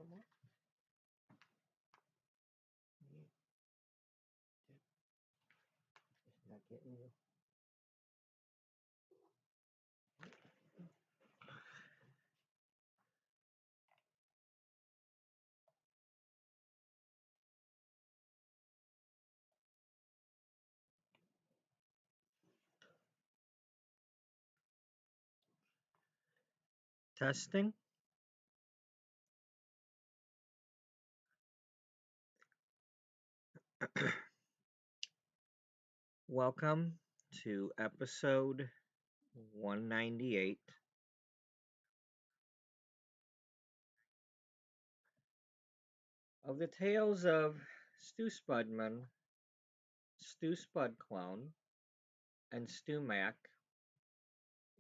some more? It's not getting you. Testing. Welcome to episode 198 of the tales of Stu Spudman, Stu Spudclone, and Stu Mack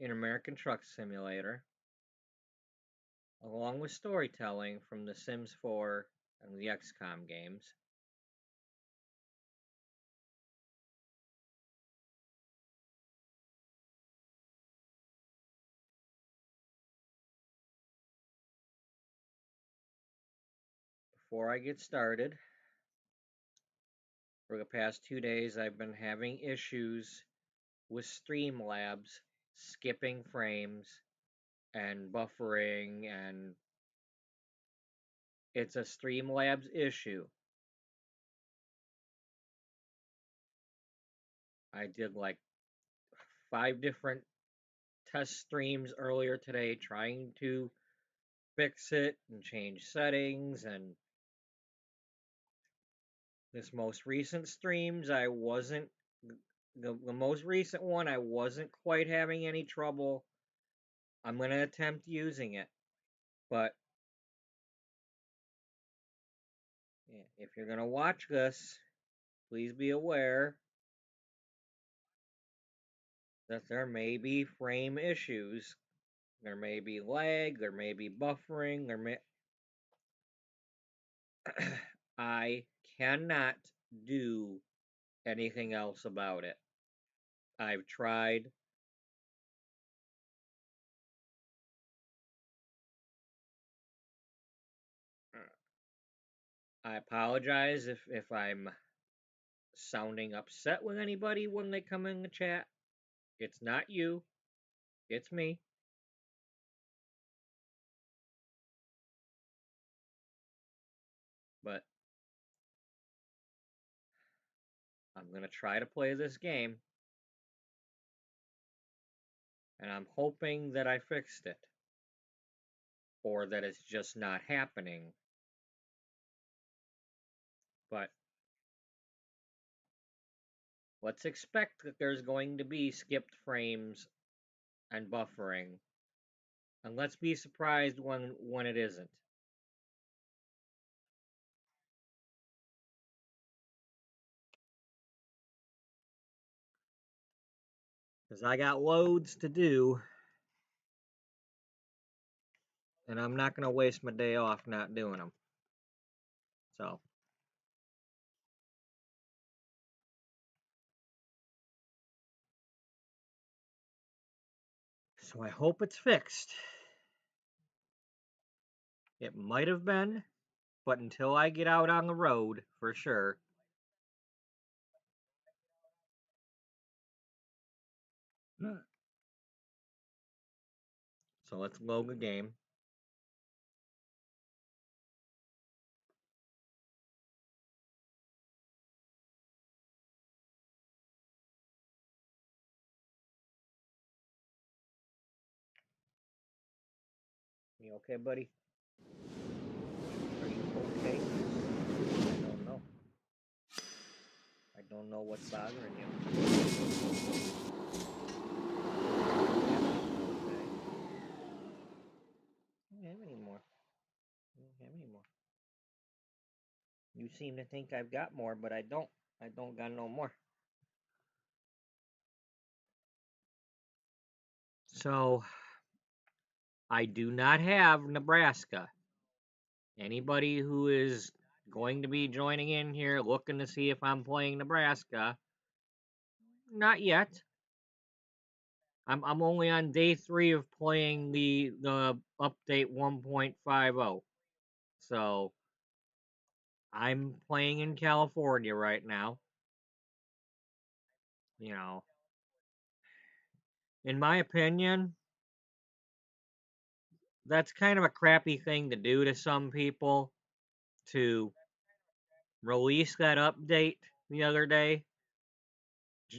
in American Truck Simulator, along with storytelling from The Sims 4 and the XCOM games. Before I get started, for the past 2 days I've been having issues with Streamlabs skipping frames and buffering, and it's a Streamlabs issue. I did like 5 different test streams earlier today trying to fix it and change settings, and this most recent streams I wasn't the most recent one I wasn't quite having any trouble. I'm going to attempt using it, but if you're going to watch this, please be aware that there may be frame issues. There may be lag, there may be buffering, there may I cannot do anything else about it. I've tried. I apologize if I'm sounding upset with anybody when they come in the chat. It's not you, it's me. But I'm going to try to play this game, and I'm hoping that I fixed it, or that it's just not happening. But let's expect that there's going to be skipped frames and buffering, and let's be surprised when it isn't. Because I got loads to do, and I'm not going to waste my day off not doing them. So I hope it's fixed. It might have been, but until I get out on the road, for sure. So let's load the game. You okay, buddy? Are you okay? I don't know. I don't know what's bothering you. Okay. I don't have any more. I don't have any more. You seem to think I've got more, but I don't. I don't got no more. So, I do not have Nebraska. Anybody who is going to be joining in here looking to see if I'm playing Nebraska, not yet. I'm only on day 3 of playing the update 1.50. So I'm playing in California right now. You know, in my opinion, that's kind of a crappy thing to do to some people to release that update the other day,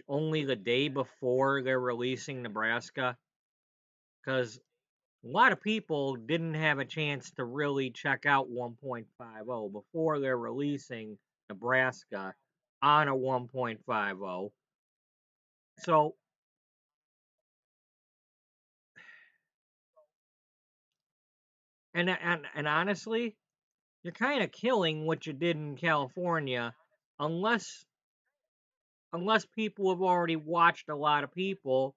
only the day before they're releasing Nebraska, because a lot of people didn't have a chance to really check out 1.50 before they're releasing Nebraska on a 1.50. So, and honestly, you're kind of killing what you did in California, unless people have already watched a lot of people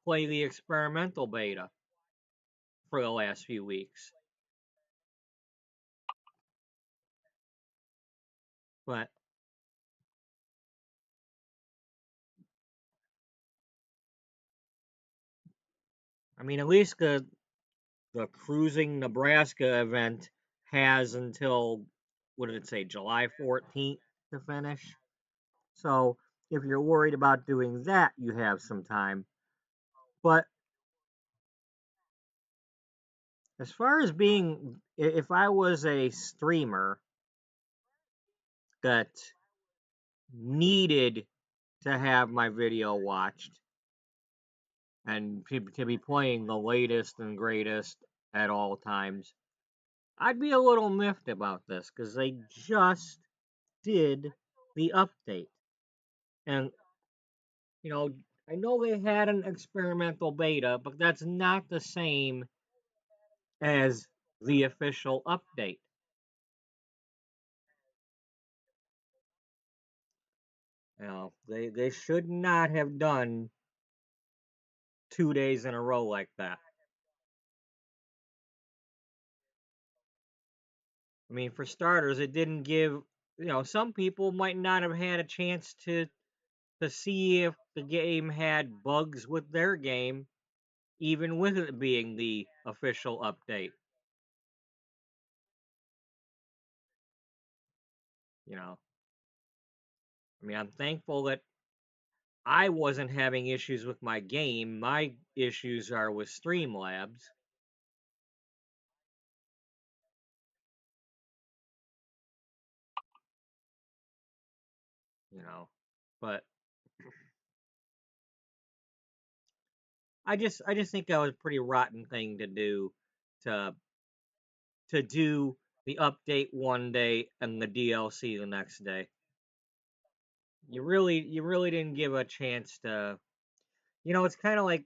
play the experimental beta for the last few weeks. But I mean, at least the cruising Nebraska event has until, what did it say, July 14th to finish. So if you're worried about doing that, you have some time. But as far as being, if I was a streamer that needed to have my video watched and to be playing the latest and greatest at all times, I'd be a little miffed about this because they just did the update. And, you know, I know they had an experimental beta, but that's not the same as the official update. You know, they should not have done 2 days in a row like that. I mean, for starters, it didn't give, some people might not have had a chance to see if the game had bugs with their game, even with it being the official update. You know, I mean, I'm thankful that I wasn't having issues with my game. My issues are with Streamlabs, you know. But I just think that was a pretty rotten thing to do to do the update one day and the DLC the next day. You really didn't give a chance to. It's kind of like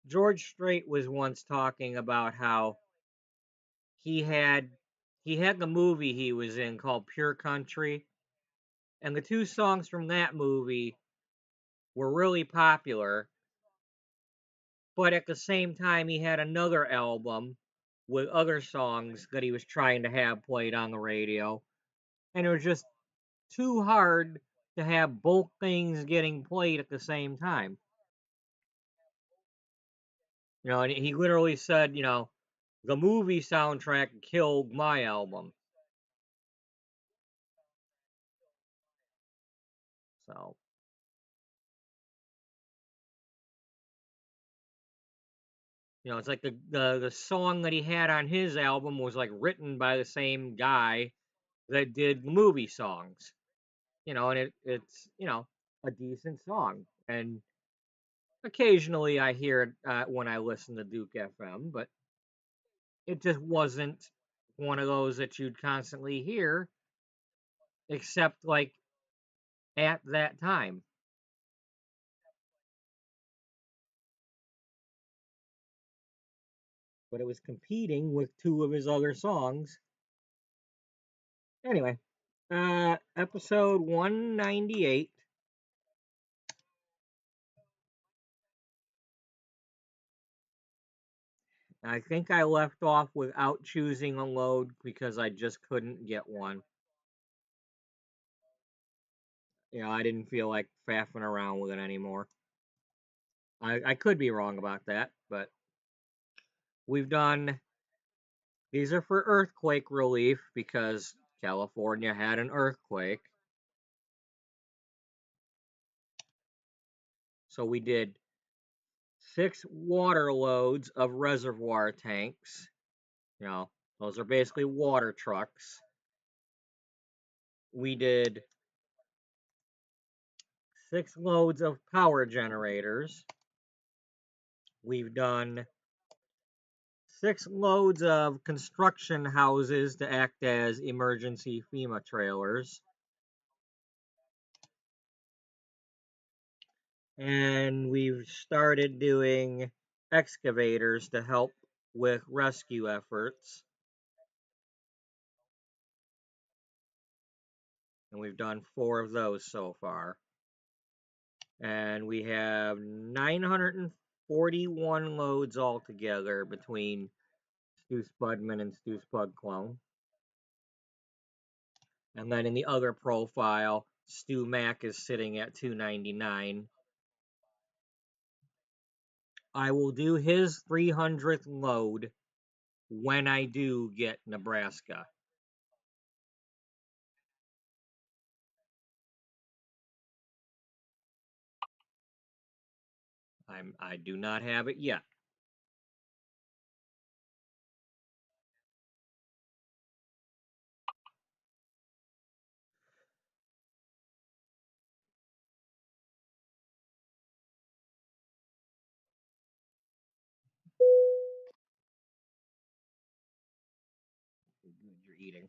George Strait was once talking about how he had he had the movie he was in called Pure Country, and the two songs from that movie were really popular, but at the same time he had another album with other songs that he was trying to have played on the radio, and it was just too hard to have both things getting played at the same time. And he literally said, the movie soundtrack killed my album. So, it's like the song that he had on his album was like written by the same guy that did the movie songs. And it's a decent song. And occasionally I hear it when I listen to Duke FM, but it just wasn't one of those that you'd constantly hear, except like at that time. But it was competing with two of his other songs. Anyway, episode 198. I think I left off without choosing a load because I just couldn't get one. I didn't feel like faffing around with it anymore. I could be wrong about that, but we've done These are for earthquake relief because California had an earthquake. So we did 6 water loads of reservoir tanks. You know, those are basically water trucks. We did 6 loads of power generators. We've done 6 loads of construction houses to act as emergency FEMA trailers. And we've started doing excavators to help with rescue efforts. And we've done 4 of those so far. And we have 941 loads altogether between Stu Spudman and Stu Spudclone. And then in the other profile, Stu Mack is sitting at 299. I will do his 300th load when I do get Nebraska. I do not have it yet. You're eating.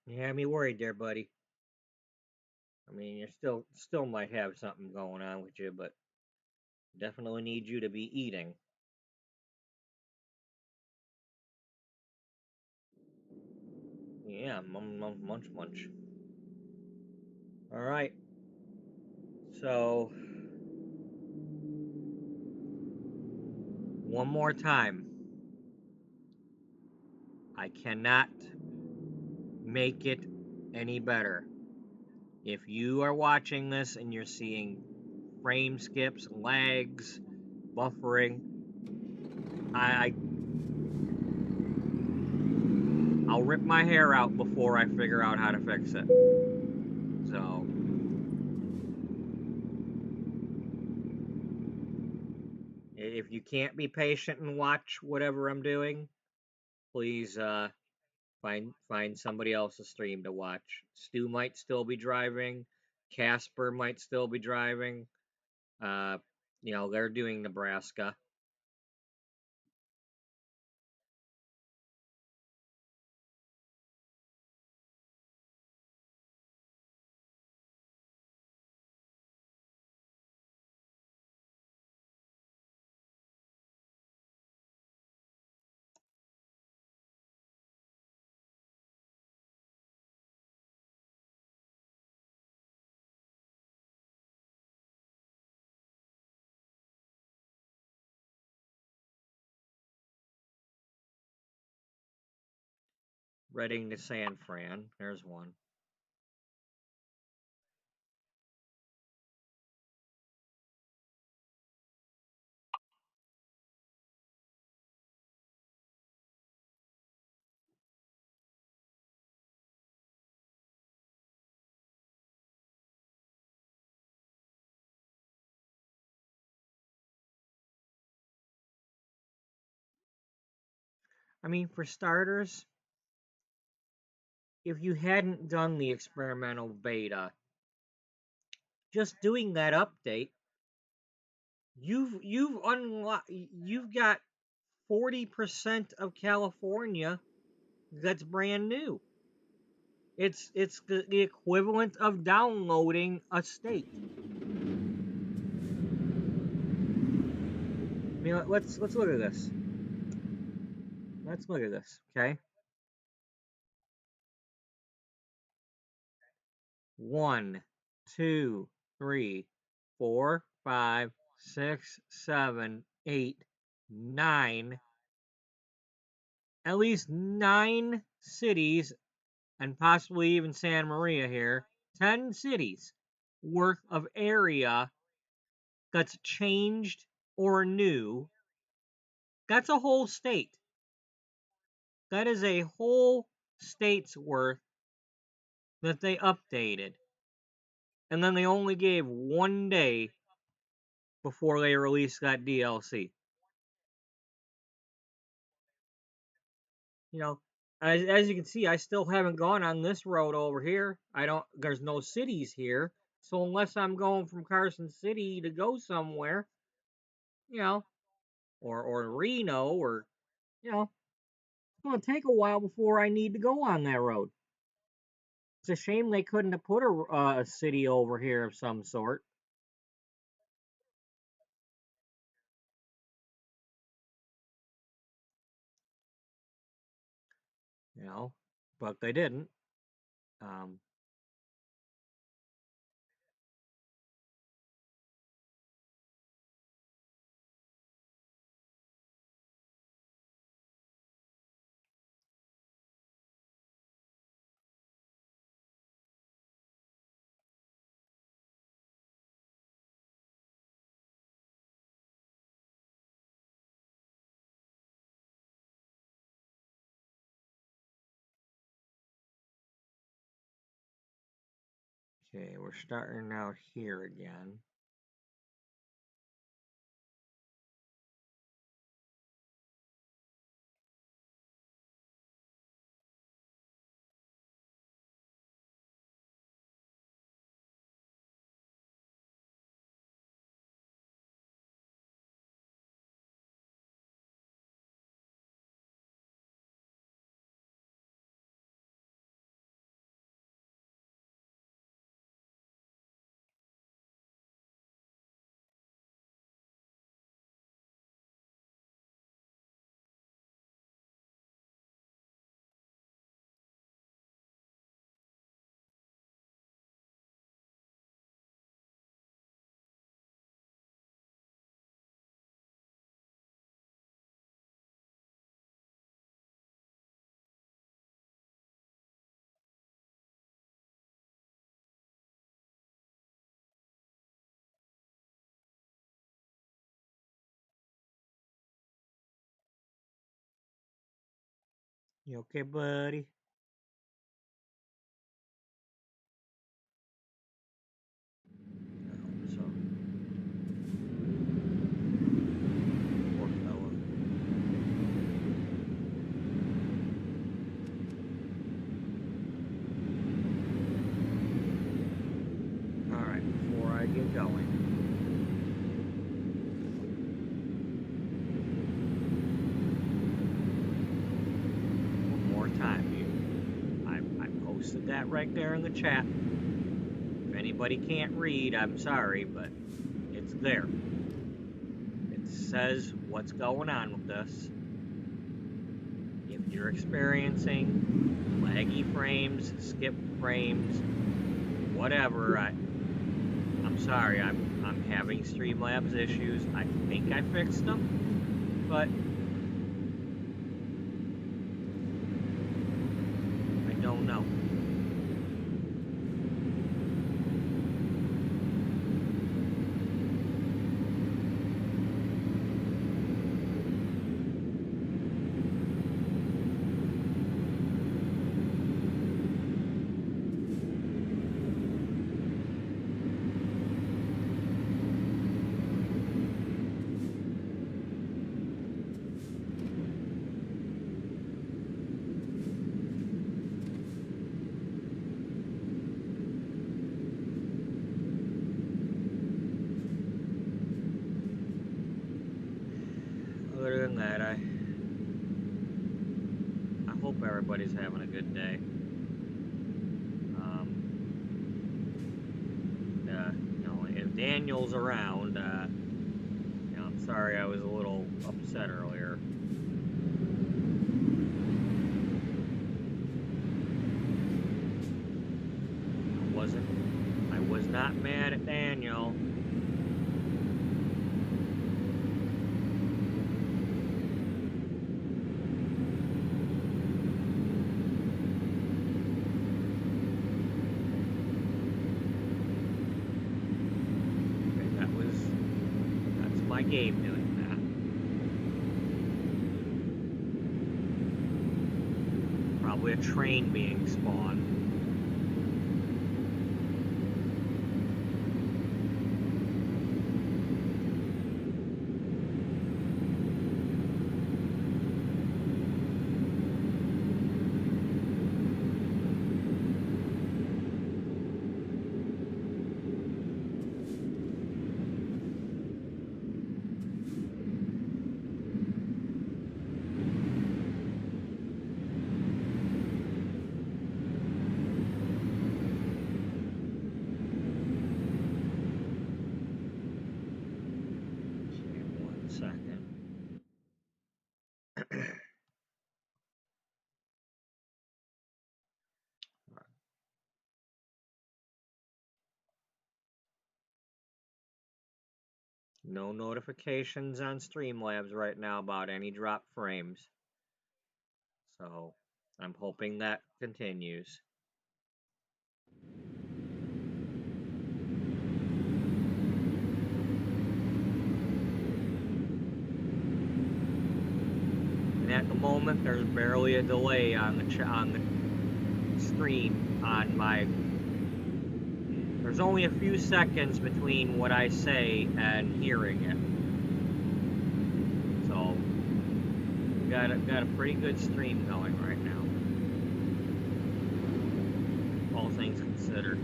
You had me worried there, buddy. I mean, you still might have something going on with you, but definitely need you to be eating. Yeah, munch, munch. All right. So, one more time. I cannot make it any better. If you are watching this and you're seeing frame skips, lags, buffering, I'll rip my hair out before I figure out how to fix it. So, if you can't be patient and watch whatever I'm doing, please find somebody else's stream to watch. Stu might still be driving. Casper might still be driving. Uh, they're doing Nebraska. Reading to San Fran. There's one. I mean, for starters, if you hadn't done the experimental beta, just doing that update, you've got 40% of California that's brand new. It's the equivalent of downloading a state. I mean, let's look at this. Let's look at this, okay? 1, 2, 3, 4, 5, 6, 7, 8, 9. At least 9 cities, and possibly even Santa Maria here. 10 cities worth of area that's changed or new. That's a whole state. That is a whole state's worth that they updated. And then they only gave 1 day before they released that DLC. You know, as you can see, I still haven't gone on this road over here. There's no cities here. So unless I'm going from Carson City to go somewhere, you know, or Reno, or, you know, it's going to take a while before I need to go on that road. It's a shame they couldn't have put a city over here of some sort. You know, but they didn't. Um, okay, we're starting out here again. You okay, buddy? So, poor fella. Alright, before I get going, one more time, I posted that right there in the chat. If anybody can't read, I'm sorry, but it's there. It says what's going on with this. If you're experiencing laggy frames, skip frames, whatever, I'm sorry, I'm having Streamlabs issues. I think I fixed them, but I don't know. Other than that, I hope everybody's having a good day. If Daniel's around, I'm sorry I was a little upset earlier. I was not mad at Daniel. That's my game doing that. Probably a train being spawned. No notifications on Streamlabs right now about any drop frames. So I'm hoping that continues. And at the moment, there's barely a delay on the stream on my. There's only a few seconds between what I say and hearing it. So we got a pretty good stream going right now, all things considered.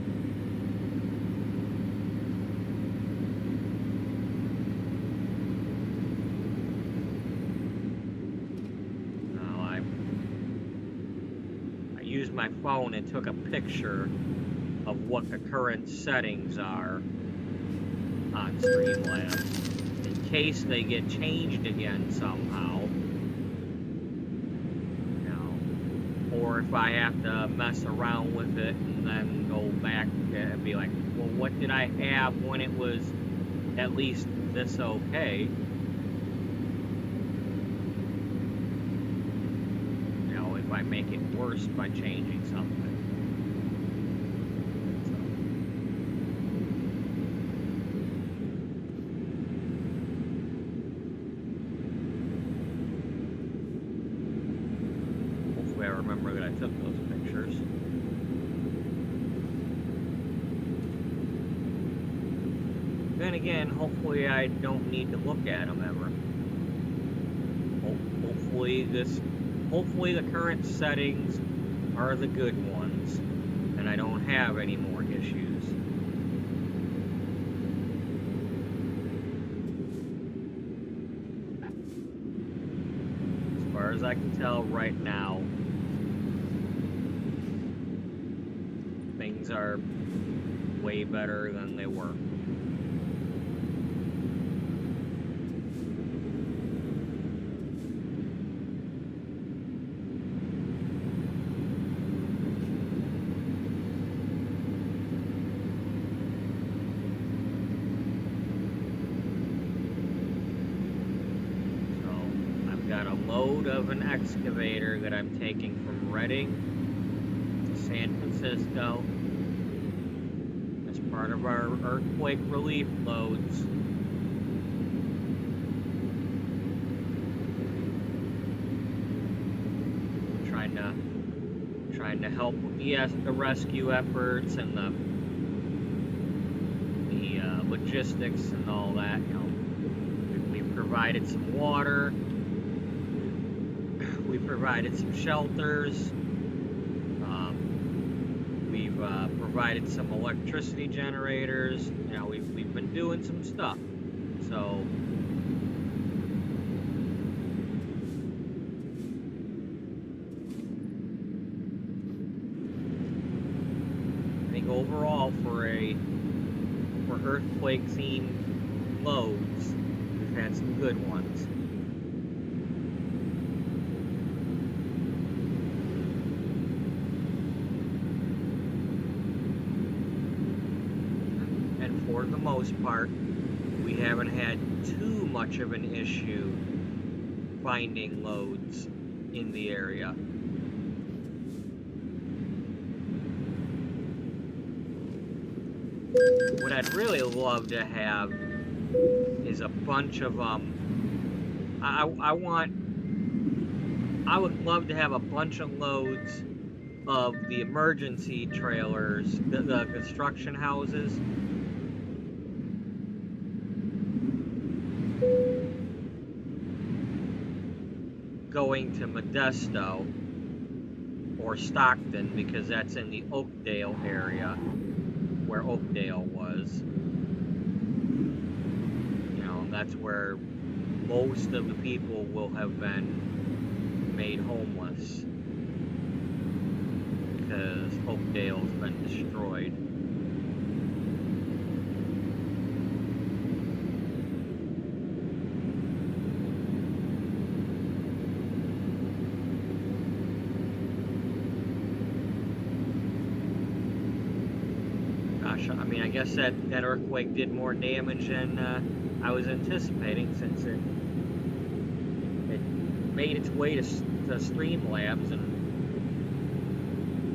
Now I used my phone and took a picture of what the current settings are on Streamlabs in case they get changed again somehow. You know, or if I have to mess around with it and then go back and be like, well, what did I have when it was at least this okay? You know, if I make it worse by changing something. Took those pictures. Then again, hopefully I don't need to look at them ever. Hopefully the current settings are the good ones, and I don't have any more issues. As far as I can tell right now, things are way better than they were. So I've got a load of an excavator that I'm taking from Redding to San Francisco. Part of our earthquake relief loads. Trying to help with the rescue efforts and the logistics and all that. You know, we've provided some water. We provided some shelters. Provided some electricity generators. You know, we've been doing some stuff. So I think overall for earthquake themed loads, we've had some good ones. For the most part, we haven't had too much of an issue finding loads in the area. What I'd really love to have is a bunch of I I would love to have a bunch of loads of the emergency trailers, the construction houses. Going to Modesto or Stockton because that's in the Oakdale area where Oakdale was. You know, that's where most of the people will have been made homeless because Oakdale's been destroyed. Gosh, I mean, I guess that earthquake did more damage than I was anticipating since it made its way to Streamlabs and,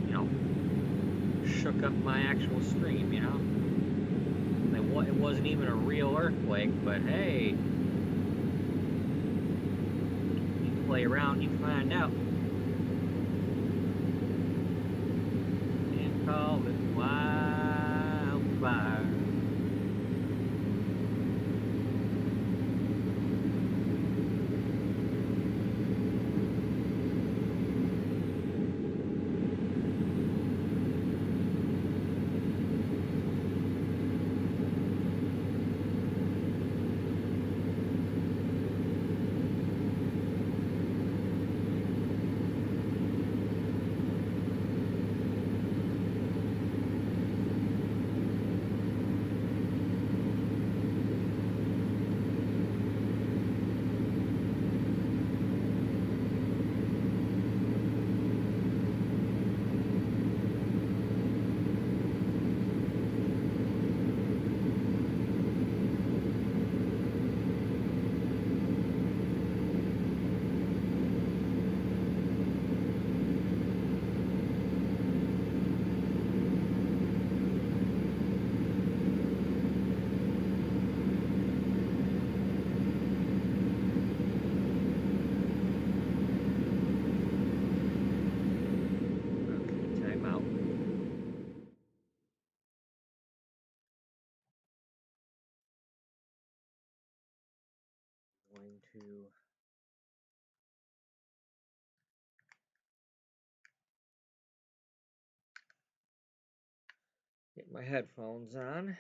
you know, shook up my actual stream, you know. It wasn't even a real earthquake, but hey, you play around, you find out. And call it wildfire. Going to get my headphones on.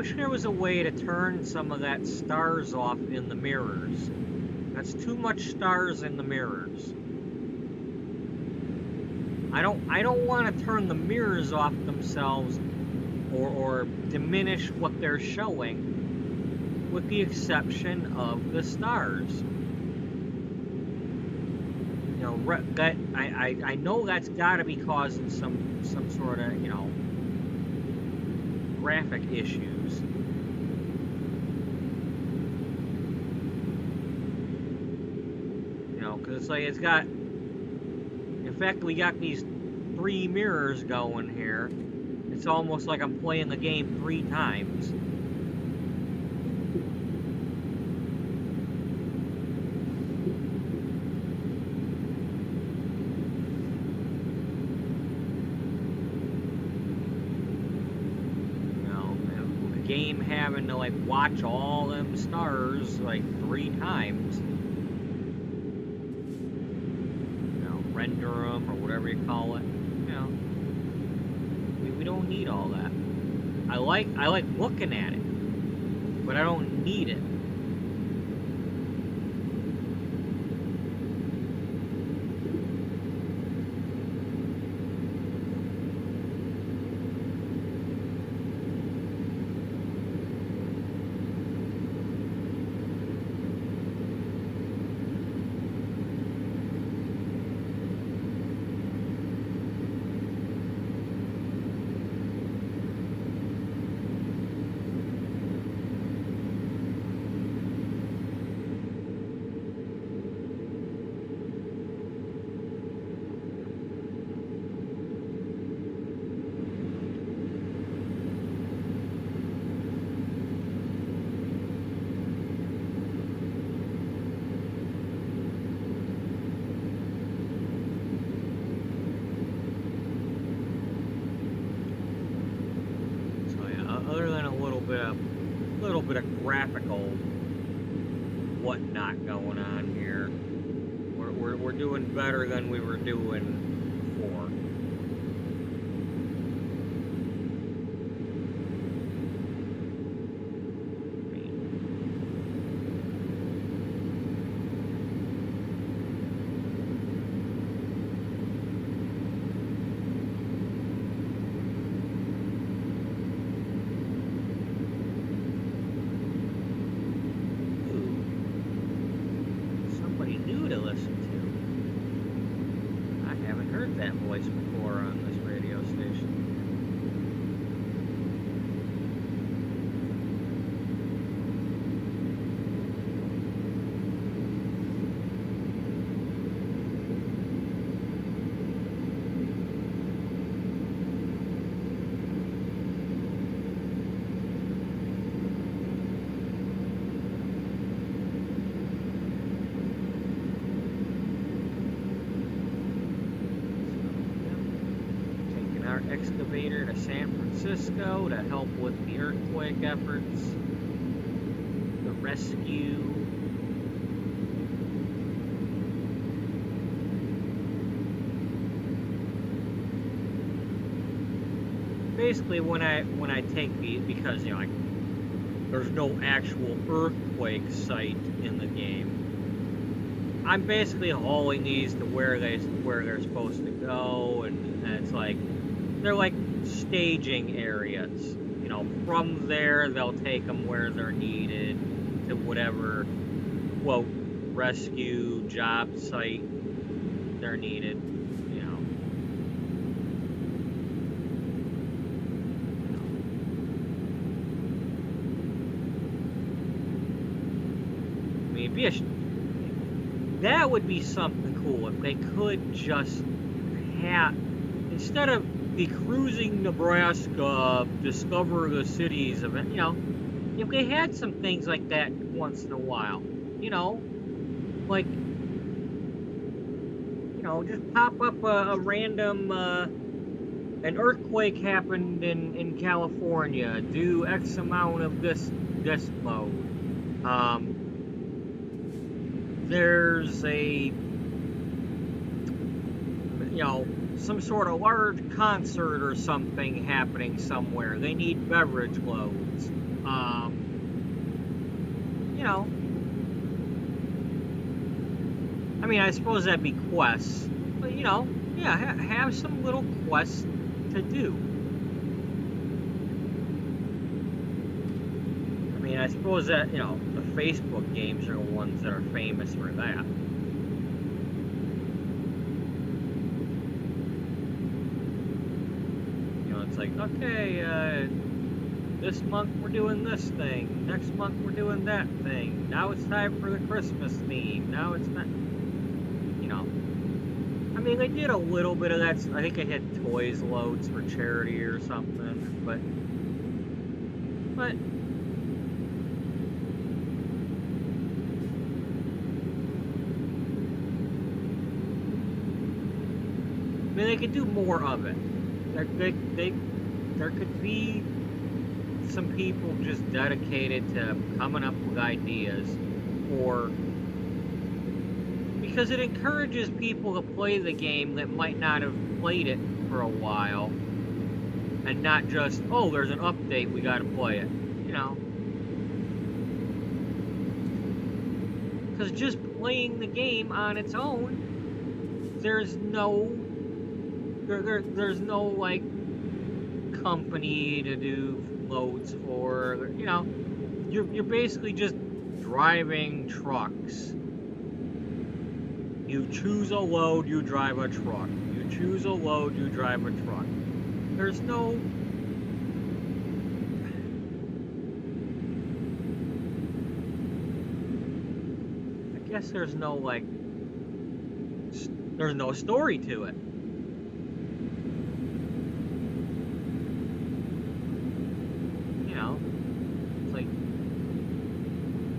wish there was a way to turn some of that stars off in the mirrors. That's too much stars in the mirrors. I don't want to turn the mirrors off themselves or diminish what they're showing, with the exception of the stars. You know, that I know that's got to be causing some sort of, you know, graphic issues. You know, because it's like it's got. In fact, we got these 3 mirrors going here. It's almost like I'm playing the game 3 times. You know, the game having to like watch all them stars like 3 times. Render them or whatever you call it. You know, we don't need all that. I like looking at it, but I don't need it. Little bit of graphical whatnot going on here. We're doing better than we were doing before. Before on this radio station. Excavator to San Francisco to help with the earthquake efforts, the rescue. Basically, when I take these, because you know there's no actual earthquake site in the game, I'm basically hauling these to where they're supposed to go, and it's like. They're like staging areas. You know, from there, they'll take them where they're needed to whatever, quote, rescue job site they're needed. You know. I mean, that would be something cool if they could just have, instead of the cruising Nebraska, discover the cities of it, you know, if they had some things like that once in a while, you know, like, you know, just pop up a random, an earthquake happened in California, do X amount of this mode, there's a, you know, some sort of large concert or something happening somewhere. They need beverage loads. You know, I mean, I suppose that'd be quests, but you know, yeah, have some little quests to do. I mean, I suppose that, you know, the Facebook games are the ones that are famous for that. You know, it's like, okay, this month we're doing this thing, next month we're doing that thing, now it's time for the Christmas theme, now it's not, you know. I mean, they did a little bit of that. I think I had toys loads for charity or something, but I mean, they could do more of it. There could be some people just dedicated to coming up with ideas, or because it encourages people to play the game that might not have played it for a while, and not just, oh, there's an update, we gotta play it, you know. Because just playing the game on its own, there's no like company to do loads for, you know. You're basically just driving trucks. You choose a load, you drive a truck. You choose a load, you drive a truck. There's no... I guess there's no, like... There's no story to it. You know? It's like...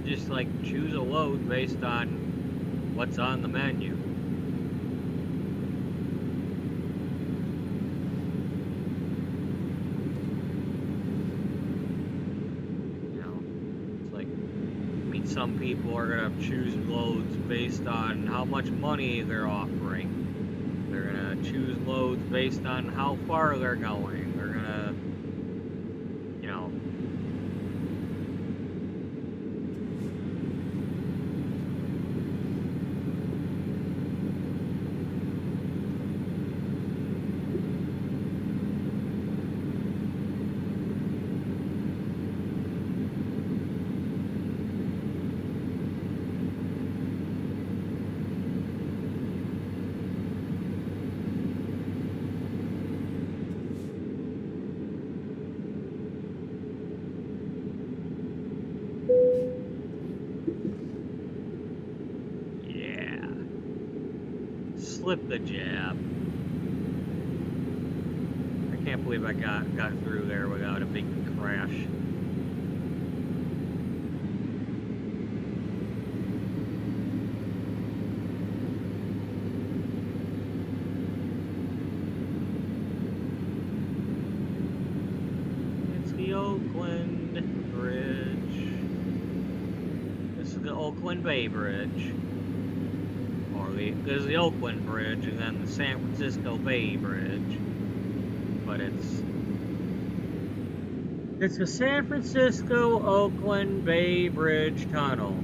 Just, like, choose a load based on what's on the menu. You know, it's like, I mean, some people are gonna choose loads based on how much money they're offering. They're gonna choose loads based on how far they're going. They're gonna, you know, slip the jab. I can't believe I got through there without a big crash. It's the Oakland Bridge. This is the Oakland Bay Bridge. There's the Oakland Bridge and then the San Francisco Bay Bridge, but it's the San Francisco Oakland Bay Bridge Tunnel.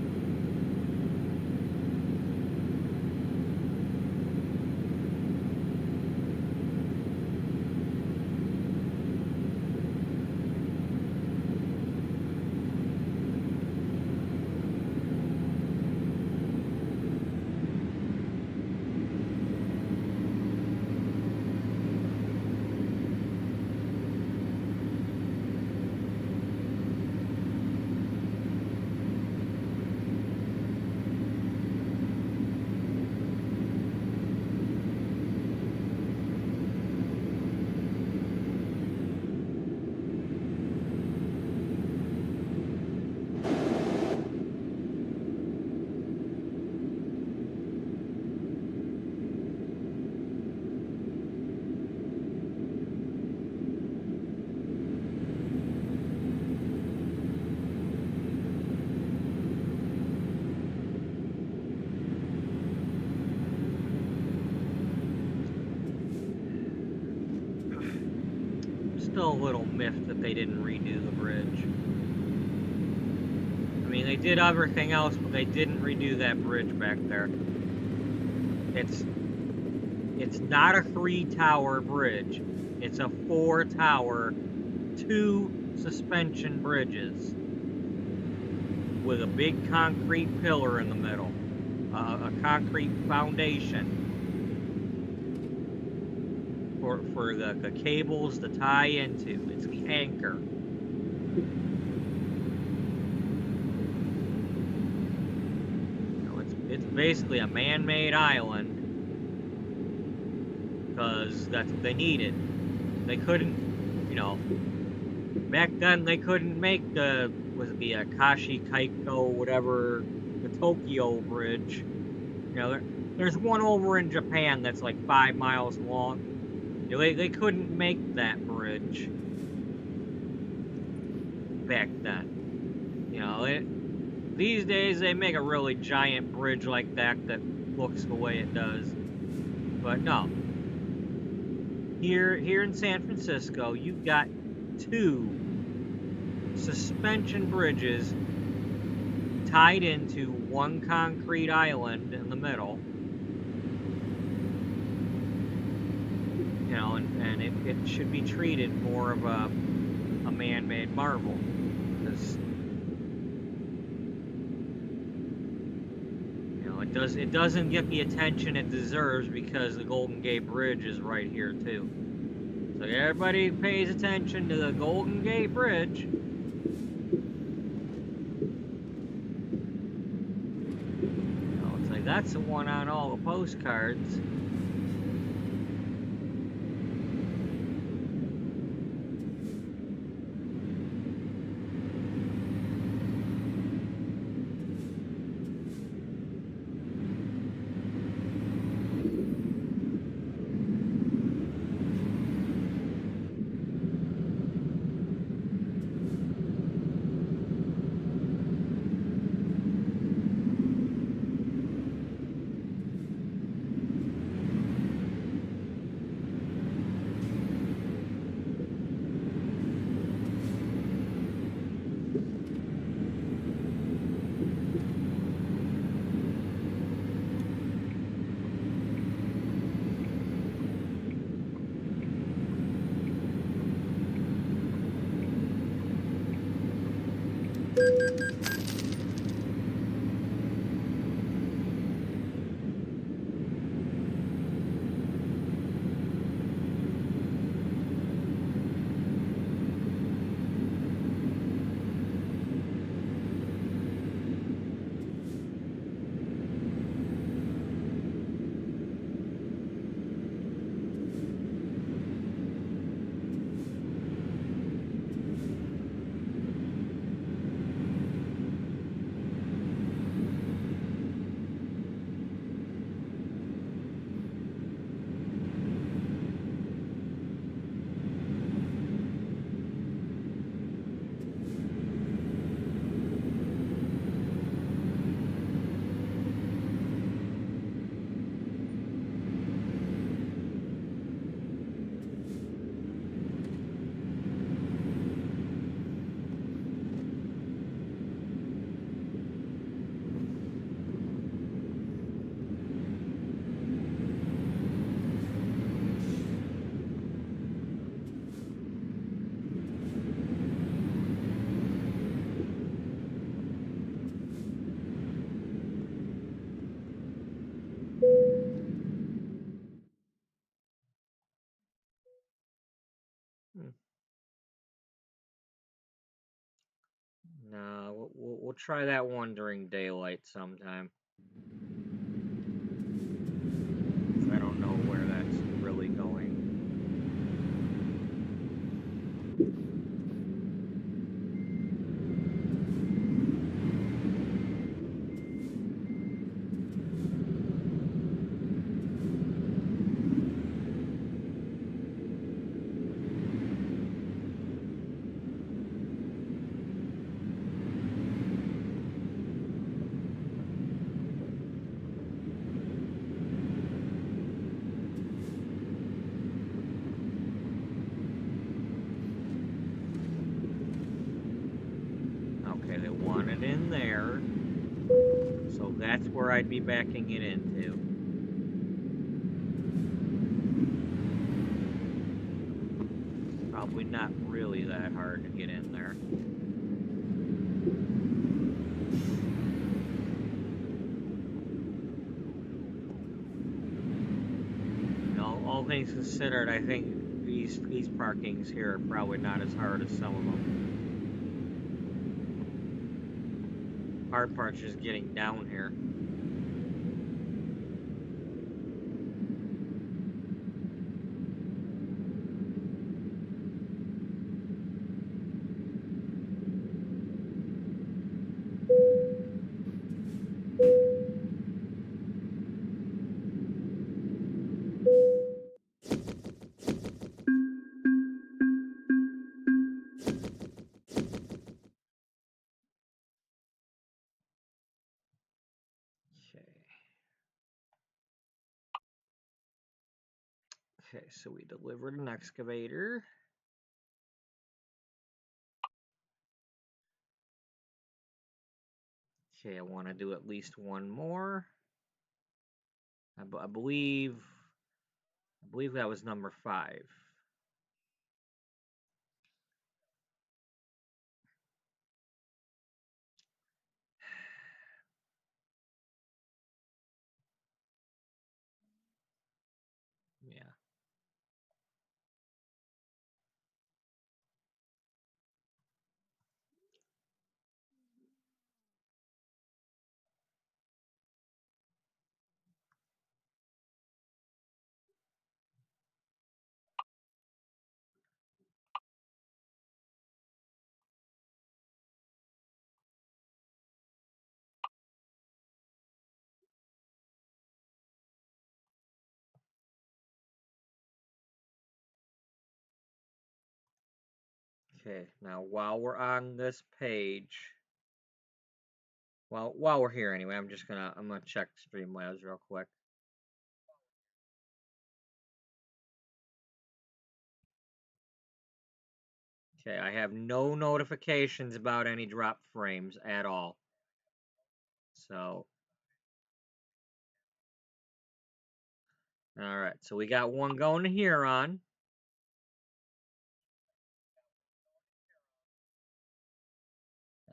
Still a little miffed that they didn't redo the bridge. mean, they did everything else, but they didn't redo that bridge back there. It's not a 3-tower bridge. It's a 4-tower, 2 suspension bridges with a big concrete pillar in the middle, a concrete foundation for the cables to tie into. It's the anchor. It's basically a man-made island because that's what they needed. They couldn't, you know, back then they couldn't make the Akashi Kaiko, whatever, the Tokyo Bridge. You know, there's one over in Japan that's like 5 miles long. You know, they couldn't make that bridge back then. You know, these days they make a really giant bridge like that looks the way it does. But no. Here in San Francisco, you've got 2 suspension bridges tied into one concrete island in the middle. You know, and it should be treated more of a man-made marvel. Because, you know, it doesn't get the attention it deserves because the Golden Gate Bridge is right here too. So everybody pays attention to the Golden Gate Bridge. You know, it's like that's the one on all the postcards. No, we'll try that one during daylight sometime. I don't know where that's really going. it in there. So that's where I'd be backing it into. Probably not really that hard to get in there. All things considered, I think these parkings here are probably not as hard as some of them. Hard part's just getting down here. Okay, so we delivered an excavator. Okay, I want to do at least one more. I believe that was number 5. Yeah. Okay, now while we're on this page, well, while we're here anyway, I'm gonna check Streamlabs real quick. Okay, I have no notifications about any drop frames at all. So, all right, so we got one going to Huron.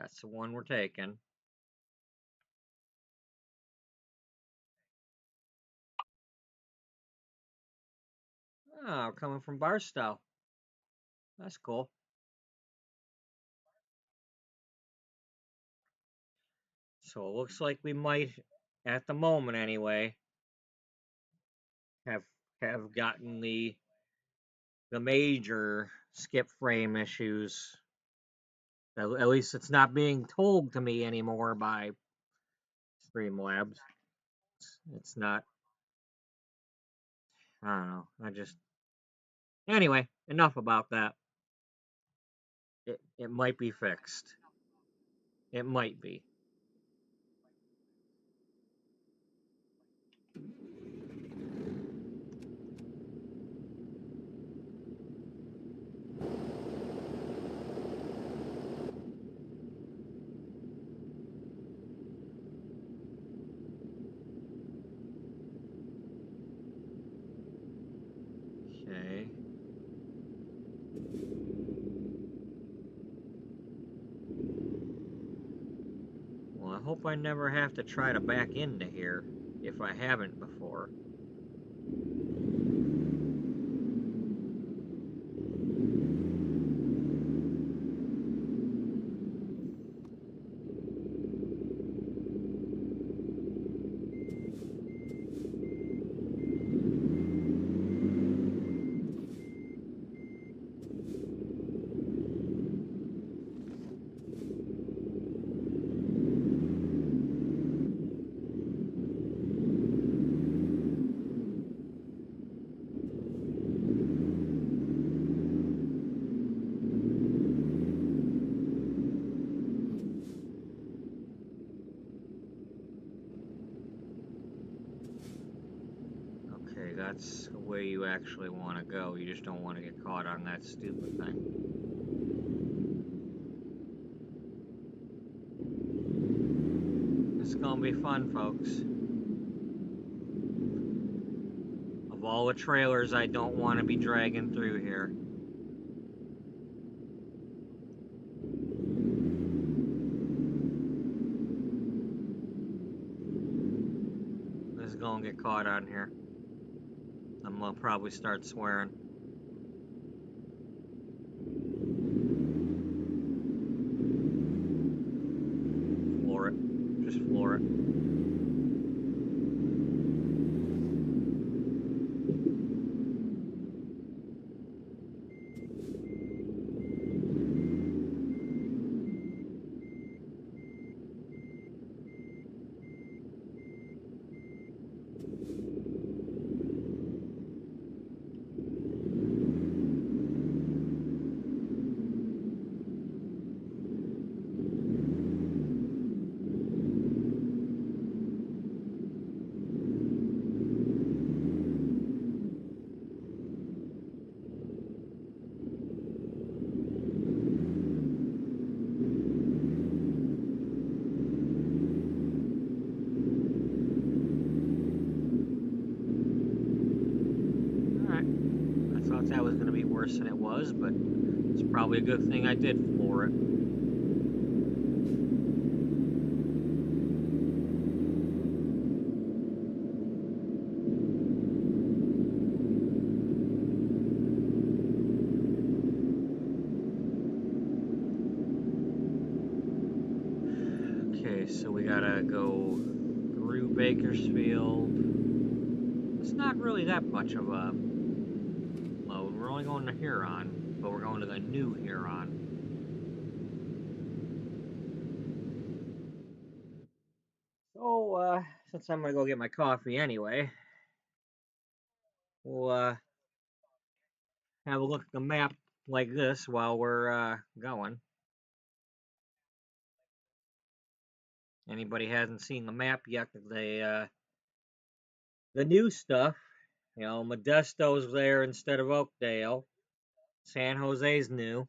That's the one we're taking. Oh, coming from Barstow. That's cool. So it looks like we might, at the moment anyway, have gotten the major skip frame issues. At least it's not being told to me anymore by Streamlabs. It's not. I don't know. Anyway, enough about that. It might be fixed. It might be. Okay. Well, I hope I never have to try to back into here if I haven't before. That's the way you actually want to go. You just don't want to get caught on that stupid thing. gonna be fun, folks. Of all the trailers I don't want to be dragging through here. This is gonna get caught on here. I'm gonna probably start swearing. Floor it. Just floor it. That was going to be worse than it was, but it's probably a good thing I did floor it. Okay, so we gotta go through Bakersfield. It's not really that much of a load. We're only going to Huron, but we're going to the new Huron. So, since I'm gonna go get my coffee anyway, we'll have a look at the map like this while we're going. Anybody hasn't seen the map yet, the new stuff, you know, Modesto's there instead of Oakdale. San Jose's new.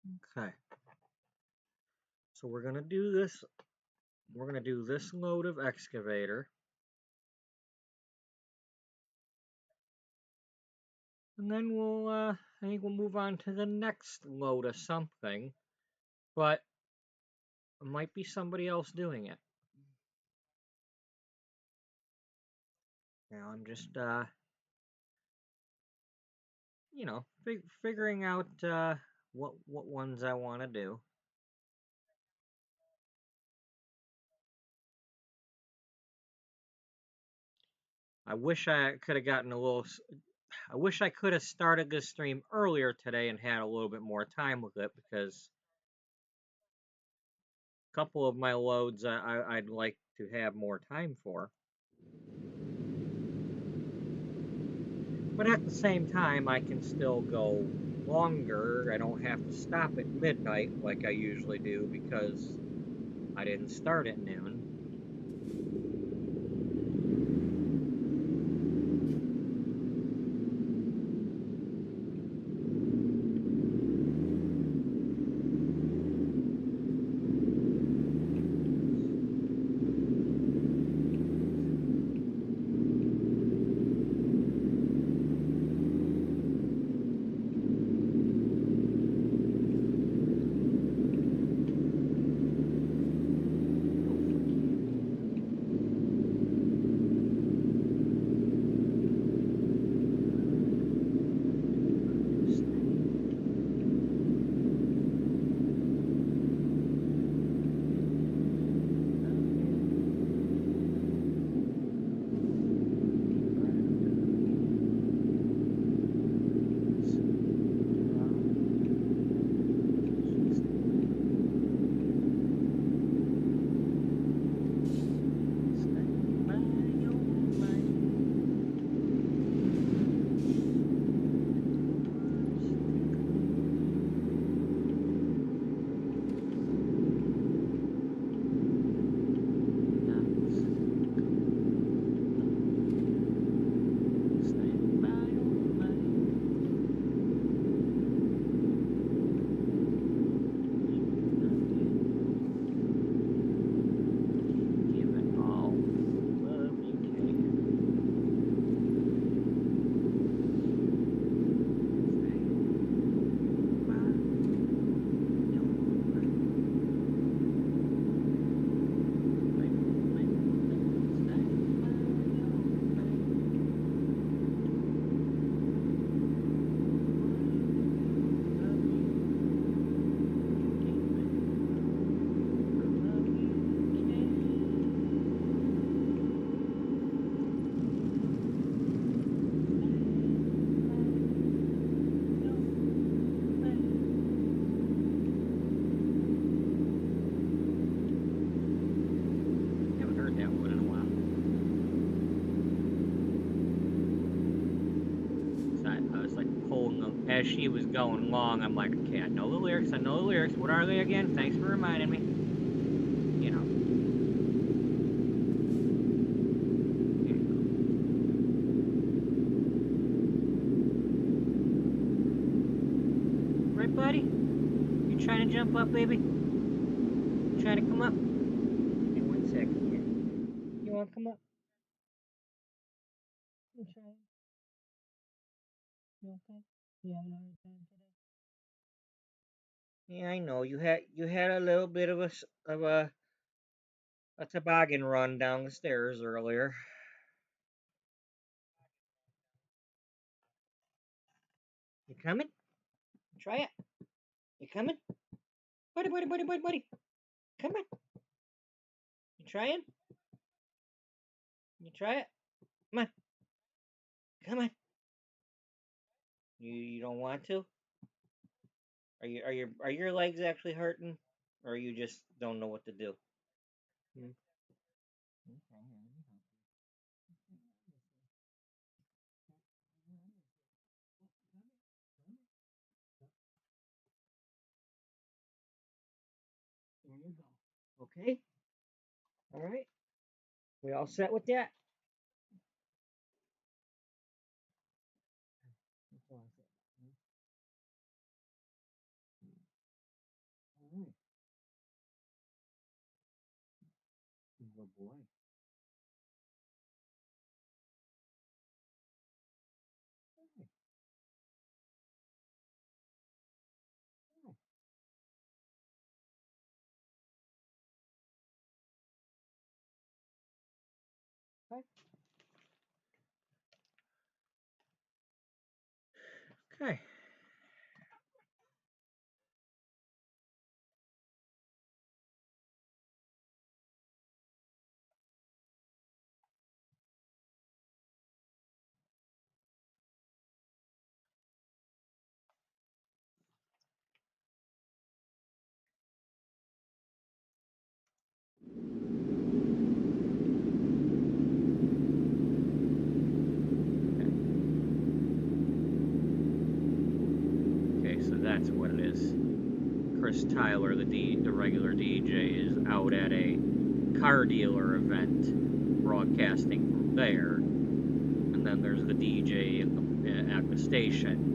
Okay. So we're gonna do this. We're gonna do this load of excavator. And then I think we'll move on to the next load of something. But it might be somebody else doing it. Now I'm just, figuring out what ones I want to do. I wish I could have gotten a little. I wish I could have started this stream earlier today and had a little bit more time with it because a couple of my loads I'd like to have more time for. But at the same time, I can still go longer. I don't have to stop at midnight like I usually do because I didn't start at noon. As she was going along, I'm like, okay, I know the lyrics. What are they again? Thanks for reminding me. You know. Right, buddy? You trying to jump up, baby? You trying to come up? Hey, 1 second here. You want to come up? You trying? You okay? You having a hard time today? Yeah, I know. You had a little bit of a toboggan run down the stairs earlier. You coming? Try it. You coming? Buddy. Come on. You trying? You try it? Come on. Come on. You don't want to? Are your legs actually hurting? Or you just don't know what to do? Hmm? Okay, there you go. Okay? Alright. We all set with that? That's all I said. Oh boy. Okay. Okay, so that's what it is. Chris Tyler, the regular DJ, is out at a car dealer event, broadcasting from there, and then there's the DJ at the station.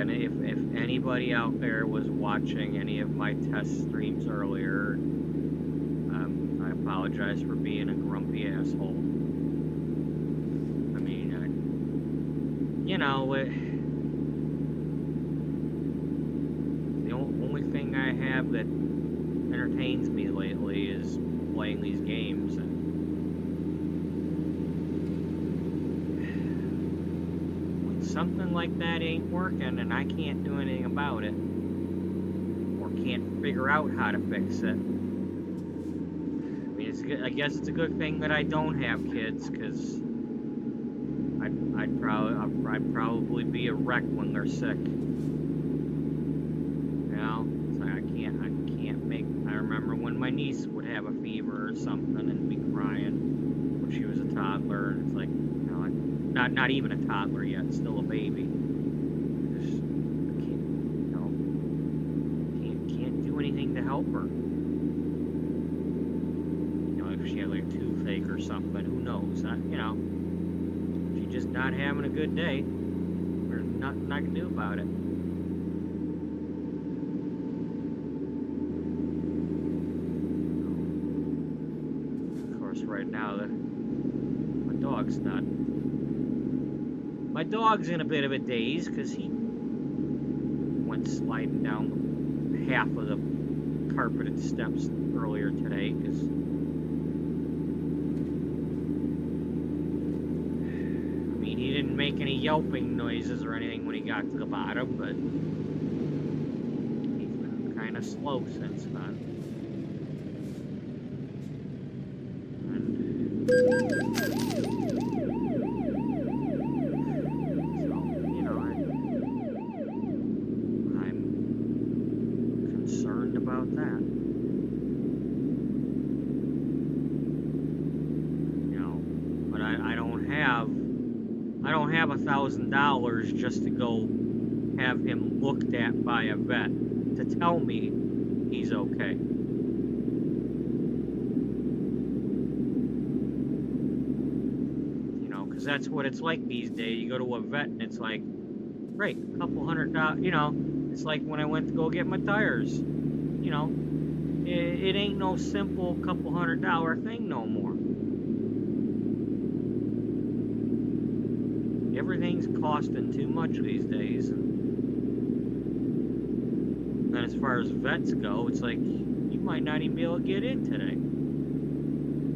If anybody out there was watching any of my test streams earlier, I apologize for being a grumpy asshole. I mean, you know, the only thing I have that entertains me lately is playing these games. And something like that ain't working and I can't do anything about it, or can't figure out how to fix it. I mean, I guess it's a good thing that I don't have kids, because I'd probably be a wreck when they're sick. You know, it's like I can't make. I remember when my niece would have a fever or something and be crying when she was a toddler, and it's like, you know, not even a toddler yet, still a baby. Can't do anything to help her. You know, if she had like a toothache or something, who knows? You know, she's just not having a good day. There's nothing I can do about it. Of course, right now my dog's not. My dog's in a bit of a daze because he went sliding down half of the carpeted steps earlier today. Because, I mean, he didn't make any yelping noises or anything when he got to the bottom, but he's been kind of slow since then. $1,000 just to go have him looked at by a vet to tell me he's okay. You know, because that's what it's like these days. You go to a vet and it's like, great, a couple $100. You know, it's like when I went to go get my tires. You know, it ain't no simple couple $100 thing no more. Everything's costing too much these days. And then as far as vets go, it's like, You might not even be able to get in today.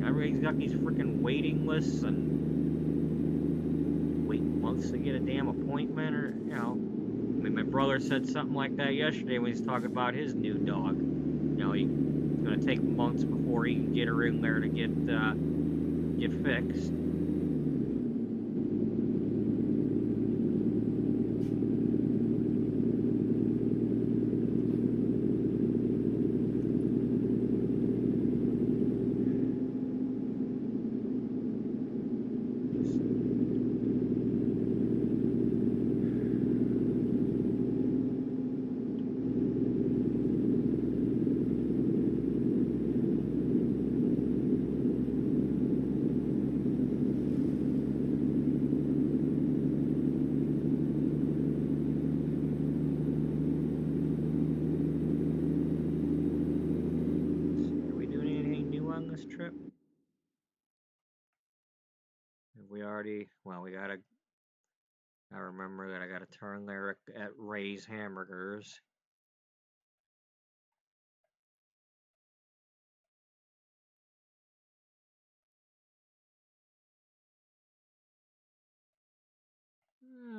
Everybody's got these freaking waiting lists and wait months to get a damn appointment, or, you know. I mean, my brother said something like that yesterday when he was talking about his new dog. You know, he's going to take months before he can get her in there to get fixed. Trip. We already, well, I remember that I gotta turn there at Ray's Hamburgers.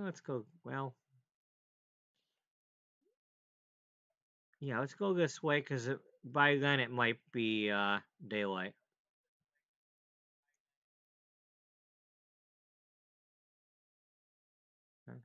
Let's go, well, yeah, let's go this way, because by then it might be daylight. Okay.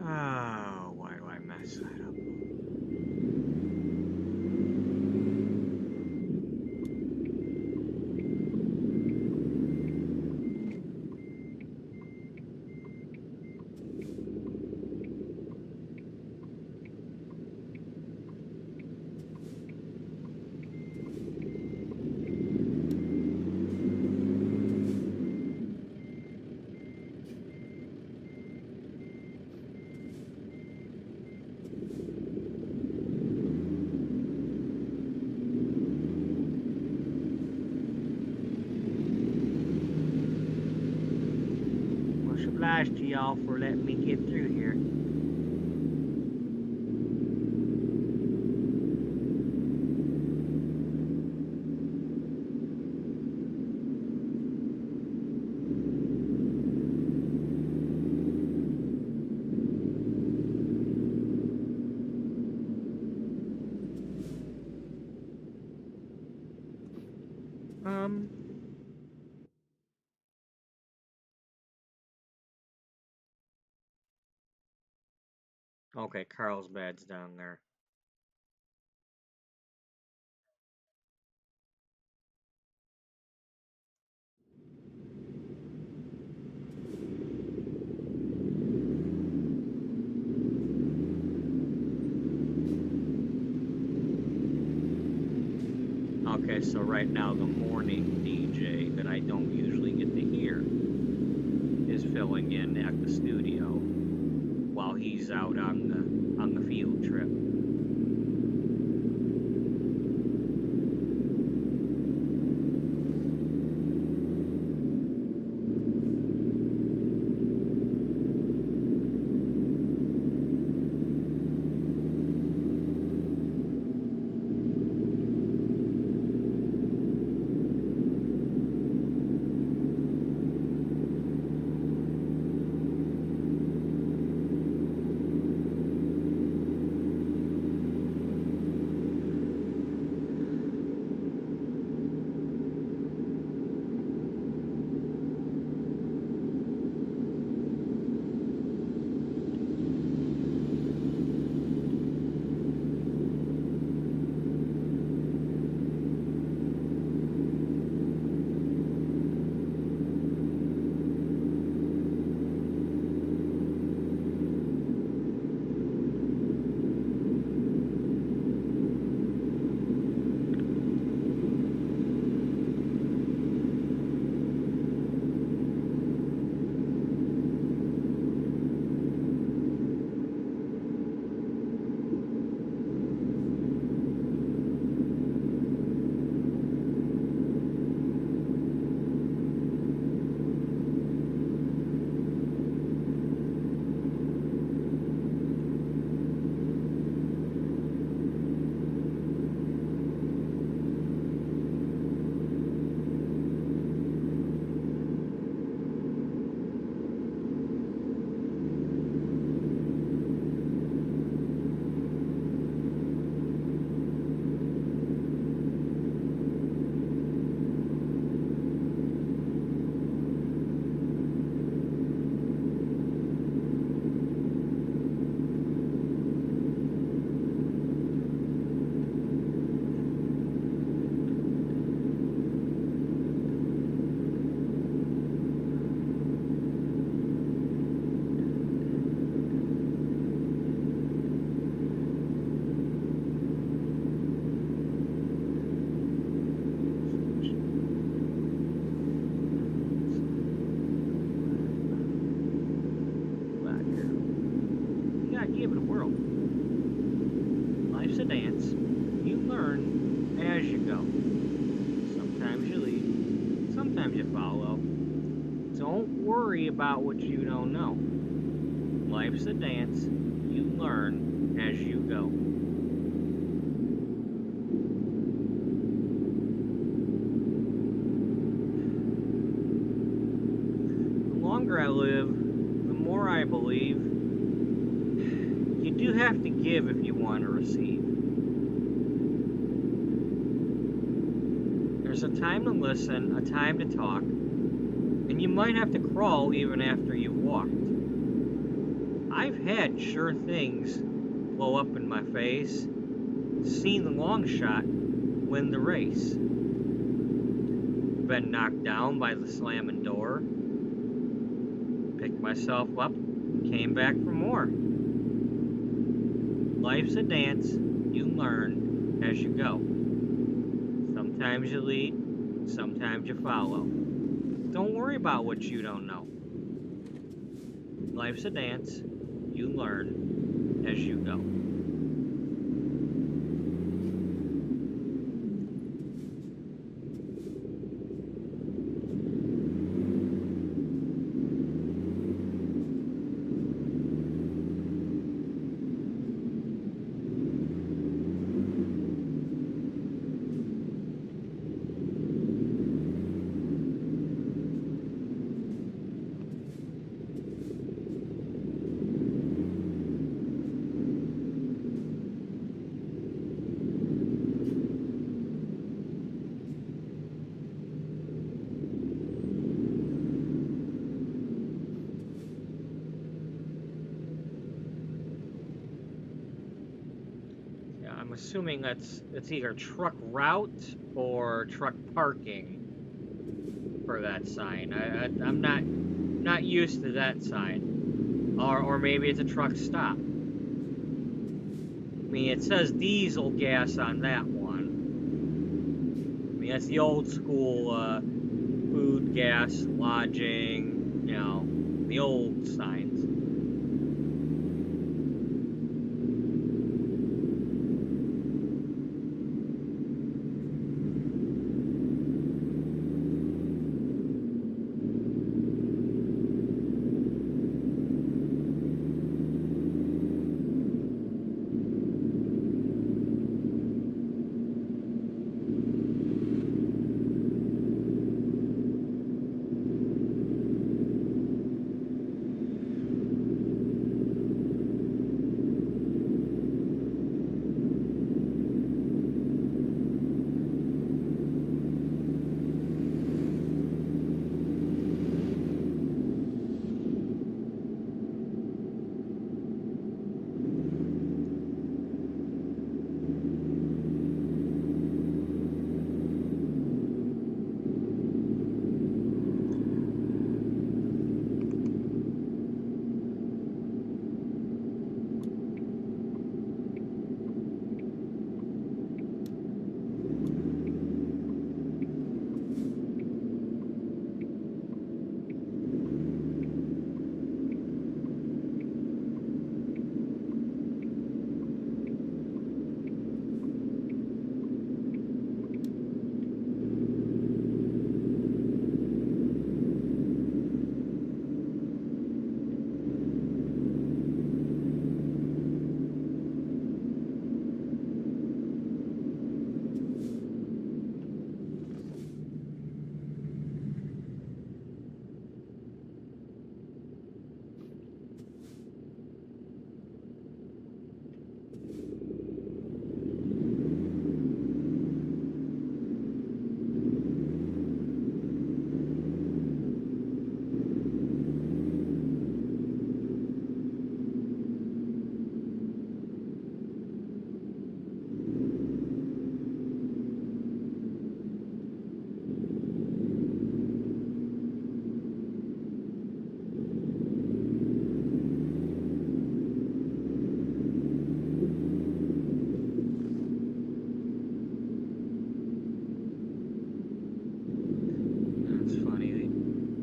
Oh, why do I mess that up? Much obliged to y'all for letting me get through here. Okay, Carlsbad's down there. Okay, so right now the morning DJ that I don't usually get to hear is filling in at the studio while he's out on the field trip. give it a whirl. Life's a dance. You learn as you go. Sometimes you lead, sometimes you follow. Don't worry about what you don't know. Life's a dance. You learn as you go. The longer I live, the more I believe you do have to give if you want to receive. There's a time to listen, a time to talk, and you might have to crawl even after you've walked. I've had sure things blow up in my face, seen the long shot win the race, been knocked down by the slamming door, picked myself up, came back for more. Life's a dance, you learn as you go. Sometimes you lead, sometimes you follow. Don't worry about what you don't know. Life's a dance, you learn as you go. I'm assuming it's either truck route or truck parking for that sign. I'm not used to that sign, or maybe it's a truck stop. I mean, it says diesel gas on that one. I mean, that's the old school food, gas, lodging, you know, the old signs.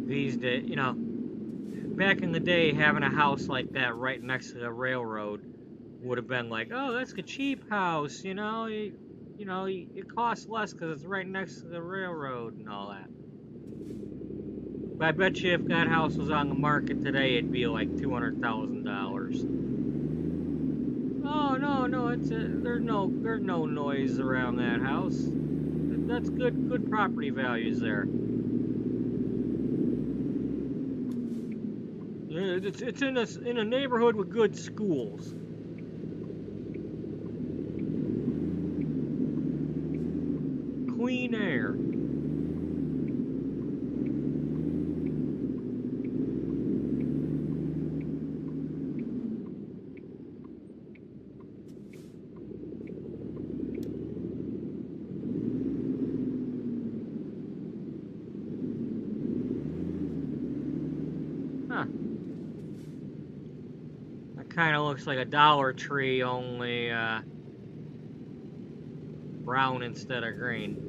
These days, you know, back in the day, having a house like that right next to the railroad would have been like, oh, that's a cheap house, you know, it costs less because it's right next to the railroad and all that. But I bet you if that house was on the market today, it'd be like $200,000. Oh no, there's no noise around that house. That's good property values there. Yeah, it's in a neighborhood with good schools. Clean air. Huh. That kind of looks like a Dollar Tree, only brown instead of green.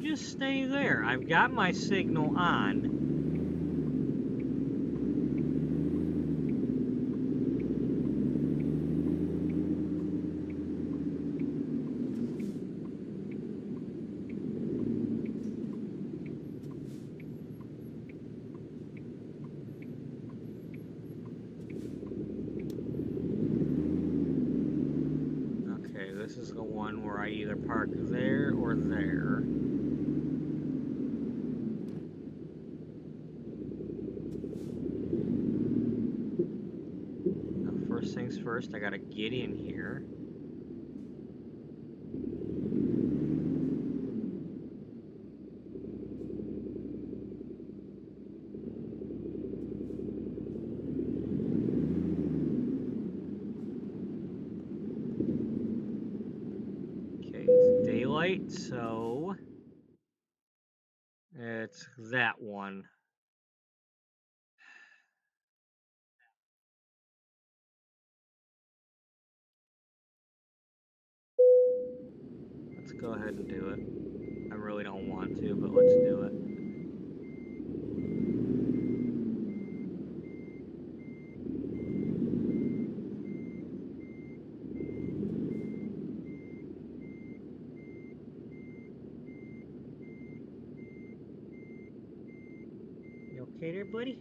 Just stay there. I've got my signal on. Okay, this is the one where I either park there or there. First things first, I gotta get in here. Okay, it's daylight, so it's that one. Let's go ahead and do it. I really don't want to, but let's do it. You okay there, buddy?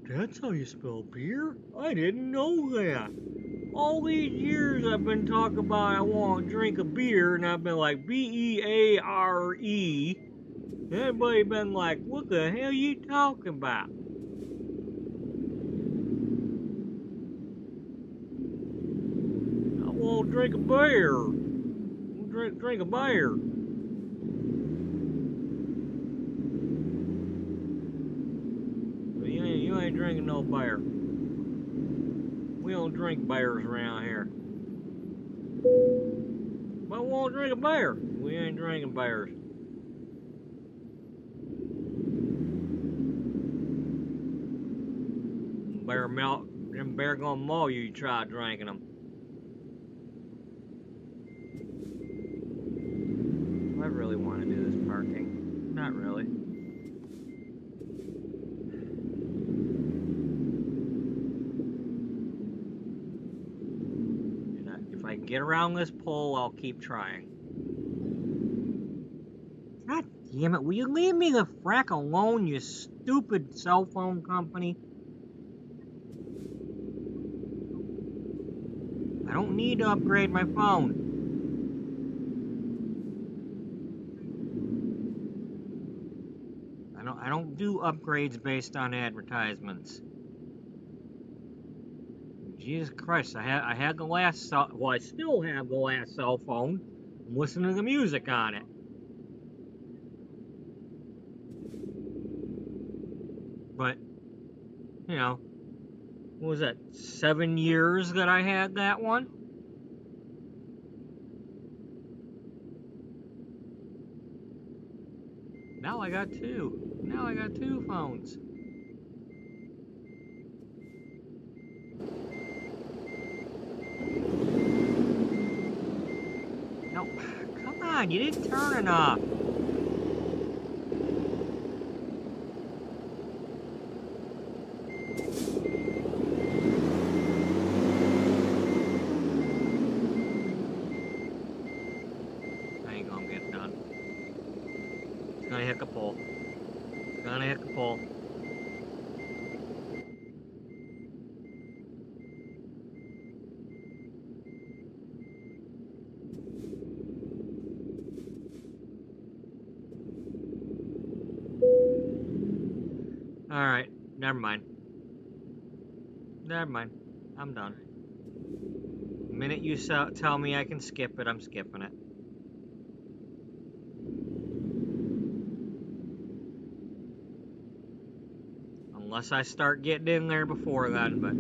That's how you spell beer? I didn't know that. All these years I've been talking about I want to drink a beer, and I've been like B-E-A-R-E. Everybody been like, what the hell you talking about? I want to drink a beer. Drink a beer. But you ain't drinking no beer. We don't drink beers around here. But I want to drink a beer. We ain't drinking beers. Bear milk. Them bear gonna maul you. You try drinking them. Do I really want to do this parking? Not really. If I can get around this pole, I'll keep trying. God damn it, will you leave me the frack alone, you stupid cell phone company? I don't need to upgrade my phone. I don't do upgrades based on advertisements. Jesus Christ, I had the last well, I still have the last cell phone. I'm listening to the music on it. But, you know, what was that, 7 years that I had that one? Now I got two. Now I got two phones. No, come on, you didn't turn enough. I ain't gonna get it done. It's gonna hit the pole. It's gonna hit the pole. Alright, never mind. Never mind. I'm done. The minute you tell me I can skip it, I'm skipping it. Unless I start getting in there before then, but...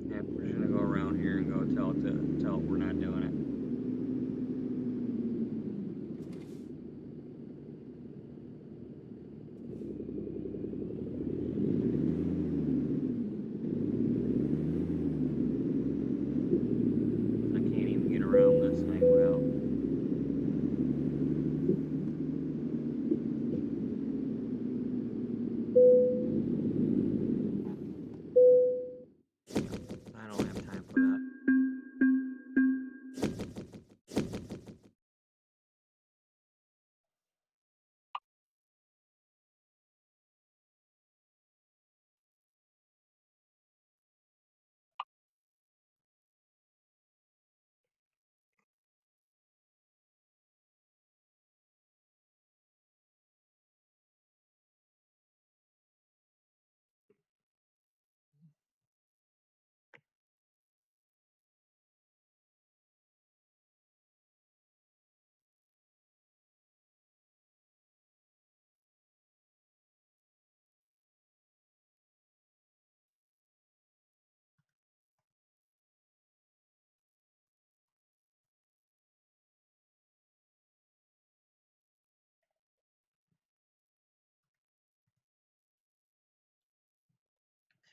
yeah, we're just gonna go around here and go tell it we're not doing it. I can't even get around this thing well. I don't have time for that.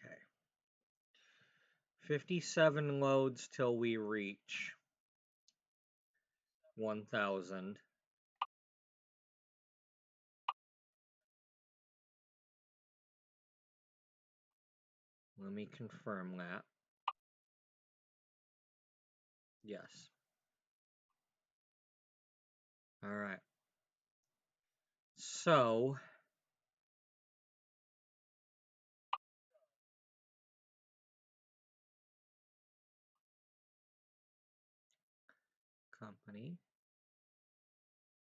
Okay. 57 loads till we reach 1,000. Let me confirm that. Yes. All right. So, company,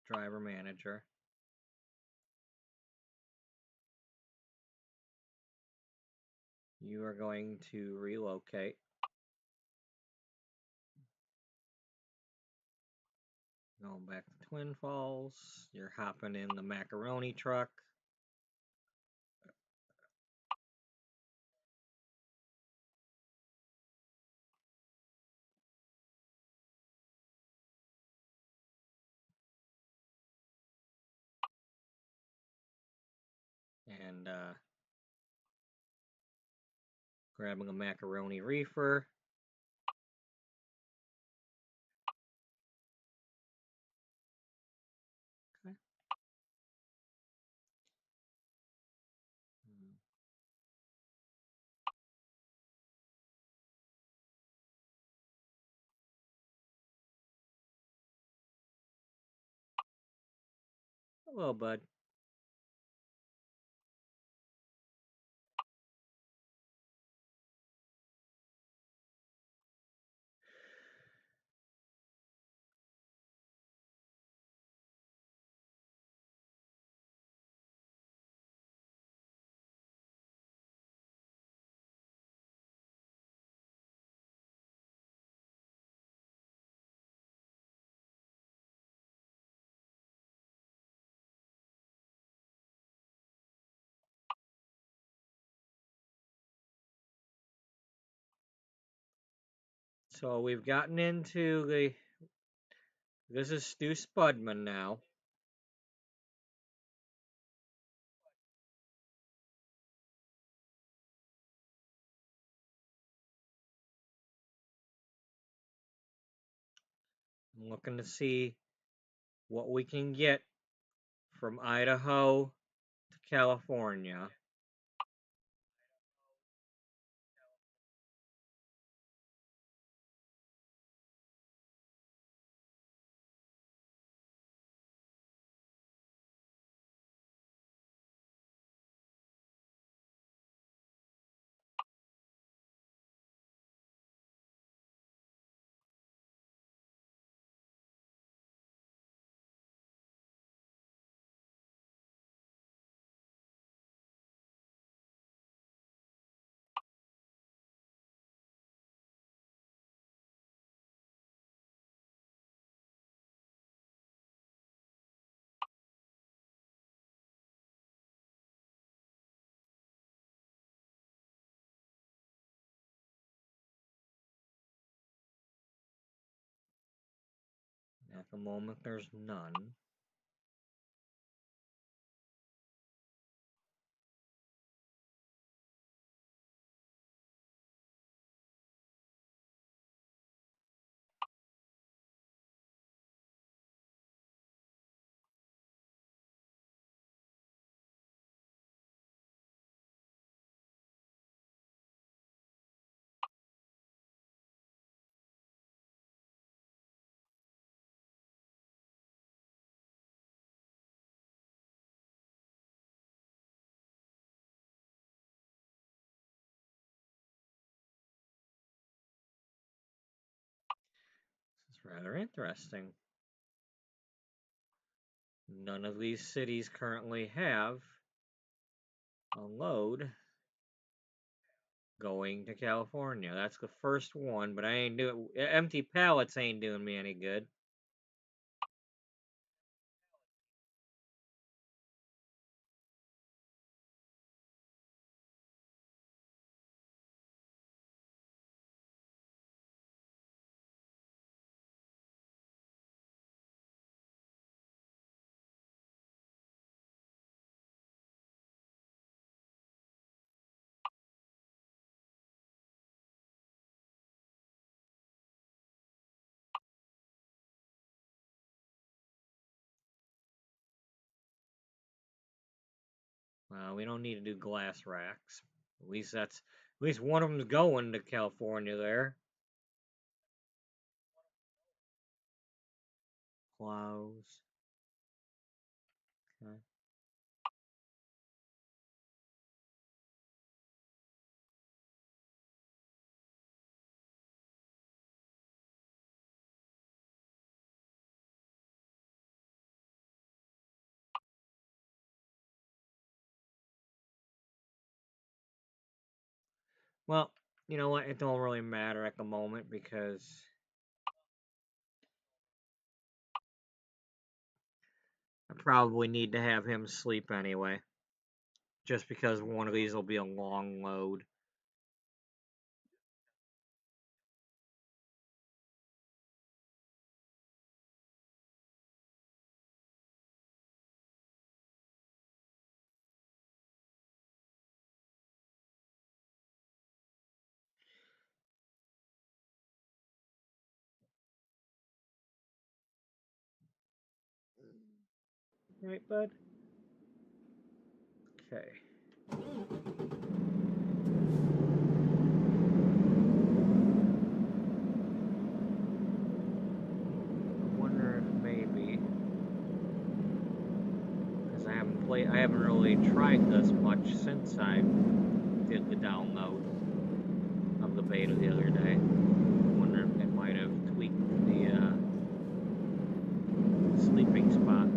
driver manager. You are going to relocate. Going back to Twin Falls. You're hopping in the macaroni truck. And Grabbing a macaroni reefer. Okay. Hello, bud. So we've gotten into the. This is Stu Spudman now. I'm looking to see what we can get from Idaho to California. At the moment, there's none. This is rather interesting. None of these cities currently have a load going to California. That's the first one, but I ain't doing empty pallets ain't doing me any good. We don't need to do glass racks. At least one of them's going to California there. Close. Okay. Well, you know what? It don't really matter at the moment because I probably need to have him sleep anyway. Just because one of these will be a long load. Right, bud? Okay. I wonder if maybe, because I haven't really tried this much since I did the download of the beta the other day. I wonder if it might have tweaked the sleeping spot.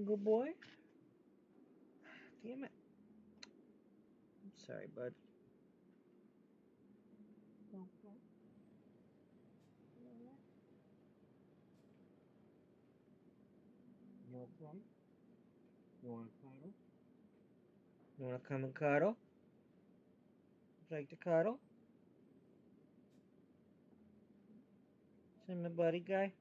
Good boy. Damn it. I'm sorry, bud. You okay? You want to cuddle? You want to come and cuddle? Would you like to cuddle? Send my buddy guy.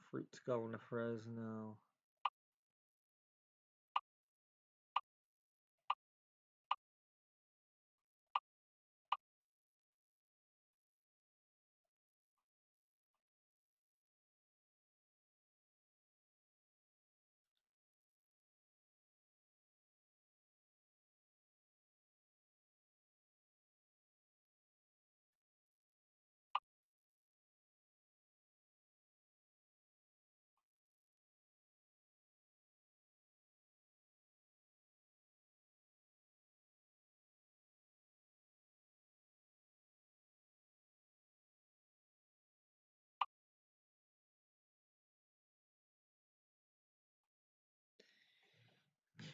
Fruit's going to Fresno.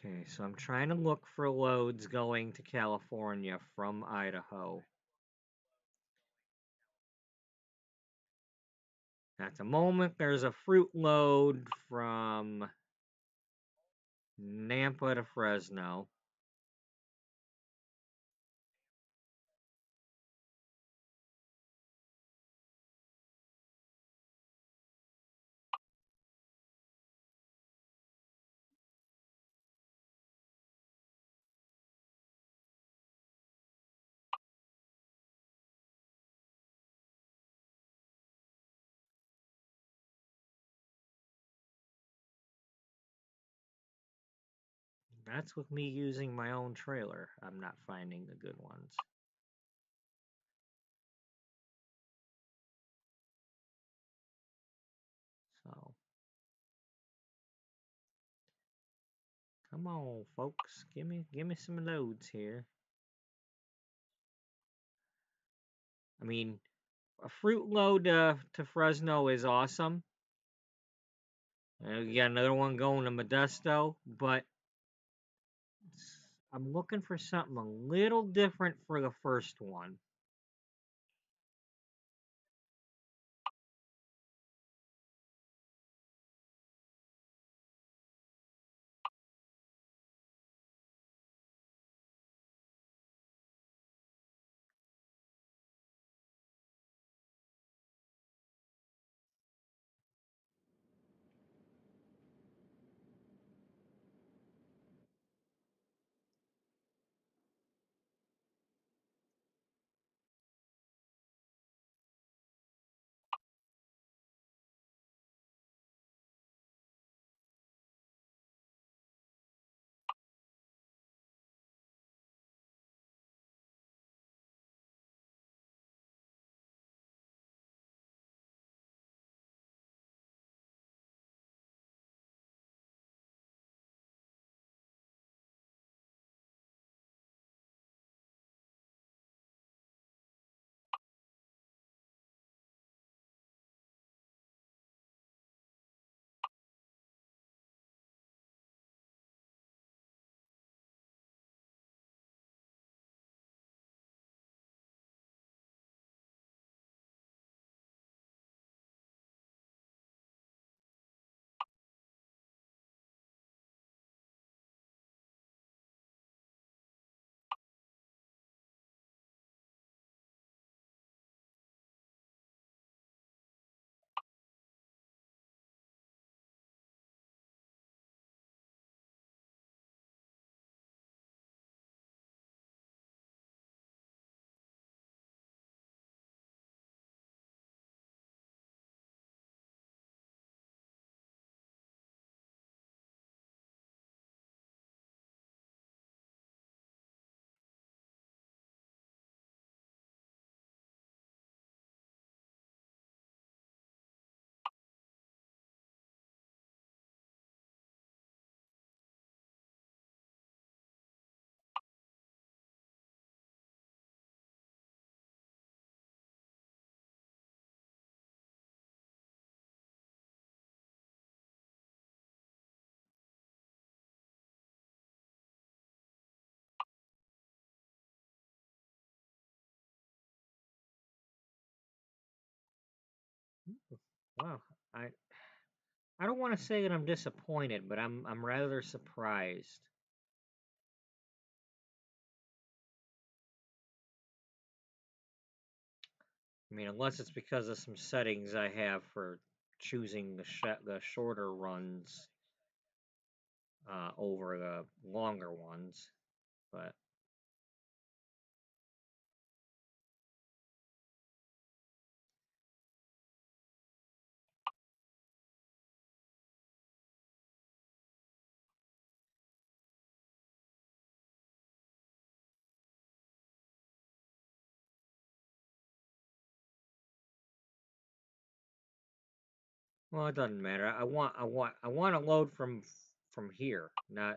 Okay, so I'm trying to look for loads going to California from Idaho. At the moment, there's a fruit load from Nampa to Fresno. That's with me using my own trailer. I'm not finding the good ones. So, come on, folks. Give me some loads here. I mean, a fruit load to Fresno is awesome. You got another one going to Modesto, but I'm looking for something a little different for the first one. Well, I I don't want to say that I'm disappointed, but I'm rather surprised. I mean, unless it's because of some settings I have for choosing the shorter runs over the longer ones, but well, it doesn't matter. I want to load from here, not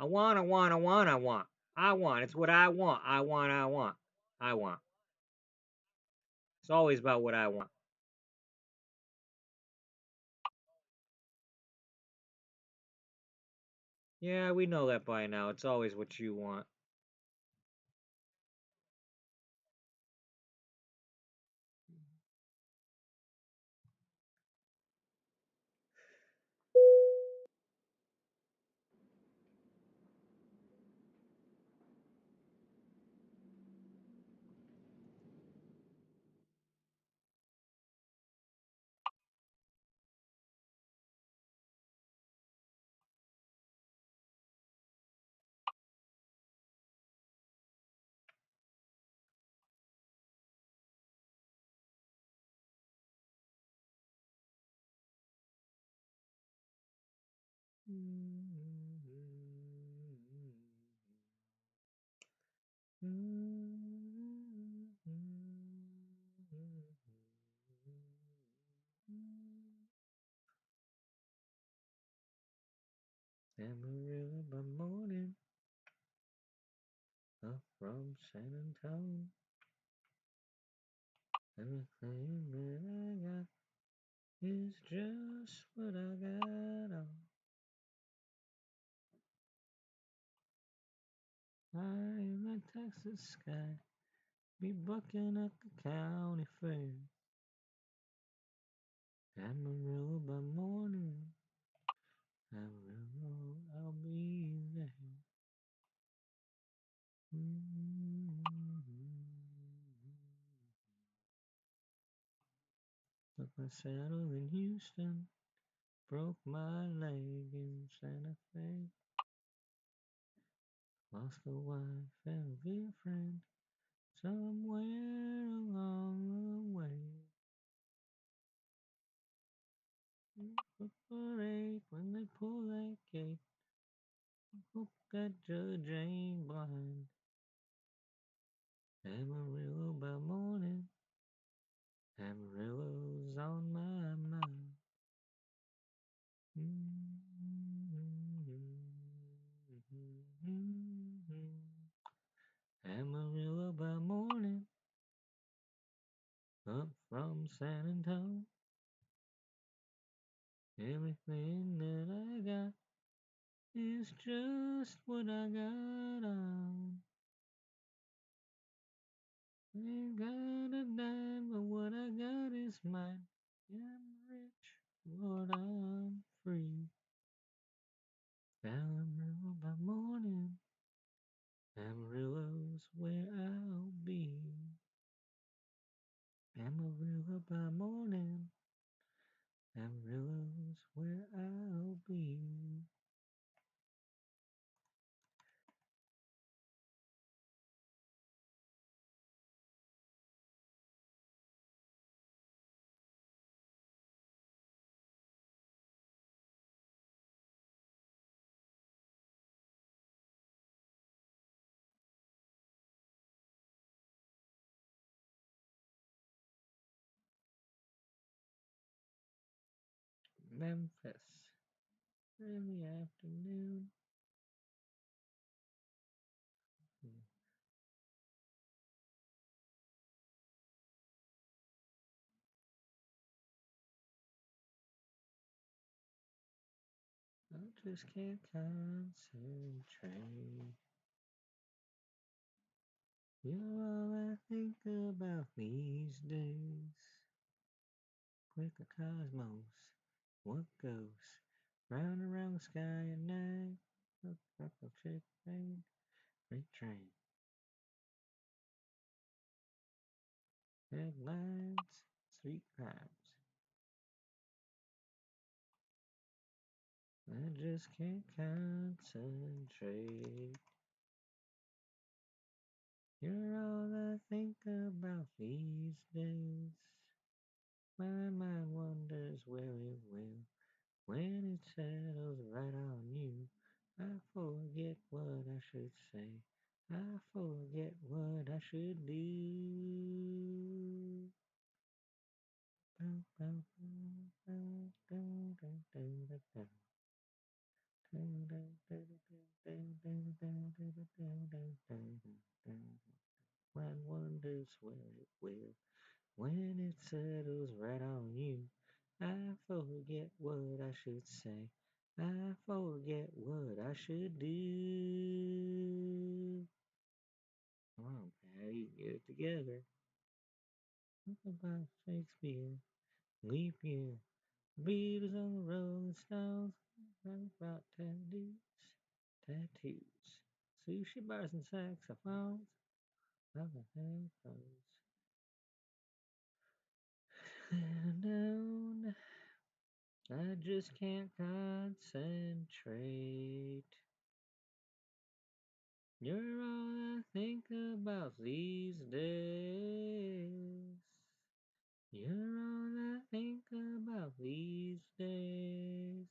I want, I want, I want, I want. I want. It's what I want. I want, I want. I want. It's always about what I want. Yeah, we know that by now. It's always what you want. Amarillo by morning, up from San Antonio. Everything that I got is just what I got on. High in the Texas sky, be bucking at the county fair. Amarillo by morning, Amarillo, I'll be there. Took my saddle in Houston, broke my leg in Santa Fe. Lost a wife and a girlfriend somewhere along the way. Foot when they pull that gate. Hope that judge ain't blind. Amarillo by morning, Amarillo's on my mind. Amarillo by morning, up from San Antonio. Everything that I got is just what I got on. Ain't got a dime, but what I got is mine. I'm rich, Lord, I'm free. Amarillo by morning, Amarillo's where I'll be. Amarillo by morning, Amarillo's where I'll be. Memphis, early afternoon. I just can't concentrate. You're all I think about these days. with the cosmos. What goes round and round the sky at night? Up a train, great train. Headlines, street crimes. I just can't concentrate. You're all I think about these days. My mind wonders where it will. When it settles right on you, I forget what I should say. I forget what I should do. Mind wonders where it will. When it settles right on you, I forget what I should say. I forget what I should do. Come on, Patty, get it together. Talk about Shakespeare, leap year, Beatles on the Rolling Stones, talk about tattoos, sushi bars and saxophones. How the hell goes? Down. I just can't concentrate. You're all I think about these days. You're all I think about these days.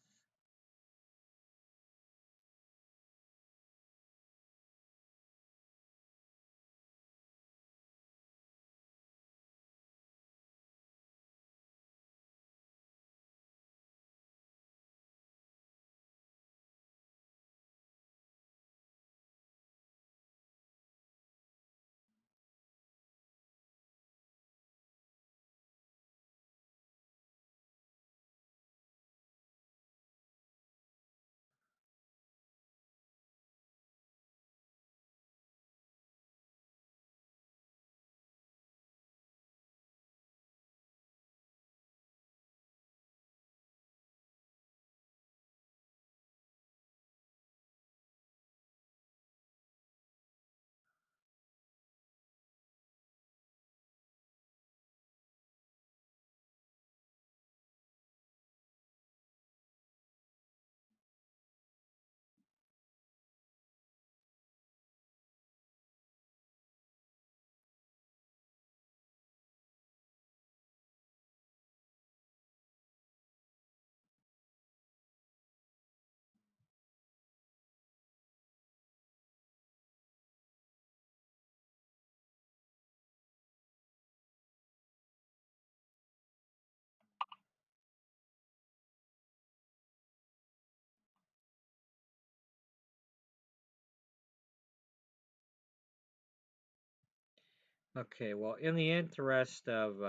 Okay, well, in the interest of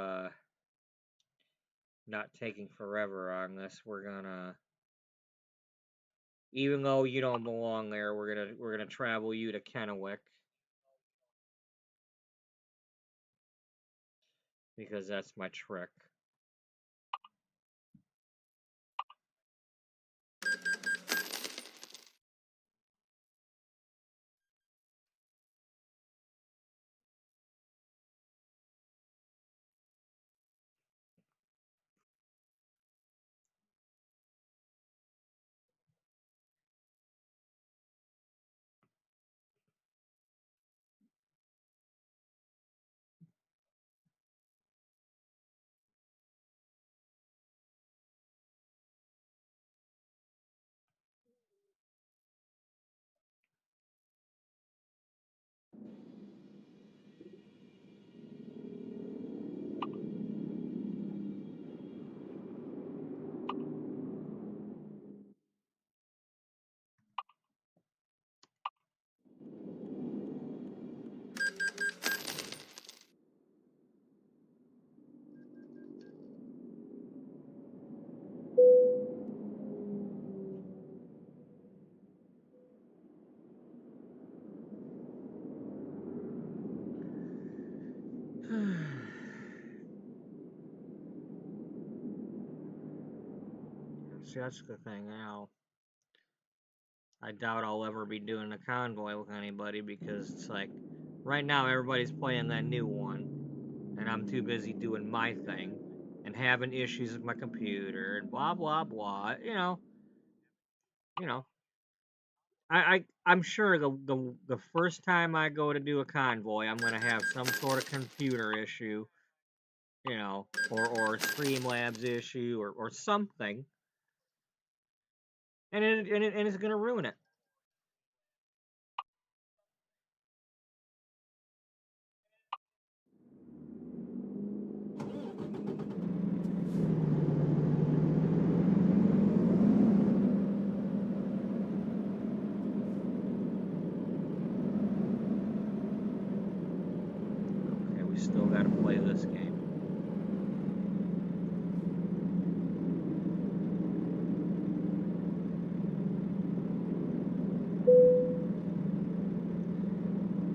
not taking forever on this, we're gonna, even though you don't belong there, we're gonna travel you to Kennewick because that's my trick. that's the thing now. I doubt I'll ever be doing a convoy with anybody because it's like right now everybody's playing that new one, and I'm too busy doing my thing and having issues with my computer and blah blah blah. You know. I'm sure the first time I go to do a convoy, I'm gonna have some sort of computer issue, or Streamlabs issue or something, and it's gonna ruin it. Okay, we still gotta play this game.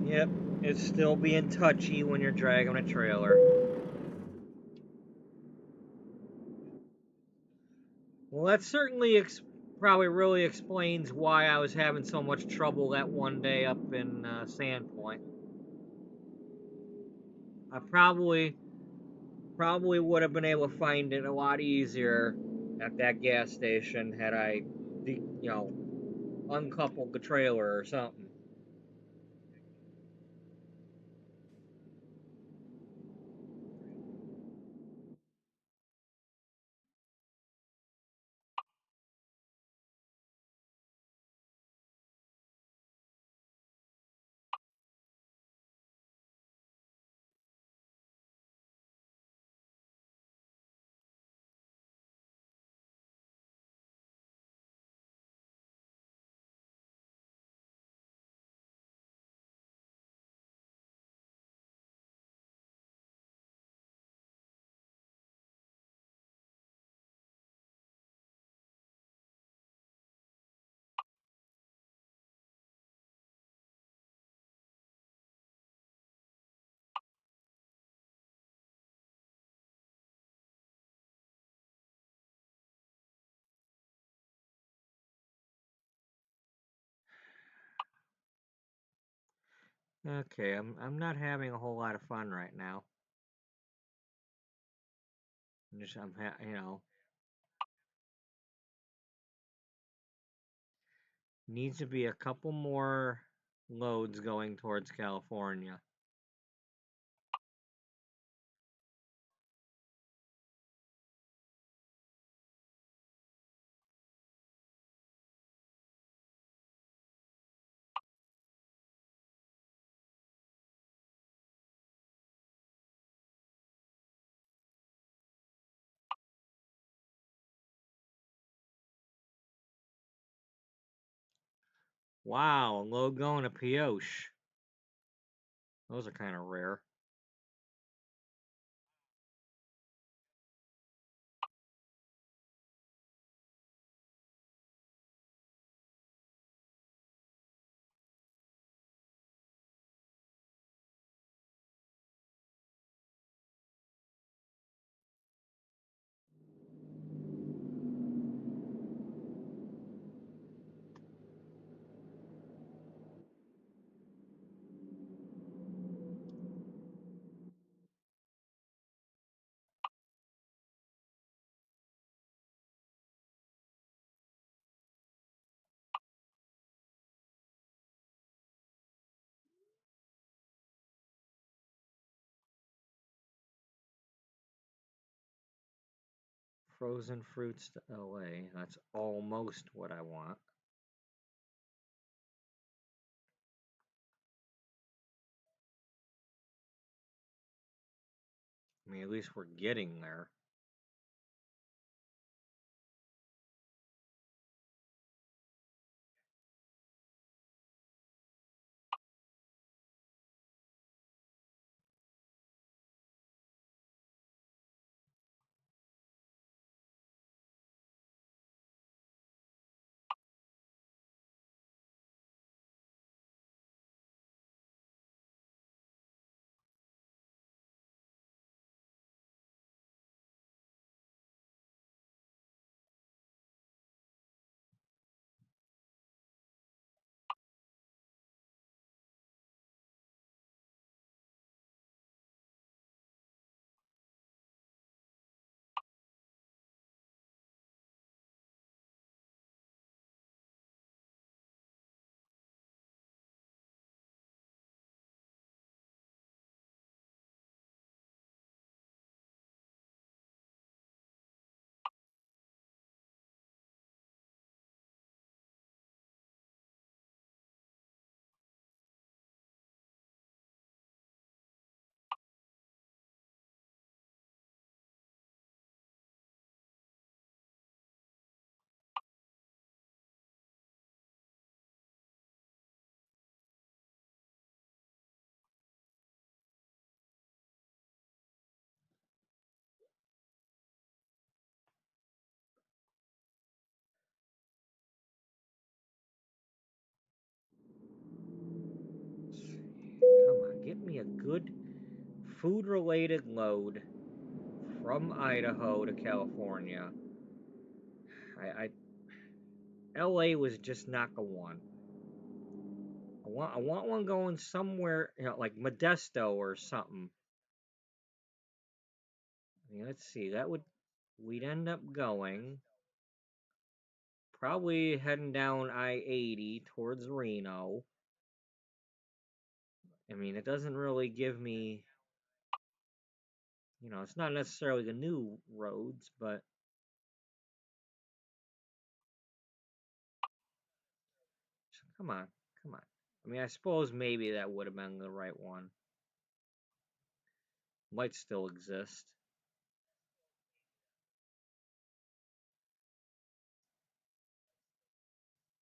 Yep, it's still being touchy when you're dragging a trailer. Well, that certainly probably really explains why I was having so much trouble that one day up in Sandpoint. I probably would have been able to find it a lot easier at that gas station had I, uncoupled the trailer or something. Okay, I'm not having a whole lot of fun right now. Needs to be a couple more loads going towards California. Wow, a load going to Pioche. Those are kind of rare. Frozen fruits to LA. That's almost what I want. I mean, at least we're getting there. good food-related load from Idaho to California. LA was just not the one. I want one going somewhere, like Modesto or something. I mean, let's see. We'd end up going probably heading down I-80 towards Reno. I mean, it doesn't really give me, it's not necessarily the new roads, but come on, come on. I mean, I suppose maybe that would have been the right one. Might still exist.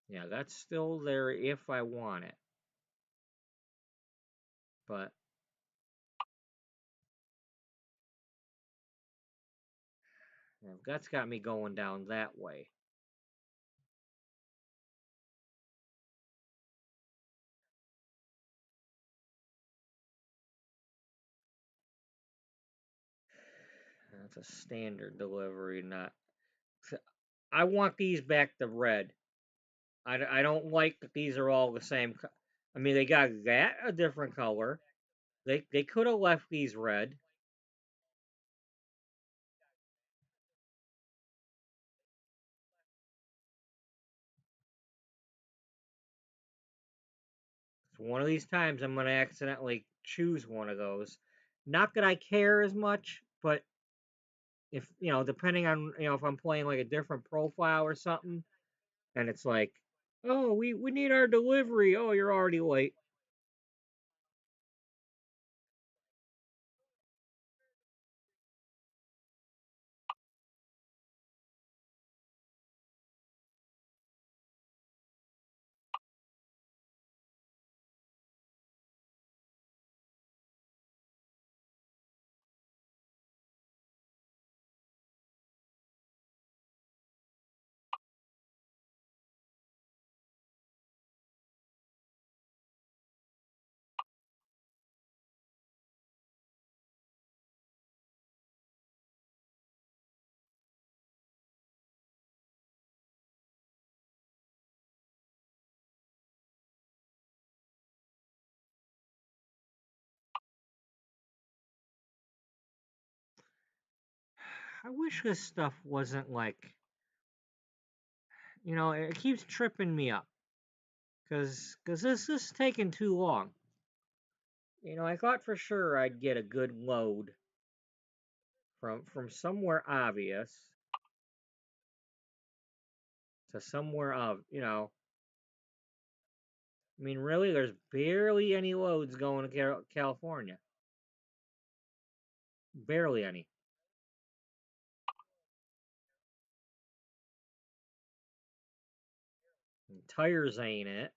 Yeah, that's still there if I want it. But that's got me going down that way. That's a standard delivery, not. I want these back to red. I don't like that these are all the same. I mean, they got that a different color. They could have left these red. So one of these times I'm gonna accidentally choose one of those. Not that I care as much, but if depending on if I'm playing like a different profile or something, and it's like, oh, we need our delivery. Oh, you're already late. I wish this stuff wasn't like, it keeps tripping me up because this is taking too long. I thought for sure I'd get a good load from somewhere obvious to somewhere of, I mean, really, there's barely any loads going to California. Barely any. And tires ain't it.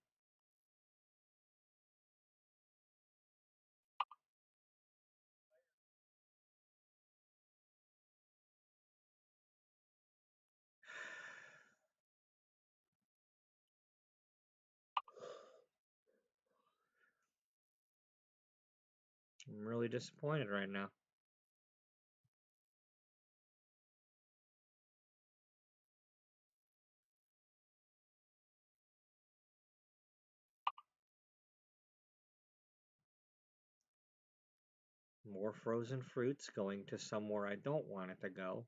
I'm really disappointed right now. More frozen fruits going to somewhere I don't want it to go.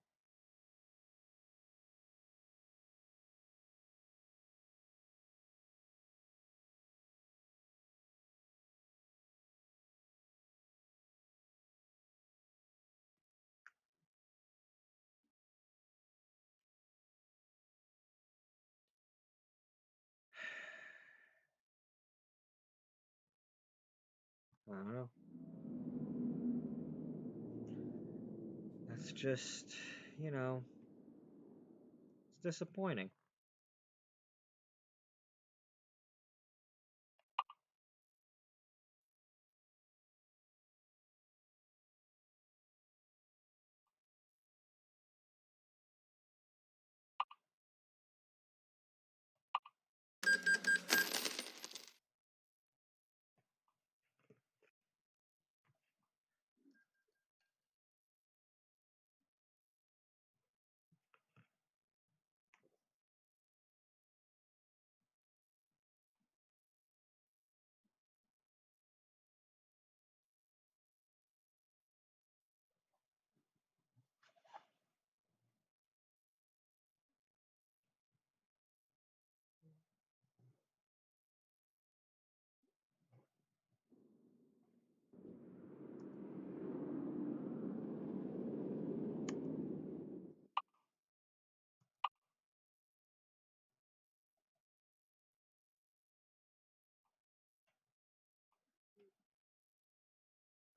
I don't know. That's just, it's disappointing.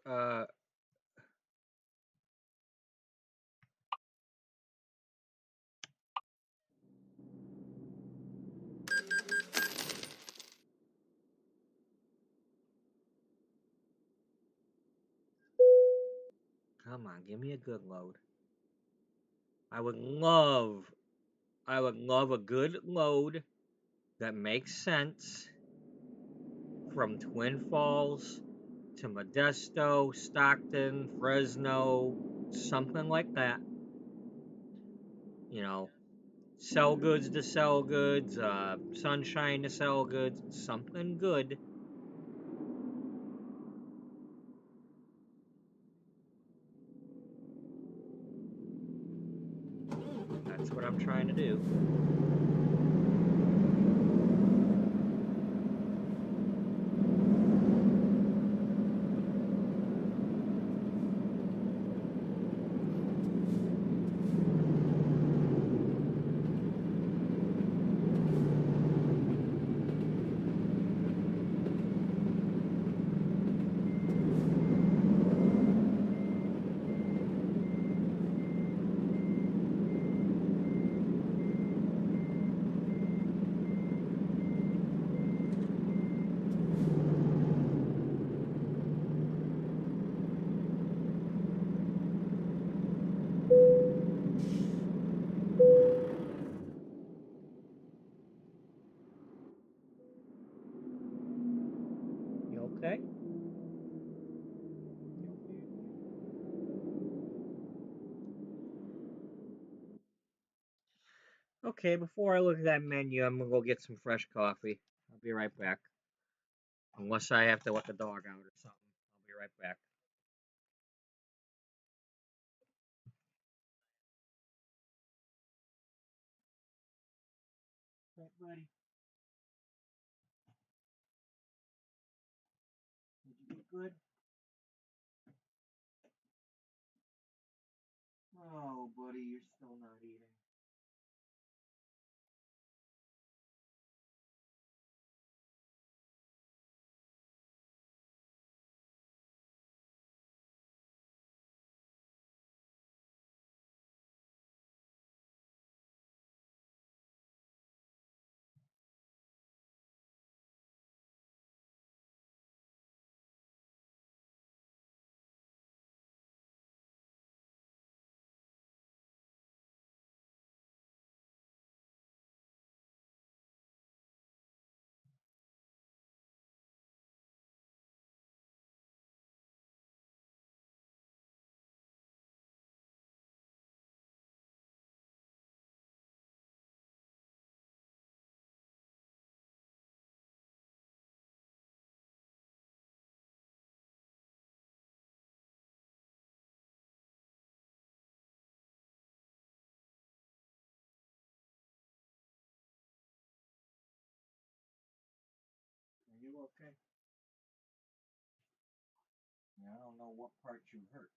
Uh, come on, give me a good load. I would love a good load that makes sense from Twin Falls to Modesto, Stockton, Fresno, something like that. You know, sell goods to sell goods, sunshine to sell goods, something good. That's what I'm trying to do. You okay? Okay, before I look at that menu, I'm gonna go get some fresh coffee. I'll be right back. Unless I have to let the dog out or something. I'll be right back. Right, buddy. Did you get good? Oh, buddy, you're still not eating. Are you okay? Yeah, I don't know what part you hurt.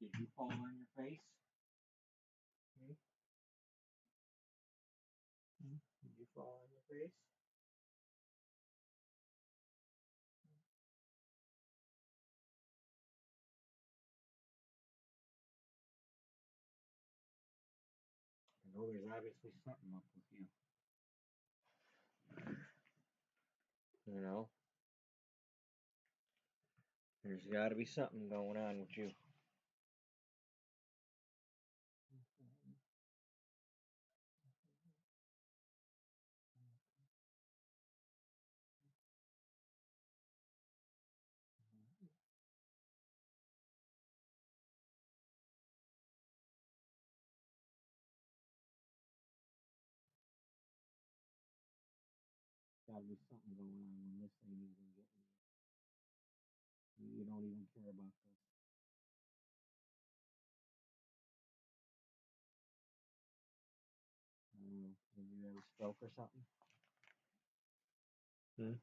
Did you fall on your face? Hmm? Hmm? Did you fall on your face? I know there's obviously something up with you. You know, there's got to be something going on with you. Got to be something going on when this ain't even getting you. You don't even care about this. I don't know. Did you have a stroke or something? Hmm?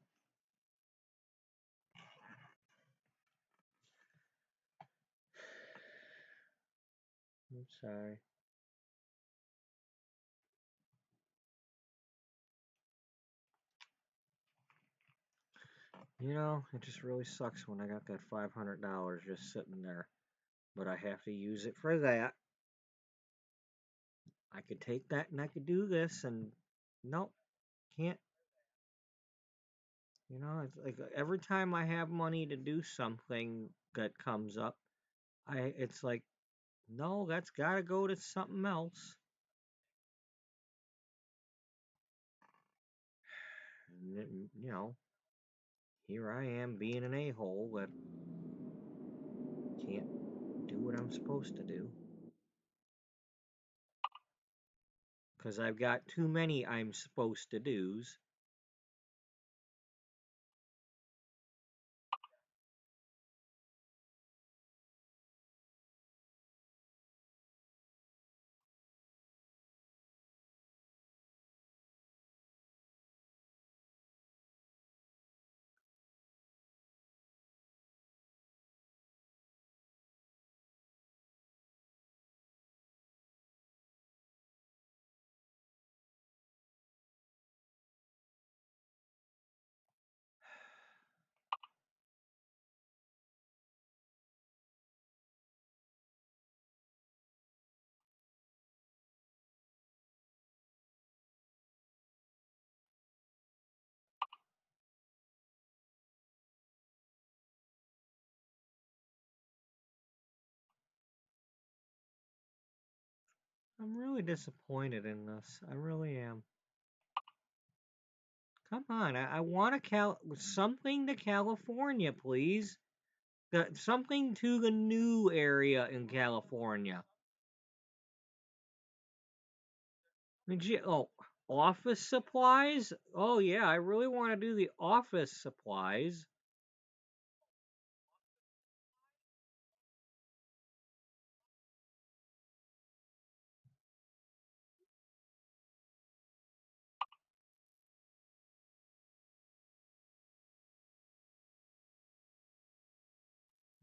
I'm sorry. You know, it just really sucks when I got that $500 just sitting there. But I have to use it for that. I could take that and I could do this, and nope, can't. You know, it's like every time I have money to do something that comes up, it's like, no, that's got to go to something else. And, you know, here I am being an a-hole that can't do what I'm supposed to do because I've got too many I'm supposed to do's. I'm really disappointed in this. I really am. Come on, I want something to California, please. Something to the new area in California. Oh, office supplies? Oh yeah, I really want to do the office supplies.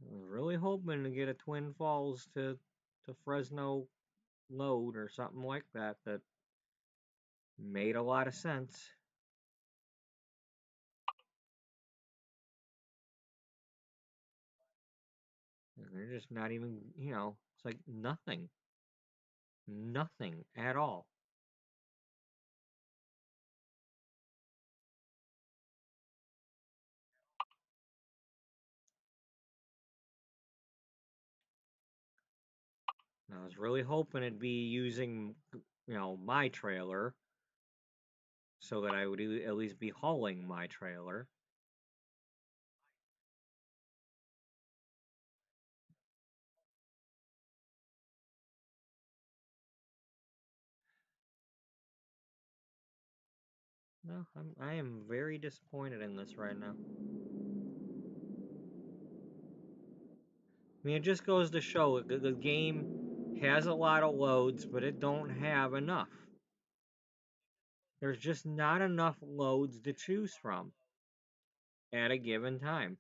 I was really hoping to get a Twin Falls to Fresno load or something like that that made a lot of sense. And they're just not even, it's like nothing. Nothing at all. And I was really hoping it'd be using, my trailer so that I would at least be hauling my trailer. No, I am very disappointed in this right now. I mean, it just goes to show the game has a lot of loads, but it don't have enough. There's just not enough loads to choose from at a given time.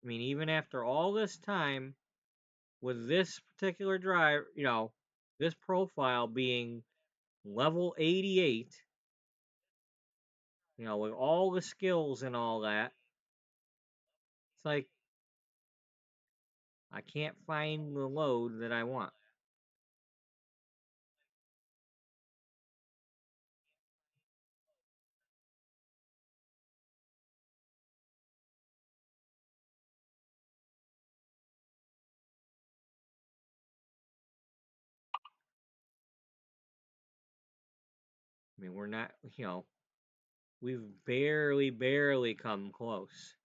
I mean, even after all this time, with this particular drive, this profile being level 88, with all the skills and all that, it's like I can't find the load that I want. I mean, we're not, we've barely come close.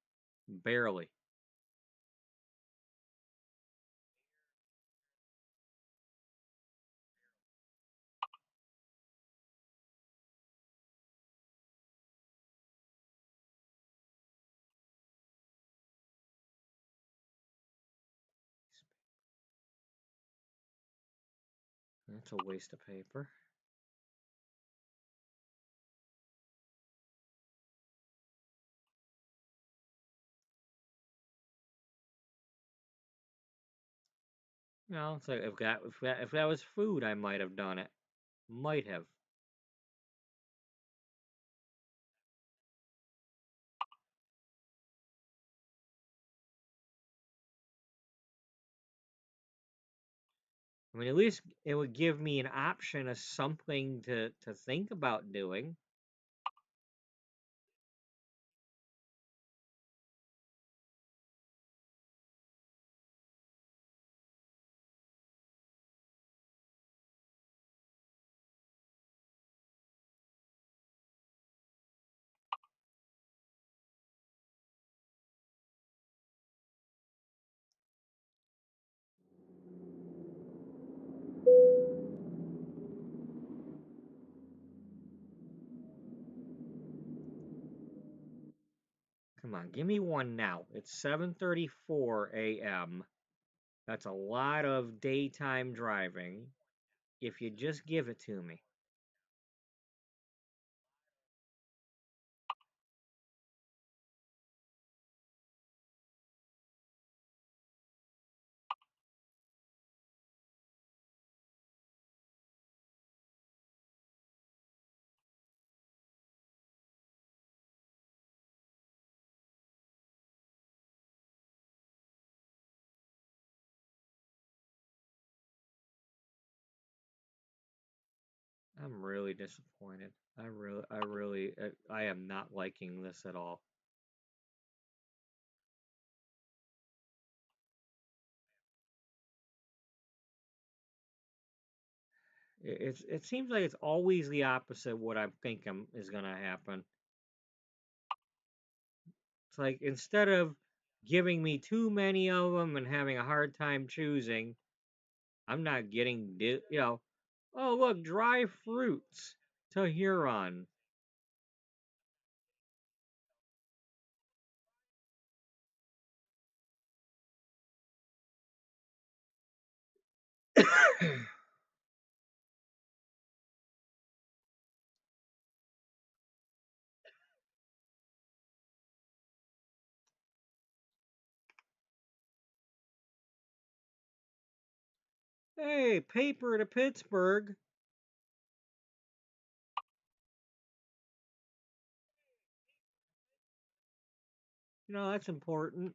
Barely. That's a waste of paper. You know, it's like if that was food, I might have done it. Might have. I mean, at least it would give me an option of something to think about doing. Come on, give me one now. It's 7:34 a.m. That's a lot of daytime driving. If you just give it to me. I'm really disappointed. I am not liking this at all. It seems like it's always the opposite of what I think is gonna happen. It's like instead of giving me too many of them and having a hard time choosing, I'm not getting oh look, dry fruits to Huron. Hey, paper to Pittsburgh. That's important.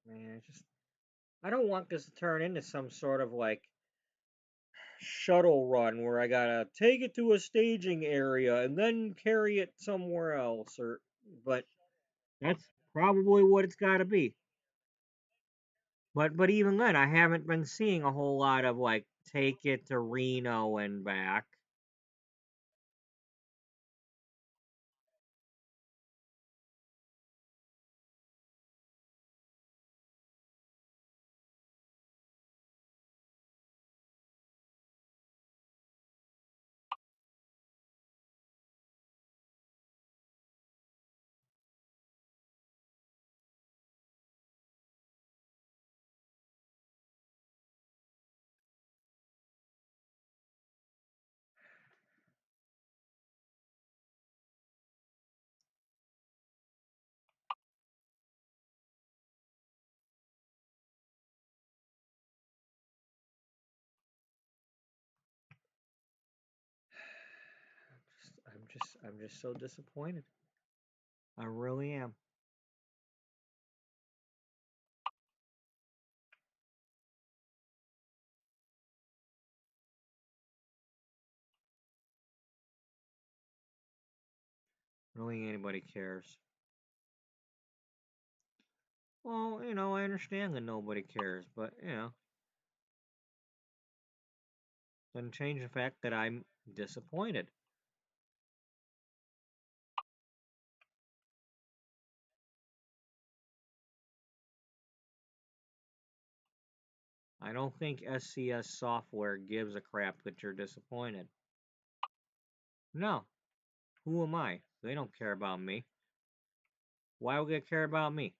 Man, I don't want this to turn into some sort of like shuttle run where I gotta take it to a staging area and then carry it somewhere else but that's probably what it's gotta be. But even then I haven't been seeing a whole lot of like take it to Reno and back. I'm just so disappointed. I really am. don't think anybody cares. Well, I understand that nobody cares, but, doesn't change the fact that I'm disappointed. I don't think SCS software gives a crap that you're disappointed. No. Who am I? They don't care about me. Why would they care about me?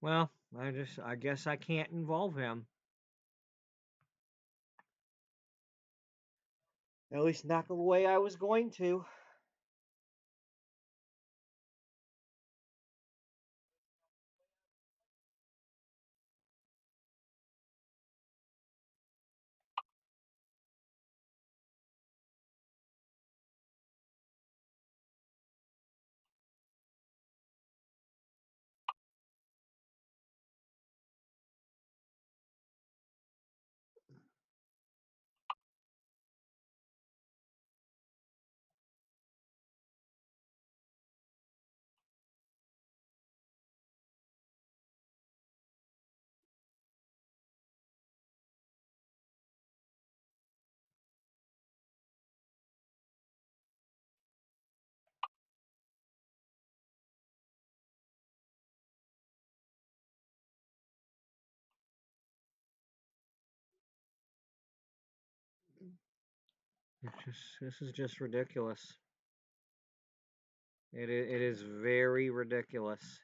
Well, I guess I can't involve him. At least not the way I was going to. This is just ridiculous. It is very ridiculous.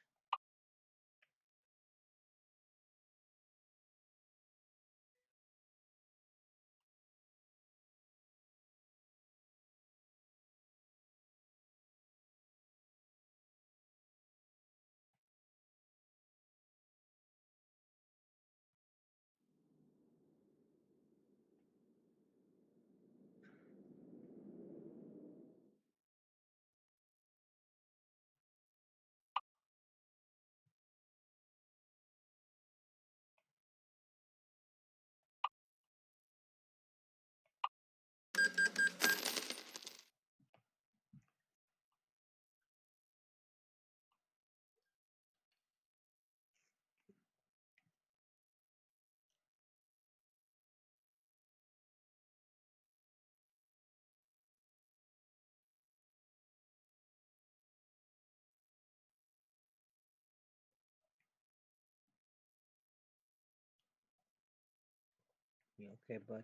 Yeah, okay, bud.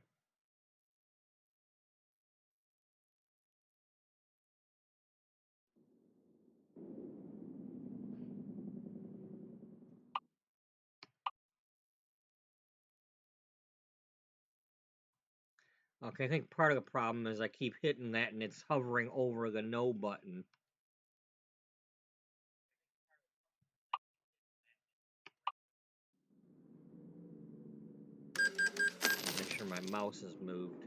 Okay, I think part of the problem is I keep hitting that and it's hovering over the no button. Make sure my mouse is moved.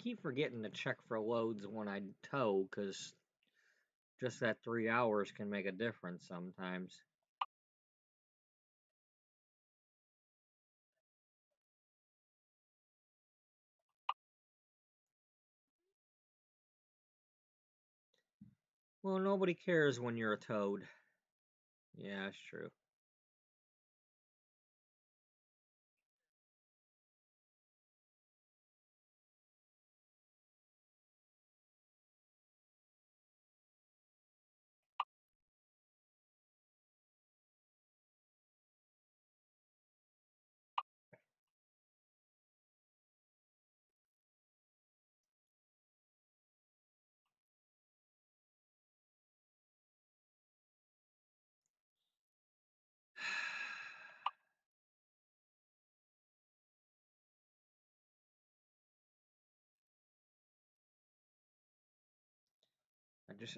keep forgetting to check for loads when I tow, because just that 3 hours can make a difference sometimes. Well, nobody cares when you're a toad. Yeah, it's true.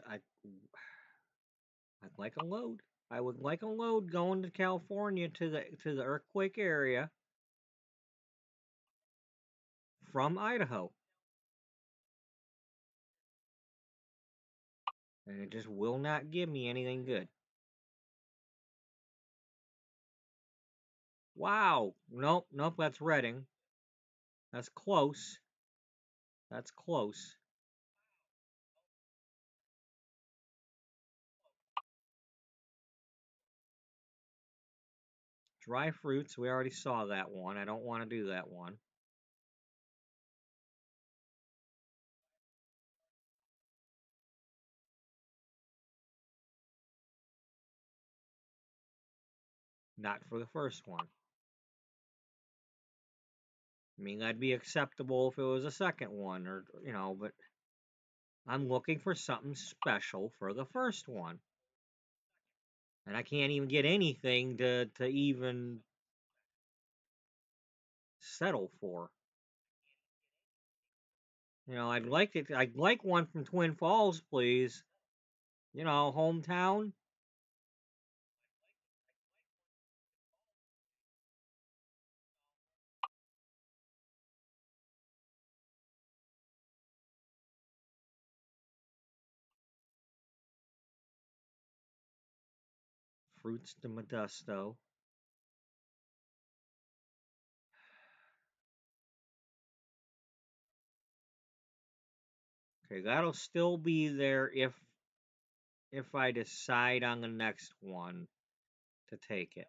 I'd like a load. I would like a load going to California to the earthquake area from Idaho. And it just will not give me anything good. Wow. Nope, nope, that's Reading. That's close. That's close. Dry fruits, we already saw that one. I don't want to do that one. Not for the first one. I mean, that'd be acceptable if it was a second one, or, but I'm looking for something special for the first one. And I can't even get anything to even settle for. I'd like one from Twin Falls, please. Hometown. Fruits de Modesto. Okay, that'll still be there if I decide on the next one to take it.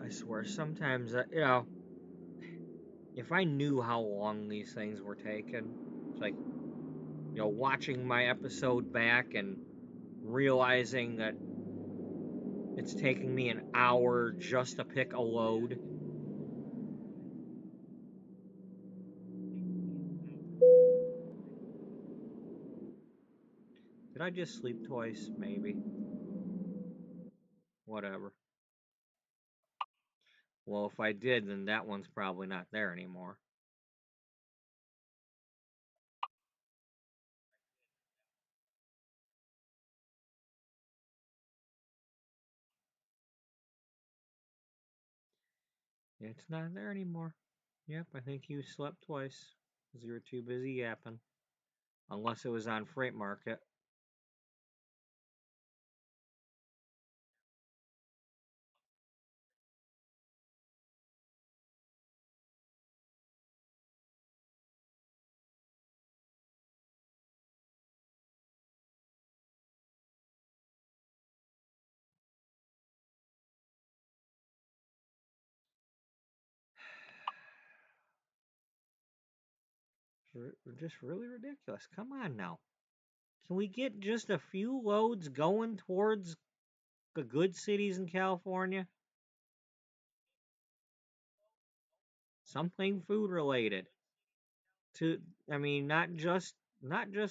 I swear, sometimes, if I knew how long these things were taking, it's like, watching my episode back and realizing that it's taking me an hour just to pick a load. Did I just sleep twice? Maybe. Whatever. Well, if I did, then that one's probably not there anymore. It's not there anymore. Yep, I think you slept twice because you were too busy yapping. Unless it was on Freight Market. Just really ridiculous. Come on now. Can we get just a few loads going towards the good cities in California? Something food related. To I mean, not just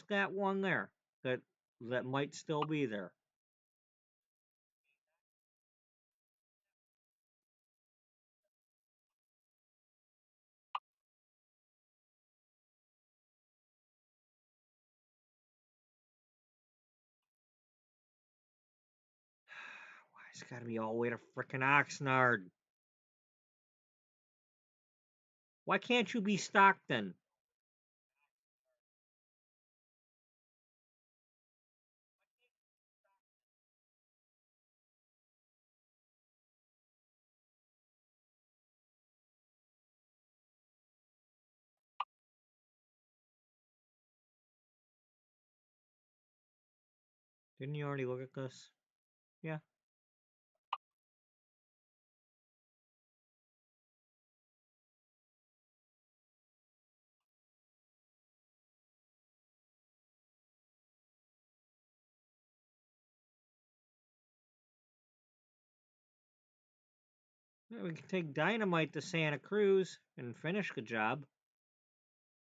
that one there that that might still be there. Why it's got to be all the way to frickin' Oxnard? Why can't you be Stockton? Didn't you already look at this? Yeah. Yeah, we can take dynamite to Santa Cruz and finish the job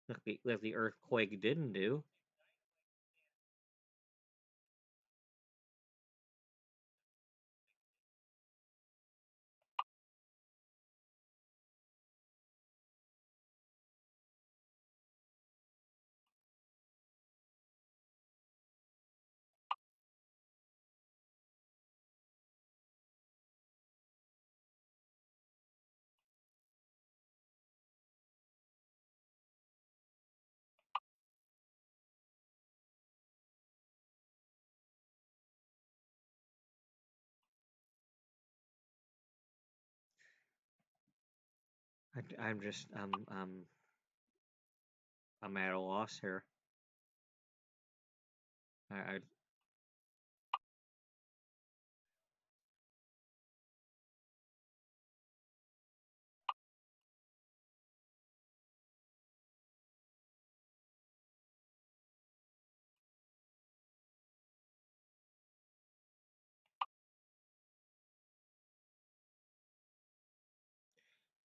that the earthquake didn't do. I'm just I'm at a loss here. I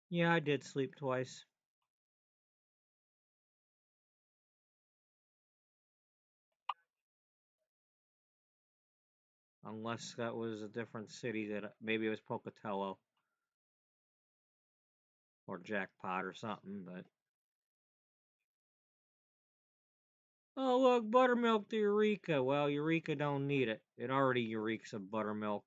Yeah, I did sleep twice. Unless that was a different city that maybe it was Pocatello or Jackpot or something, but oh look, buttermilk to Eureka. Well, Eureka don't need it. It already Eurekas of buttermilk.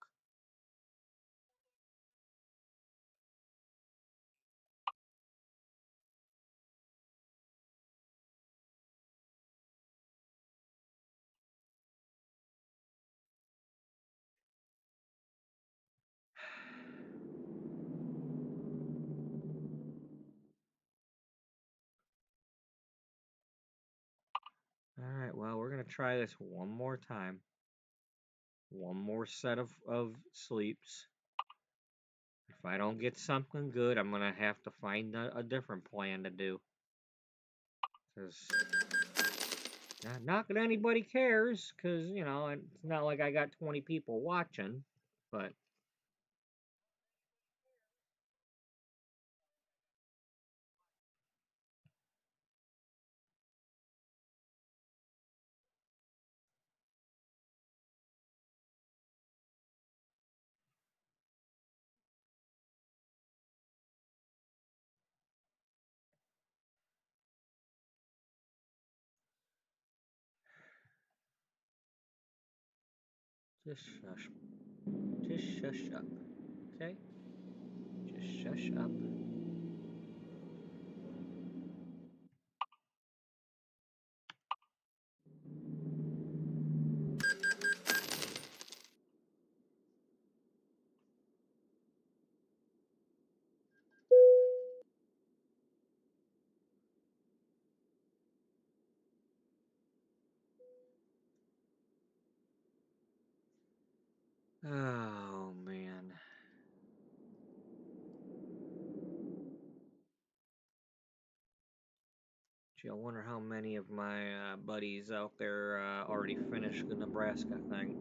Alright, well, we're gonna try this one more time. One more set of sleeps. If I don't get something good, I'm gonna have to find a different plan to do. Because not that anybody cares, because, it's not like I got 20 people watching, but just shush. Just shush up, okay? Just shush up. Oh, man. Gee, I wonder how many of my buddies out there already finished the Nebraska thing.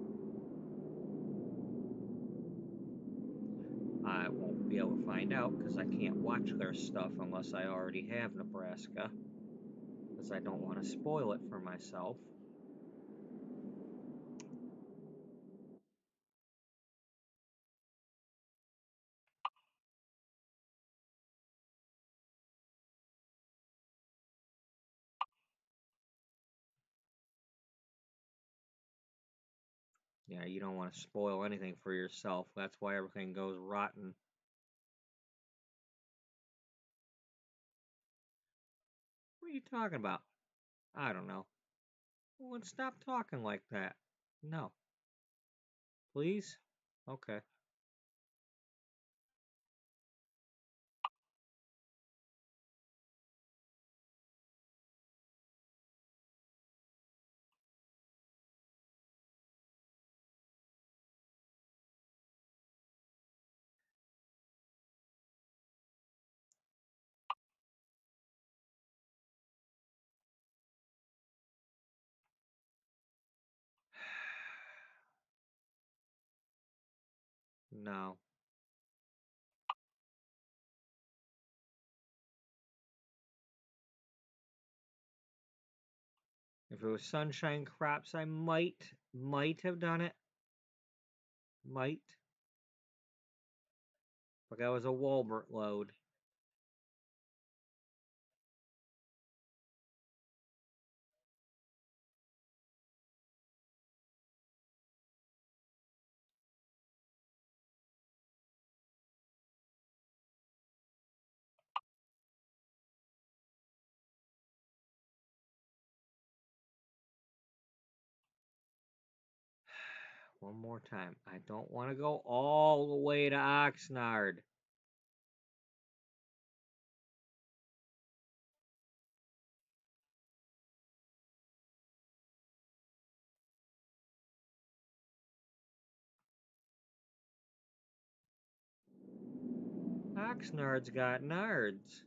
I won't be able to find out because I can't watch their stuff unless I already have Nebraska, because I don't want to spoil it for myself. Yeah, you don't want to spoil anything for yourself. That's why everything goes rotten. What are you talking about? I don't know. Well, then stop talking like that. No. Please? Okay. No. If it was sunshine crops, I might have done it. Might. But that was a Walbert load. One more time. I don't want to go all the way to Oxnard. Oxnard's got nards.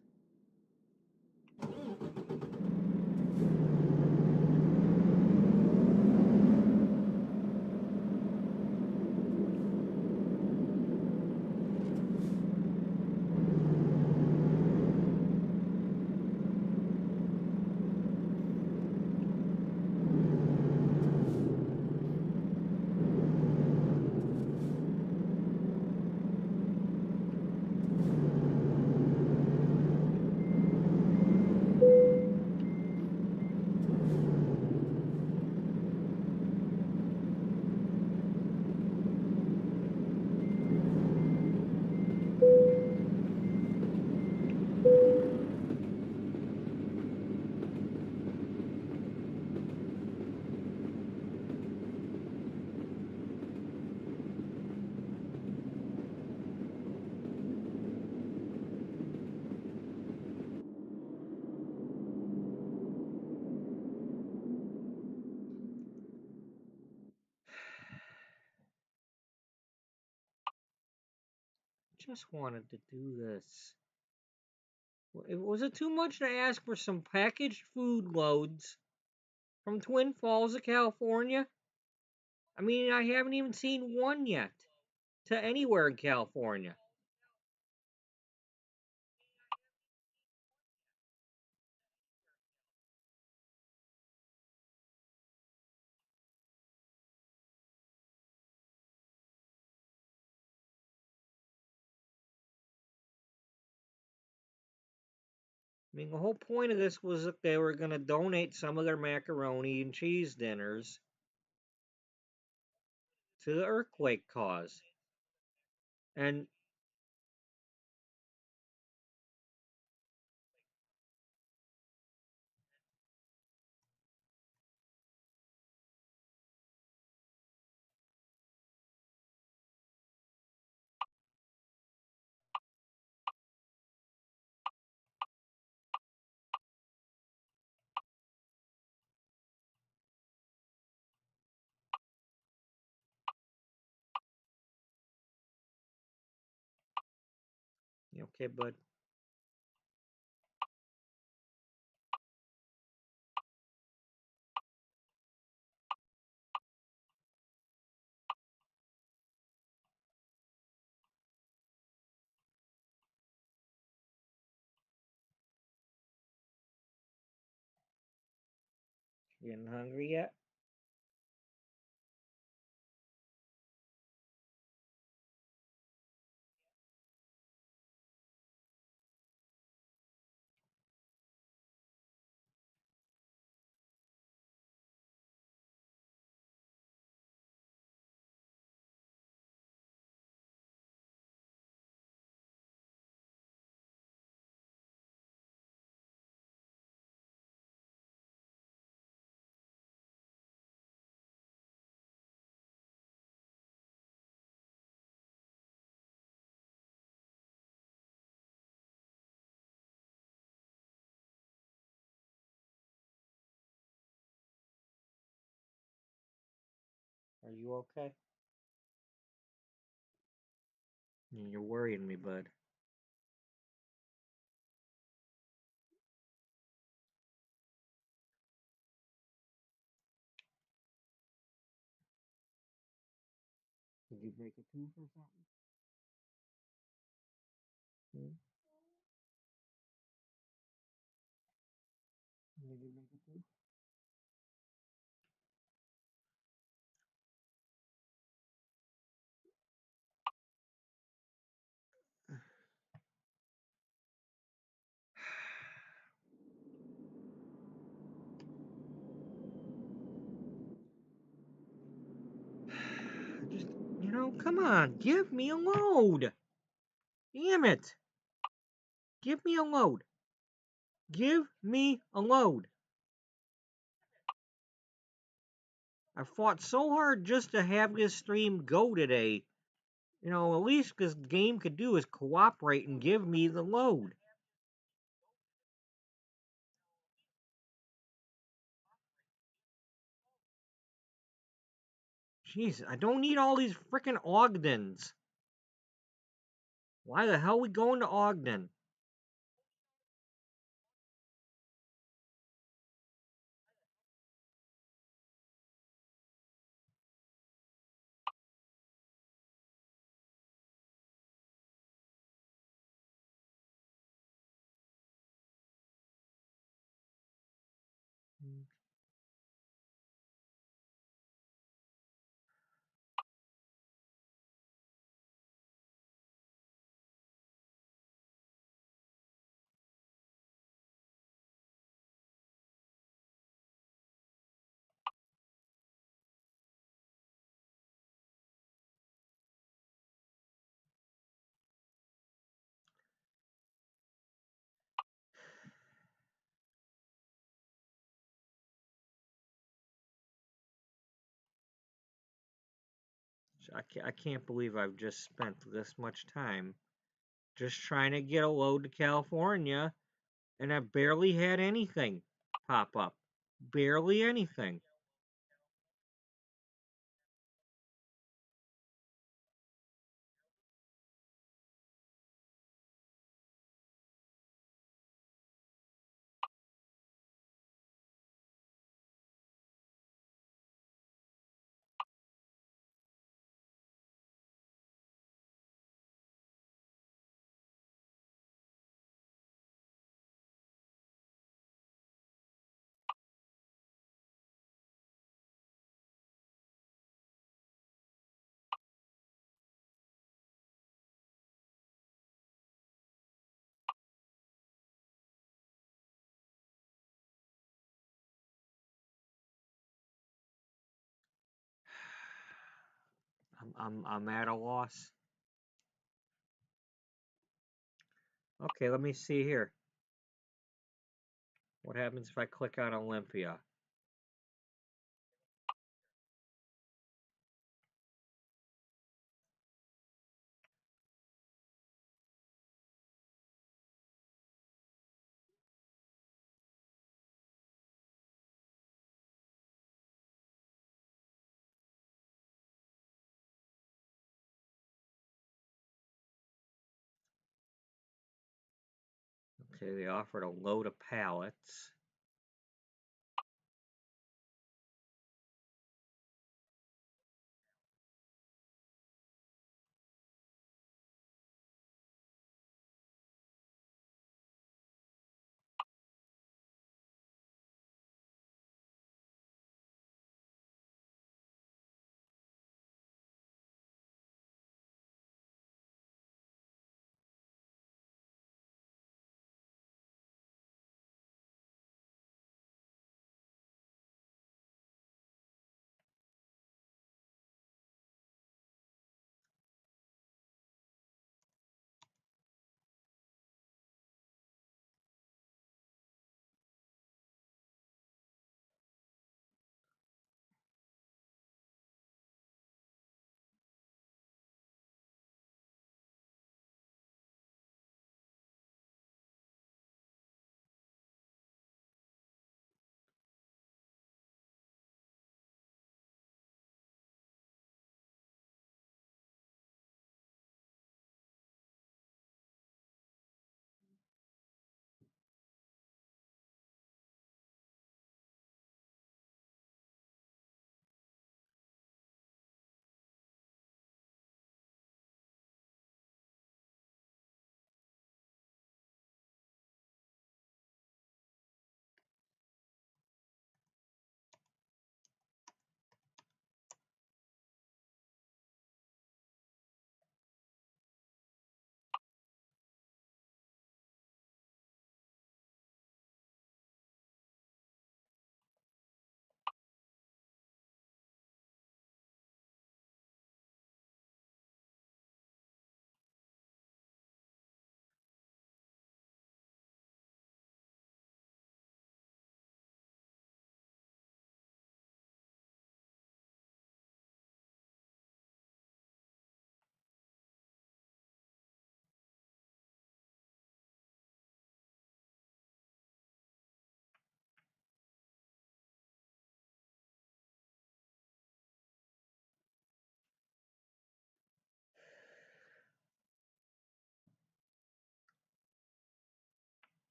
Just wanted to do this. Was it too much to ask for some packaged food loads from Twin Falls of California? I mean, I haven't even seen one yet to anywhere in California. I mean, the whole point of this was that they were going to donate some of their macaroni and cheese dinners to the earthquake cause. And okay, bud. Getting hungry yet? Are you okay? You're worrying me, bud. Did you break a tooth or something? Hmm? Did you break a tooth? Just, come on, give me a load. Damn it. Give me a load. Give me a load. I fought so hard just to have this stream go today. At least this game could do is cooperate and give me the load. Jeez, I don't need all these frickin' Ogdens. Why the hell we going to Ogden? I can't believe I've just spent this much time just trying to get a load to California, and I've barely had anything pop up. Barely anything. I'm at a loss. Okay, let me see here. What happens if I click on Olympia? Okay, they offered a load of pallets.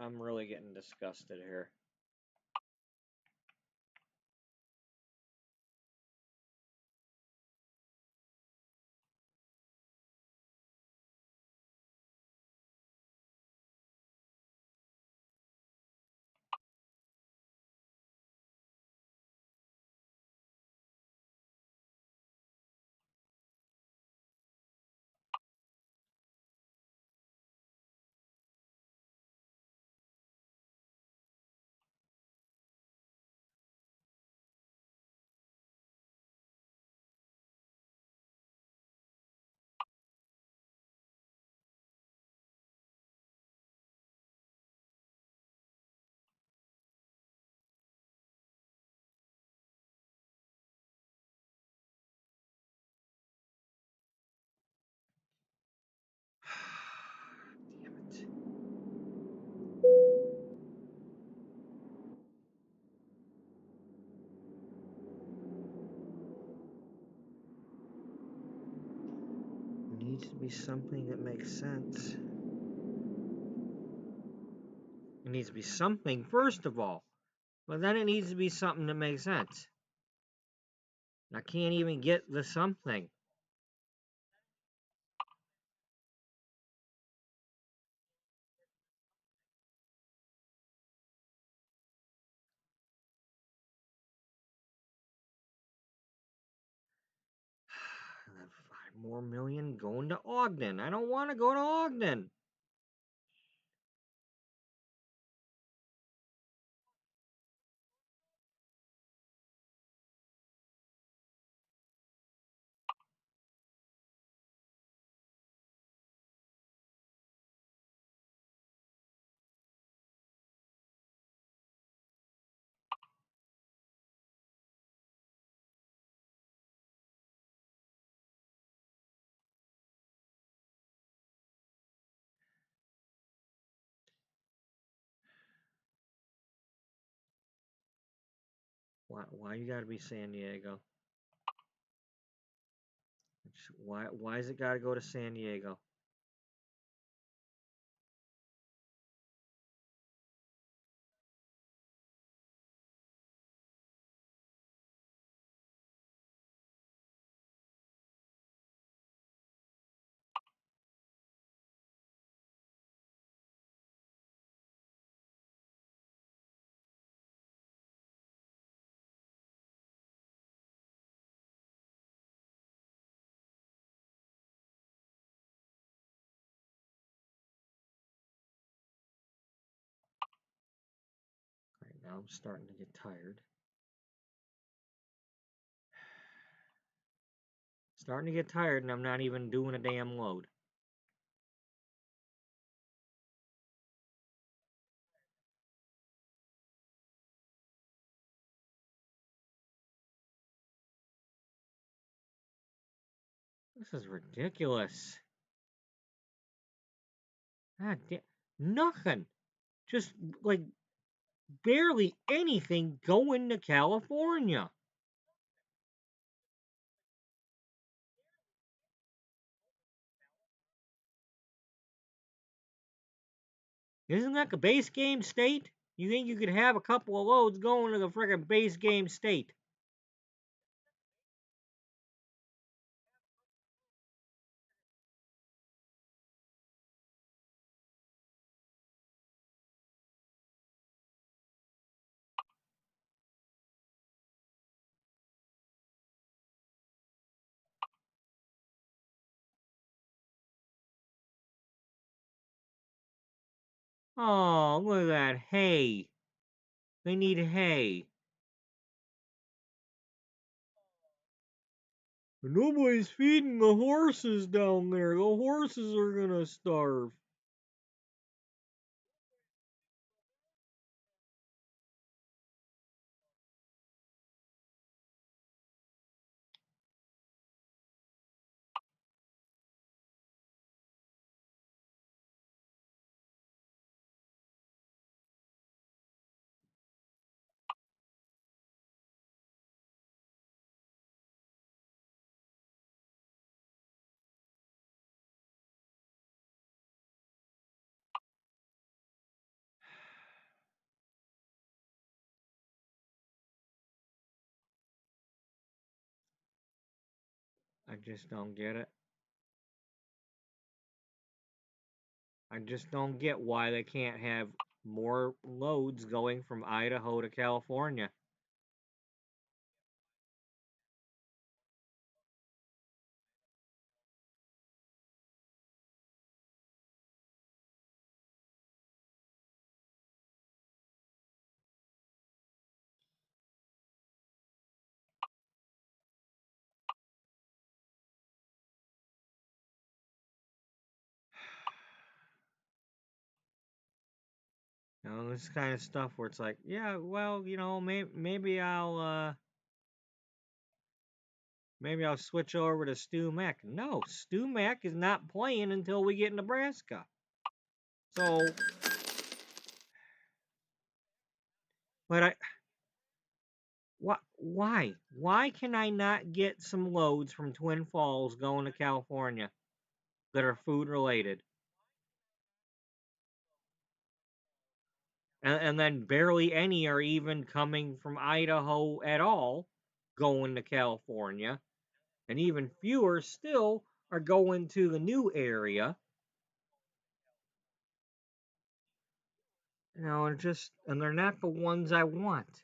I'm really getting disgusted here. Damn it. It needs to be something that makes sense. It needs to be something, first of all. But then it needs to be something that makes sense. I can't even get the something. $5 more million going to Ogden. I don't want to go to Ogden. Why you gotta be San Diego? Why is it gotta go to San Diego? Right now I'm starting to get tired. Starting to get tired and I'm not even doing a damn load. This is ridiculous. God damn, nothing. Just like barely anything going to California. Isn't that the base game state? You think you could have a couple of loads going to the friggin' base game state? Oh, look at that hay. They need hay. Nobody's feeding the horses down there. The horses are gonna starve. I just don't get it. I just don't get why they can't have more loads going from Idaho to California. You know, this kind of stuff where it's like, yeah, well, you know, maybe I'll switch over to Stu Mack. No, Stu Mack is not playing until we get Nebraska. So, but why? Why can I not get some loads from Twin Falls going to California that are food related? And then barely any are even coming from Idaho at all going to California. And even fewer still are going to the new area. You know, and they're not the ones I want.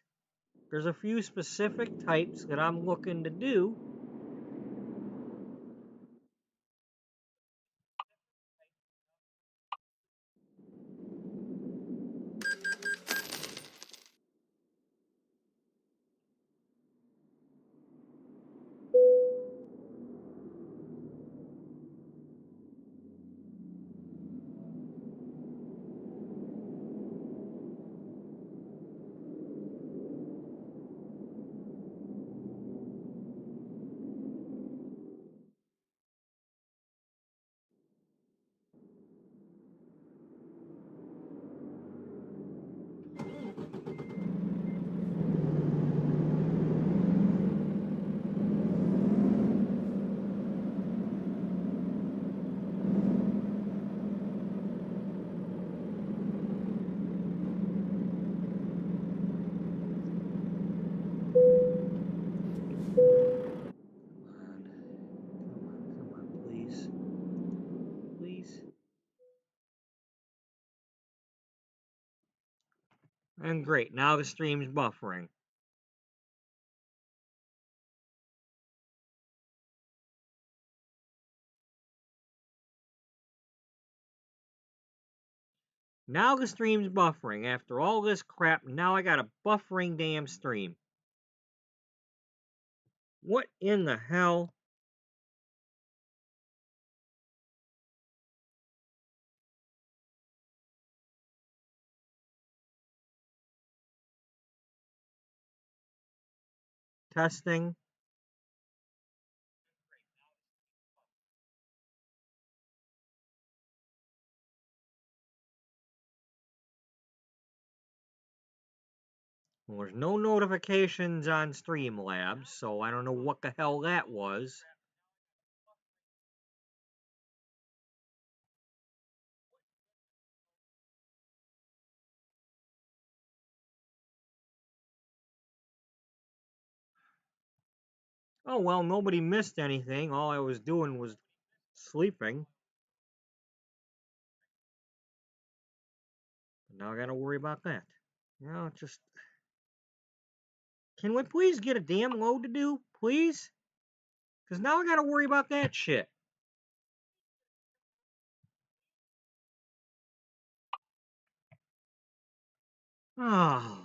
There's a few specific types that I'm looking to do. Come on, please. Please. And great, now the stream's buffering. Now the stream's buffering. After all this crap, now I got a buffering damn stream. What in the hell? Testing. Well, there's no notifications on Streamlabs, so I don't know what the hell that was. Oh well, nobody missed anything. All I was doing was sleeping. Now I gotta worry about that. You know, just... Can we please get a damn load to do, please? Because now I gotta worry about that shit. Oh.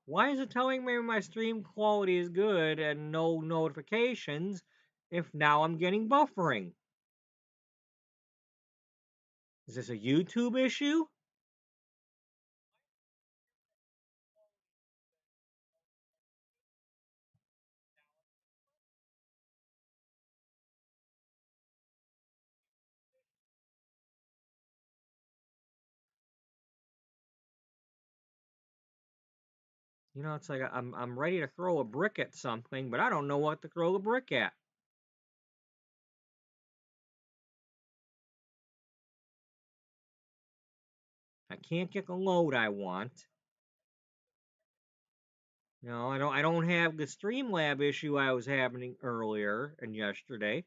Why is it telling me my stream quality is good and no notifications if now I'm getting buffering? Is this a YouTube issue? You know, it's like I'm ready to throw a brick at something, but I don't know what to throw the brick at. I can't get the load I want. You know, I don't have the Streamlab issue I was having earlier and yesterday,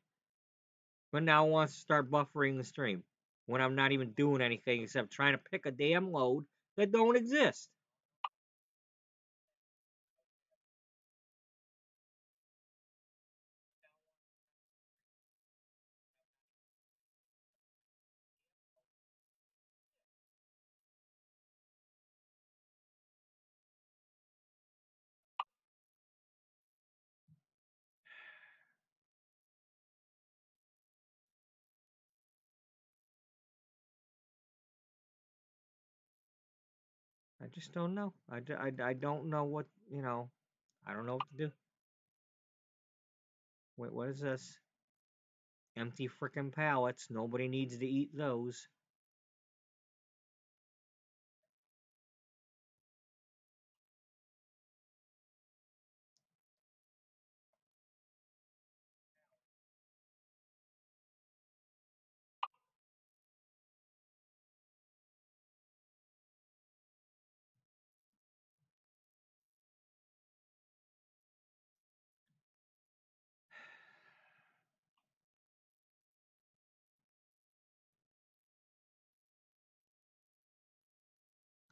but now it wants to start buffering the stream when I'm not even doing anything except trying to pick a damn load that don't exist. I just don't know. I don't know what, I don't know what to do. Wait, what is this? Empty frickin' pallets. Nobody needs to eat those.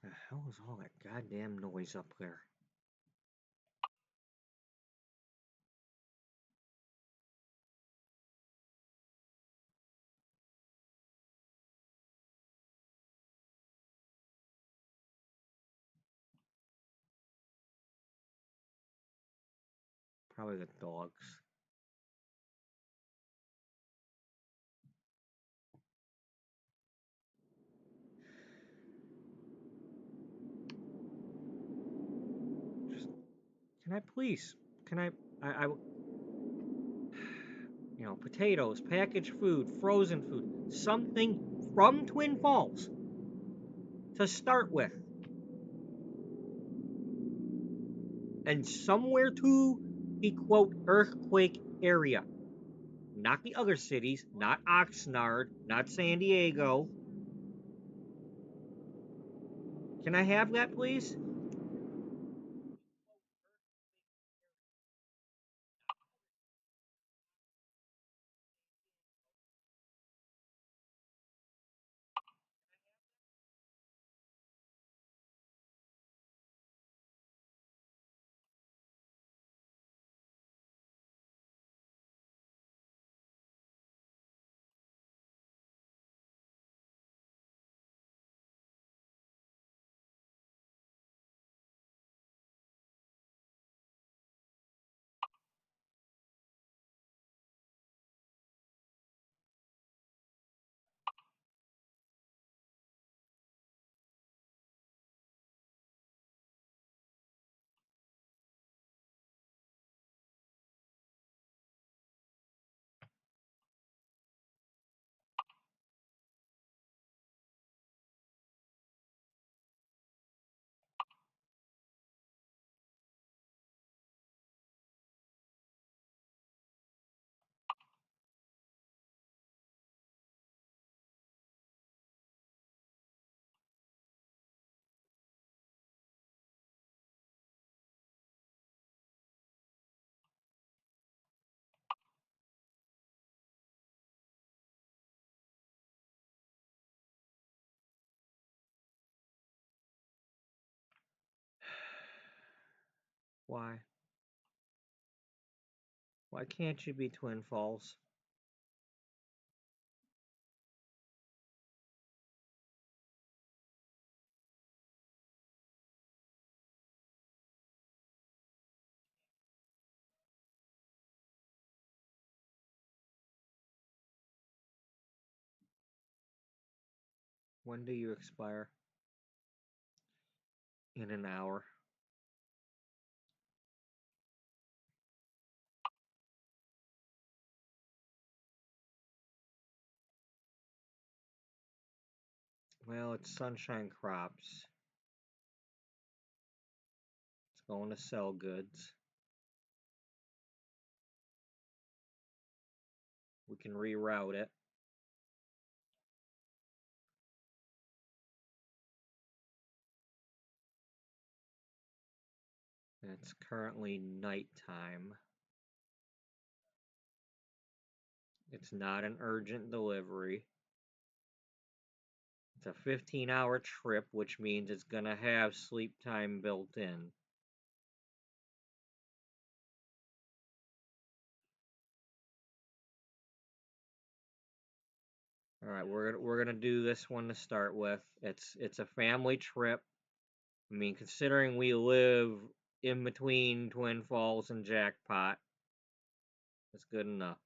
The hell is all that goddamn noise up there? Probably the dogs. Just, can I please? Can I potatoes, packaged food, frozen food, something from Twin Falls to start with. And somewhere to the quote earthquake area. Not the other cities, not Oxnard, not San Diego. Can I have that, please? Why? Why can't you be Twin Falls? When do you expire? In an hour. Well, it's Sunshine Crops. Let's going to sell goods. We can reroute it. It's currently nighttime. It's not an urgent delivery. It's a 15-hour trip, which means it's going to have sleep time built in. All right, we're gonna do this one to start with. It's a family trip. I mean, considering we live in between Twin Falls and Jackpot, it's good enough.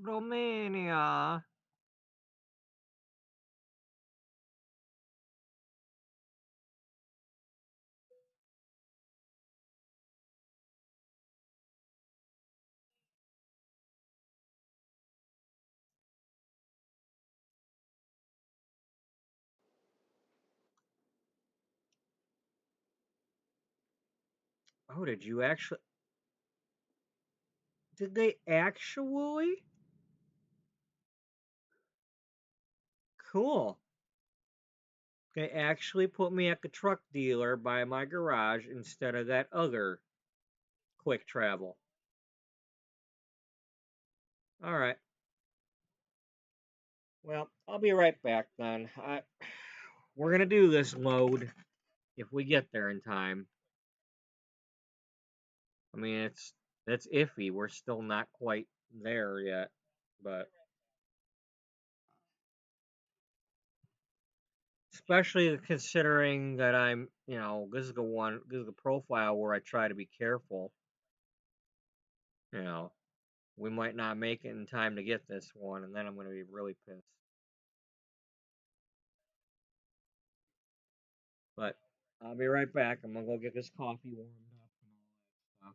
Romania. Oh, did you actually? Did they actually? Cool. They actually put me at the truck dealer by my garage instead of that other quick travel. All right. Well, I'll be right back then. We're gonna do this load if we get there in time. I mean, that's iffy. We're still not quite there yet, but especially considering that this is the profile where I try to be careful. You know, we might not make it in time to get this one, and then I'm gonna be really pissed. But I'll be right back. I'm gonna go get this coffee warmed up and all that stuff.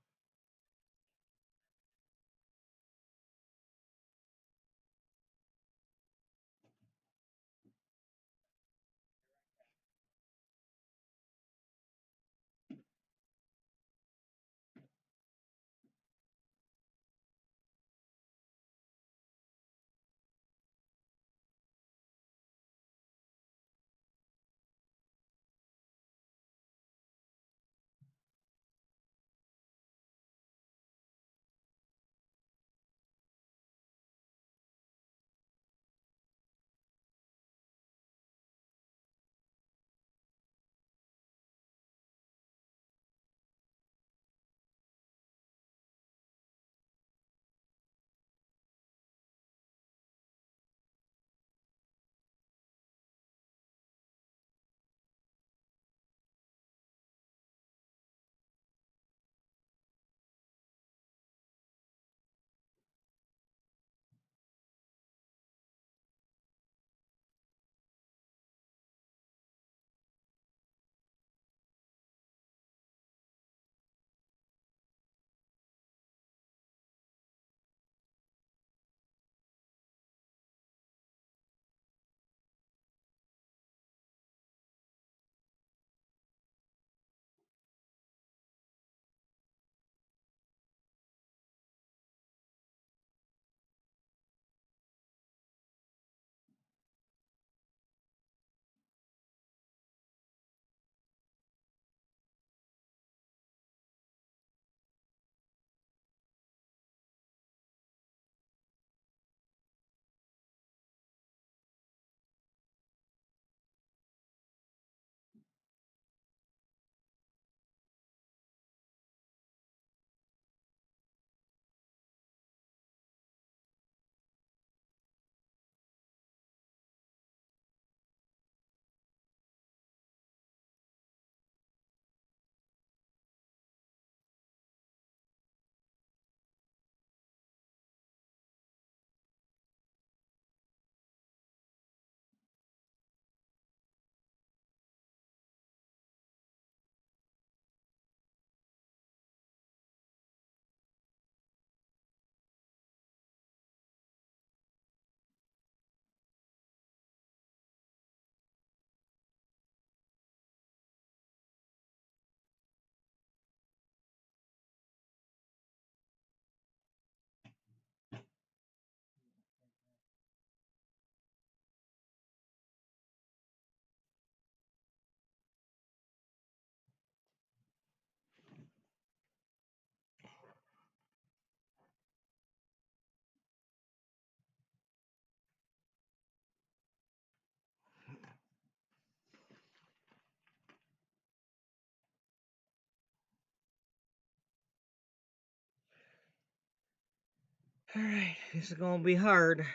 Alright, this is gonna be hard.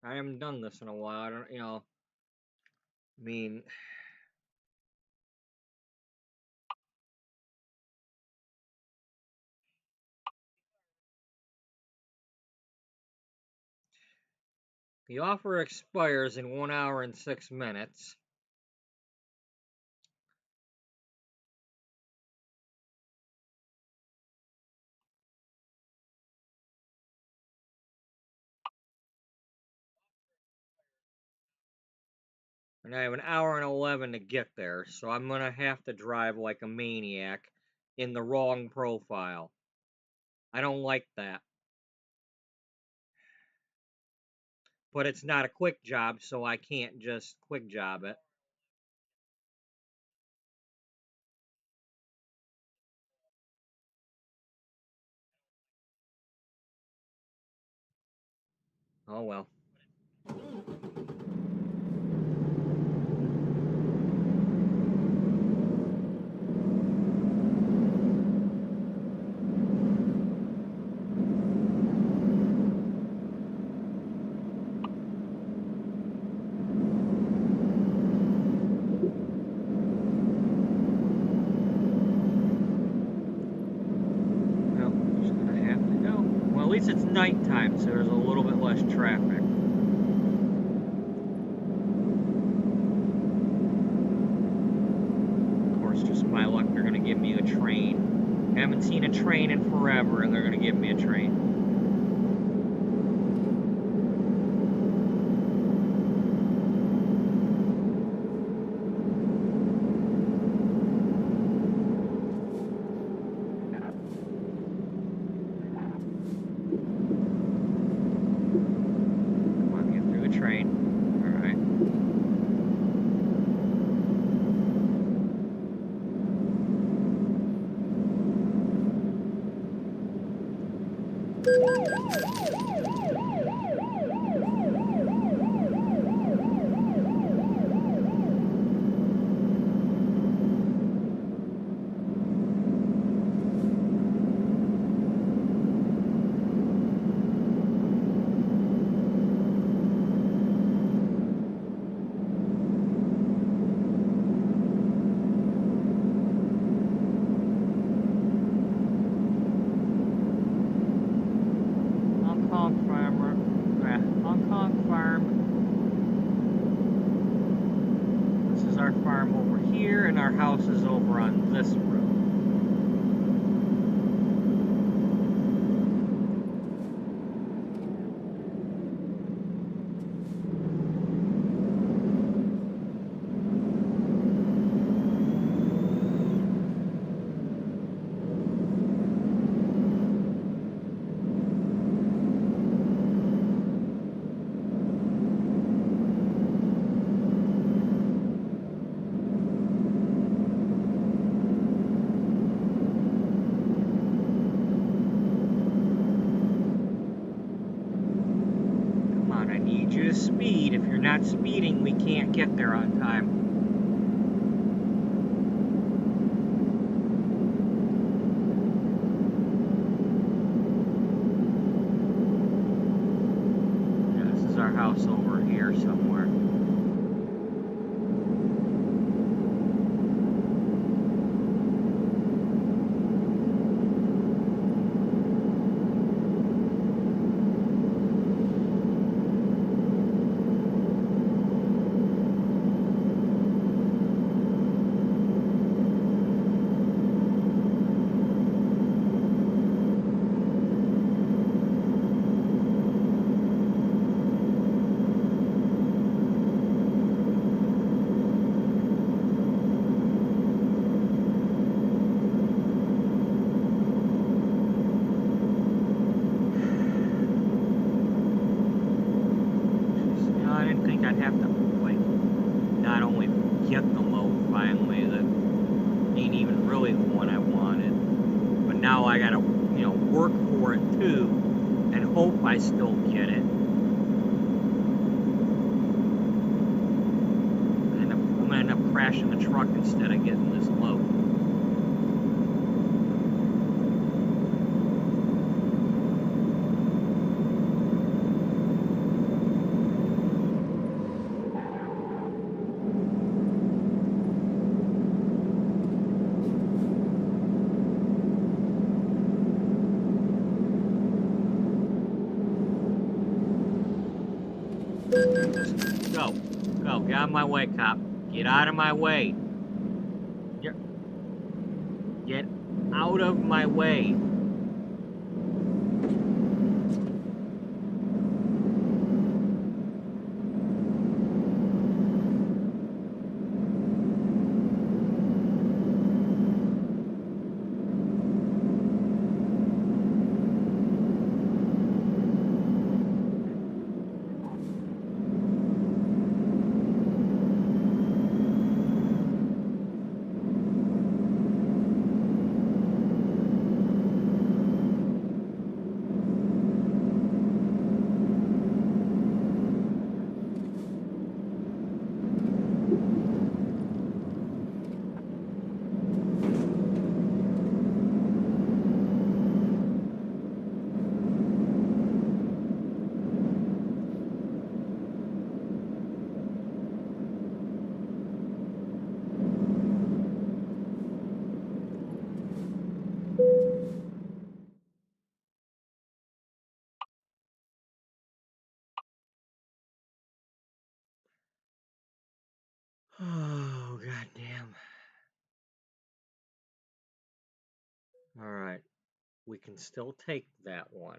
I haven't done this in a while. I don't, I mean, the offer expires in 1 hour and 6 minutes. And I have an hour and 11 to get there, so I'm gonna have to drive like a maniac in the wrong profile. I don't like that. But it's not a quick job, so I can't just quick job it. Oh well. At least it's nighttime, so there's a little bit less traffic. Of course, just my luck, they're going to give me a train. I haven't seen a train in forever, and they're going to give me a train. Speed. If you're not speeding, we can't get there on time. Yeah, this is our house over here somewhere. I still get it. I'm gonna end up crashing the truck instead of getting this load. out of my way, cop. Get out of my way. Get out of my way. Oh, goddamn. All right. We can still take that one.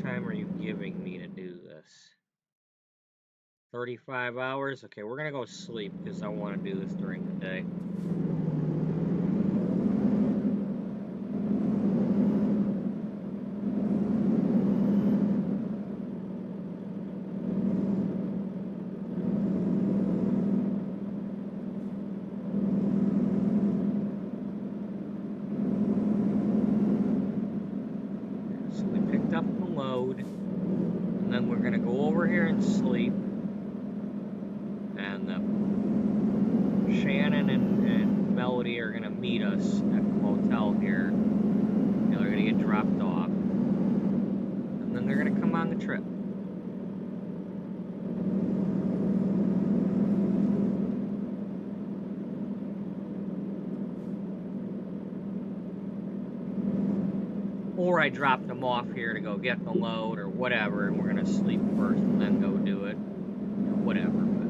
Time are you giving me to do this? 35 hours? Okay, we're gonna go sleep because I want to do this during the day. So we picked up the load, and then we're gonna go over here and sleep. And Shannon and Melody are gonna meet us at the motel here. And they're gonna get dropped off, and then they're gonna come on the trip. Or I dropped them off here to go get the load or whatever, and we're gonna sleep first and then go do it. Whatever. But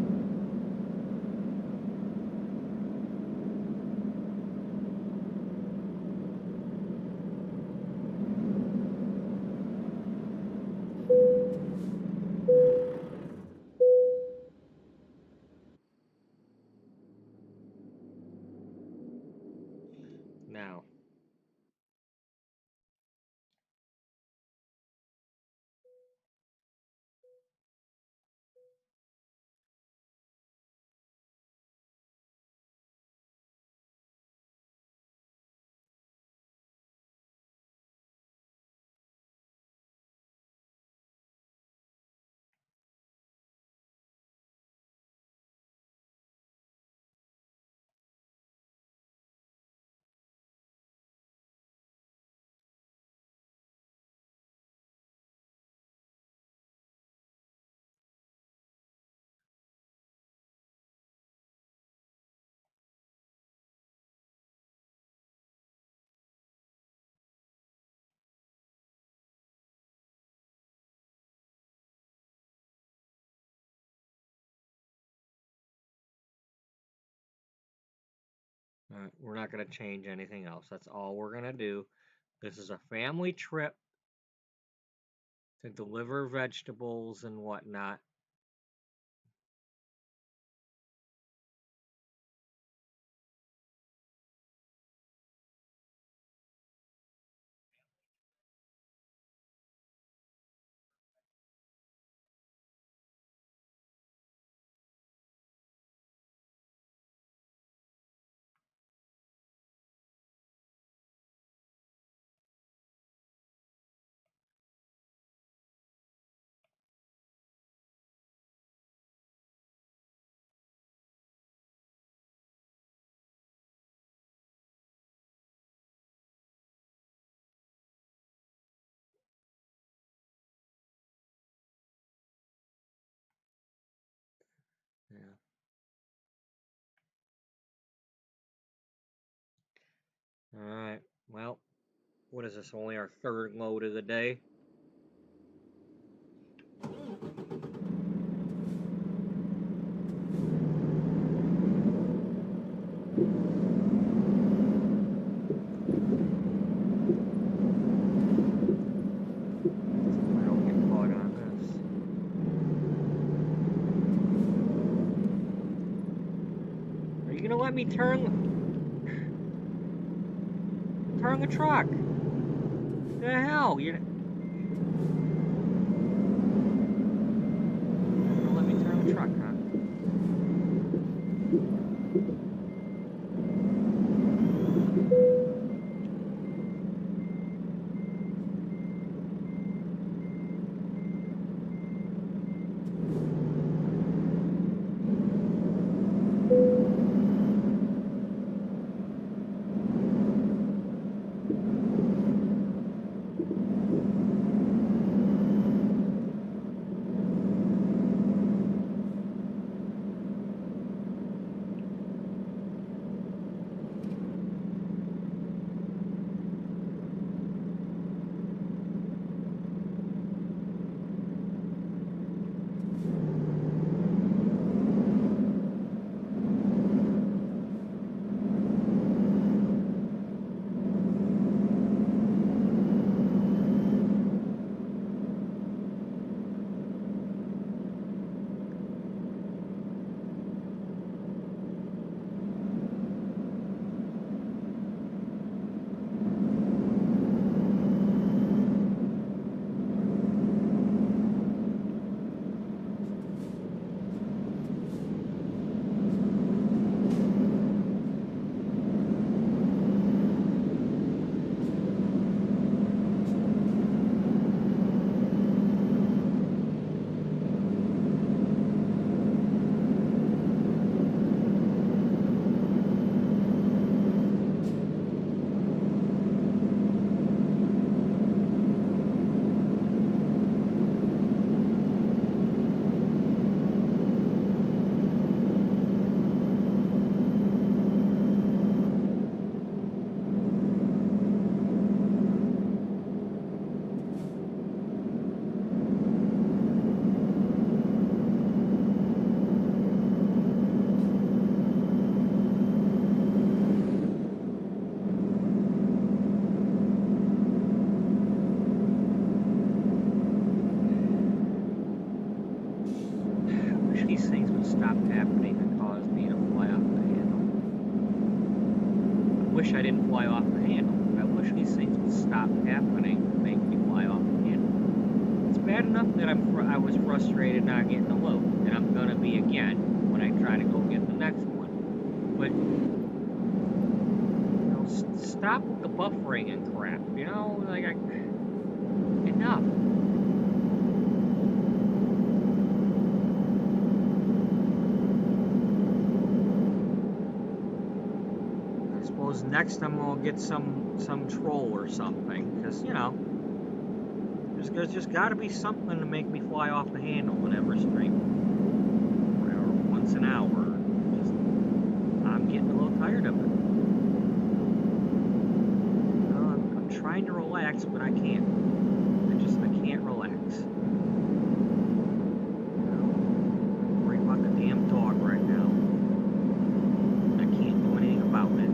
now. We're not going to change anything else. That's all we're going to do. This is a family trip to deliver vegetables and whatnot. Well, what is this? Only our third load of the day. Let me turn the truck. The hell, you're gonna let me turn the truck, huh? I didn't fly off the handle. I wish these things would stop happening and make me fly off the handle. It's bad enough that I was frustrated not getting a load, and I'm gonna be again when I try to go get the next one. But you know, stop with the buffering and crap. You know, like enough. Next time I'll get some troll or something, because you know there's just got to be something to make me fly off the handle whenever streaming, or once an hour. Just, I'm getting a little tired of it. You know, I'm trying to relax, but I can't. I can't relax. You know, I'm worried about the damn dog right now. I can't do anything about it.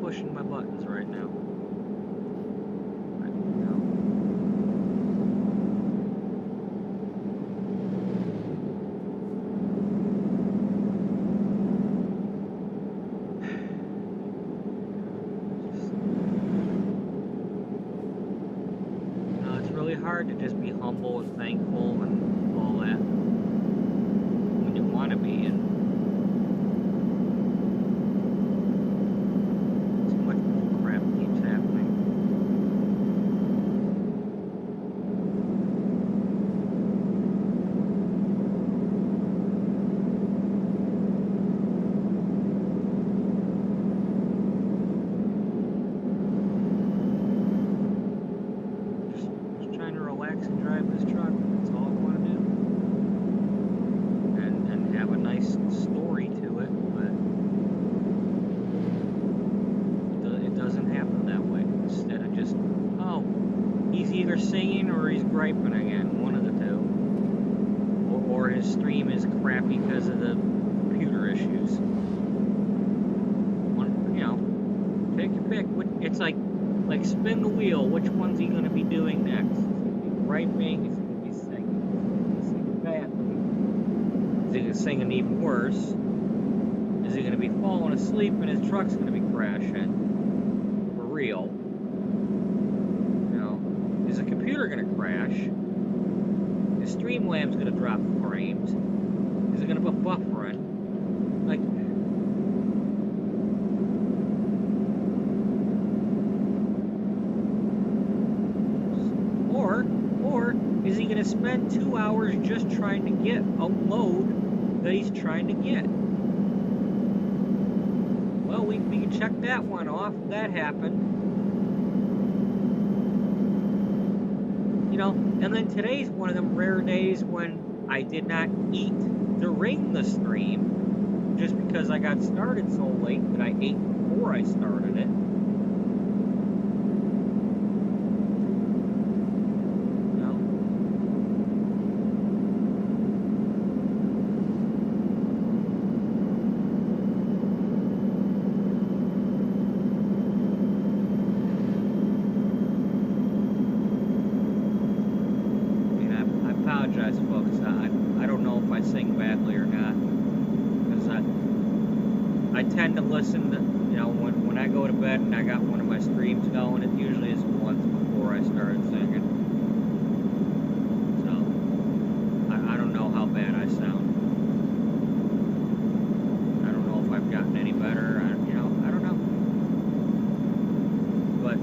Pushing my buttons right now. It's really hard to just be humble and thankful and all that when you want to be, and crap keeps is crappy because of the computer issues. You know, take your pick. It's like spin the wheel. Which one's he going to be doing next? Is he going to be griping? Is he going to be singing? Is he going to be singing badly? Is he going to sing even worse? Is he going to be falling asleep and his truck's going to be crashing? For real? You know, is the computer going to crash? Is Streamlabs going to drop frames? Is it going to be buffering? Like, or is he going to spend 2 hours just trying to get a load that he's trying to get? Well, we can check that one off. That happened. You know, and then today's one of them rare days when I did not eat during the stream just because I got started so late that I ate before I started it. Tend to listen to, you know, when I go to bed and I got one of my streams going, it usually is once before I started singing. So, I don't know how bad I sound. I don't know if I've gotten any better, you know, I don't know. But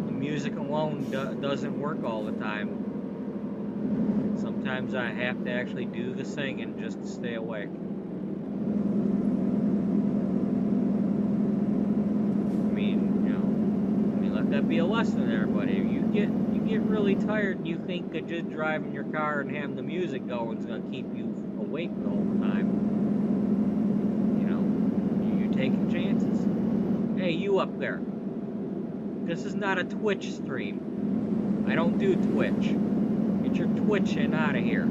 the music alone doesn't work all the time. Sometimes I have to actually do the singing just to stay awake. Let that be a lesson, everybody. You get really tired and you think that just driving your car and having the music going is going to keep you awake the whole time. You know, you're taking chances. Hey, you up there. This is not a Twitch stream. I don't do Twitch. Get your twitching out of here.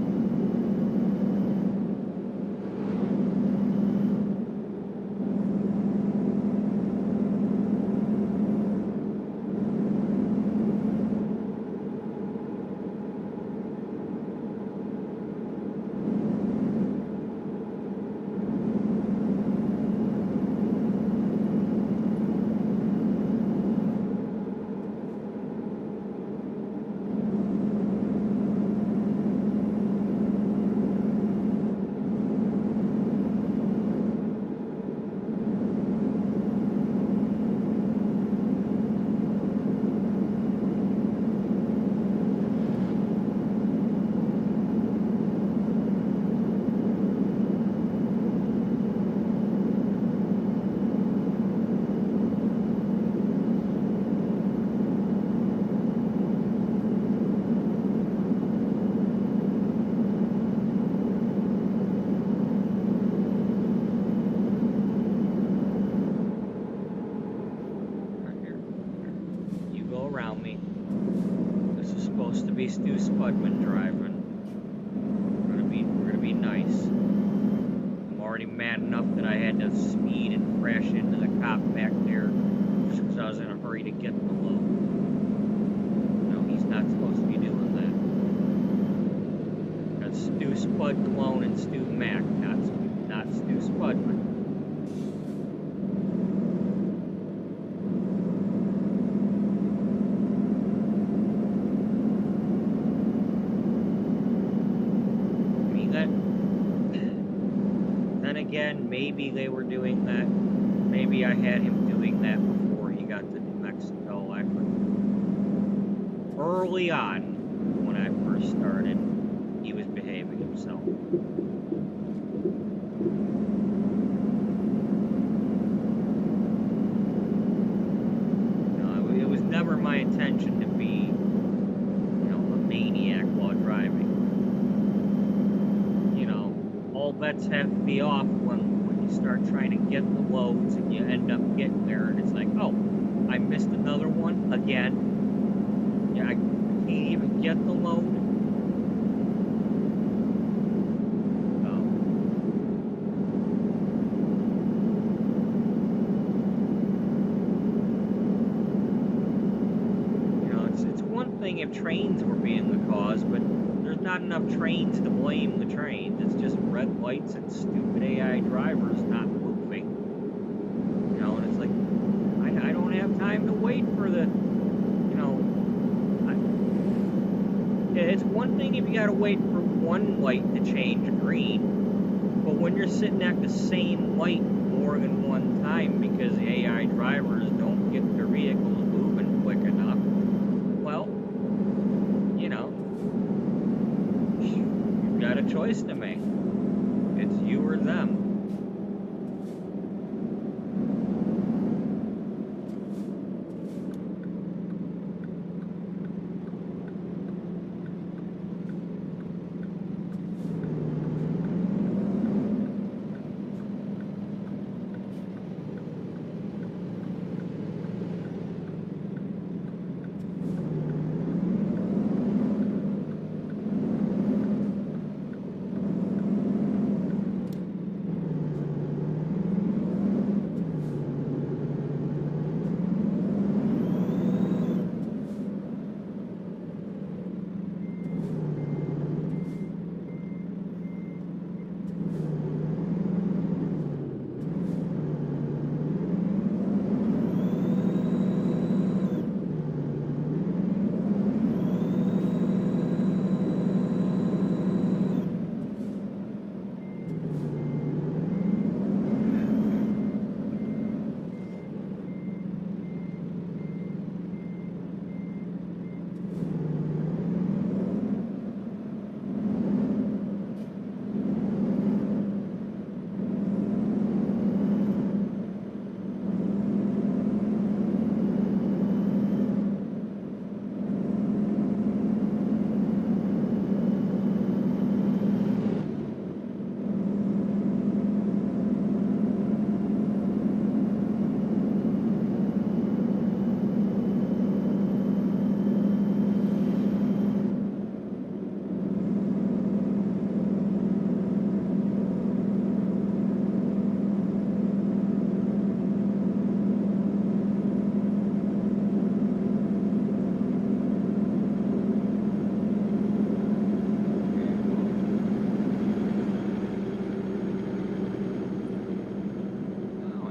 Stu Spudman driving. We're gonna be nice. I'm already mad enough that I had to speed and crash into the cop back there just because I was in a hurry to get the load. No, he's not supposed to be doing that. That's Stu Spudclone and Stu Mack, not Stu Spudman. Again, maybe they were doing that. Maybe I had him doing that before he got to New Mexico. Early on, when I first started, he was behaving himself. No, it was never my intention to be, you know, a maniac while driving. You know, all bets have to be off when you start trying to get the loads and you end up getting there and it's like, oh, I missed another one again. Yeah, I can't even get the load. not enough trains to blame the trains. It's just red lights and stupid AI drivers not moving. You know, and it's like, I don't have time to wait for the, you know, it's one thing if you gotta wait for one light to change green, but when you're sitting at the same light more than one time because the AI drivers don't get their vehicles moving quick enough, well, you know, you've got a choice to make. It's you or them.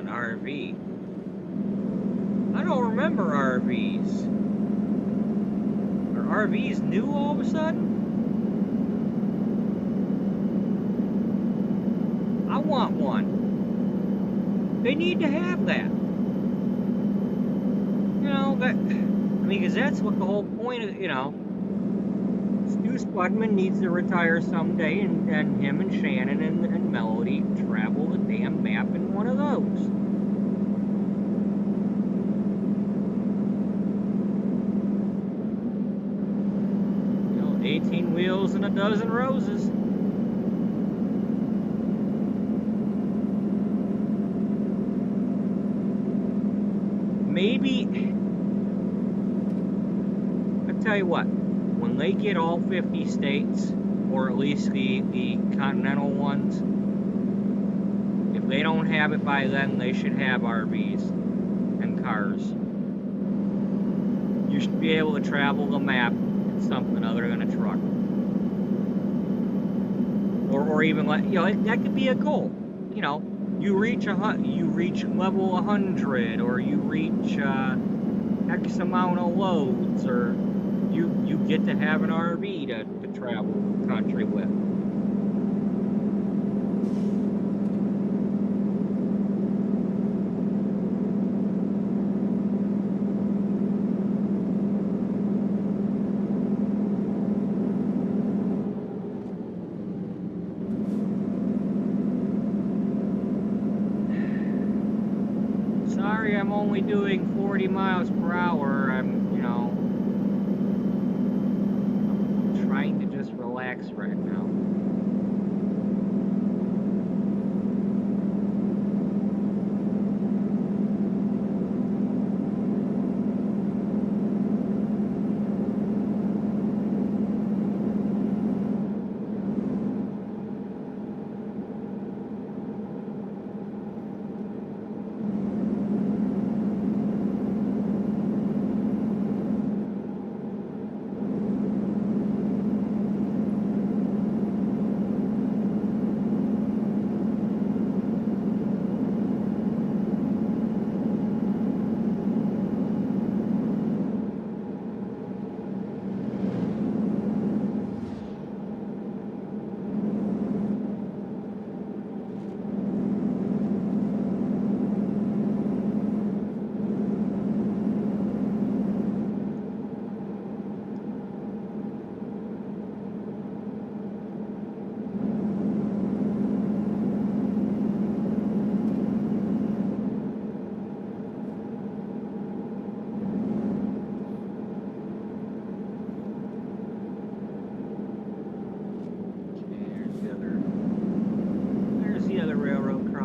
RV. I don't remember RVs. Are RVs new all of a sudden? I want one. They need to have that. You know, that, I mean, because that's what the whole point of, you know, Stu Spudman needs to retire someday, and him and Shannon and Melody travel the damn map in one of those. 18 wheels and a dozen roses. Maybe, I'll tell you what, when they get all 50 states, or at least the continental ones, if they don't have it by then, they should have RVs and cars. You should be able to travel the map something other than a truck, or even like, you know, that could be a goal. You know, you reach level 100, or you reach X amount of loads, or you get to have an RV to travel the country with. I'm only doing 40 miles per hour. I'm trying to just relax right now.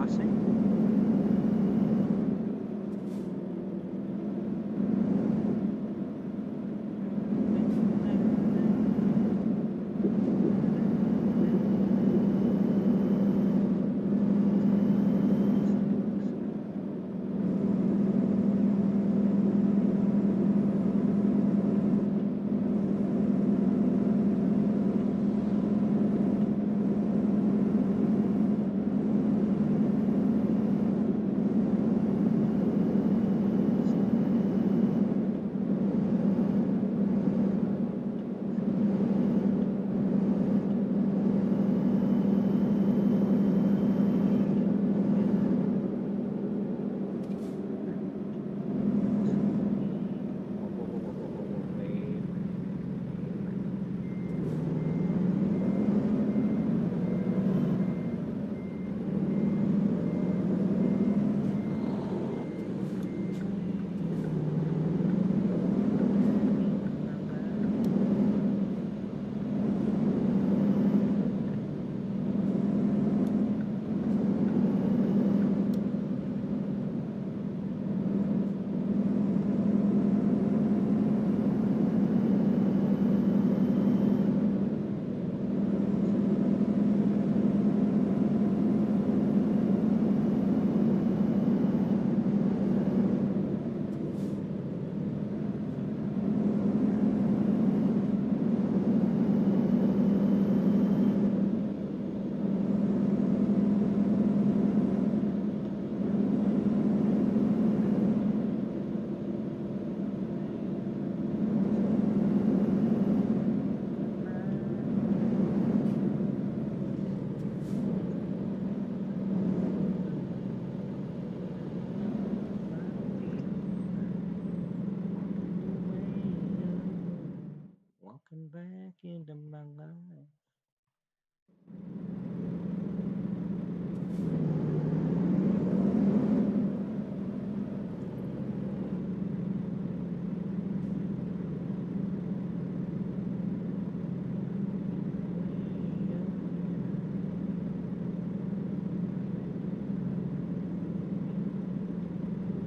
crossing. Walking back into my life.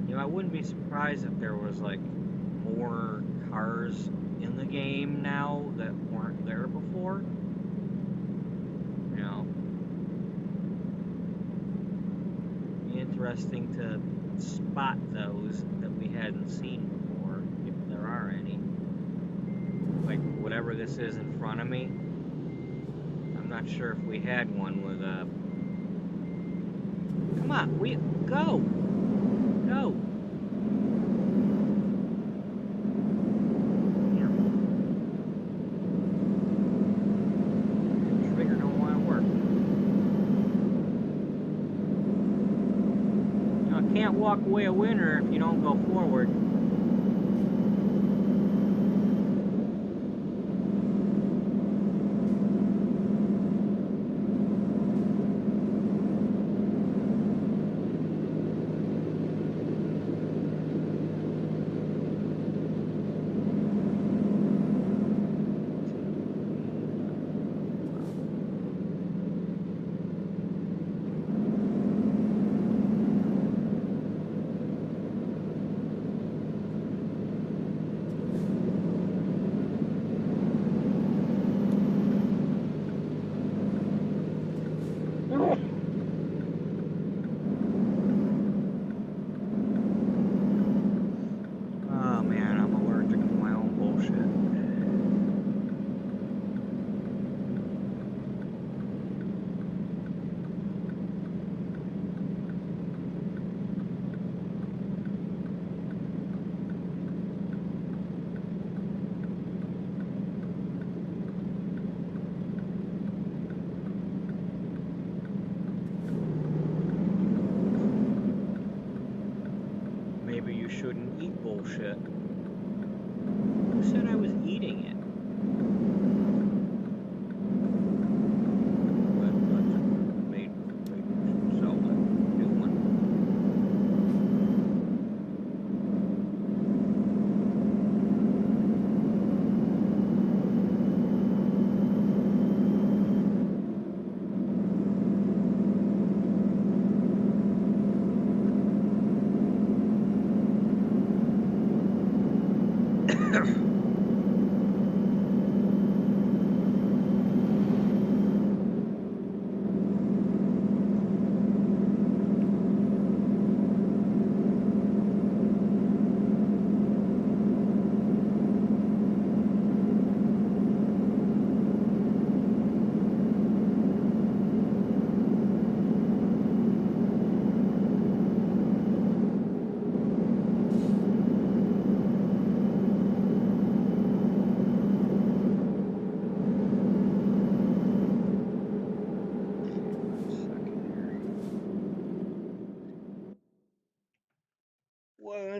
You know, I wouldn't be surprised if there was like more cars in the game now that weren't there before. You know, interesting to spot those that we hadn't seen before, if there are any. Like whatever this is in front of me. I'm not sure if we had one with a. Come on, we go. Go. Trigger don't want to work. You know, I can't walk away a winner if you don't go forward.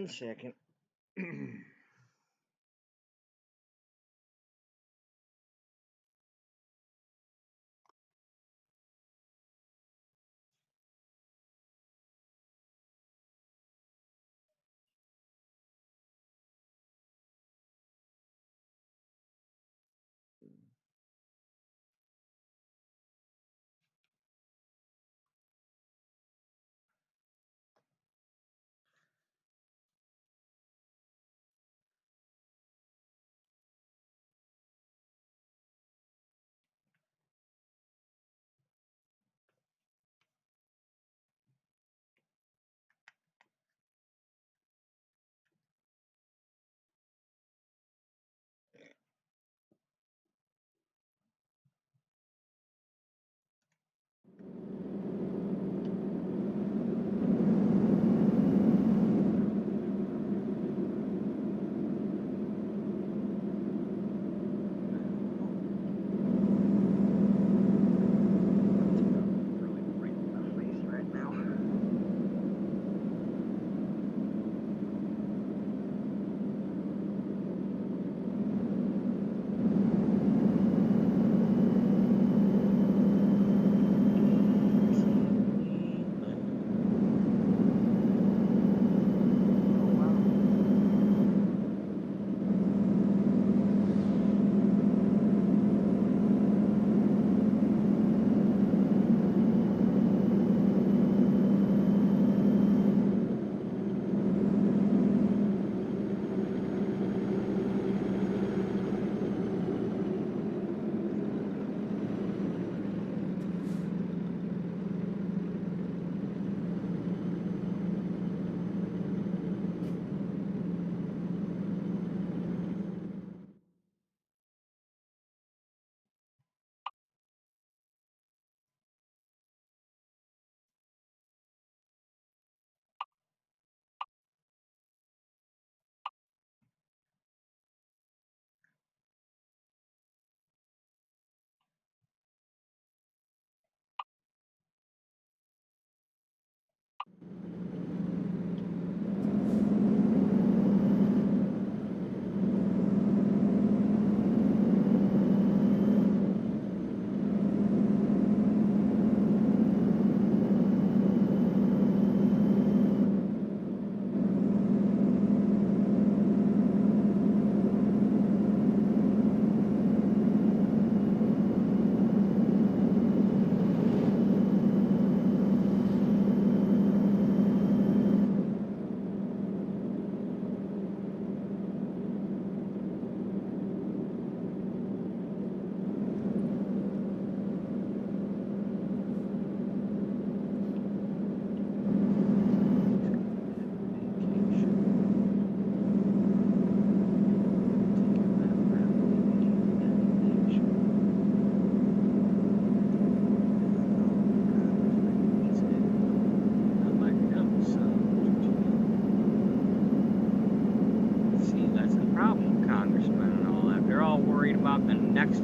1 second.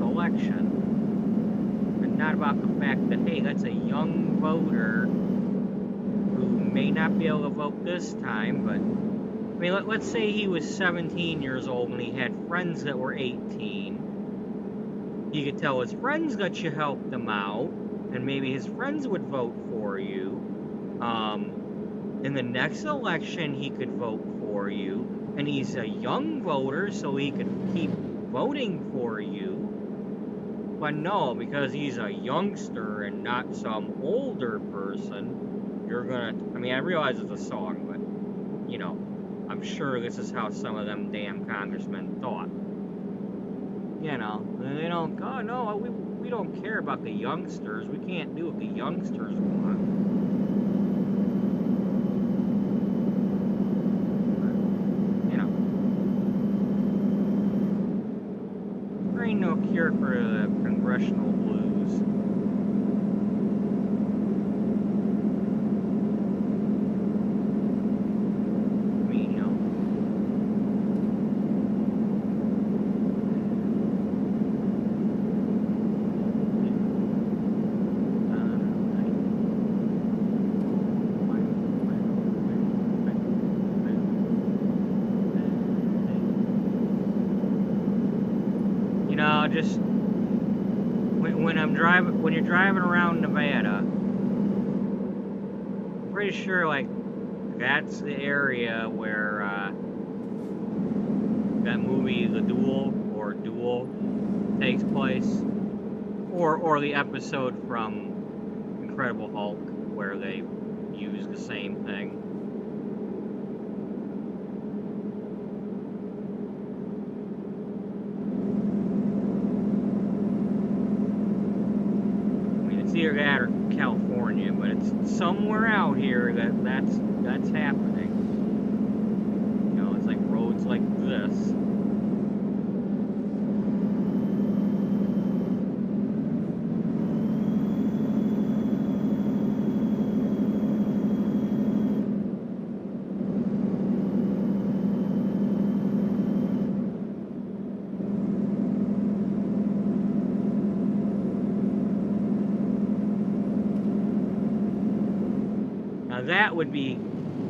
Election, and not about the fact that, hey, that's a young voter who may not be able to vote this time, but, I mean, let's say he was 17 years old and he had friends that were 18. He could tell his friends that you helped him out, and maybe his friends would vote for you. In the next election, he could vote for you, and he's a young voter, so he could keep voting for you. But no, because he's a youngster and not some older person, you're gonna, I mean, I realize it's a song, but, you know, I'm sure this is how some of them damn congressmen thought. You know, they don't, oh no, we don't care about the youngsters, we can't do what the youngsters want. Ain't no cure for the congressional blues. I mean, no. when you're driving around Nevada, I'm pretty sure, like, that's the area where that movie, The Duel, or Duel, takes place. Or the episode from Incredible Hulk, where they use the same thing. Either that or California, but it's somewhere out here that's happening. You know, it's like roads like this.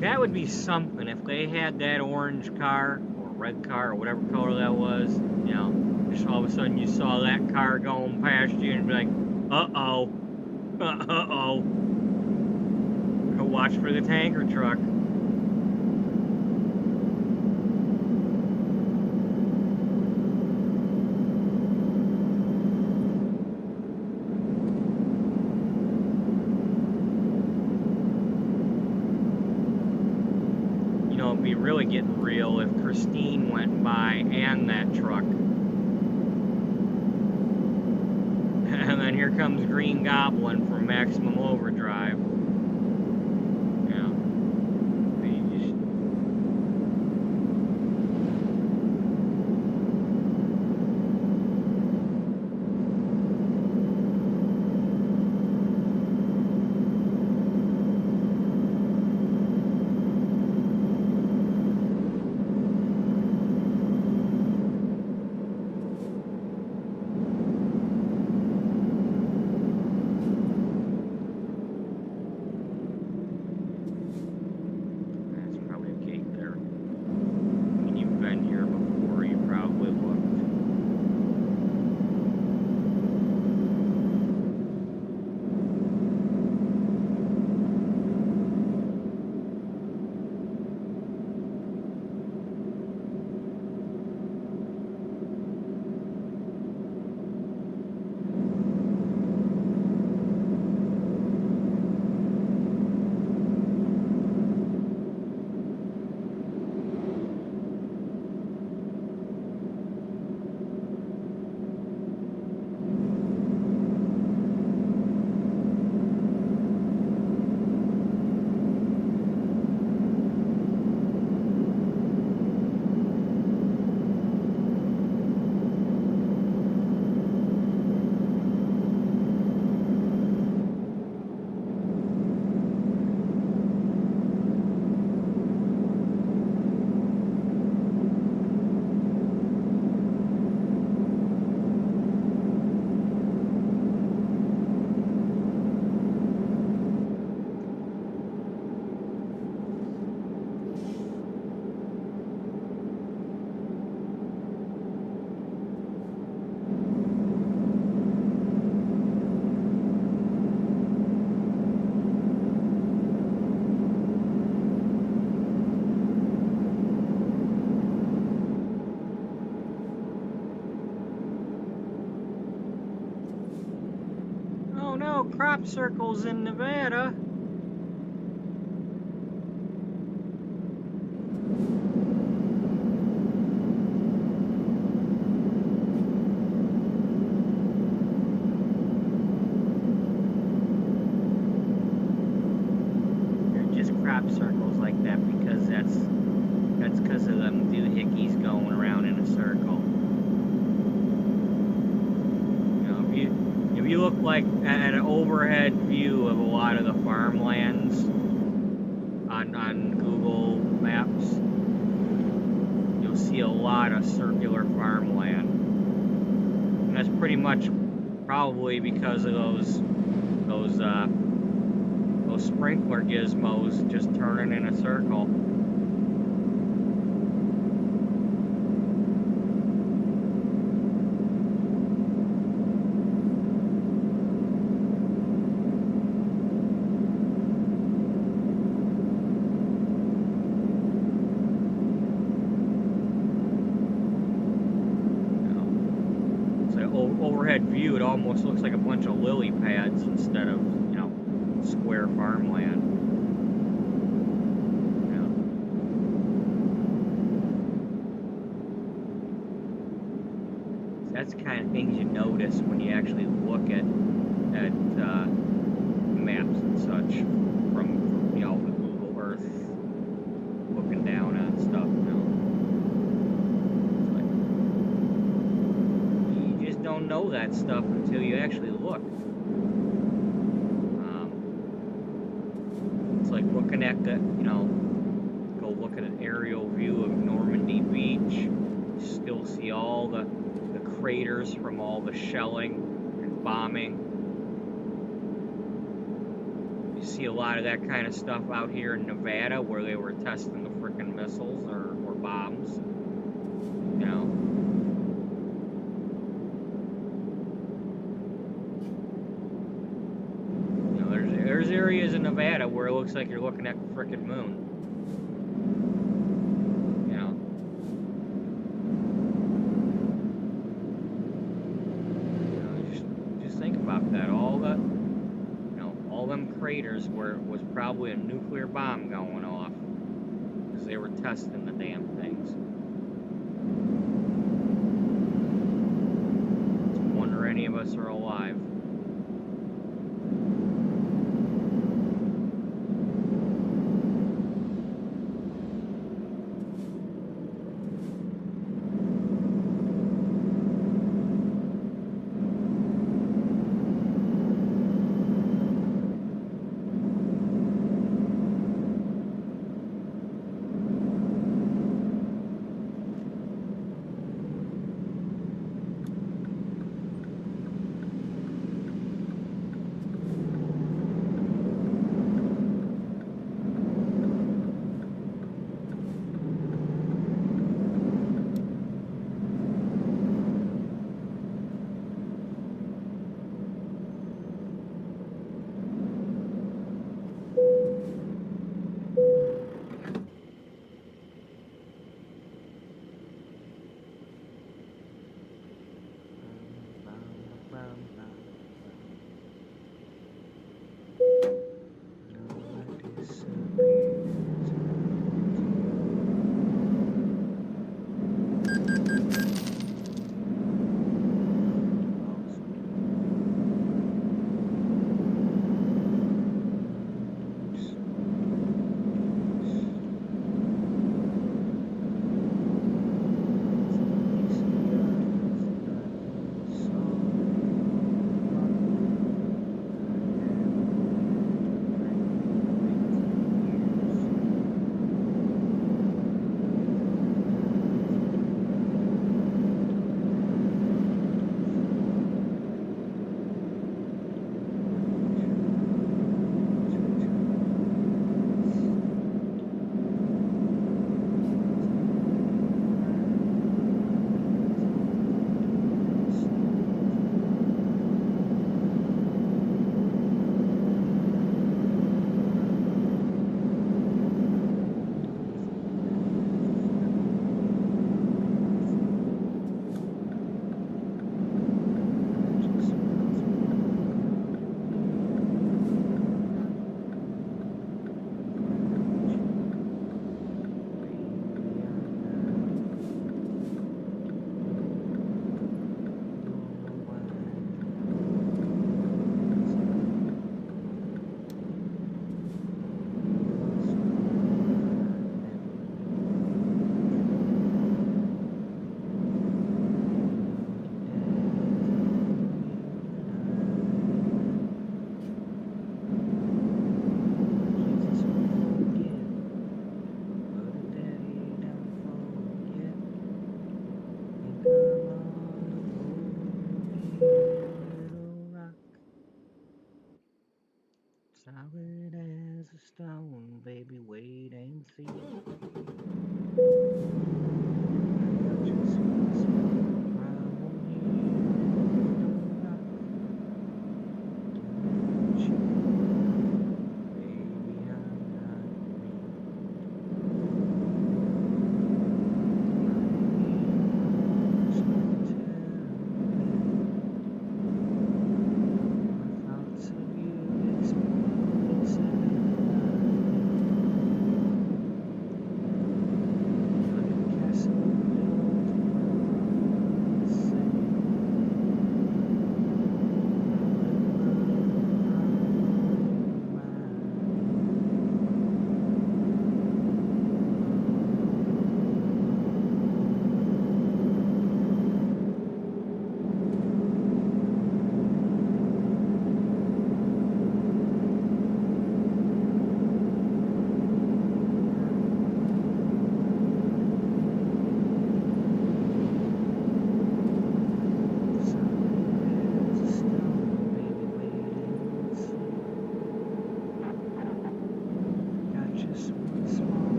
That would be something if they had that orange car or red car or whatever color that was. You know, just all of a sudden you saw that car going past you and be like, uh-oh, uh-oh. Watch for the tanker truck. Be really getting real if Christine went by and that truck. And then here comes Green Goblin from Maximum Overdrive. Yeah. Crop circles in Nevada. They're just crop circles like that because that's because of them doohickeys going around in a circle. If you look like at an overhead view of a lot of the farmlands on Google Maps, you'll see a lot of circular farmland. And that's pretty much probably because of those sprinkler gizmos just turning in a circle. units instead of, you know, square farmland. You know. That's the kind of things you notice when you actually look at maps and such from, you know, the Google Earth, looking down on stuff, you know. It's like, you just don't know that stuff until you actually look. It's like looking at the, you know, go look at an aerial view of Normandy Beach. You still see all the craters from all the shelling and bombing. You see a lot of that kind of stuff out here in Nevada where they were testing the frickin' missiles or bombs. You know. You know, there's areas in Nevada where it looks like you're looking at the frickin' moon. Craters where it was probably a nuclear bomb going off because they were testing the damn things. It's a wonder any of us are alive. Solid as a stone, baby, wait and see.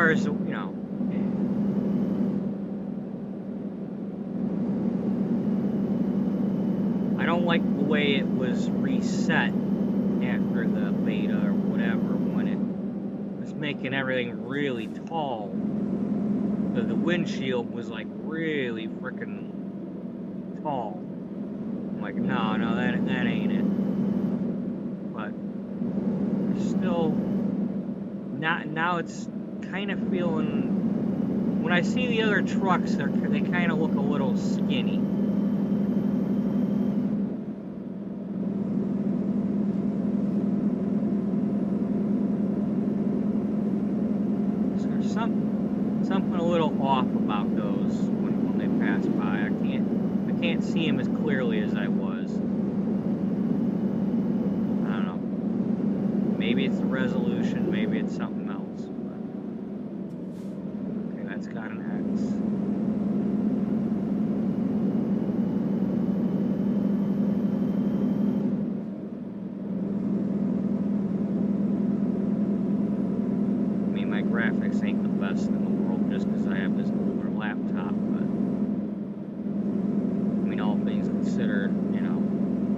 far as, you know, I don't like the way it was reset after the beta or whatever, when it was making everything really tall. The windshield was like really freaking tall. I'm like, no, that ain't it. But still, now it's kind of feeling, when I see the other trucks, they kind of look a little skinny. So there's something a little off about those when they pass by. I can't see them as clearly as I was. I don't know. Maybe it's the resolution, maybe it's something else. But... okay, that's got an X. I mean, my graphics ain't the best in the world just because I have this older laptop, but I mean, all things considered, you know,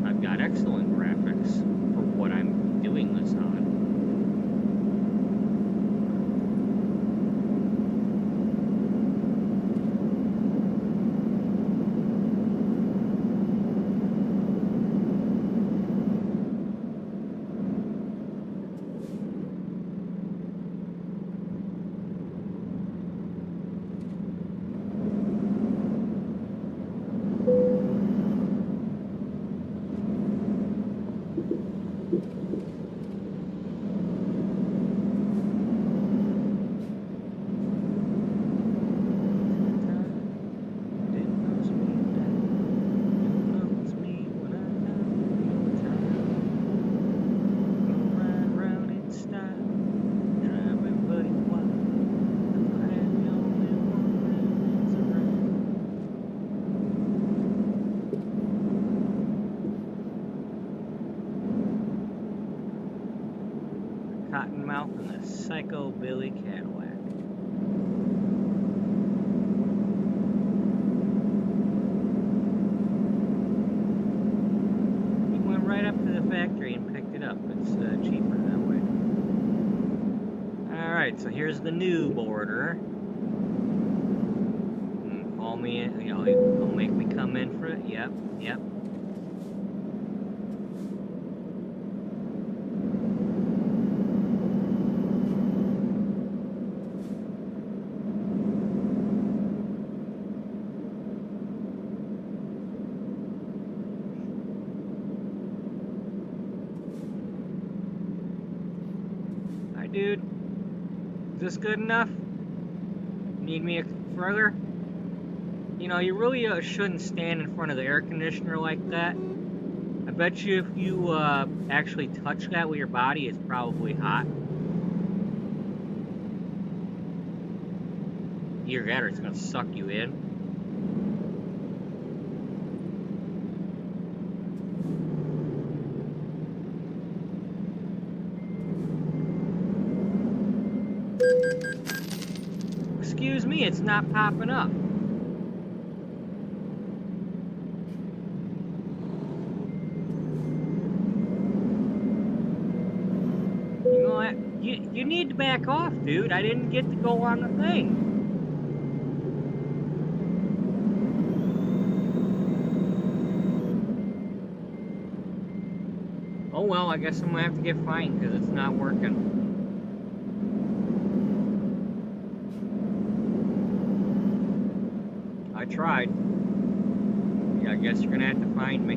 I've got excellent graphics for what I'm doing this on. Cottonmouth and the Psycho Billy Cadillac. He went right up to the factory and picked it up. It's cheaper that way. Alright, so here's the new border. Call me in, you know, he'll make me come in for it. Yep. Dude, is this good enough? Need me further? You know, you really shouldn't stand in front of the air conditioner like that. I bet you if you actually touch that with your body, it's probably hot. Either that or it's going to suck you in. Excuse me, it's not popping up. You know what? You need to back off, dude. I didn't get to go on the thing. Oh well, I guess I'm gonna have to get fined because it's not working. I tried. Yeah, I guess you're gonna have to find me.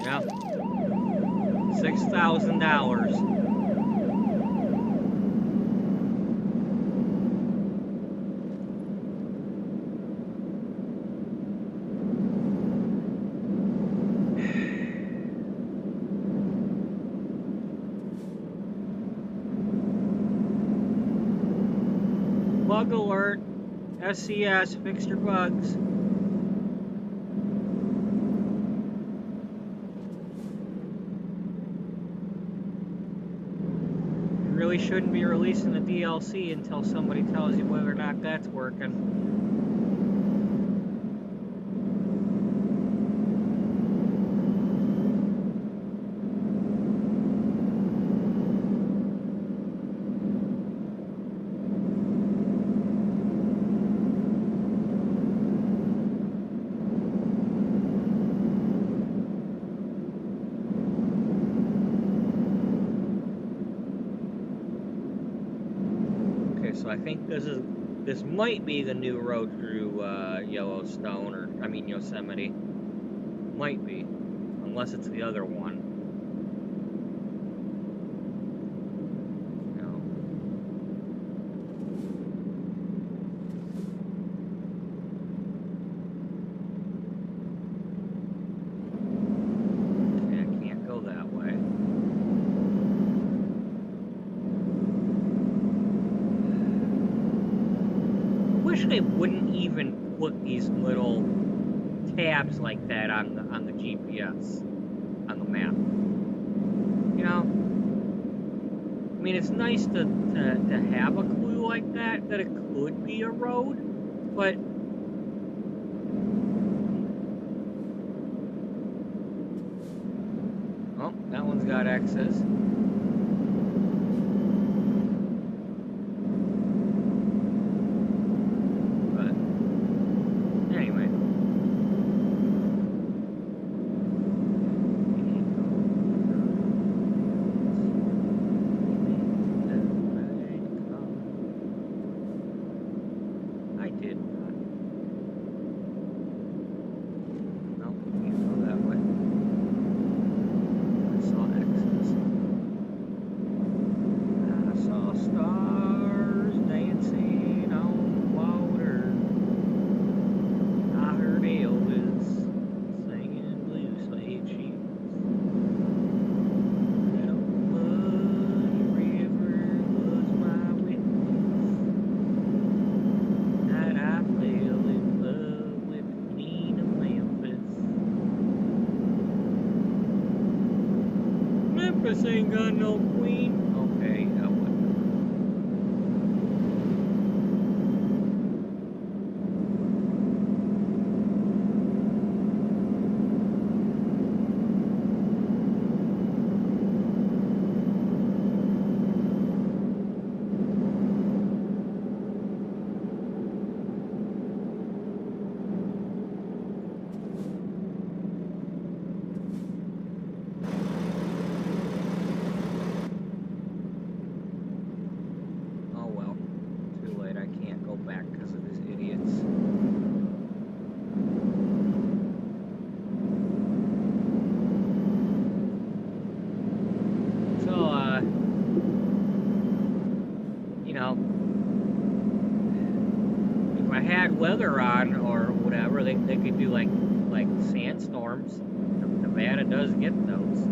Yep. $6,000. Bug alert. SCS, fix your bugs. really shouldn't be releasing the DLC until somebody tells you whether or not that's working. So I think this might be the new road through Yellowstone, or I mean Yosemite. Might be, unless it's the other one. No. Okay, I can't go that way. I wish they wouldn't even put these little tabs like that on the GPS, on the map. You know, I mean, it's nice to have a clue like that it could be a road, but oh, that one's got X's. Memphis ain't got no queen. Okay, that one. Weather on or whatever, they could do like sandstorms. Nevada does get those.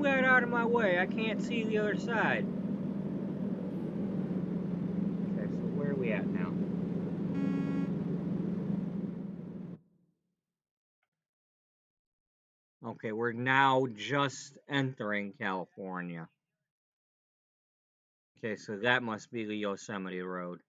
That out of my way. I can't see the other side. Okay, so where are we at now? Okay, we're now just entering California. Okay, so that must be the Yosemite Road.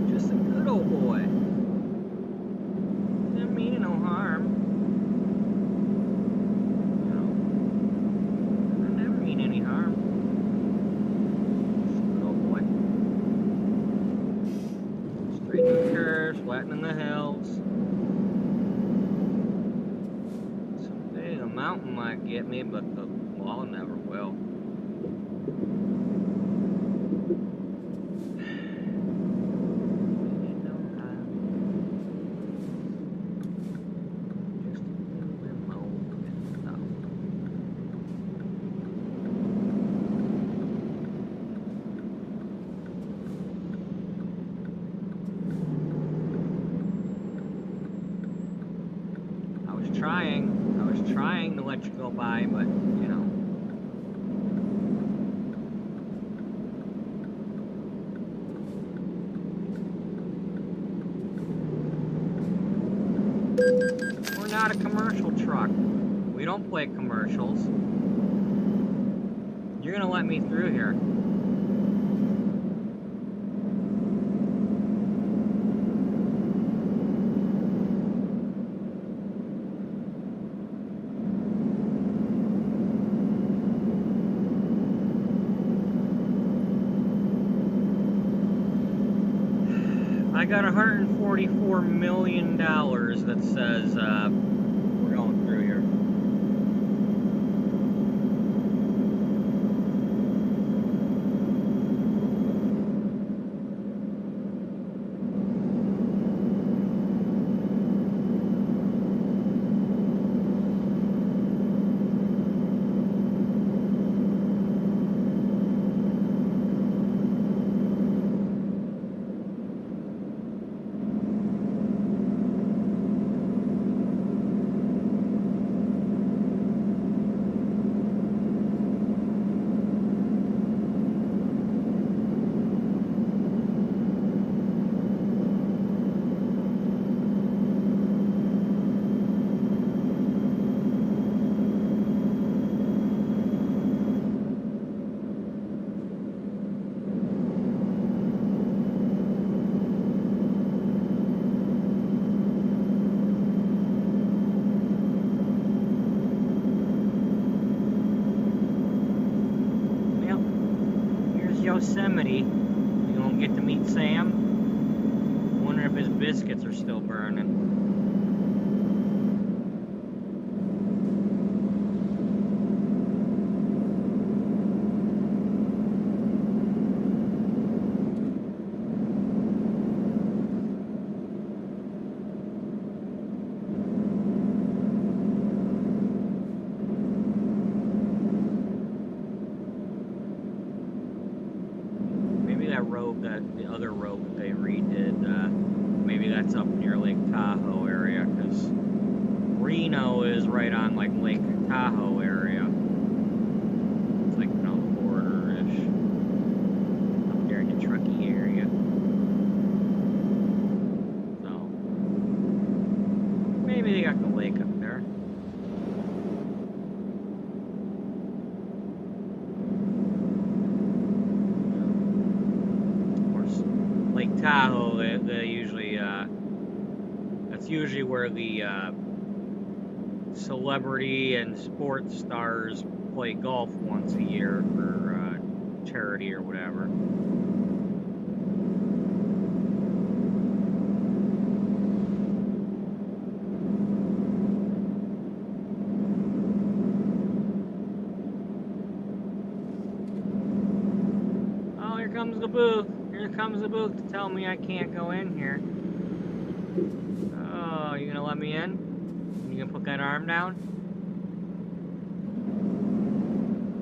Just a good old boy. Didn't mean no harm. No. I never mean any harm. Just a good old boy. Straightening the curves, flattening the hills. Someday the mountain might get me, but the wall never will. I was trying to let you go by, but, you know. We're not a commercial truck. We don't play commercials. You're gonna let me through here. I got $144 million that says we're going through here. Yosemite. You gonna get to meet Sam? Wonder if his biscuits are still burning. The other road that they redid, maybe that's up near Lake Tahoe area, because Reno is right on like Lake Tahoe area. It's like, you know, the border-ish. Up there in the Truckee area. So, maybe they got the lake up there. Lake Tahoe, they usually, that's usually where the celebrity and sports stars play golf once a year for charity or whatever. Oh, here comes the booth. Here comes the booth to tell me I can't go in here. Oh, you gonna let me in? You gonna put that arm down?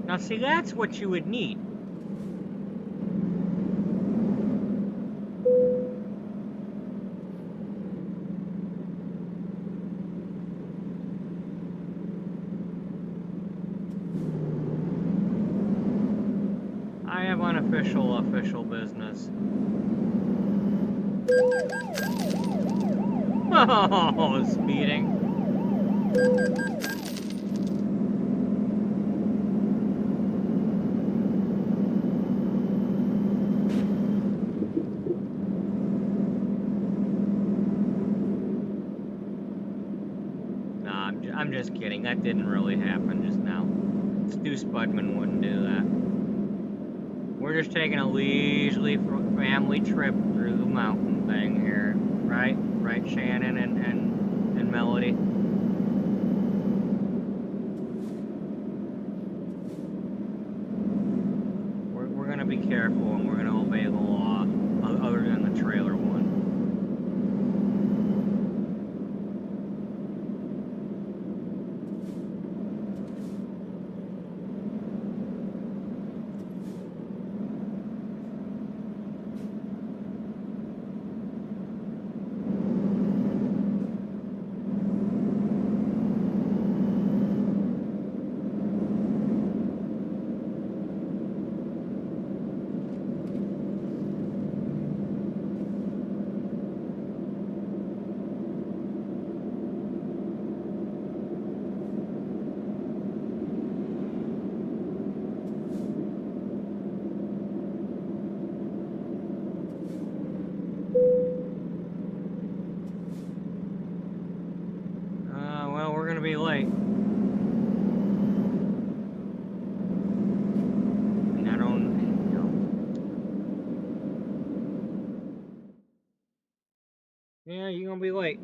Now see, that's what you would need. I have unofficial business. Oh, speeding. Nah, I'm just kidding. That didn't really happen just now. Stu Spudman wouldn't do that. We're just taking a leisurely family trip through the mountain thing here, right? Right, Shannon and Melody. We're gonna be careful and we're gonna obey the law, other than the trailer one. Well, we're gonna be late. And I don't, Yeah, you're gonna be late.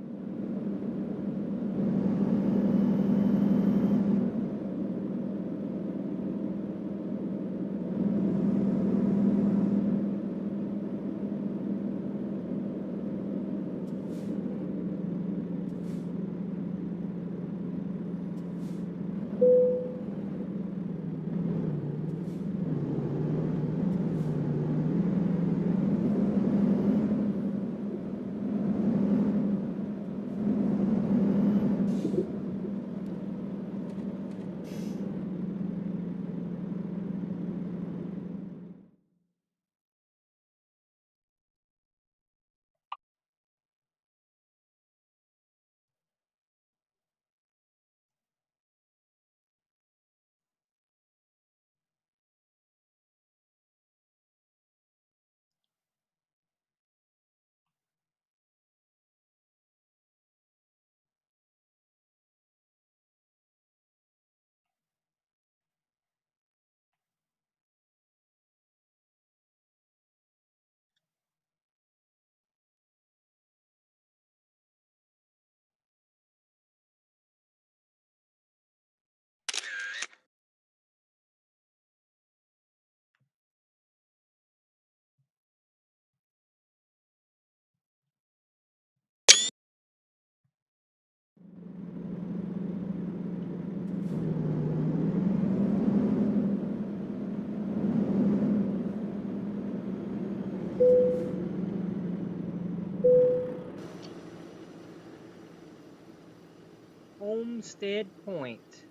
Homestead Point.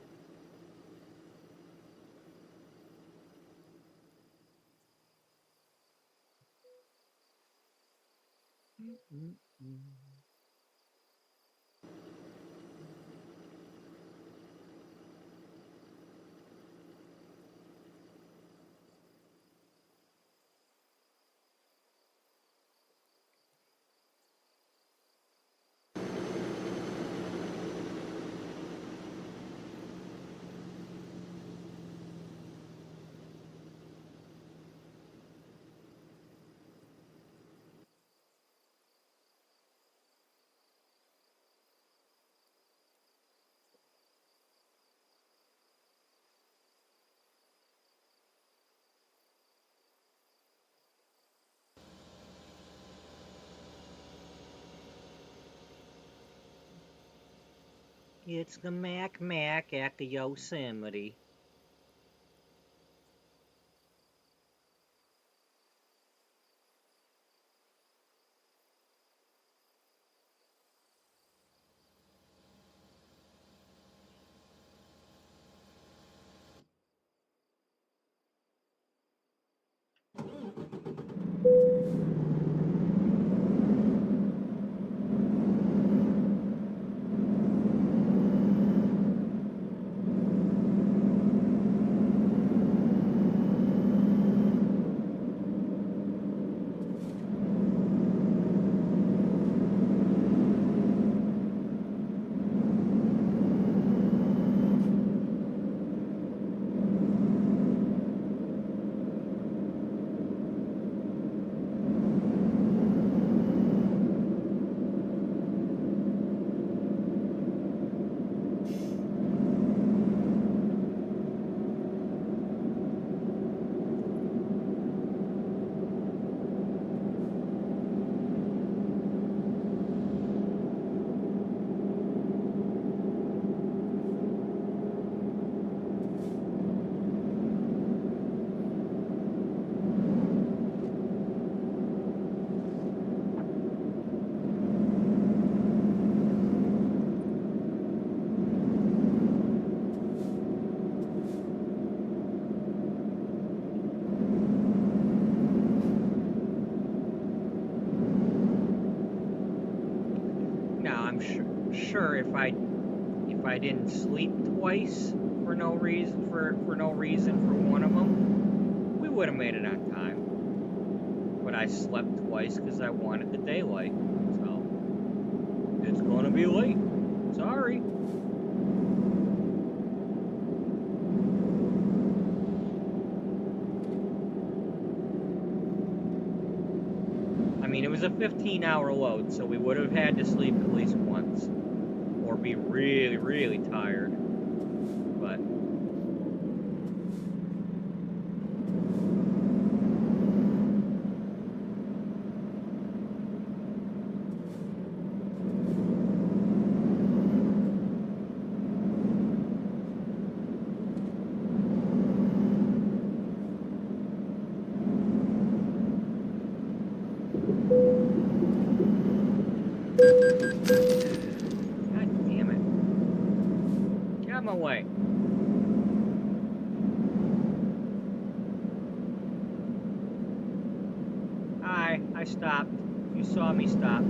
It's the Mac at the Yosemite. Now I'm sure if I didn't sleep twice for no reason for one of them, we would have made it on time. But I slept twice because I wanted the daylight, so it's gonna be late. Sorry. I mean, it was a 15-hour load, so we would have had to sleep at least once, or be really, really tired. But God damn it. Get out of my way. Hi, I stopped. You saw me stop.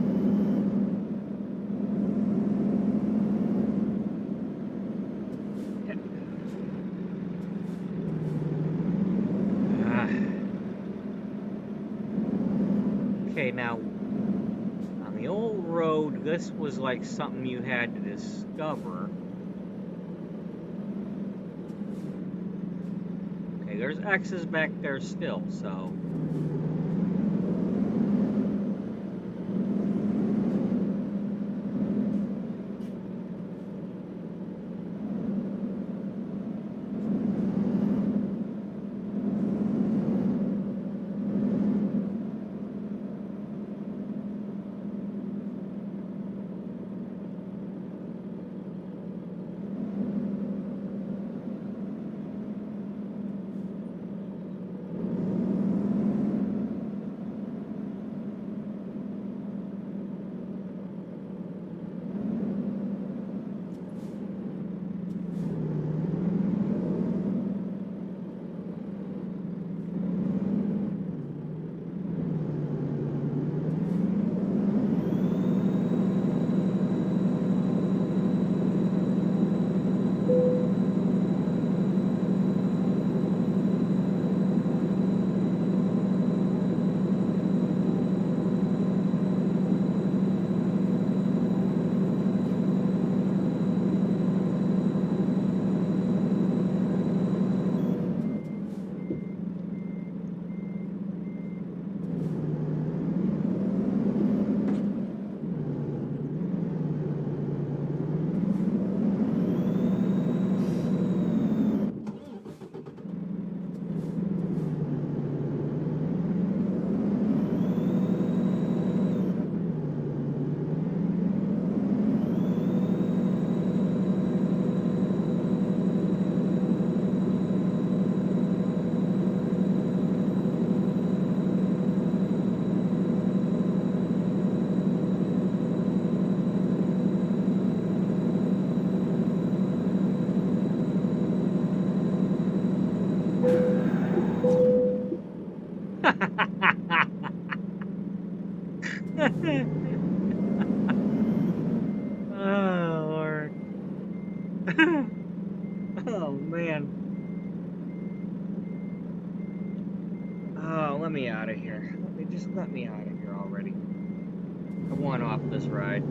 Okay, now, on the old road, this was like something you had to discover. Okay, there's X's back there still, so... Oh, Lord. Oh, man. Oh, let me out of here. Let me out of here already. I want off this ride.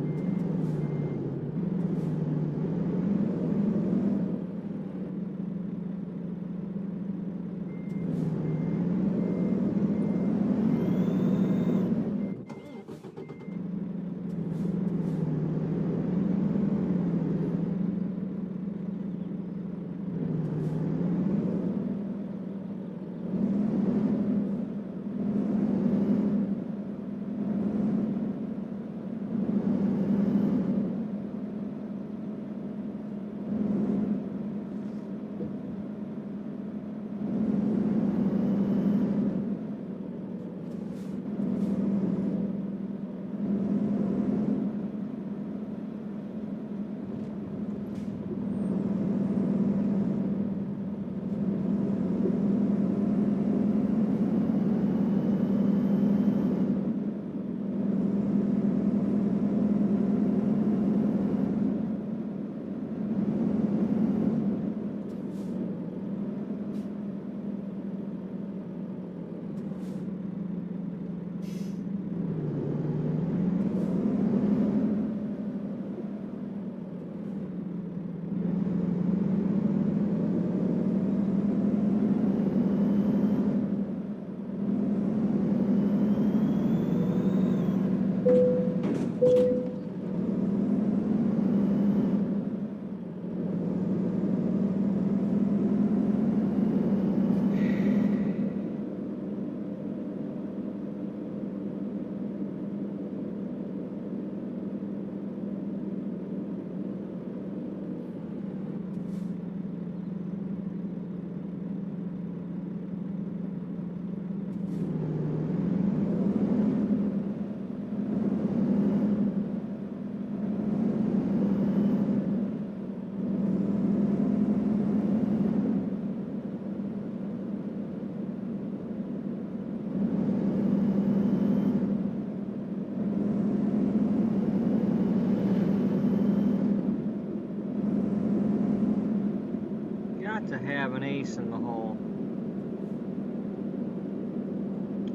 To have an ace in the hole,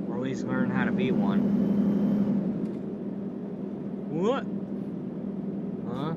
or at least learn how to be one. What? Huh?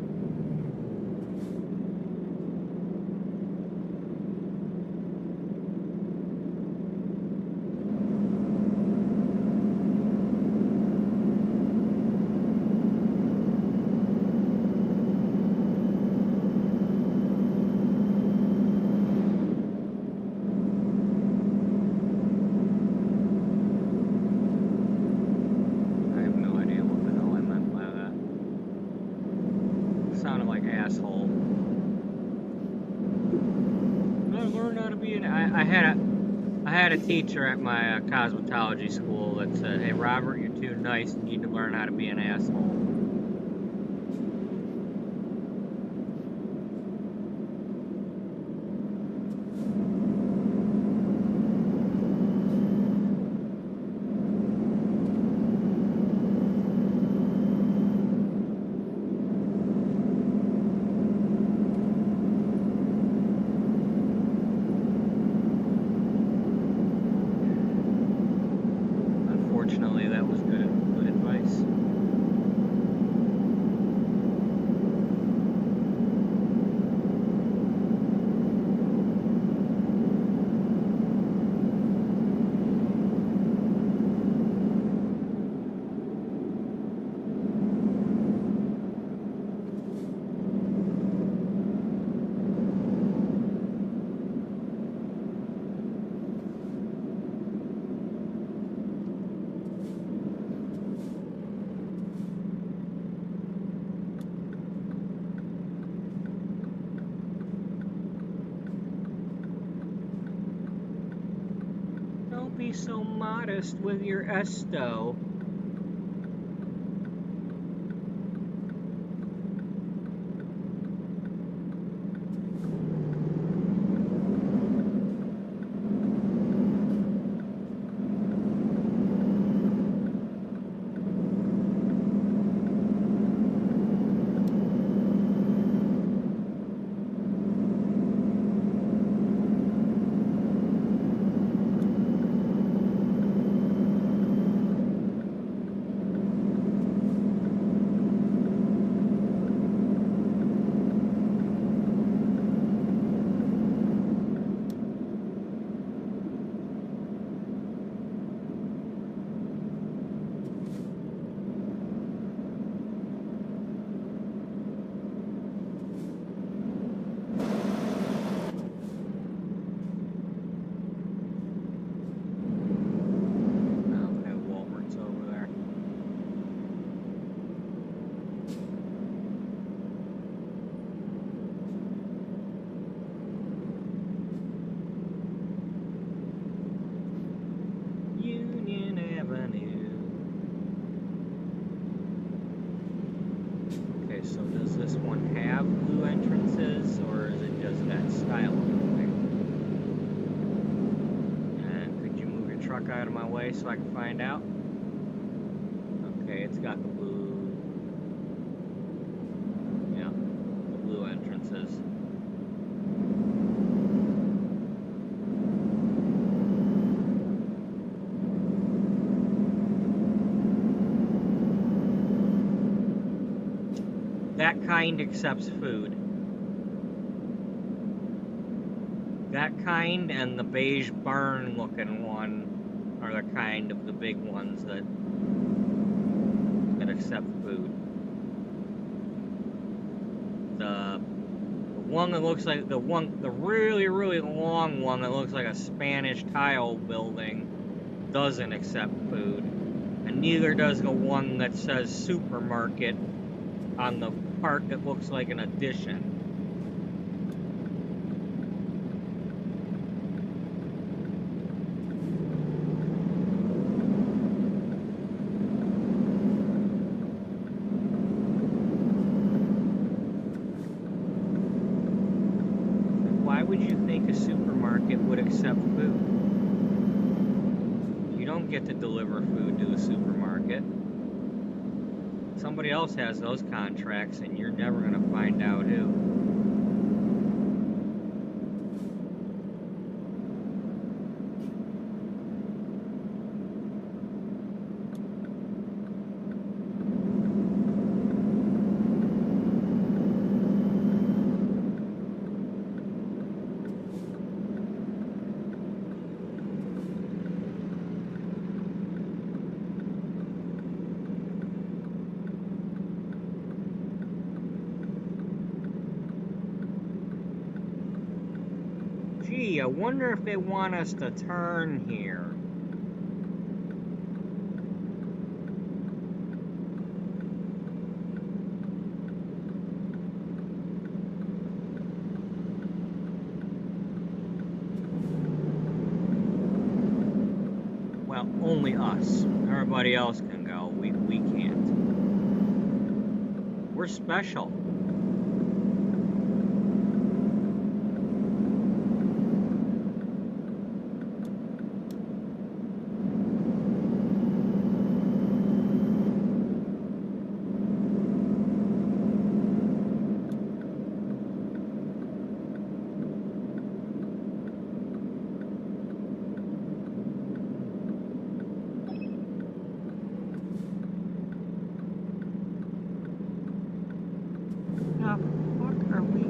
I had a teacher at my cosmetology school that said, "Hey, Robert, you're too nice. You need to learn how to be an asshole." Be so modest with your esto. have blue entrances, or is it just that style of building? And could you move your truck out of my way so I can find out? Okay, it's got the blue, yeah, the blue entrances. That kind accepts food. That kind and the beige barn looking one are the kind of the big ones that accept food. The one that looks like the really long one that looks like a Spanish tile building doesn't accept food, and neither does the one that says supermarket on the part that looks like an addition. Why would you think a supermarket would accept food? You don't get to deliver food to a supermarket. Somebody else has those contracts, and you're never going to find out who. Gee, I wonder if they want us to turn here. Well, only us. Everybody else can go. We can't. We're special. Now, what are we?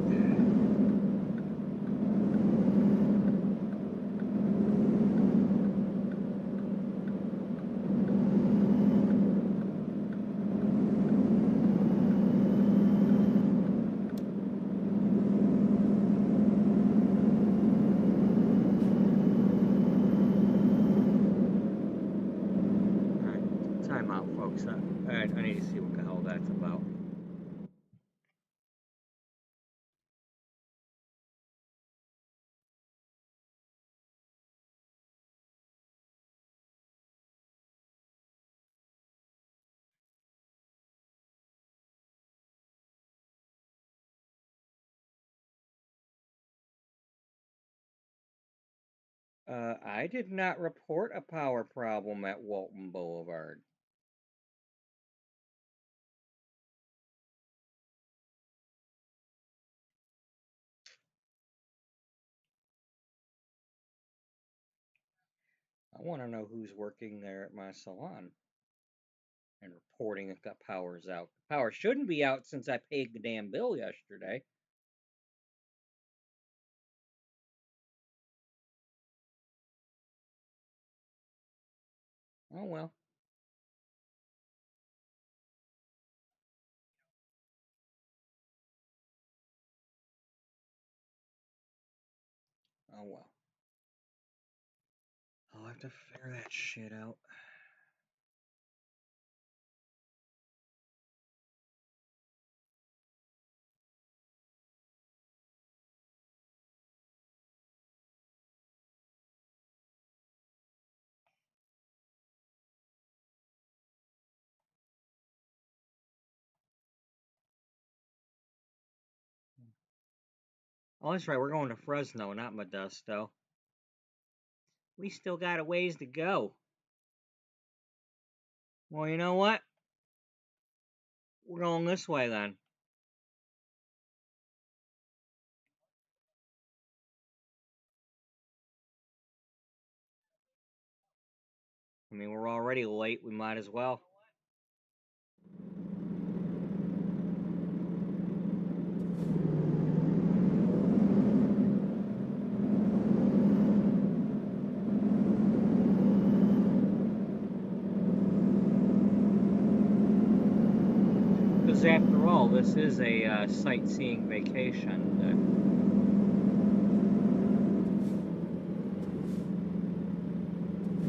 Time out, folks. I need to see what the hell that's about. I did not report a power problem at Walton Boulevard. I want to know who's working there at my salon and reporting that the power's out. The power shouldn't be out since I paid the damn bill yesterday. Oh well. Oh well. I'll have to figure that shit out. Oh, that's right, we're going to Fresno, not Modesto. We still got a ways to go. Well, you know what? We're going this way then. I mean, we're already late, we might as well. Because after all, this is a sightseeing vacation.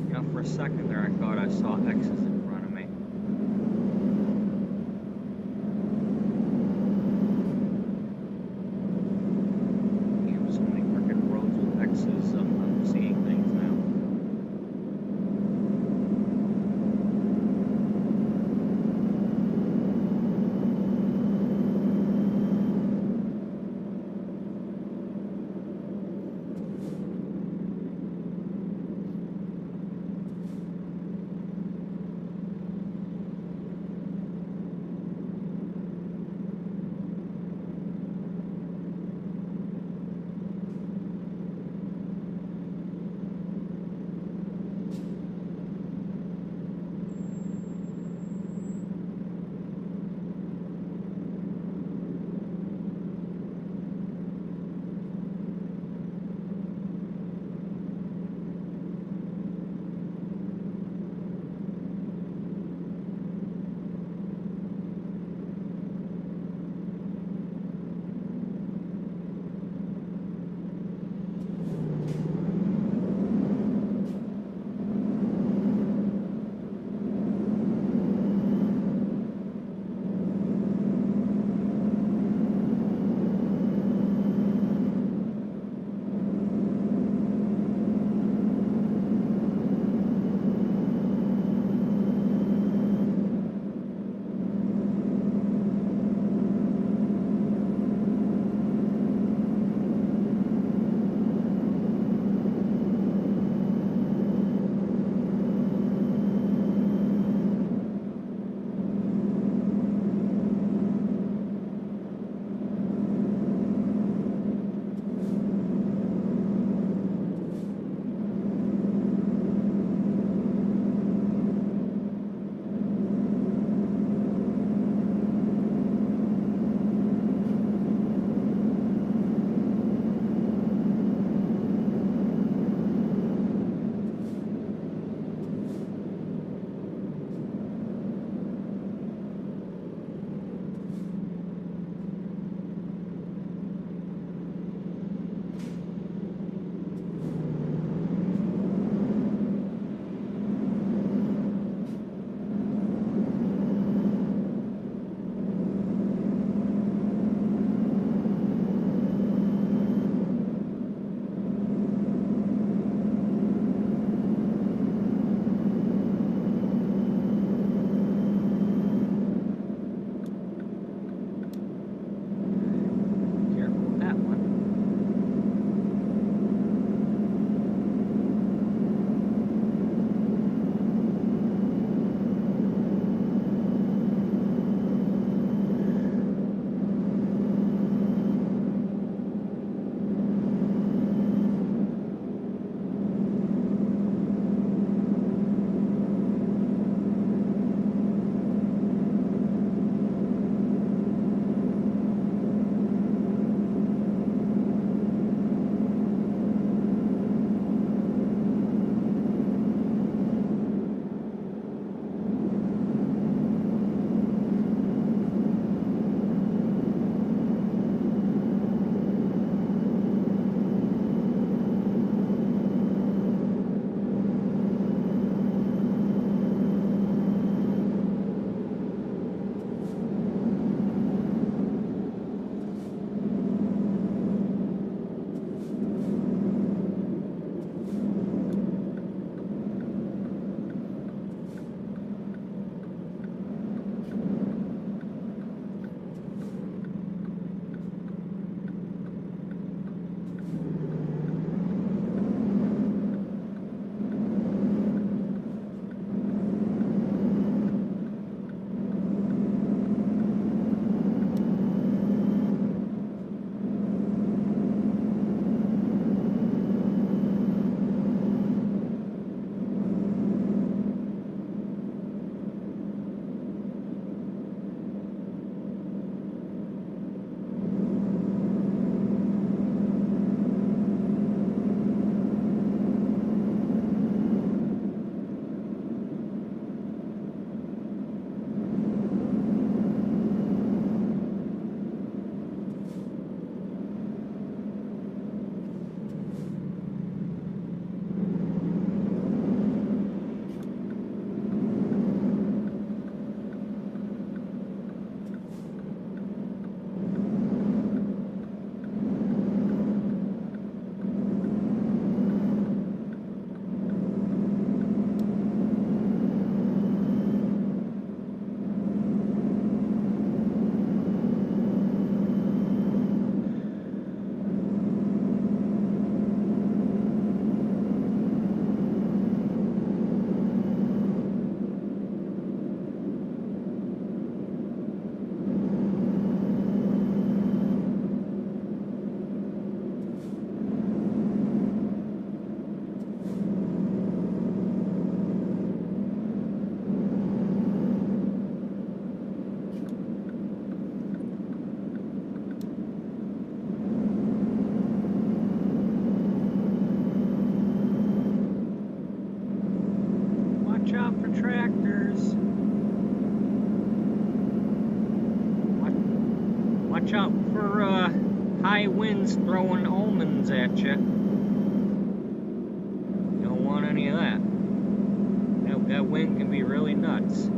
You know, for a second there, I thought I saw X's in front of me. Damn, so many freaking roads with X's. I'm seeing things now. Watch out for tractors. Watch out for high winds throwing almonds at you. Don't want any of that. That wind can be really nuts.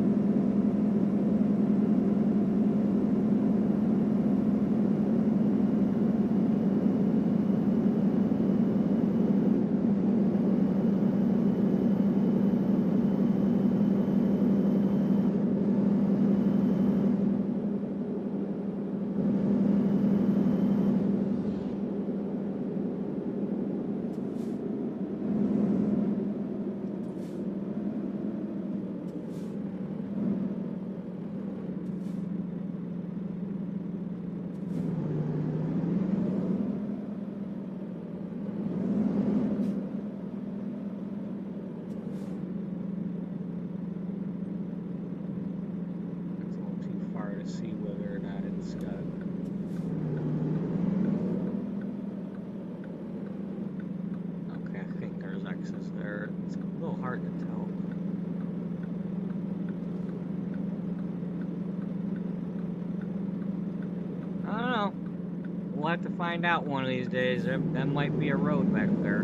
We'll have to find out one of these days. That might be a road back there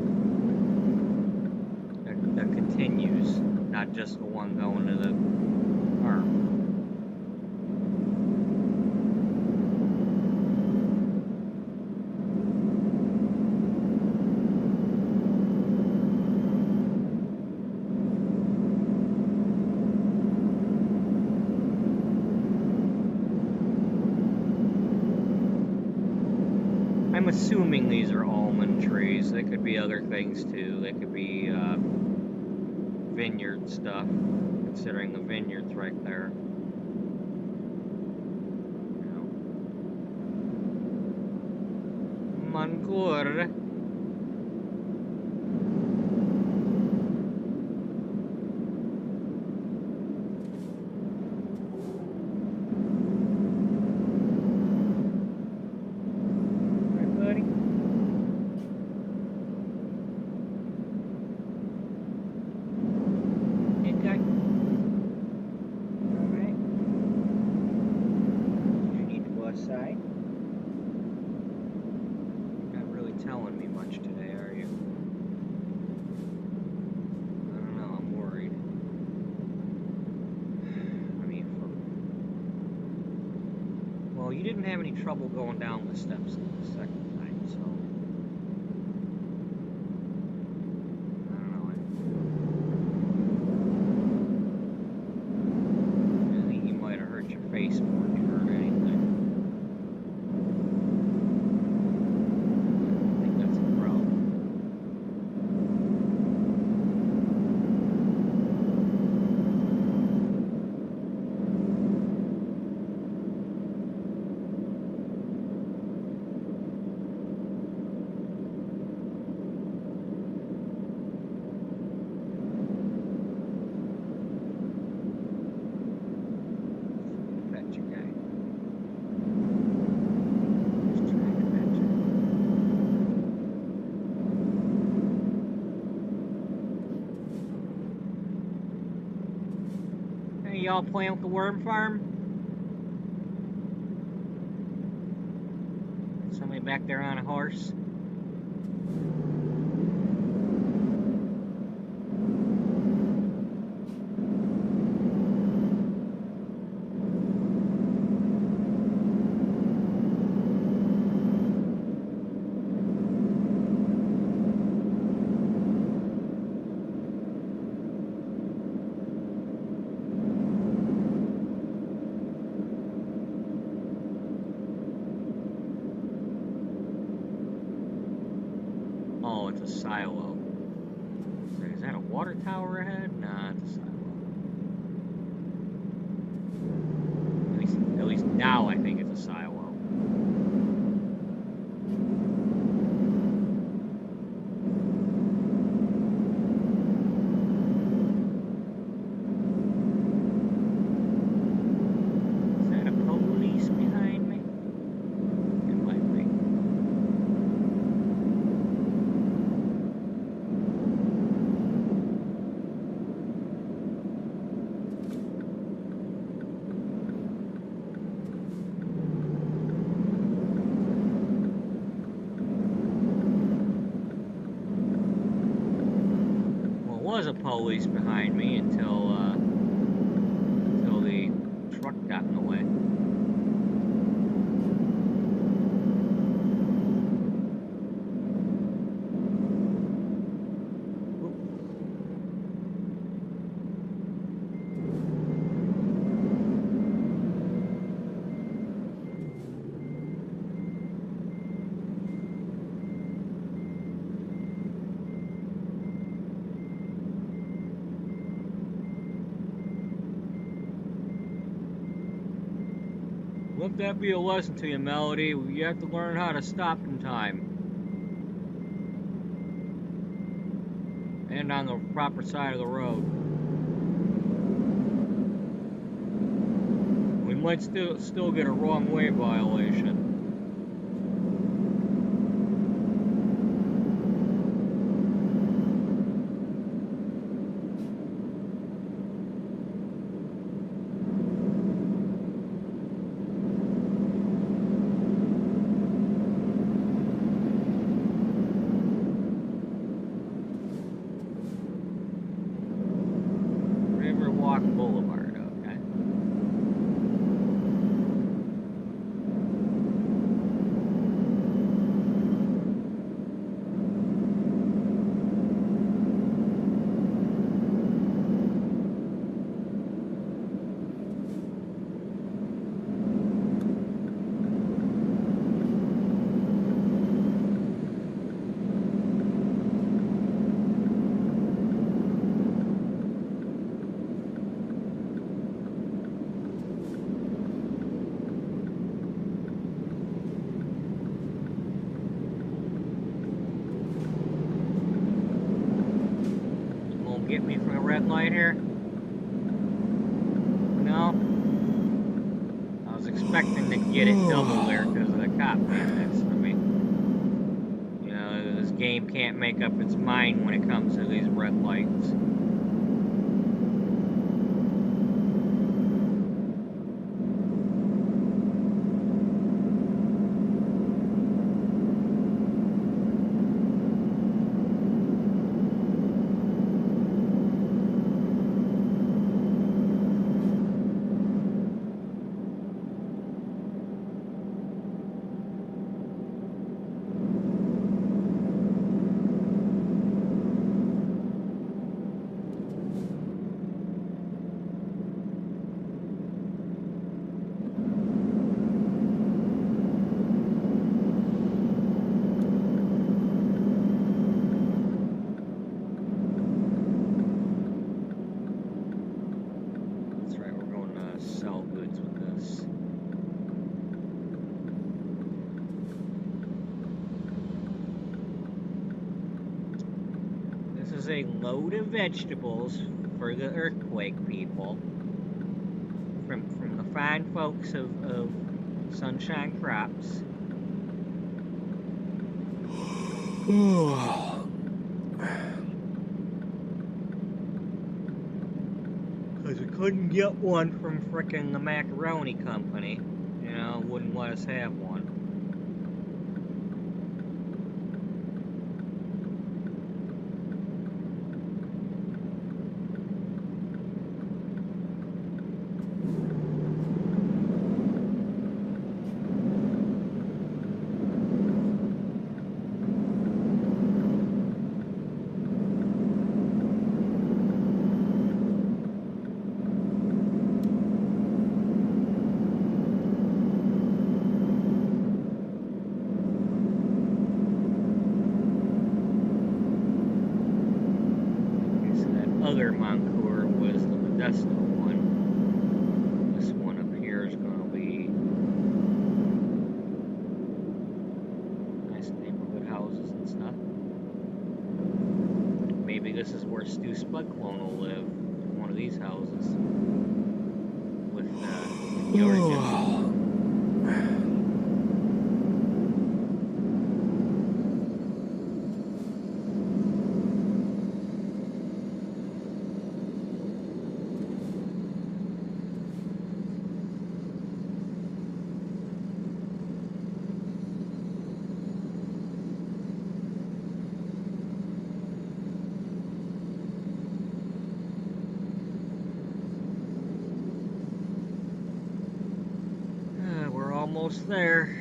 that continues, not just the one going to the farm. I'm assuming these are almond trees. They could be other things too. They could be vineyard stuff, considering the vineyard's right there. Mangur. You didn't have any trouble going down the steps the second time, so I don't know. I think you might have hurt your face more than you hurt anything. I think that's a problem. Y'all playing with the worm farm? Somebody back there on a horse? Oh, it's a silo. Is that a water tower ahead? Nah, it's a silo. At least now I think it's a silo. police behind me until the truck got in the way. Let that be a lesson to you, Melody. You have to learn how to stop in time. And on the proper side of the road. We might still get a wrong way violation. Boulevard, okay. Get me from a red light here? No? I was expecting to get it double there because of the cop being next to me. You know, this game can't make up its mind when it comes to these red lights. A load of vegetables for the earthquake people from the fine folks of Sunshine Crops. Because we couldn't get one from frickin' the Macaroni Company. You know, wouldn't let us have one. Other Moncour was the Modesto one. This one up here is going to be nice neighborhood houses and stuff. Maybe this is where Stu Spudclone will live. One of these houses with Georgia. almost there.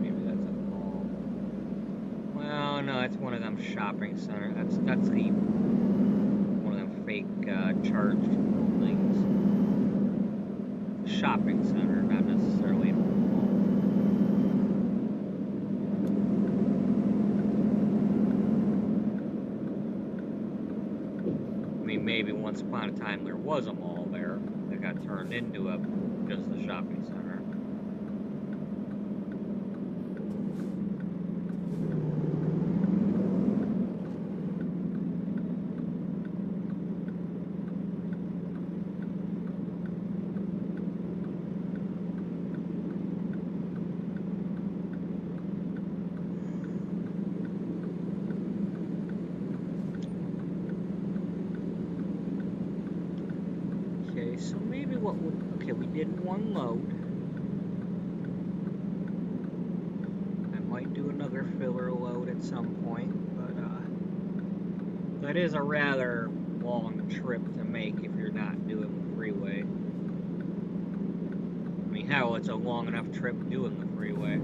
Maybe that's a mall. Well, no, it's one of them shopping center. That's the one of them fake charged buildings. Shopping center, not necessarily a mall. I mean, maybe once upon a time there was a mall there that got turned into just a shopping center. So maybe what would... Okay, we did one load. I might do another filler load at some point, but that is a rather long trip to make if you're not doing the freeway. I mean, hell, it's a long enough trip doing the freeway.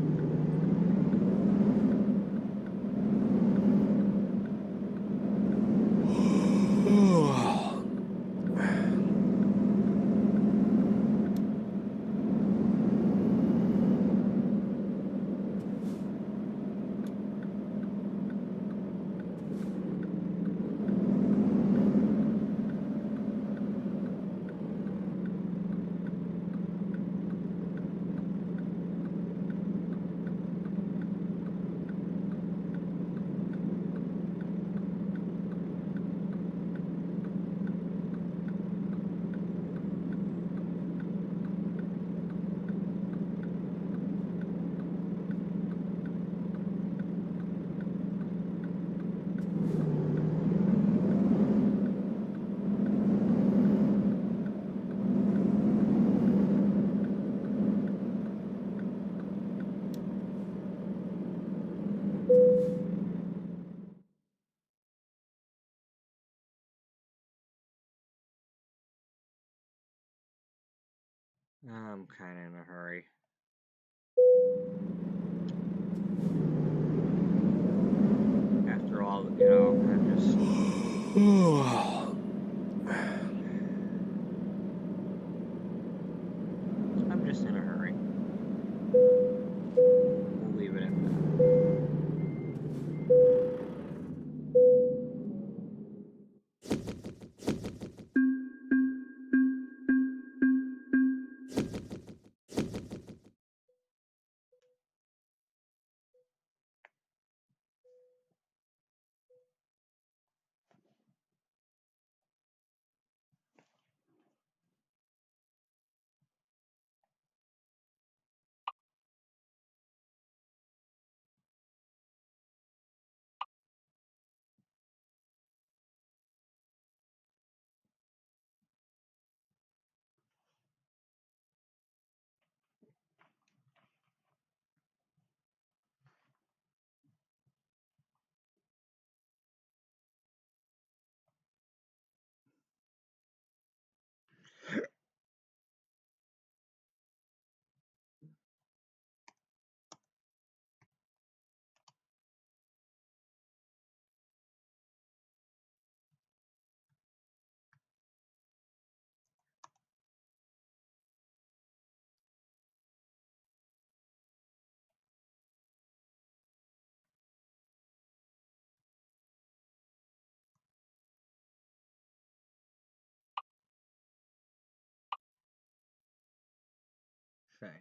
I'm kind of in a hurry. After all, you know, I'm just in a hurry. We'll leave it at that. Okay,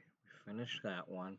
we finished that one.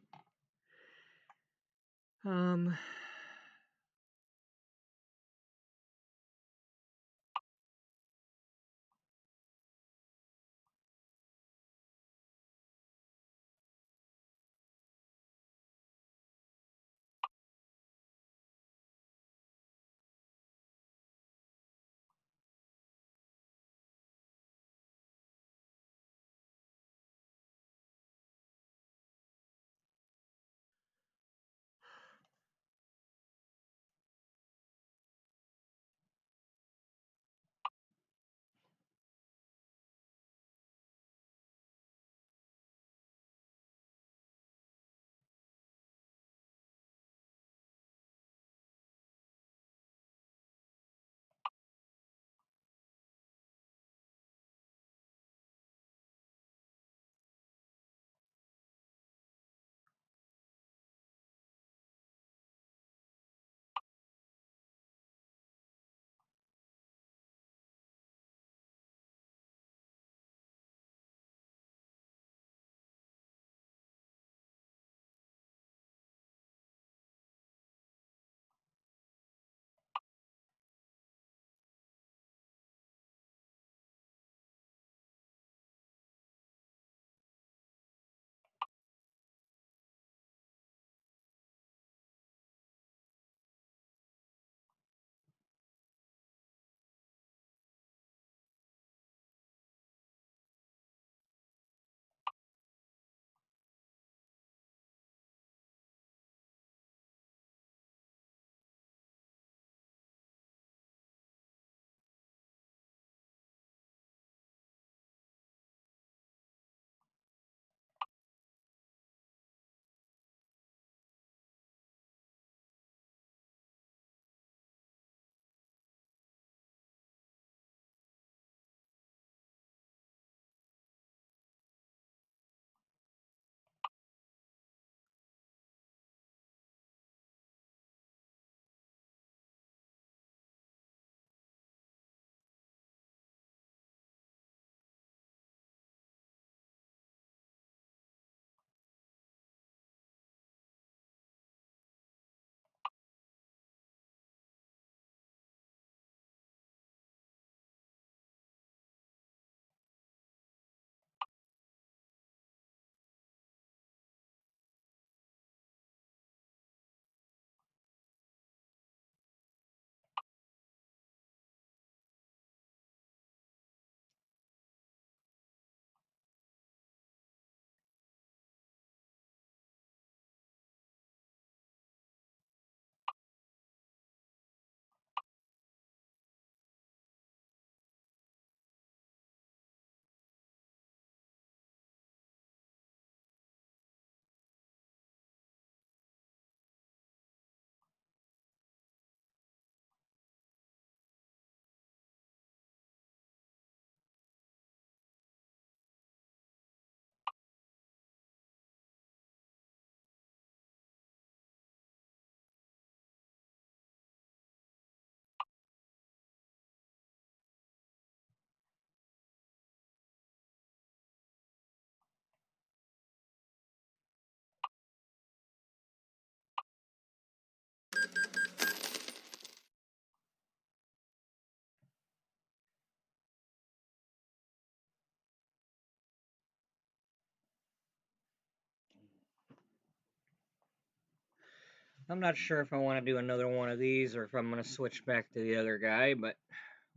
I'm not sure if I want to do another one of these or if I'm going to switch back to the other guy, but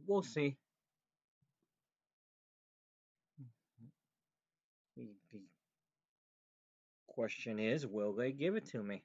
we'll see. The question is, will they give it to me?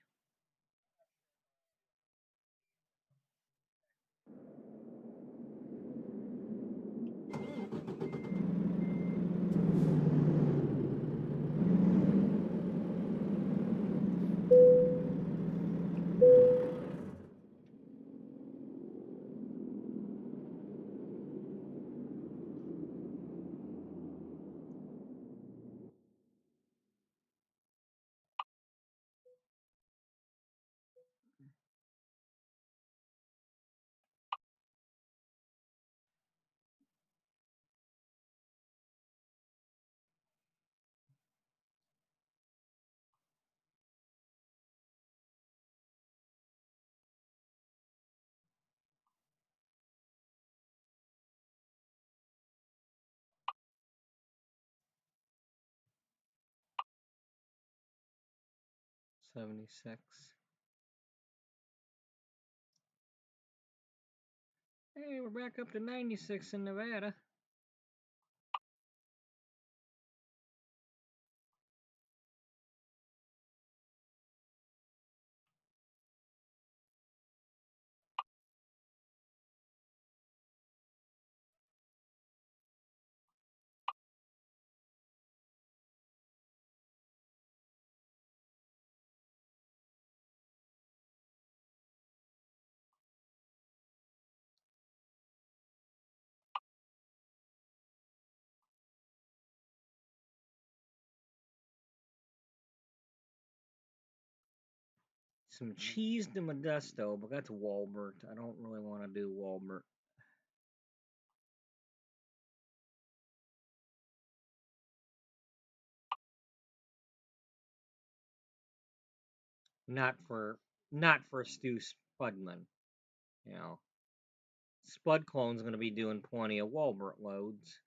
$76. Hey, we're back up to 96 in Nevada. Some cheese de Modesto, but that's Walbert. I don't really want to do Walbert. Not for Stu Spudman. You know, Spudclone's going to be doing plenty of Walbert loads.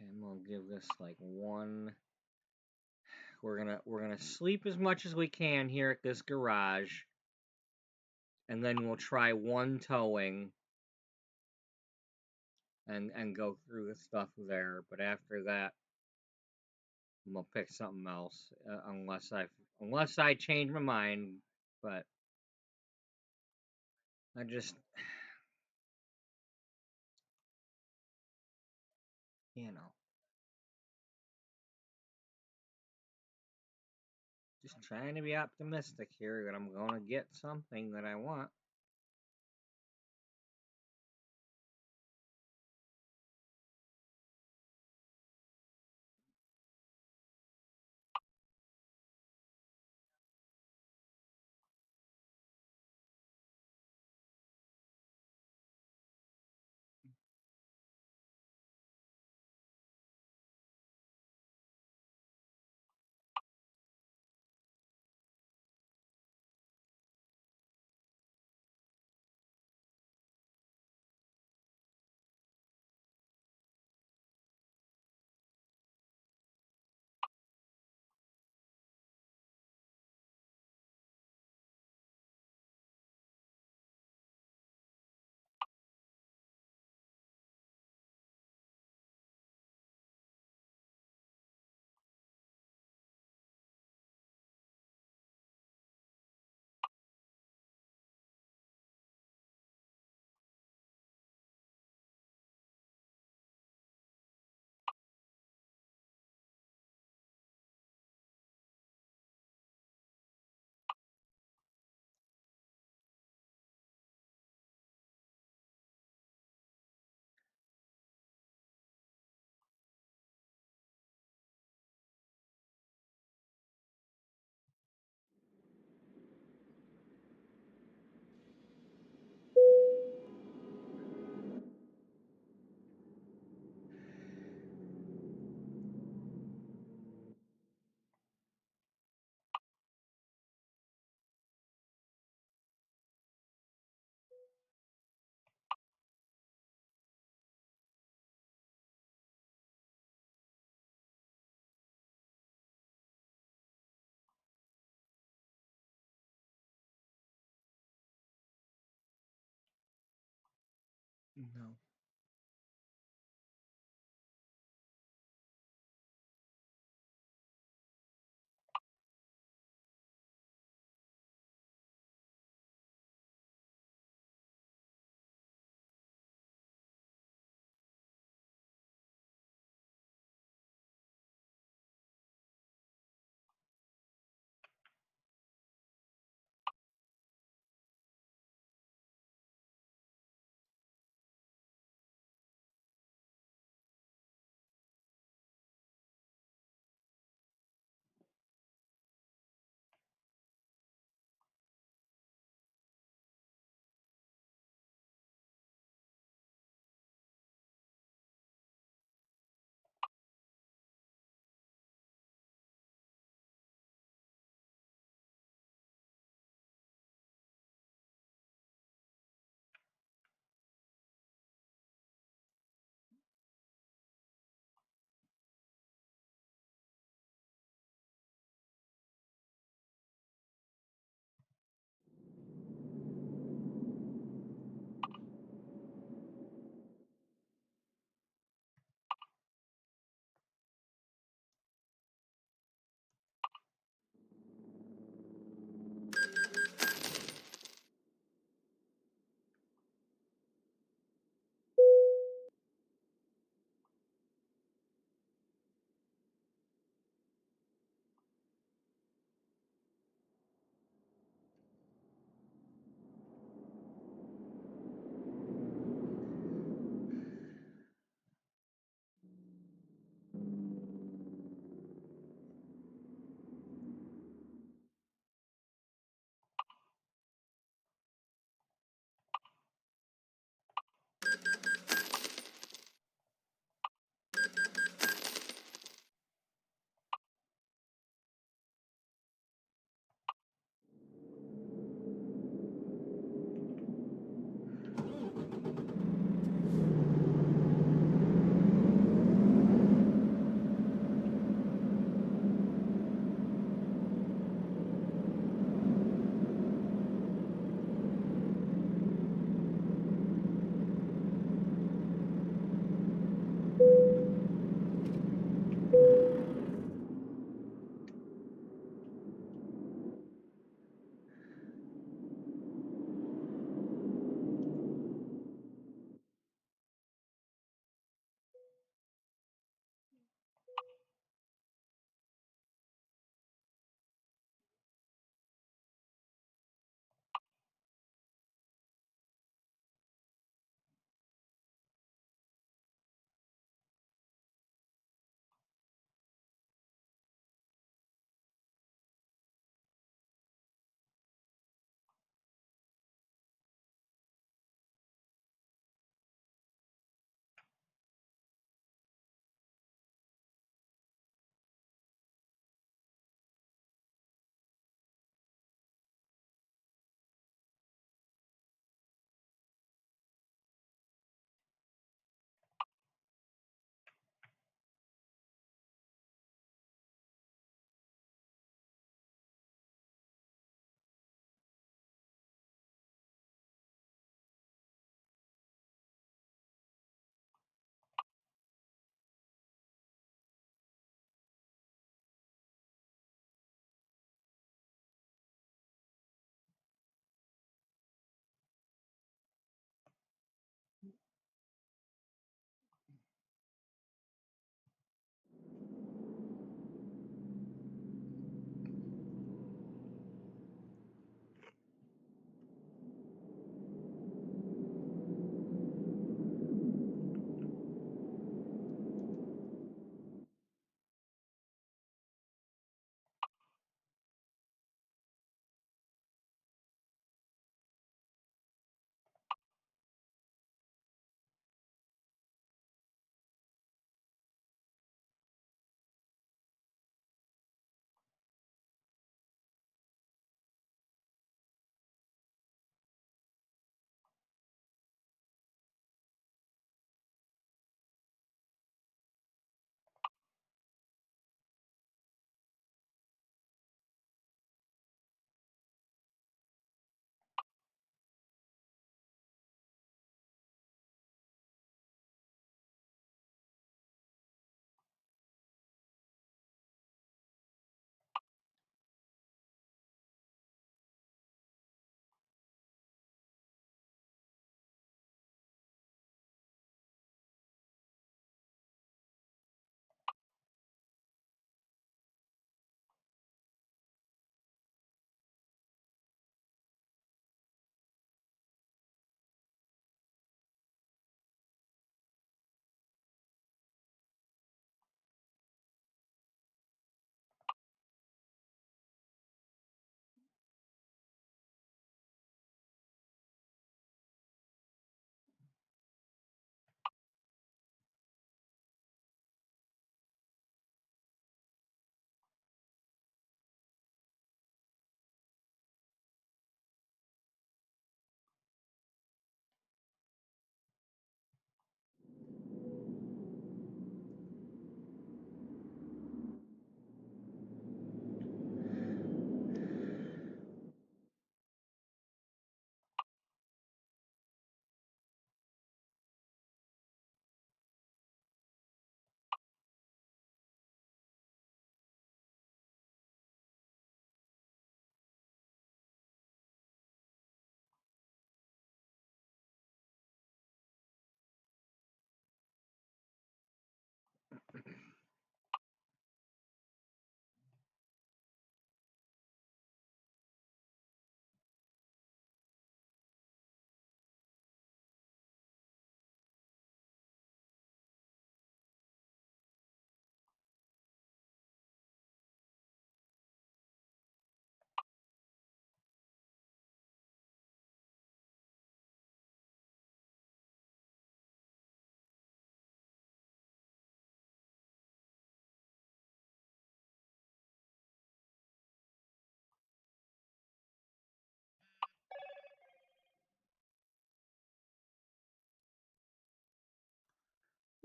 Okay, I'm gonna give this like one. We're gonna sleep as much as we can here at this garage, and then we'll try one towing and go through the stuff there. But after that, I'm gonna pick something else unless I change my mind. But I just you know just trying to be optimistic here that I'm gonna get something that I want. No.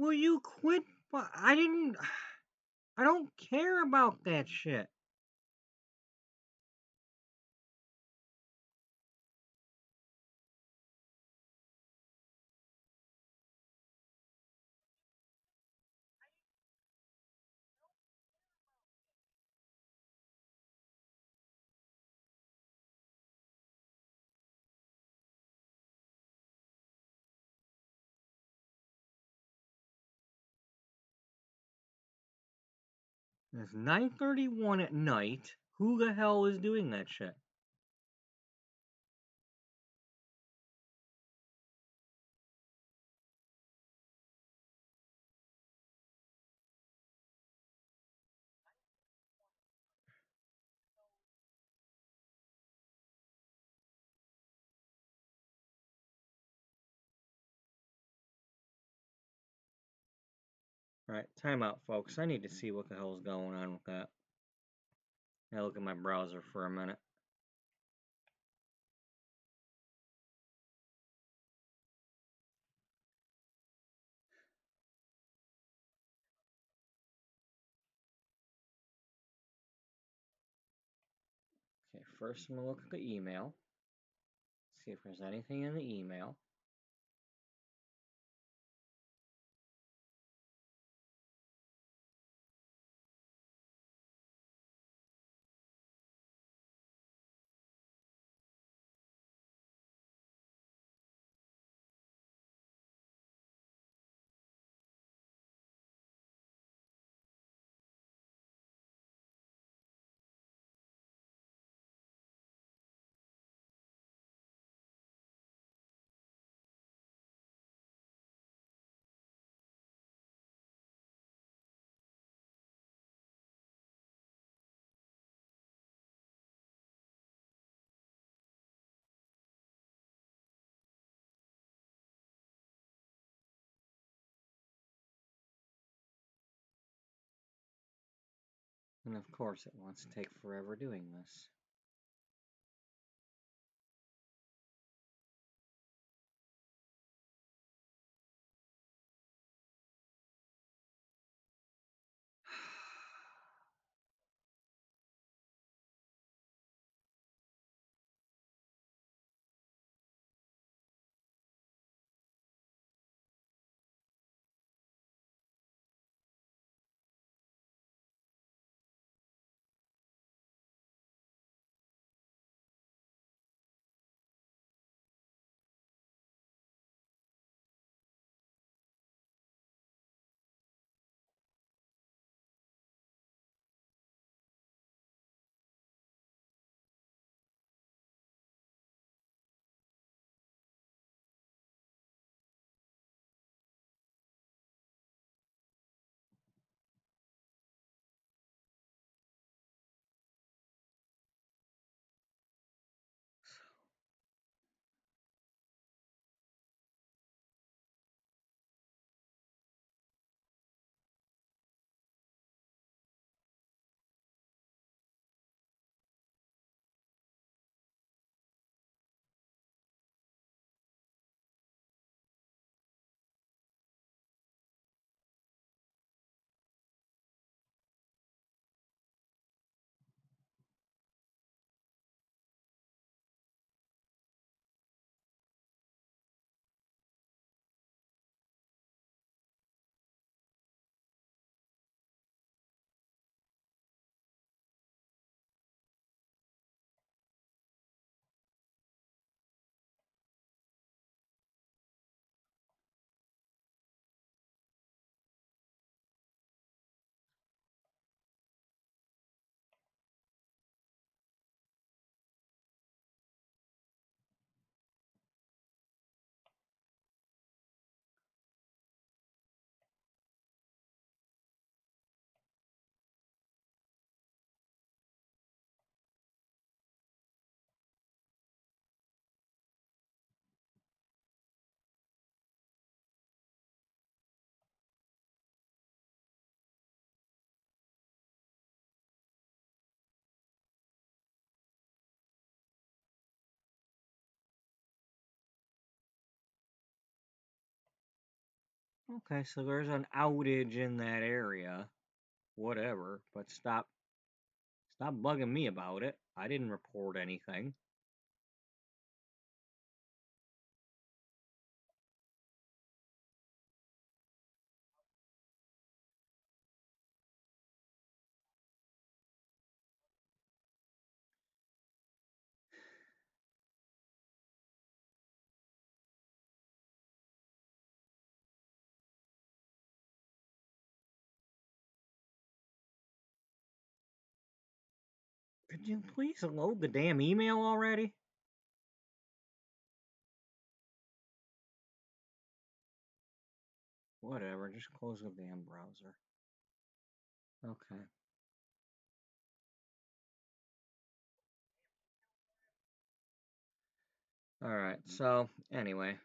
Will you quit? I didn't. I don't care about that shit. It's 9:31 at night. Who the hell is doing that shit? Alright, time out, folks. I need to see what the hell's going on with that. I look at my browser for a minute. Okay, first I'm gonna look at the email. See if there's anything in the email. And of course it wants to take forever doing this. Okay, so there's an outage in that area. Whatever, but stop bugging me about it. I didn't report anything. Could you please load the damn email already? Whatever, just close the damn browser. Okay. Alright, so anyway.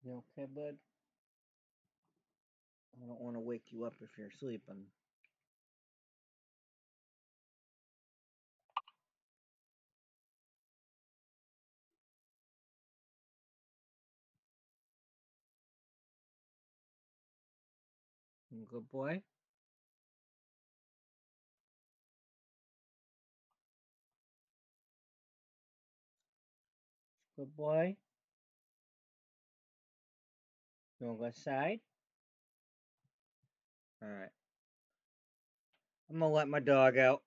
You okay, bud? I don't want to wake you up if you're sleeping. Good boy? Good boy? You want to go outside? Alright. I'm gonna let my dog out.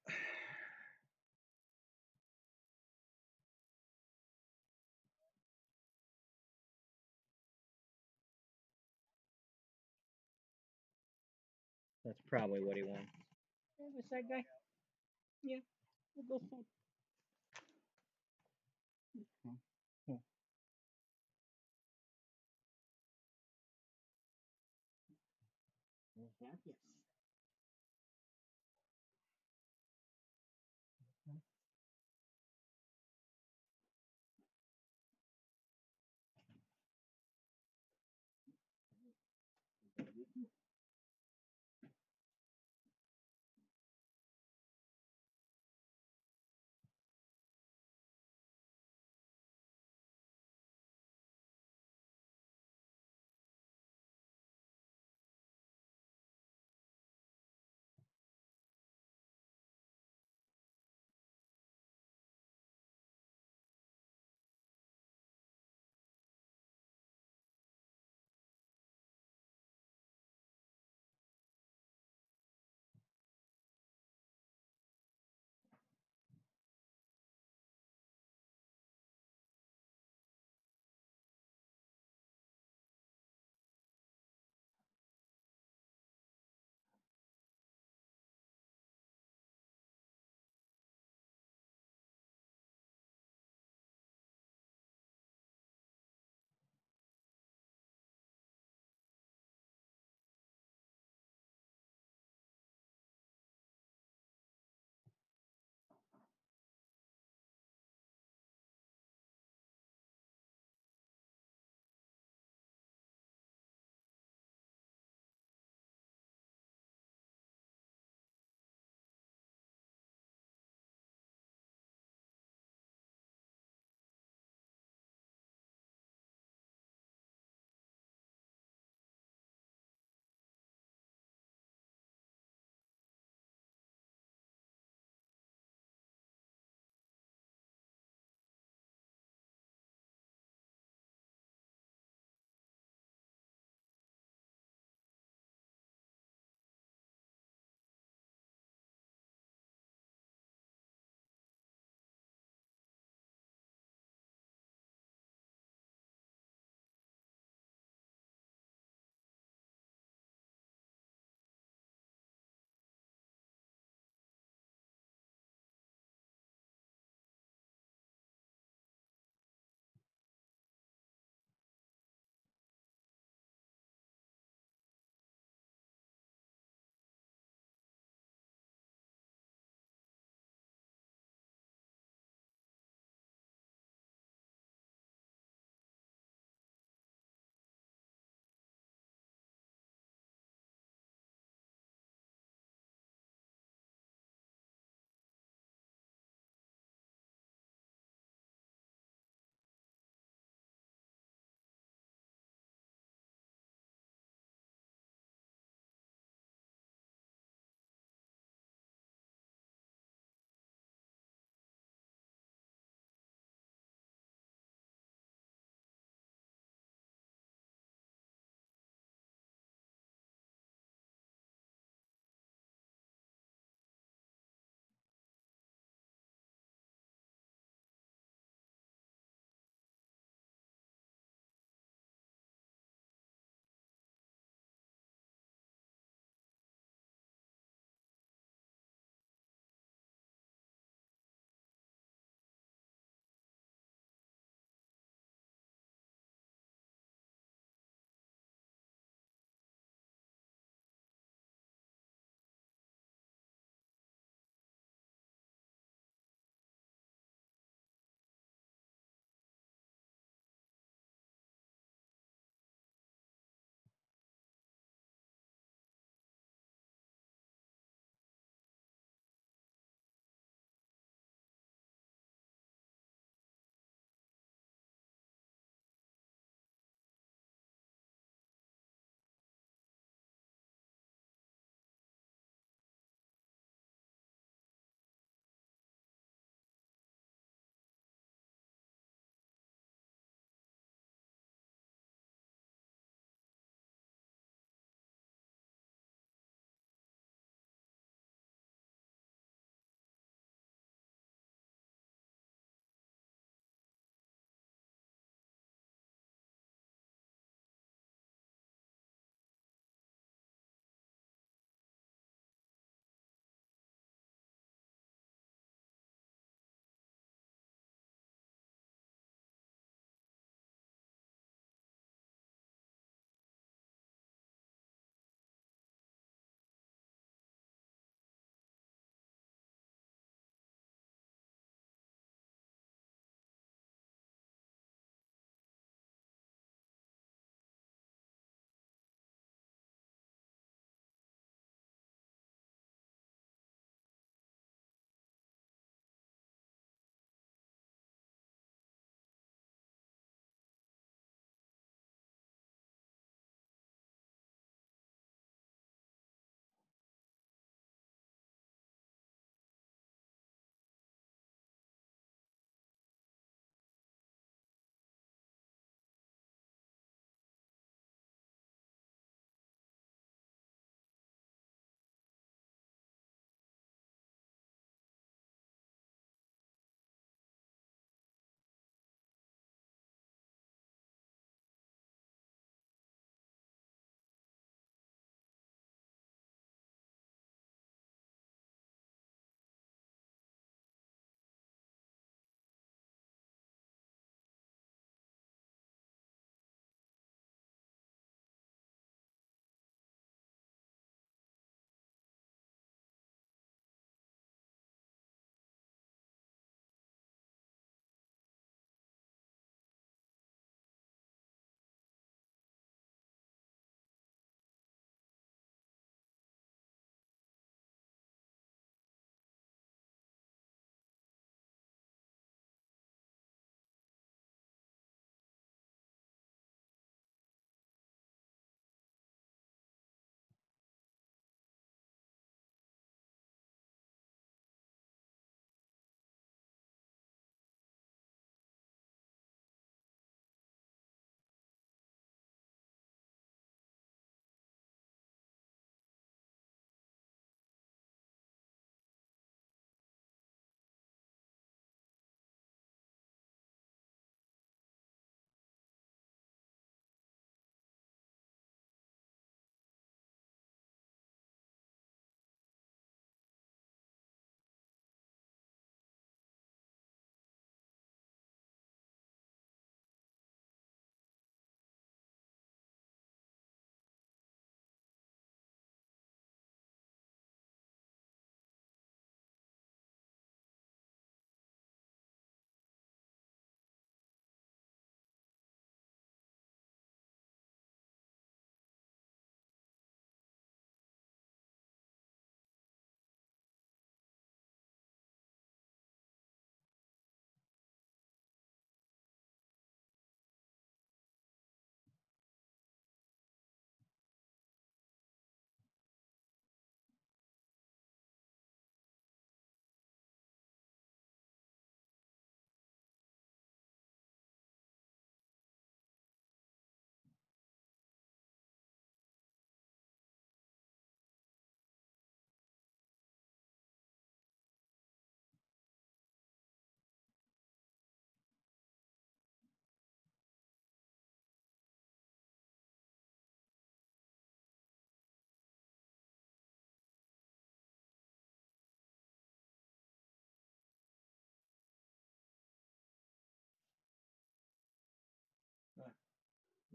That's probably what he wants. Hey, what's that guy? Yeah, we'll go outside. Yeah. Yes.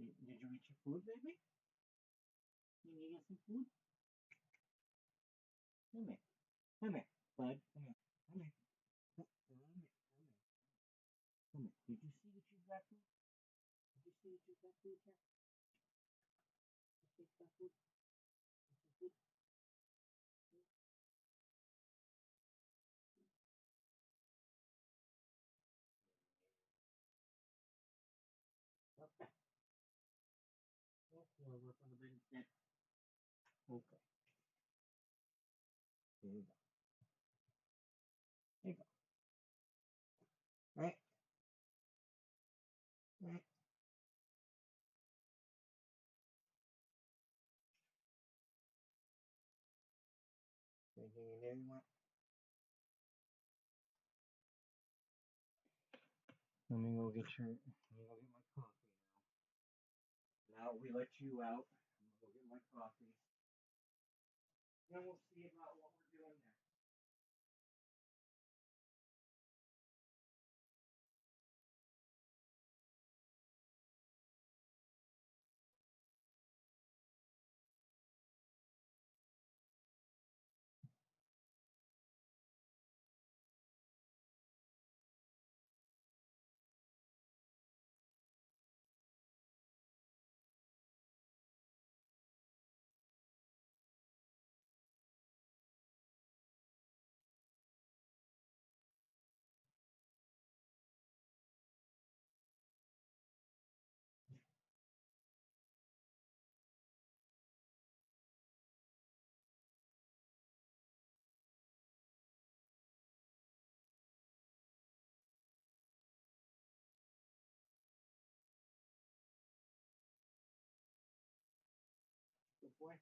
Did you eat your food, baby? Did you get some food? Come here. Come here, bud. Come here. Come here. Come here. Come here. Come here. Did you see that you got food? Did you see that you got food, cat? You got food? Food? Okay. Okay, we're going to bring that. Okay. Here you go. Here you go. Right. Right. Anything in there you want? Let me go get my coffee now. Now we let you out. I'm gonna go get my coffee. Then we'll see about what we're doing next. Good boy.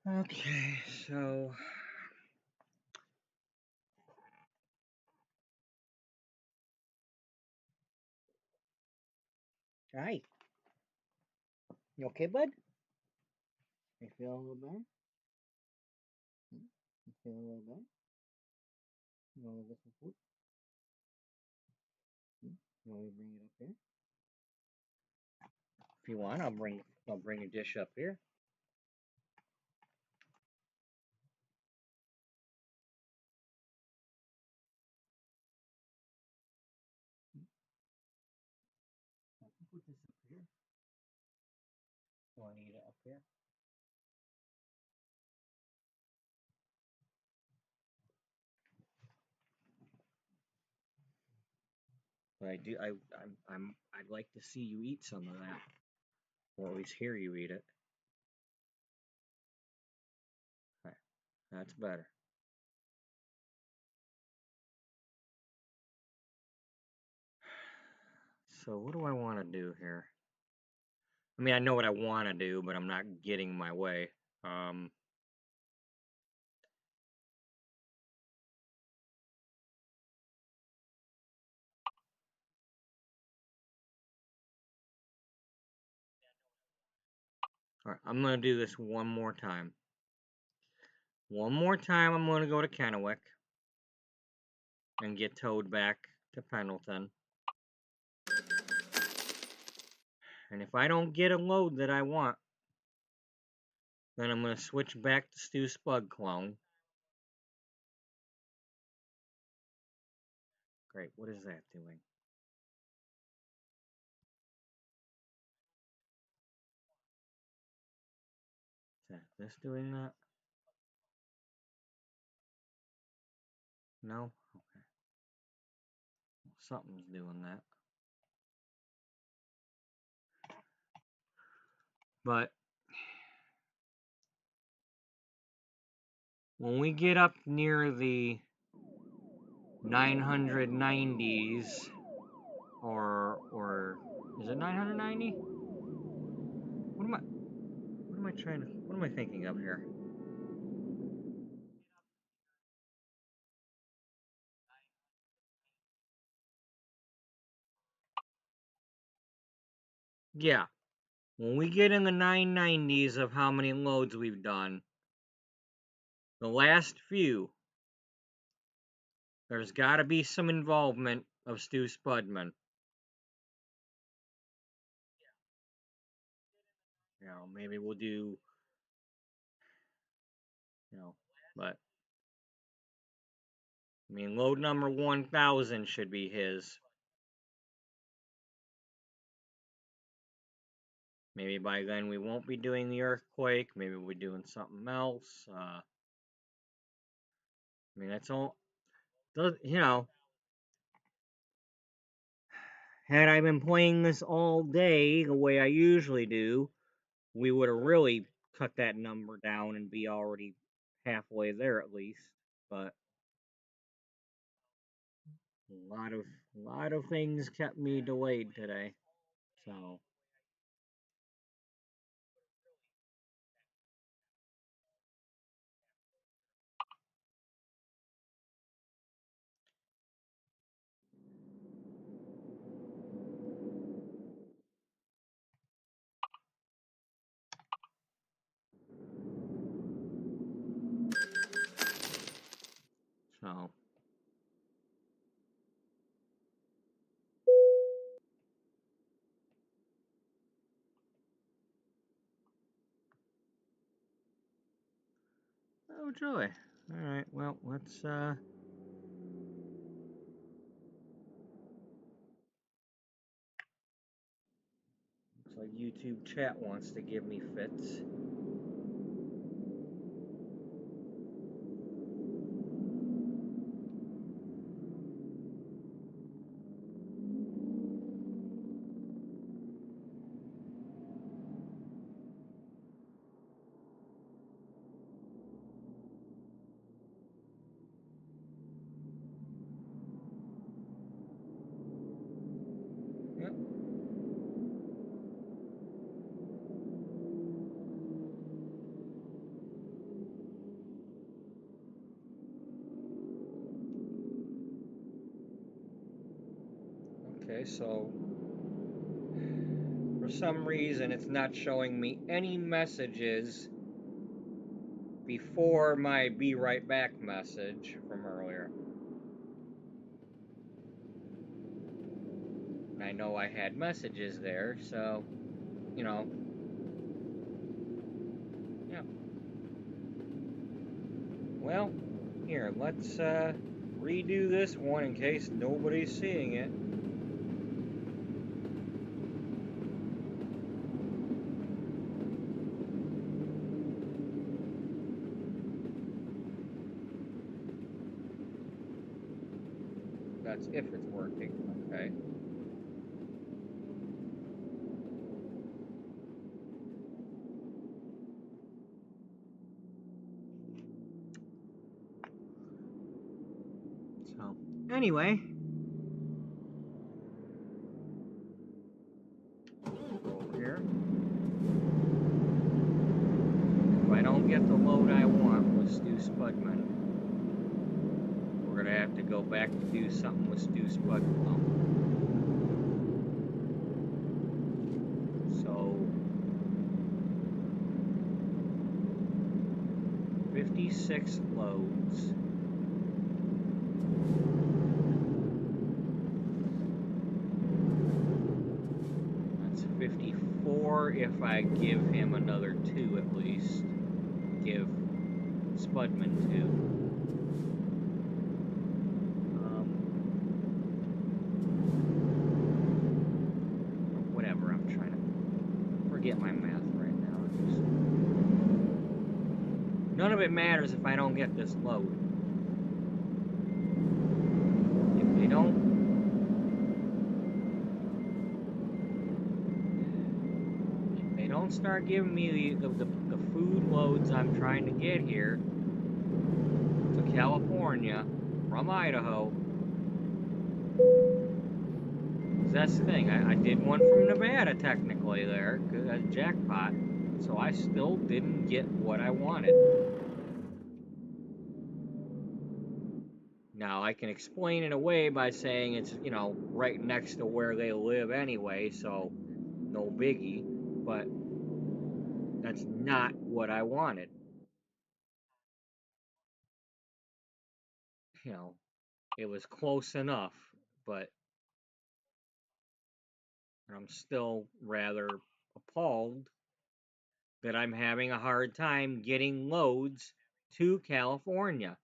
Okay, so hi. You okay, bud? You feeling a little better? You feeling a little better? You want to get some food? You want me to bring it up here? If you want, I'll bring a dish up here. I can put this up here. Want to eat it up here? But I'd like to see you eat some of that, or at least hear you eat it. Okay, that's better. So what do I want to do here? I mean, I know what I want to do, but I'm not getting my way. All right, I'm going to do this one more time. One more time, I'm going to go to Kennewick and get towed back to Pendleton. And if I don't get a load that I want, then I'm going to switch back to Stu Spudclone. Great, what is that doing? Is that this doing that? No? Okay. Well, something's doing that. But when we get up near the 990s, or is it 990? What am I trying to, what am I thinking of here? Yeah, when we get in the 990s of how many loads we've done, the last few, there's got to be some involvement of Stu Spudman. You know, maybe we'll do, you know, but I mean, load number 1000 should be his. Maybe by then we won't be doing the earthquake. Maybe we're doing something else. I mean, that's all. You know, had I been playing this all day the way I usually do, we would have really cut that number down and be already halfway there at least. But a lot of things kept me delayed today. So so oh joy. All right, well let's looks like YouTube chat wants to give me fits. Yep. Okay, so for some reason it's not showing me any messages before my be right back message from earlier. And I know I had messages there, so, you know, yeah. Well, here, let's redo this one in case nobody's seeing it. That's if it's working, okay. So, anyway, over here. If I don't get the load I want with Stu Spudman, we're gonna have to go back to do something with Stu Spudclone. So 56 loads. That's 54 if I give him another 2 at least. Give Spudman 2. Whatever, I'm trying to forget my math right now. None of it matters if I don't get this load. If they don't start giving me the food loads I'm trying to get here to California from Idaho. That's the thing. I did one from Nevada technically there, because that's jackpot. So I still didn't get what I wanted. Now I can explain it away by saying it's, you know, right next to where they live anyway, so no biggie. But that's not what I wanted. You know, it was close enough, but I'm still rather appalled that I'm having a hard time getting loads to California,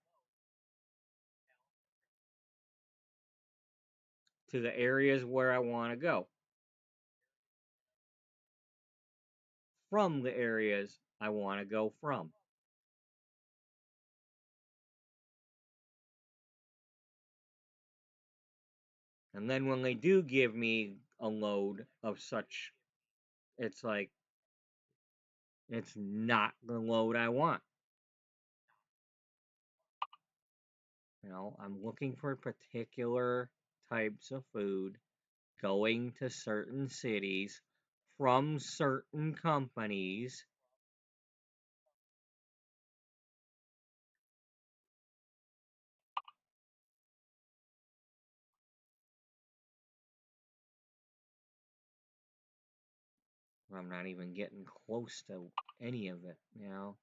to the areas where I want to go, from the areas I want to go from. And then when they do give me a load of such, it's like, it's not the load I want. You know, I'm looking for particular types of food, going to certain cities from certain companies. I'm not even getting close to any of it, you know.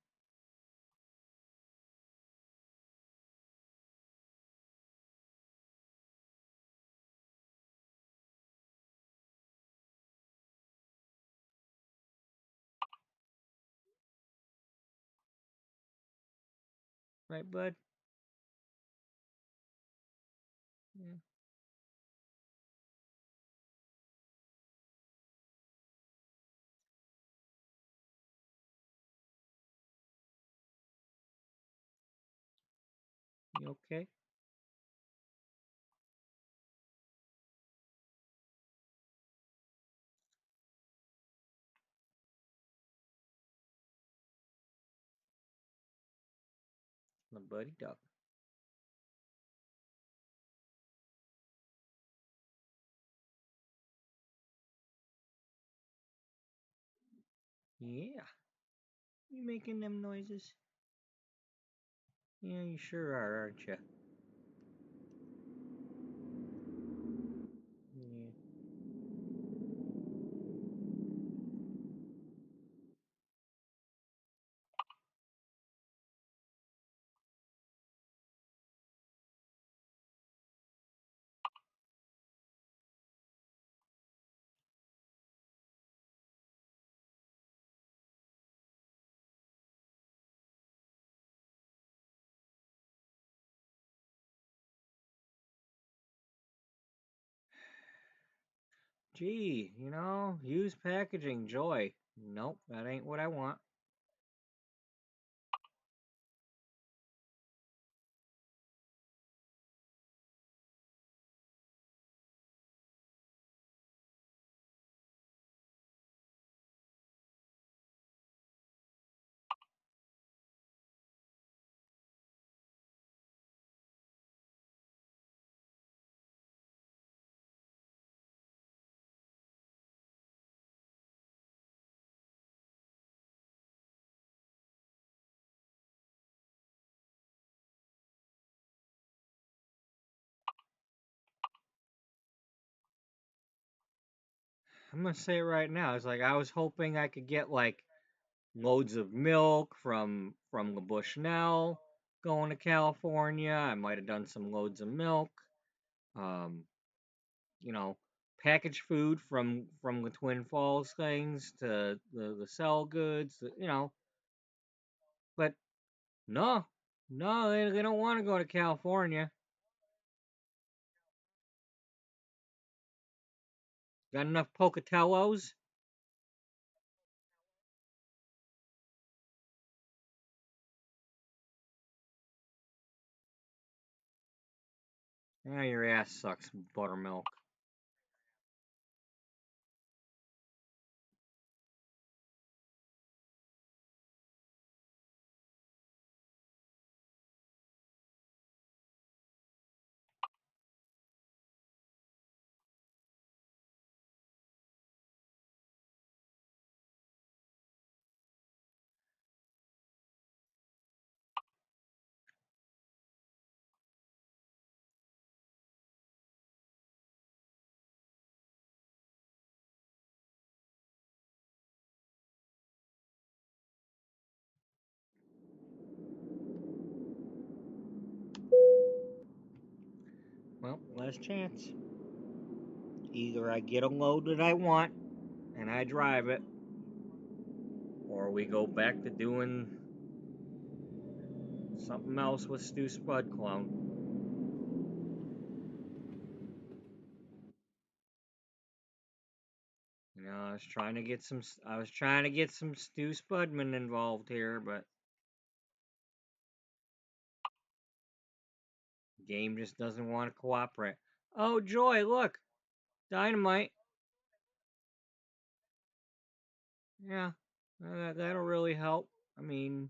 Right, bud? Yeah. You okay? My buddy duck. Yeah. You making them noises? Yeah, you sure are, aren't you? Yeah. Gee, use packaging, joy. Nope, that ain't what I want. I'm gonna say it right now. It's like I was hoping I could get like loads of milk from the Bushnell going to California. I might have done some loads of milk. Um, you know, packaged food from the Twin Falls things to the sell goods. But no, no, they don't want to go to California. Got enough Pocatellos? Yeah, your ass sucks, buttermilk. Well, last chance. Either I get a load that I want and I drive it, or we go back to doing something else with Stu Spudclone. I was trying to get some Stu Spudman involved here, but the game just doesn't want to cooperate. Oh joy, look, dynamite. Yeah, that'll really help. I mean,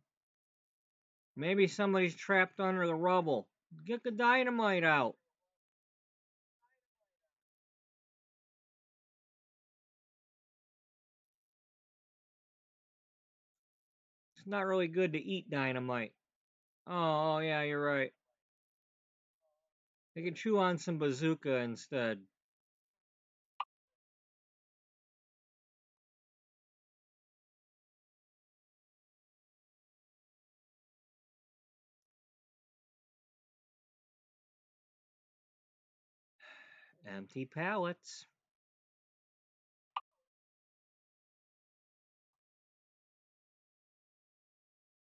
maybe somebody's trapped under the rubble. Get the dynamite out. It's not really good to eat dynamite. Oh yeah, you're right. They can chew on some bazooka instead. Empty pallets.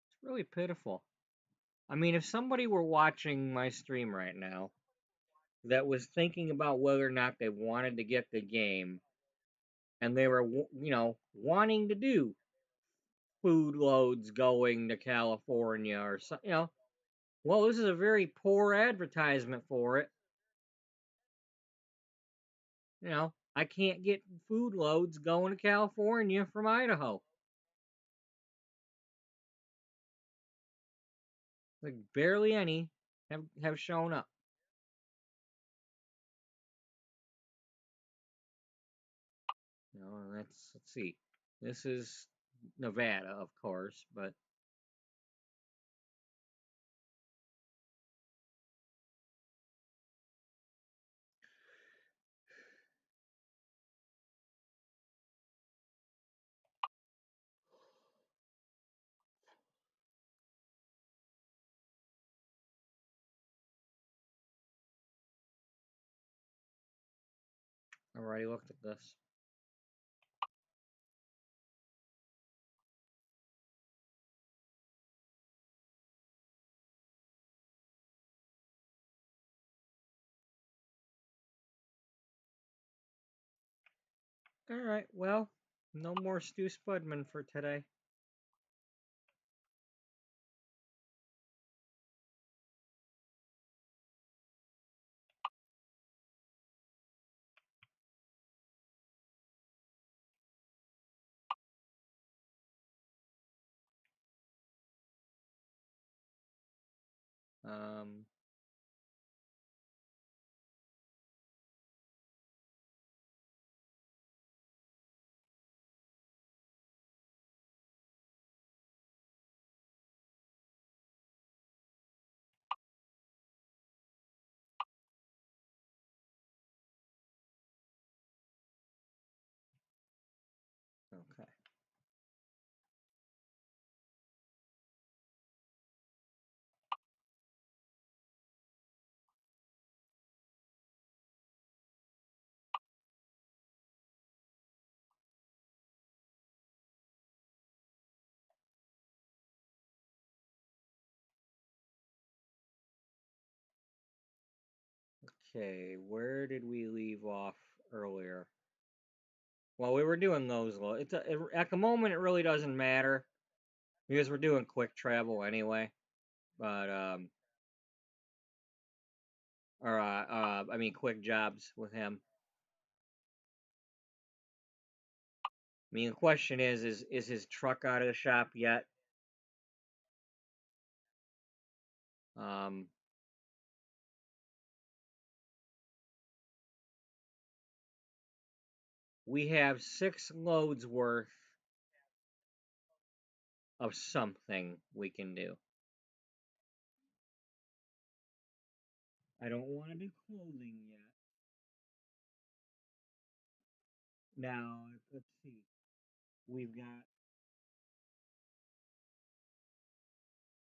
It's really pitiful. I mean, if somebody were watching my stream right now that was thinking about whether or not they wanted to get the game and they were, wanting to do food loads going to California or something, well, this is a very poor advertisement for it. I can't get food loads going to California from Idaho. Like barely any have shown up. Let's see. This is Nevada, of course, but I already looked at this. Alright, well, no more Stu Spudman for today. Um, okay. Okay, where did we leave off earlier? Well, we were doing those. At the moment, it really doesn't matter because we're doing quick travel anyway. But I mean, quick jobs with him. I mean, the question is his truck out of the shop yet? Um, we have 6 loads worth of something we can do. I don't want to do clothing yet. Now, let's see. We've got.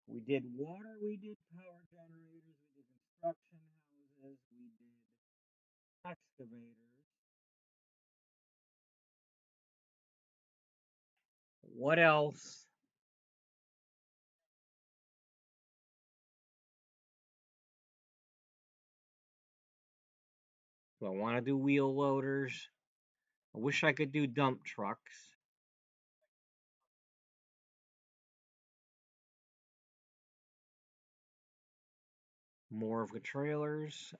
We did water, we did power generators, we did construction houses, we did excavators. What else? Do I want to do wheel loaders? I wish I could do dump trucks. More of the trailers.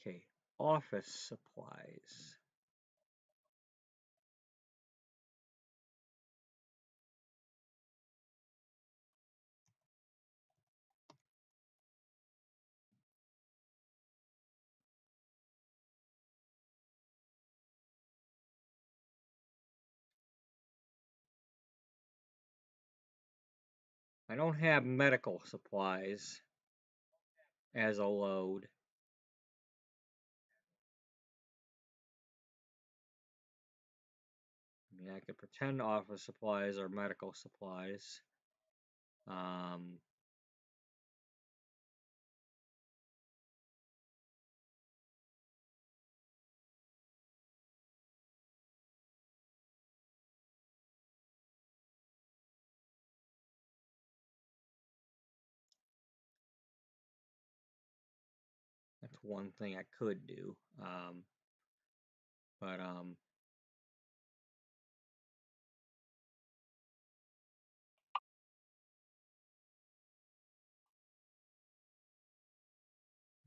Okay, office supplies. I don't have medical supplies as a load. I mean, I could pretend office supplies are medical supplies. Um, that's one thing I could do. But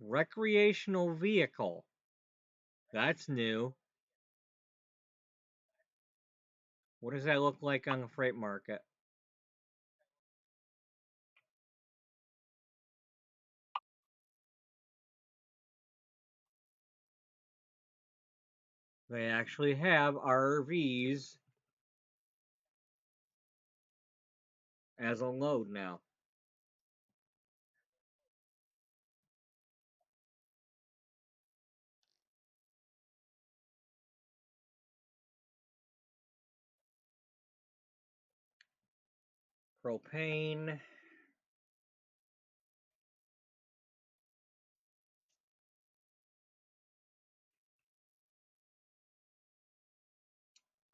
recreational vehicle. That's new. What does that look like on the freight market? They actually have RVs as a load now. propane,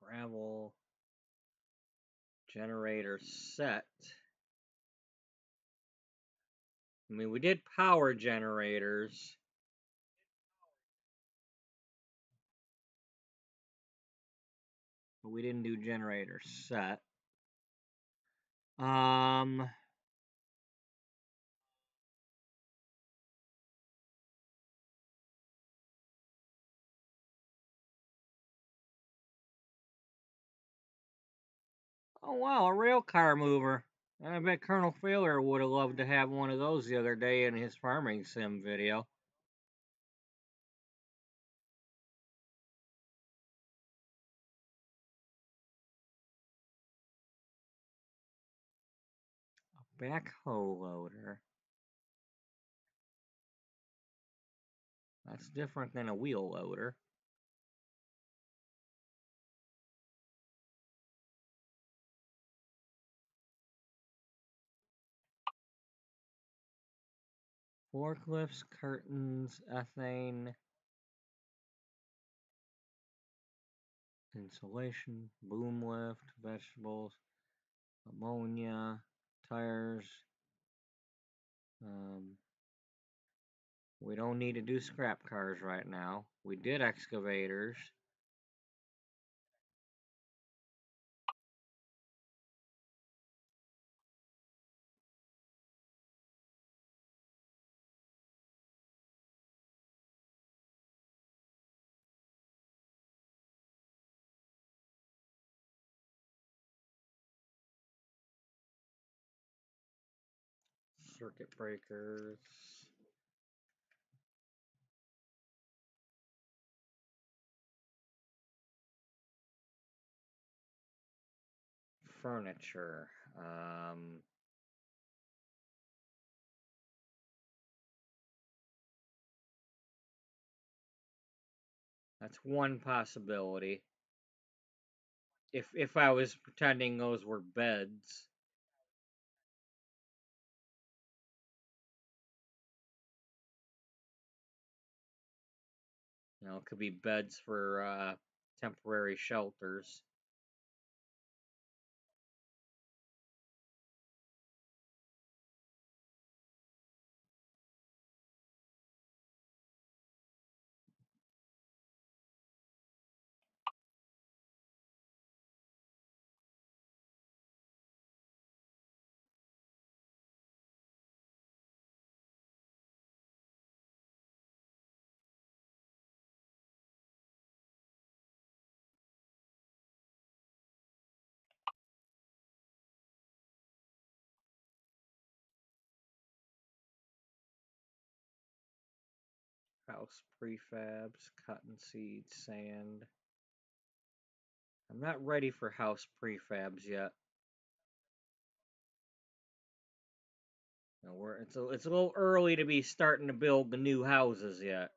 gravel, generator set. I mean, we did power generators. But we didn't do generator set. Oh wow, a rail car mover. I bet Colonel Failer would have loved to have one of those the other day in his farming sim video. A backhoe loader. That's different than a wheel loader. Forklifts, curtains, ethane, insulation, boom lift, vegetables, ammonia, tires. We don't need to do scrap cars right now. We did excavators. Circuit breakers. Furniture. That's one possibility. If I was pretending those were beds. You know, it could be beds for temporary shelters. House prefabs, cotton seed, sand. I'm not ready for house prefabs yet. You know, it's a little early to be starting to build the new houses yet.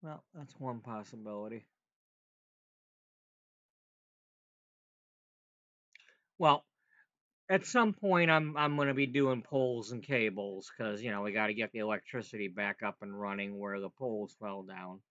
Well, that's one possibility. Well, at some point, I'm going to be doing poles and cables because we got to get the electricity back up and running where the poles fell down.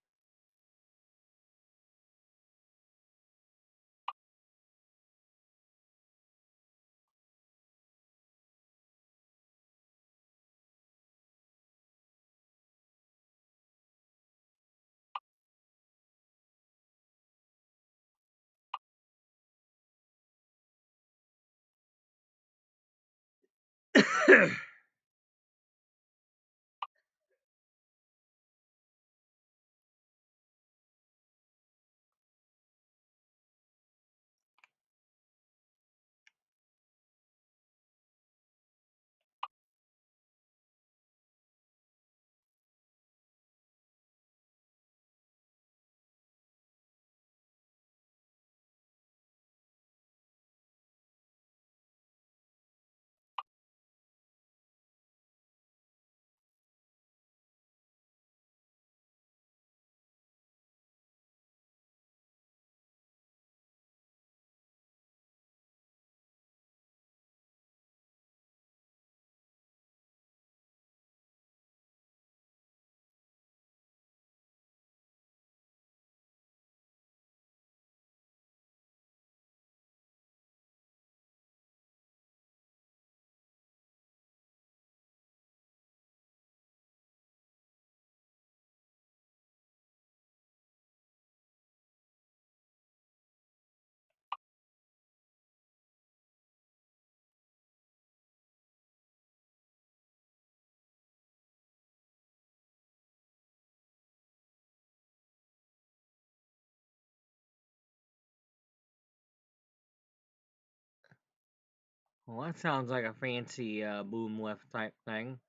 Well, that sounds like a fancy boom lift type thing.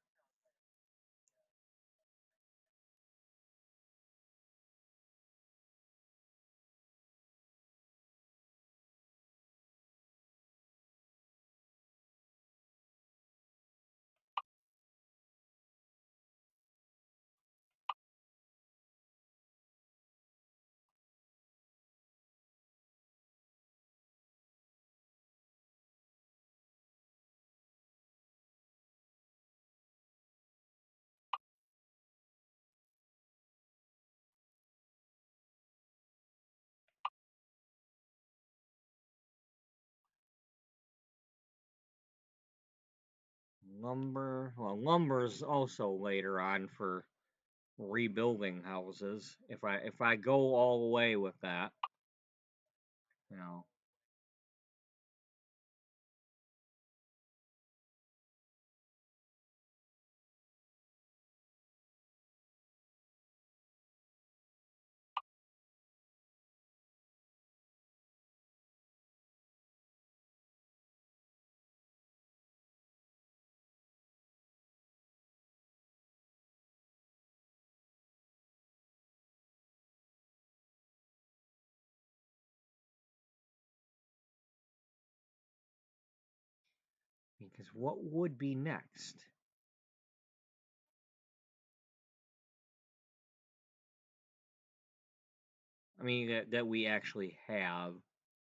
Lumber's also later on for rebuilding houses. If I go all the way with that, you know, because what would be next? I mean, that we actually have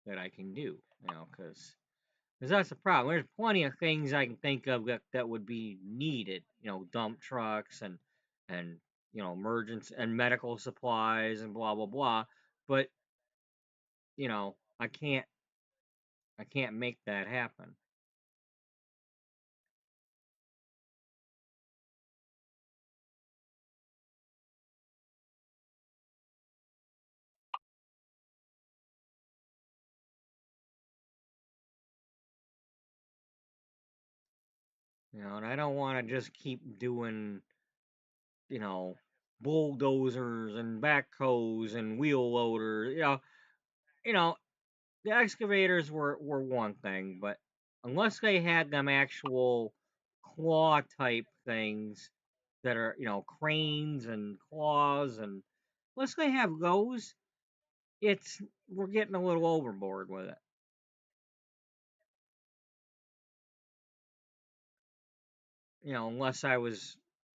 that I can do, because that's the problem. There's plenty of things I can think of that would be needed, dump trucks and emergency and medical supplies and blah blah blah. But I can't make that happen. And I don't want to just keep doing you know bulldozers and backhoes and wheel loaders. You know the excavators were one thing, but unless they had them actual claw type things that are cranes and claws, and unless they have those, it's we're getting a little overboard with it.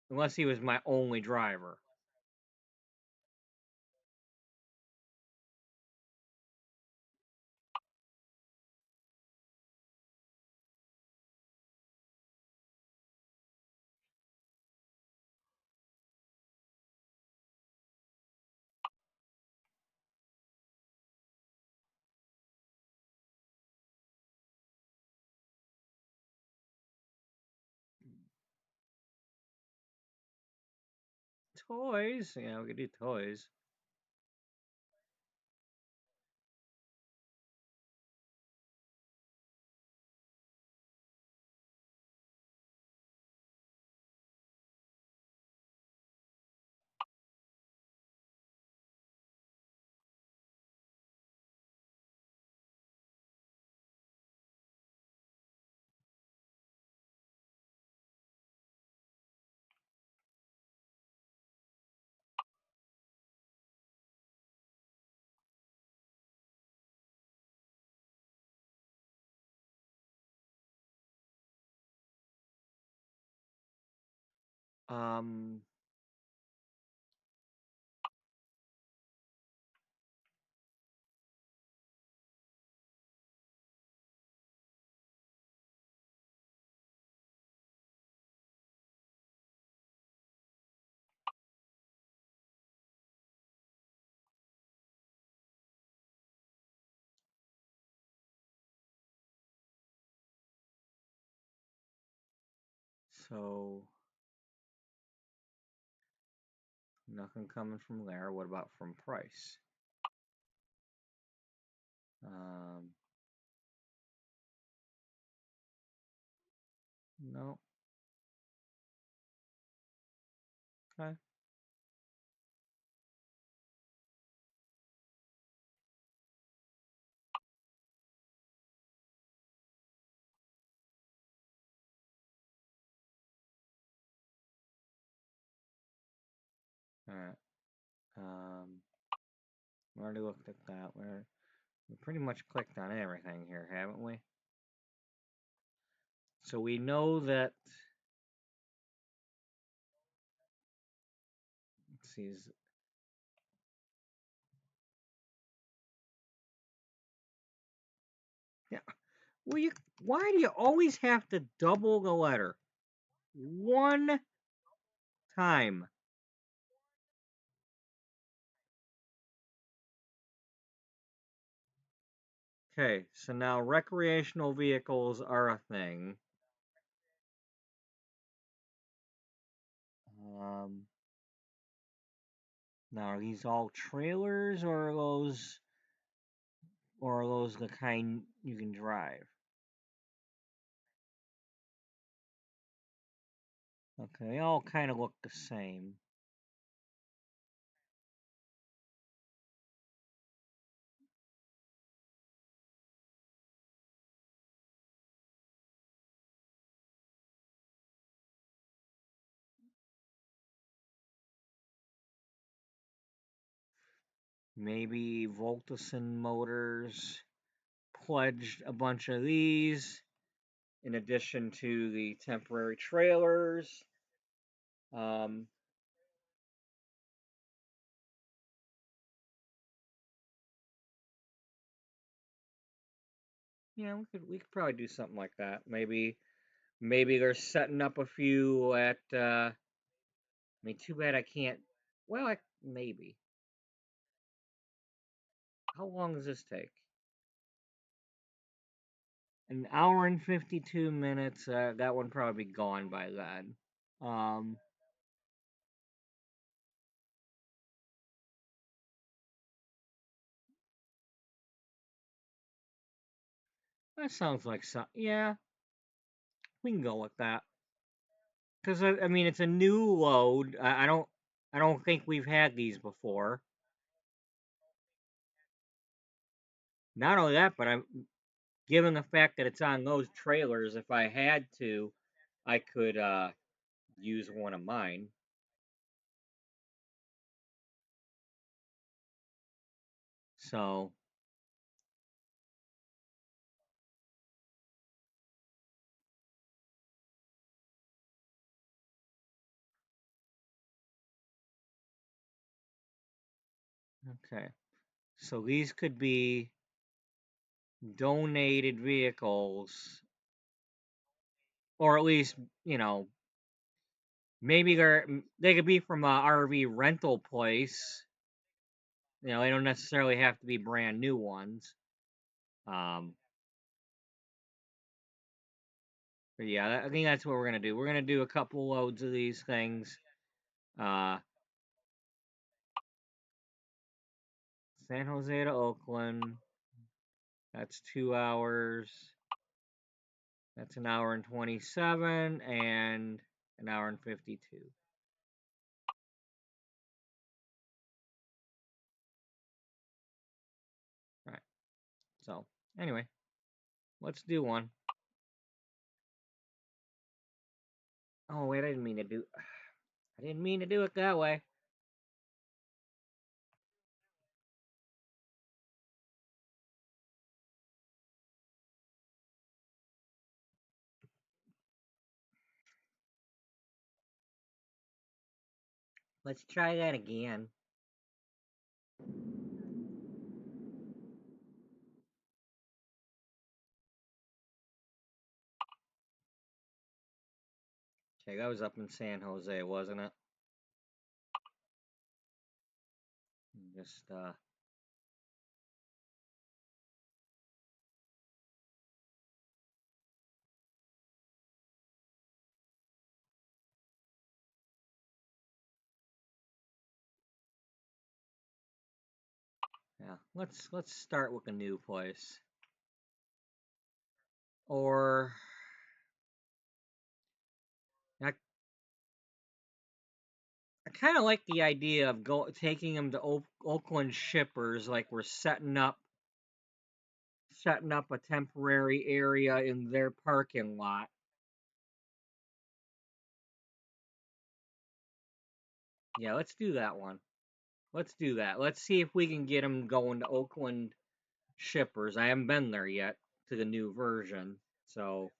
Unless he was my only driver. toys. Yeah, we could do toys. Um, so nothing coming from there. What about from price? Um, no. Okay. All right. We already looked at that. We pretty much clicked on everything here, haven't we? So we know that. Let's see. Yeah. Well, why do you always have to double the letter? One time. Okay, so now recreational vehicles are a thing. Um, Now are these all trailers or are those the kind you can drive? Okay, they all kind of look the same. Maybe Voltason Motors pledged a bunch of these in addition to the temporary trailers. Um, yeah, we could probably do something like that. Maybe they're setting up a few at. I mean, too bad I can't. Well, maybe. How long does this take? An hour and 52 minutes. That one probably be gone by then. Um, that sounds like some. Yeah, we can go with that. Because I mean, it's a new load. I don't think we've had these before. Not only that, but I'm given the fact that it's on those trailers. If I had to, I could use one of mine. So okay. So these could be donated vehicles, or at least you know maybe they could be from a RV rental place. You know, they don't necessarily have to be brand new ones. Um, but yeah, I think that's what we're gonna do. We're gonna do a couple loads of these things. Uh, San Jose to Oakland. That's 2 hours. That's an hour and 27 and an hour and 52. Right. So, anyway, let's do one. Oh, wait, I didn't mean to do it that way. Let's try that again. Okay, that was up in San Jose, wasn't it? Just, yeah, let's start with a new place. Or I kind of like the idea of taking them to Oakland shippers, like we're setting up a temporary area in their parking lot. Yeah, let's do that one. Let's do that. Let's see if we can get them going to Oakland shippers. I haven't been there yet to the new version, so.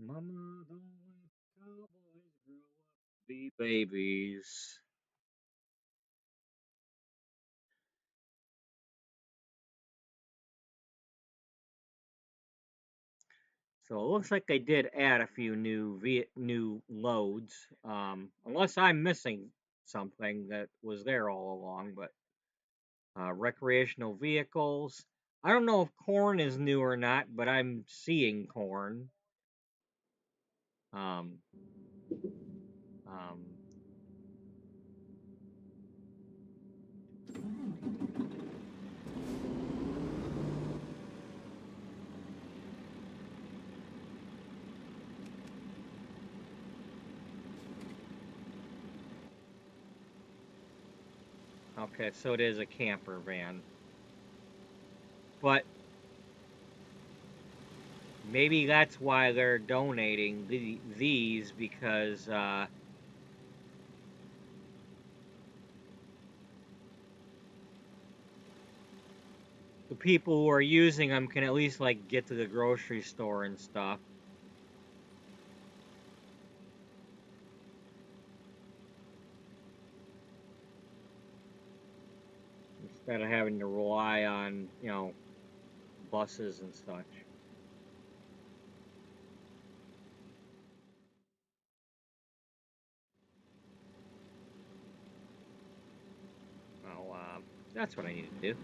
Mama, don't let cowboys grow up to be babies. So it looks like they did add a few new loads, unless I'm missing something that was there all along. But recreational vehicles. I don't know if corn is new or not, but I'm seeing corn. Um, um, okay, so it is a camper van, but maybe that's why they're donating these because the people who are using them can at least like get to the grocery store and stuff. Instead of having to rely on, buses and such. Oh, that's what I need to do.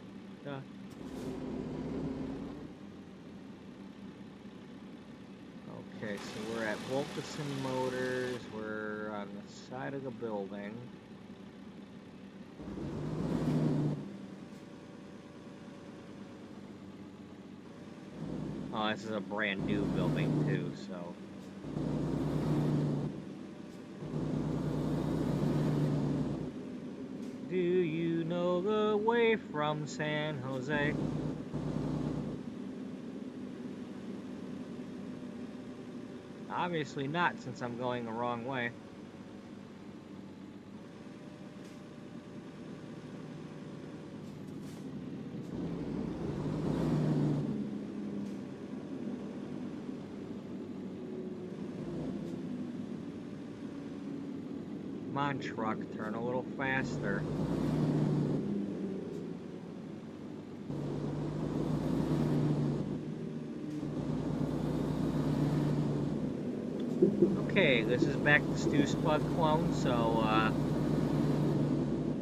Okay, so we're at Volkeson Motors. We're on the side of the building. Oh, this is a brand new building too, so. Do you know the way from San Jose? Obviously not, since I'm going the wrong way. Come on, truck, turn a little faster. Okay, this is back to Stu Spudclone, so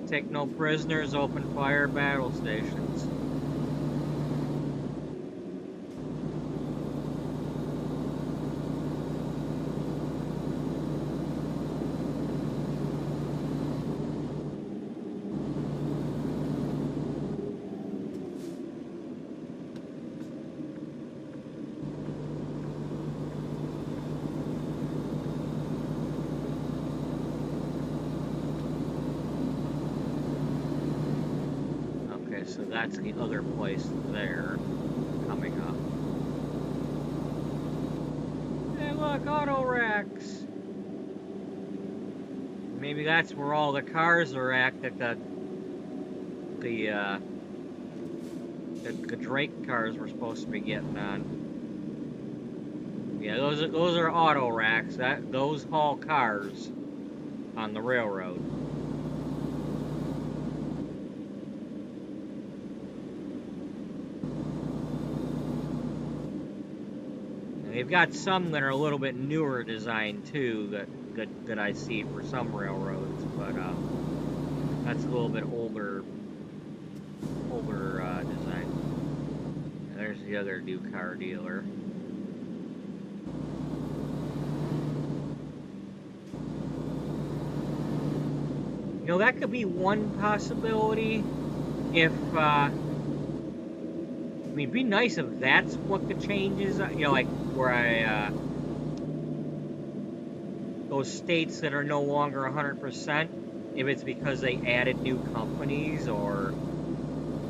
take no prisoners, open fire, battle stations. Okay, so that's the other place there coming up. Hey, look, auto racks. Maybe that's where all the cars are at that the Drake cars were supposed to be getting on. Yeah, those are auto racks. Those haul cars on the railroad. And they've got some that are a little bit newer design too that I see for some railroads, but that's a little bit older design. And there's the other new car dealer. You know, that could be one possibility if, I mean, it'd be nice if that's what the changes are, you know, like where those states that are no longer 100%, if it's because they added new companies or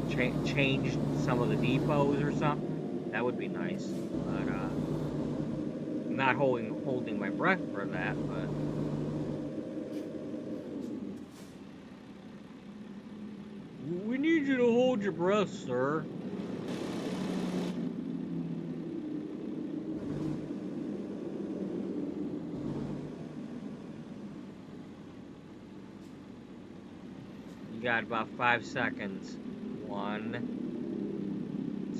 changed some of the depots or something, that would be nice. But, I'm not holding my breath for that, but. We need you to hold your breath, sir. You got about 5 seconds. 1,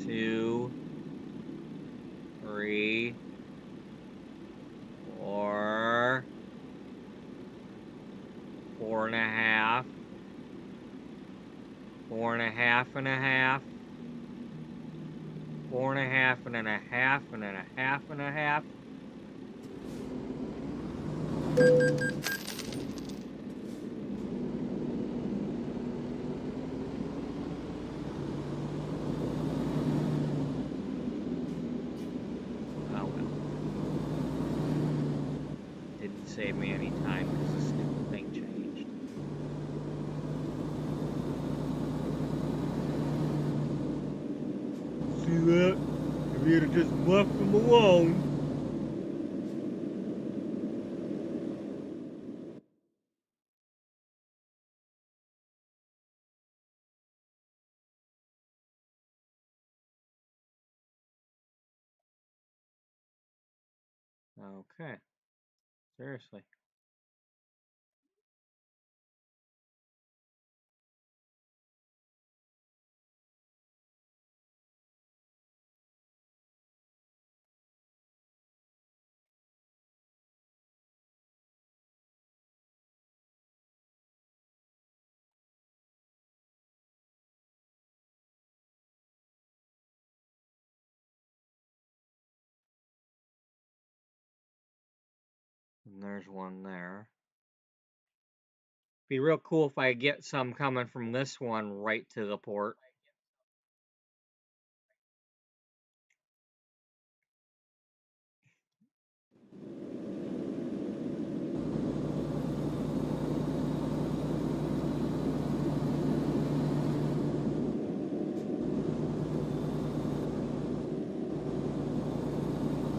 2, 3, 4, 4.5, 4.5 and a half, 4.5 and a half and a half and a half. Oh well. Didn't save me any time because the stupid thing changed. See that? If you'd have just left them alone. Okay. Seriously. And there's one there. Be real cool if I get some coming from this one right to the port.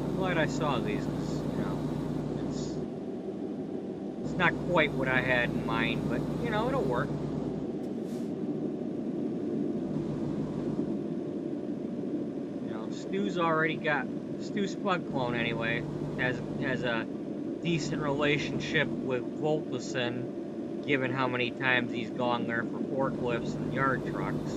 I'm glad I saw these, 'cause, you know, it's not quite what I had in mind, but, you know, it'll work. You know, Stu's already got, Stu Spudclone anyway, has a decent relationship with Volteson, given how many times he's gone there for forklifts and yard trucks.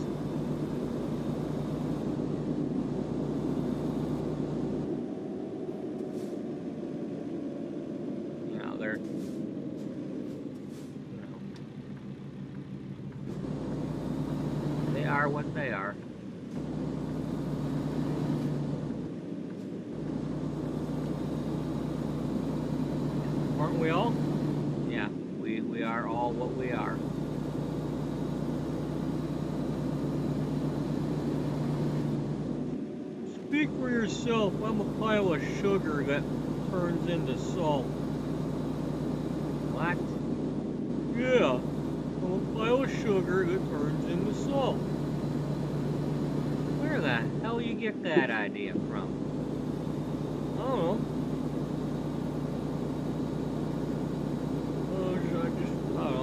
You know, they're, you know, they are what they are. Aren't we all? Yeah, we are all what we are. Speak for yourself. I'm a pile of sugar that turns into salt. What? Yeah, I'm a pile of sugar that turns into salt. Where the hell you get that idea from? Oh,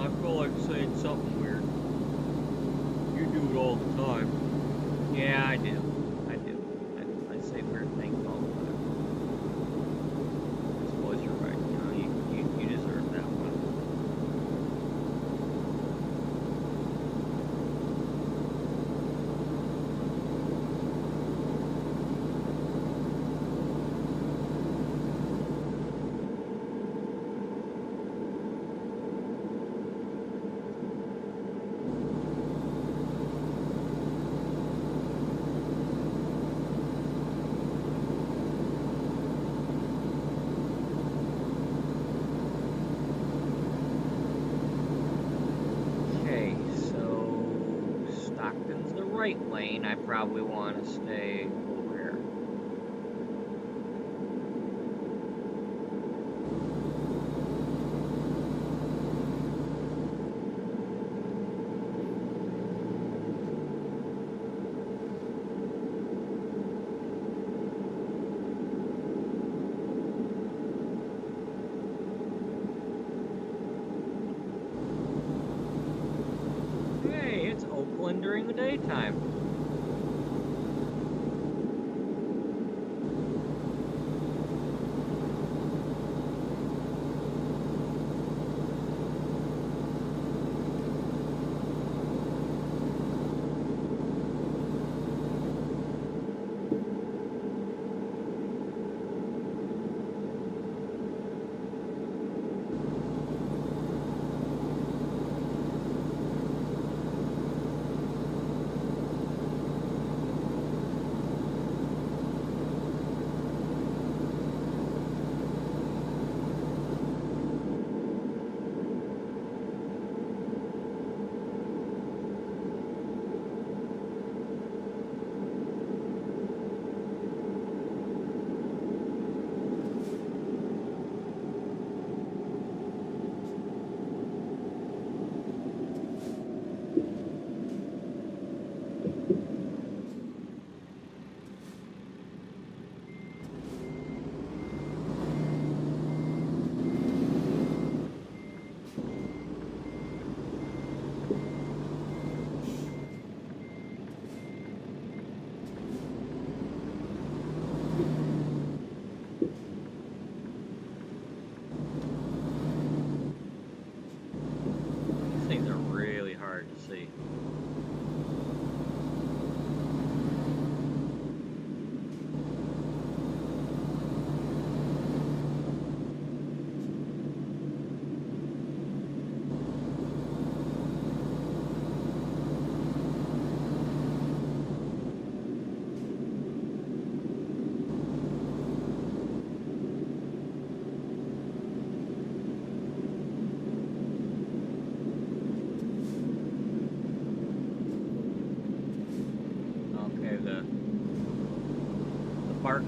I feel like saying something weird. You do it all the time. Yeah, I do. I say weird things all the time. I suppose you're right. You deserve that one. Lane, I probably want to stay over here. Hey, it's Oakland during the daytime.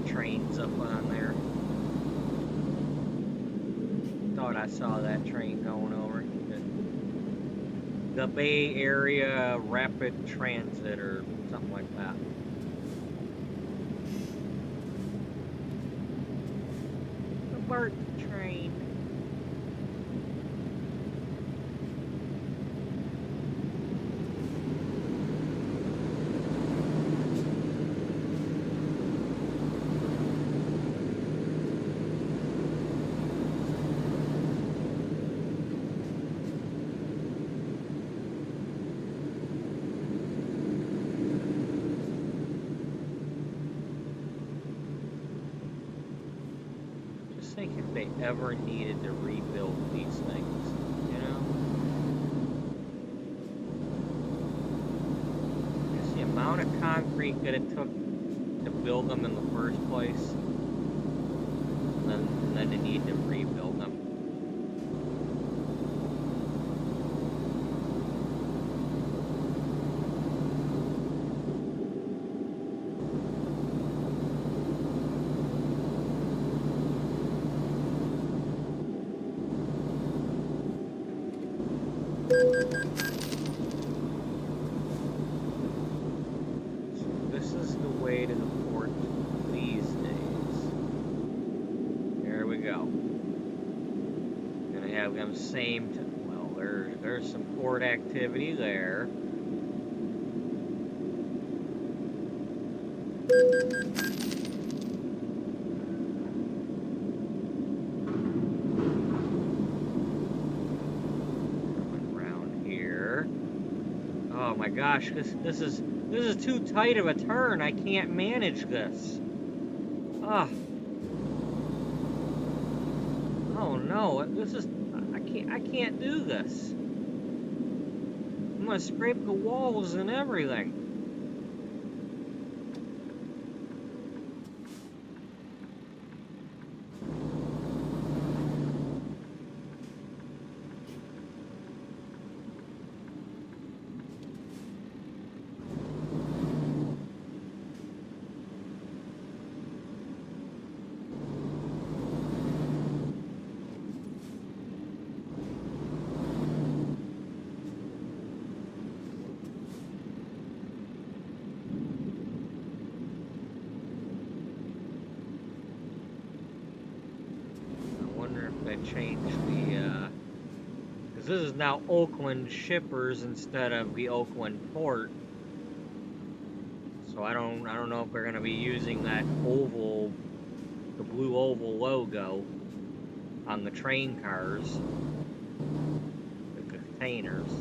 Trains up on there. Thought I saw that train going over. The Bay Area Rapid Transit or something like that. The BART train. If they ever needed to rebuild these things, you know? Just the amount of concrete that it took to build them in the first place, and then they need to rebuild them. This is have them same. Well, there's some port activity there. Around here. Oh my gosh, this is too tight of a turn. I can't manage this. Ah. Oh no, this is I can't do this. I'm gonna scrape the walls and everything. Change the because this is now Oakland shippers instead of the Oakland port, so I don't know if they're going to be using that oval, the blue oval logo on the train cars, the containers.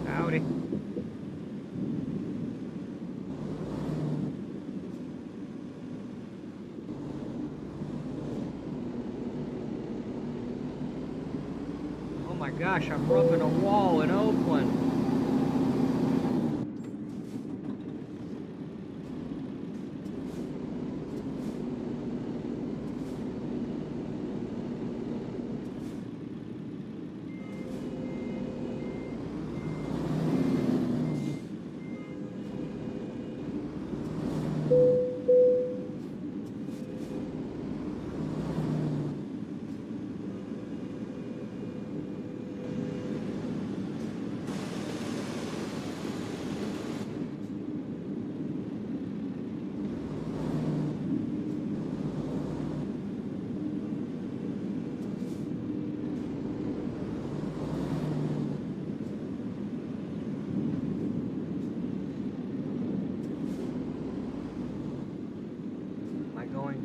Howdy. Oh my gosh, I'm rubbing a wall in Oakland.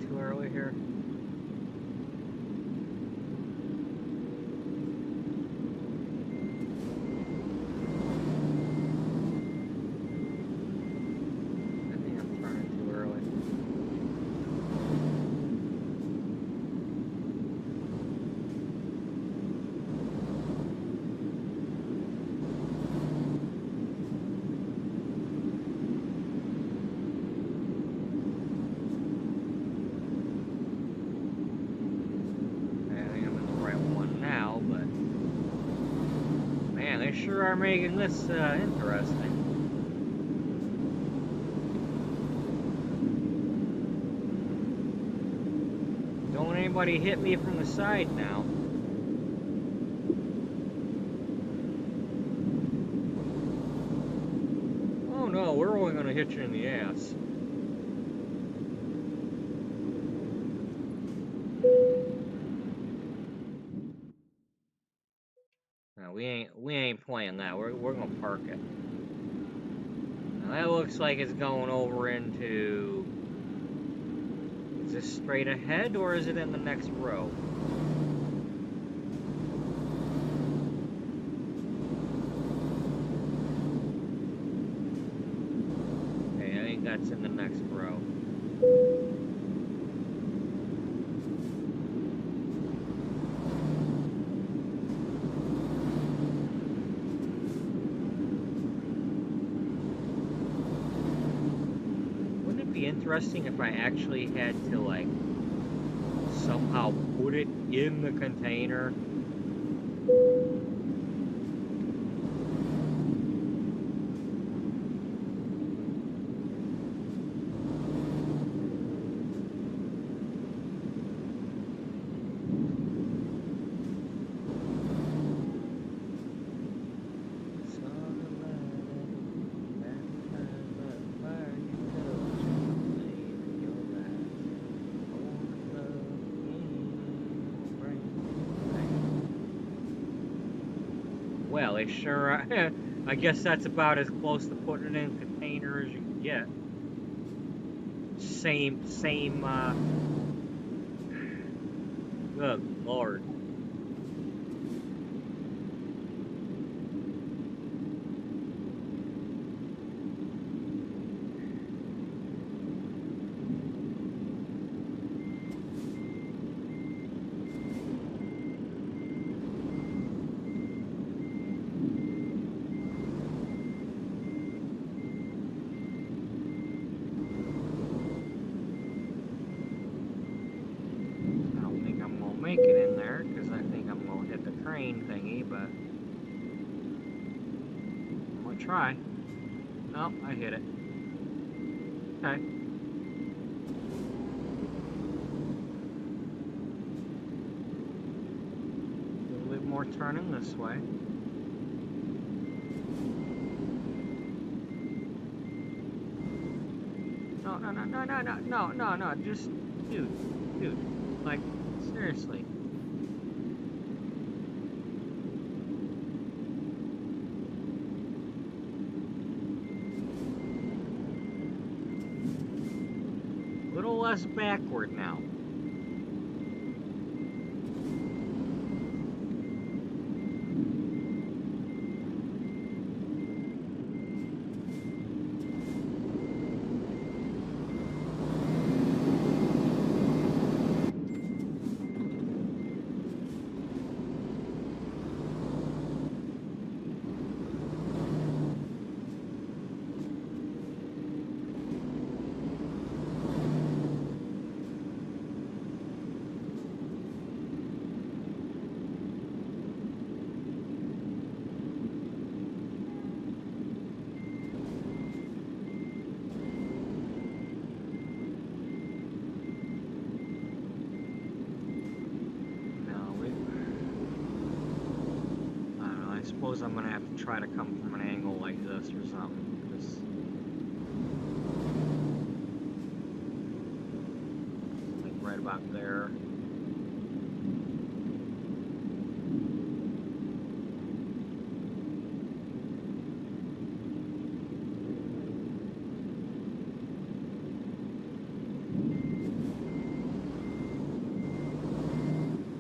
Too early here. I think I'm turning too early. Sure are making this interesting. Don't anybody hit me from the side now. Oh no, we're only going to hit you in the ass. No, we ain't playing that. We're gonna park it. Now that looks like it's going over into. Is this straight ahead or is it in the next row? Okay, I think that's in the next row. Interesting if I actually had to like somehow put it in the container. Well, they sure, I guess that's about as close to putting it in a container as you can get. Same, good Lord. Make it in there because I think I'm gonna hit the crane thingy, but I'm gonna try. Oh, I hit it. Okay. A little bit more turning this way. No, just, dude, like, seriously. A little less backward now. I'm gonna have to try to come from an angle like this or something. Just like right about there.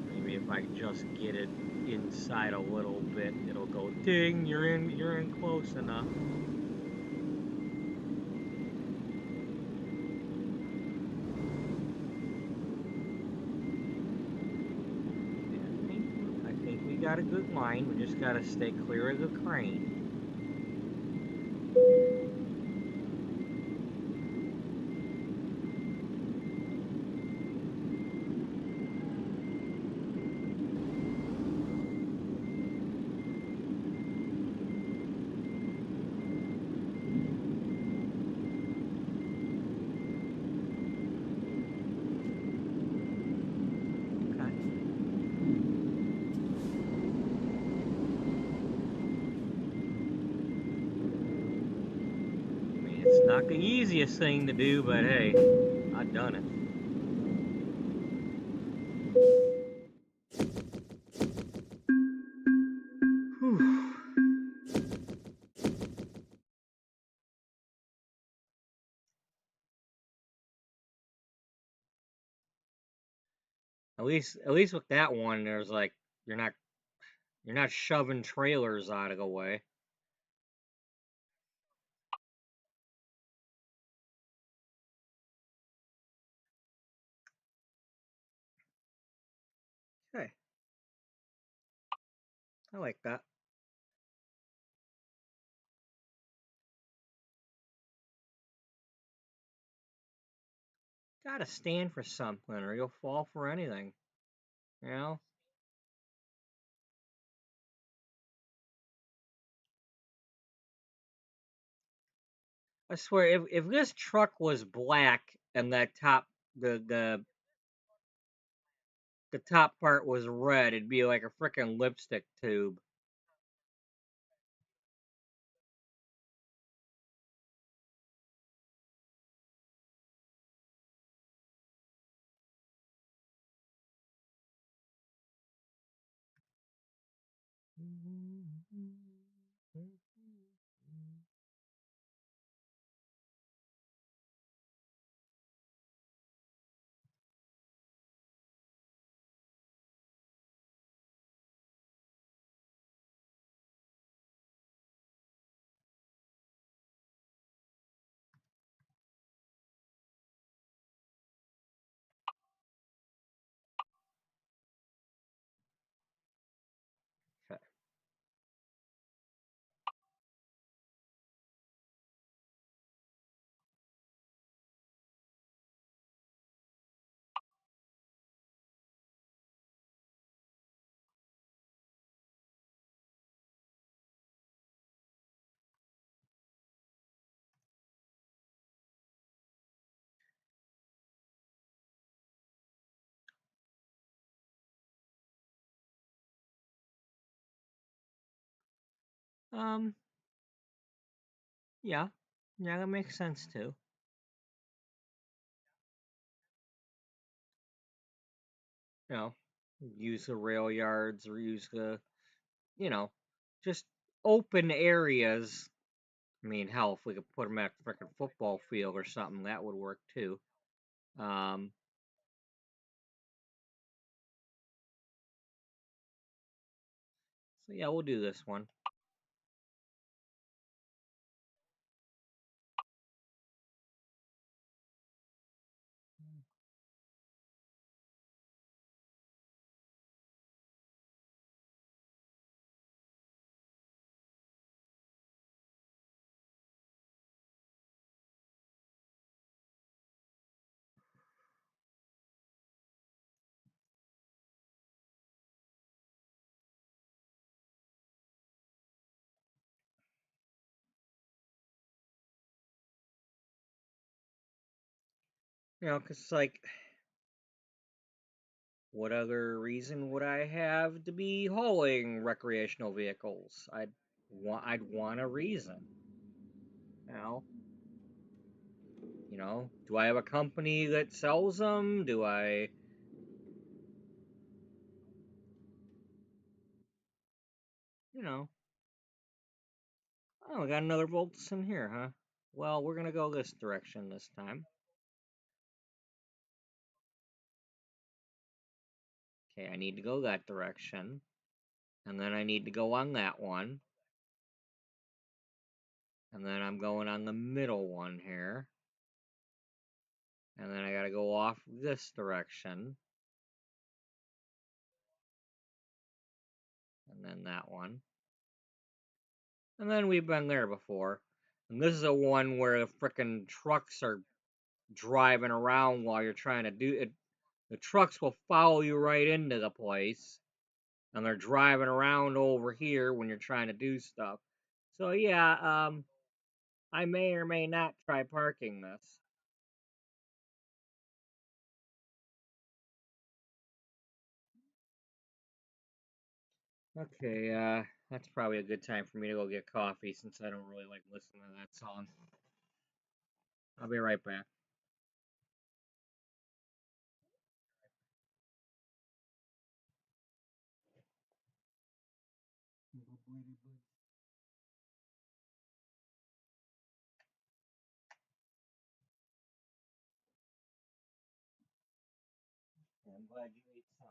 Maybe if I just get it inside a little bit, it'll go ding, you're in close enough. I think we got a good line. We just gotta stay clear of the crane. Not the easiest thing to do, but hey, I've done it. At least with that one, there's like you're not you're not shoving trailers out of the way. Okay, I like that. Gotta stand for something, or you'll fall for anything. You know. I swear, if this truck was black and that the top part was red, it'd be like a freaking lipstick tube. Um, yeah, yeah, that makes sense too. You know, use the rail yards or use the, you know, just open areas. I mean, hell, if we could put them at a freaking football field or something, that would work too. Um, so yeah, we'll do this one. You know, because like, what other reason would I have to be hauling recreational vehicles? I'd want a reason. You know, do I have a company that sells them? Do I, you know, oh, we got another Voltus in here, huh? Well, we're gonna go this direction this time. Okay, I need to go that direction, and then I need to go on that one, and then I'm going on the middle one here, and then I gotta go off this direction, and then that one. And then we've been there before. And this is a one where the frickin' trucks are driving around while you're trying to do it. The trucks will follow you right into the place, and they're driving around over here when you're trying to do stuff. So yeah, I may or may not try parking this. Okay, that's probably a good time for me to go get coffee since I don't really like listening to that song. I'll be right back. I'm glad you ate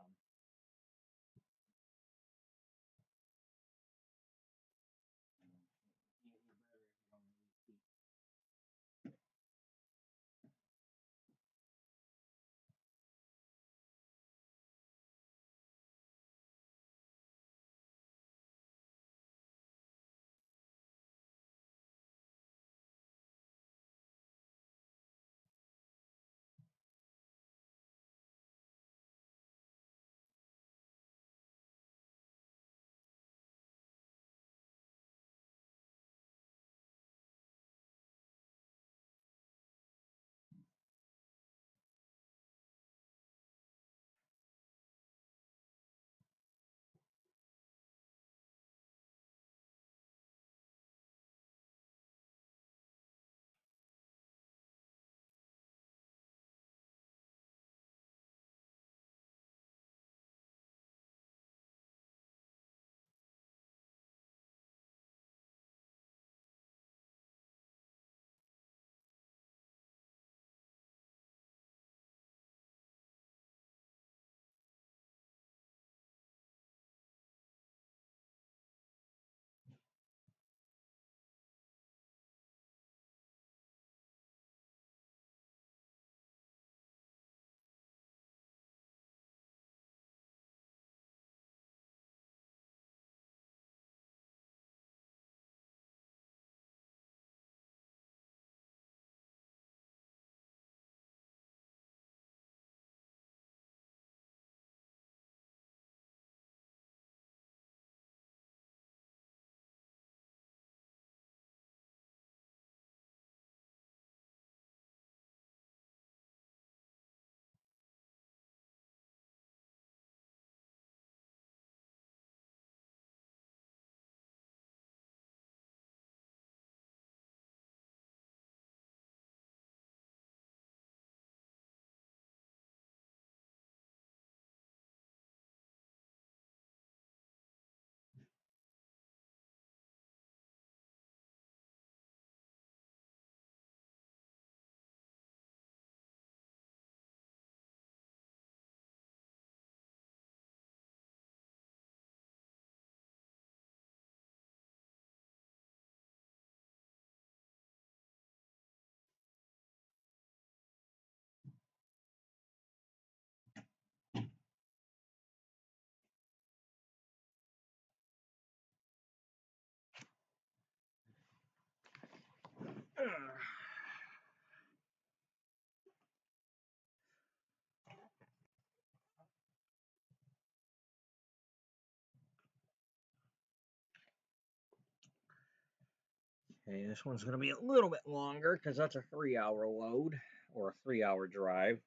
Okay, this one's going to be a little bit longer because that's a 3-hour load or a 3-hour drive.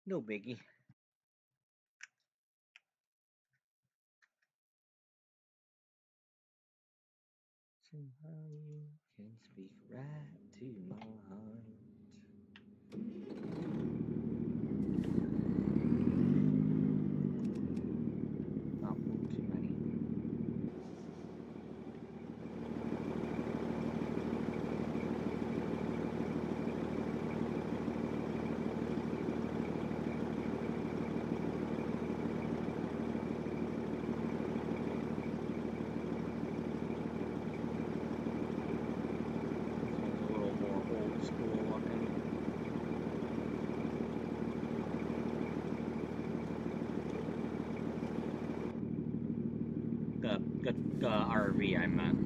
No biggie. Somehow you can speak right to my heart. Not too many. The RV I meant.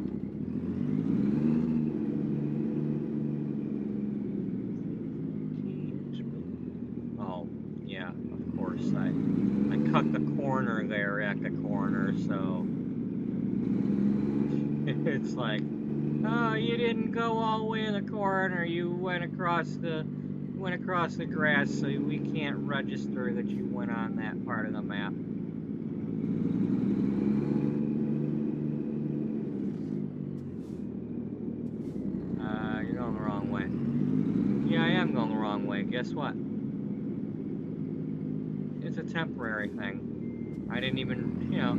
Oh, yeah, of course. I cut the corner there at the corner, so it's like, oh, you didn't go all the way in the corner. You went across the grass, so we can't register that you went on that part of the map. You're going the wrong way. Yeah, I am going the wrong way. Guess what? It's a temporary thing. I didn't even, you know.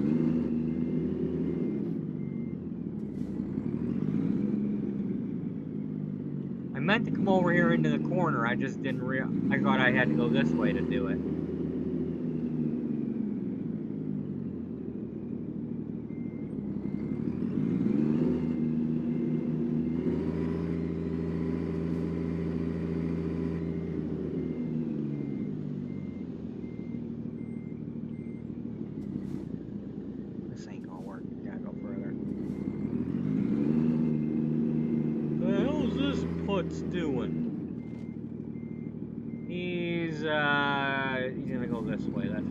meant to come over here into the corner, I just didn't I thought I had to go this way to do it. This ain't gonna work, gotta go further. The hell's this putz doing? He's gonna go this way, that's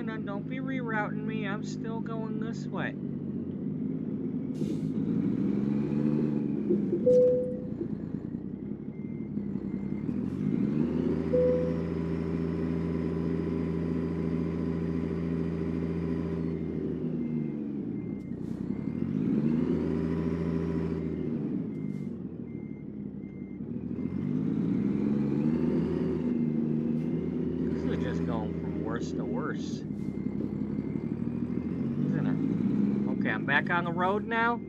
No, don't be rerouting me, I'm still going this way. To worse, isn't it? Okay, I'm back on the road now.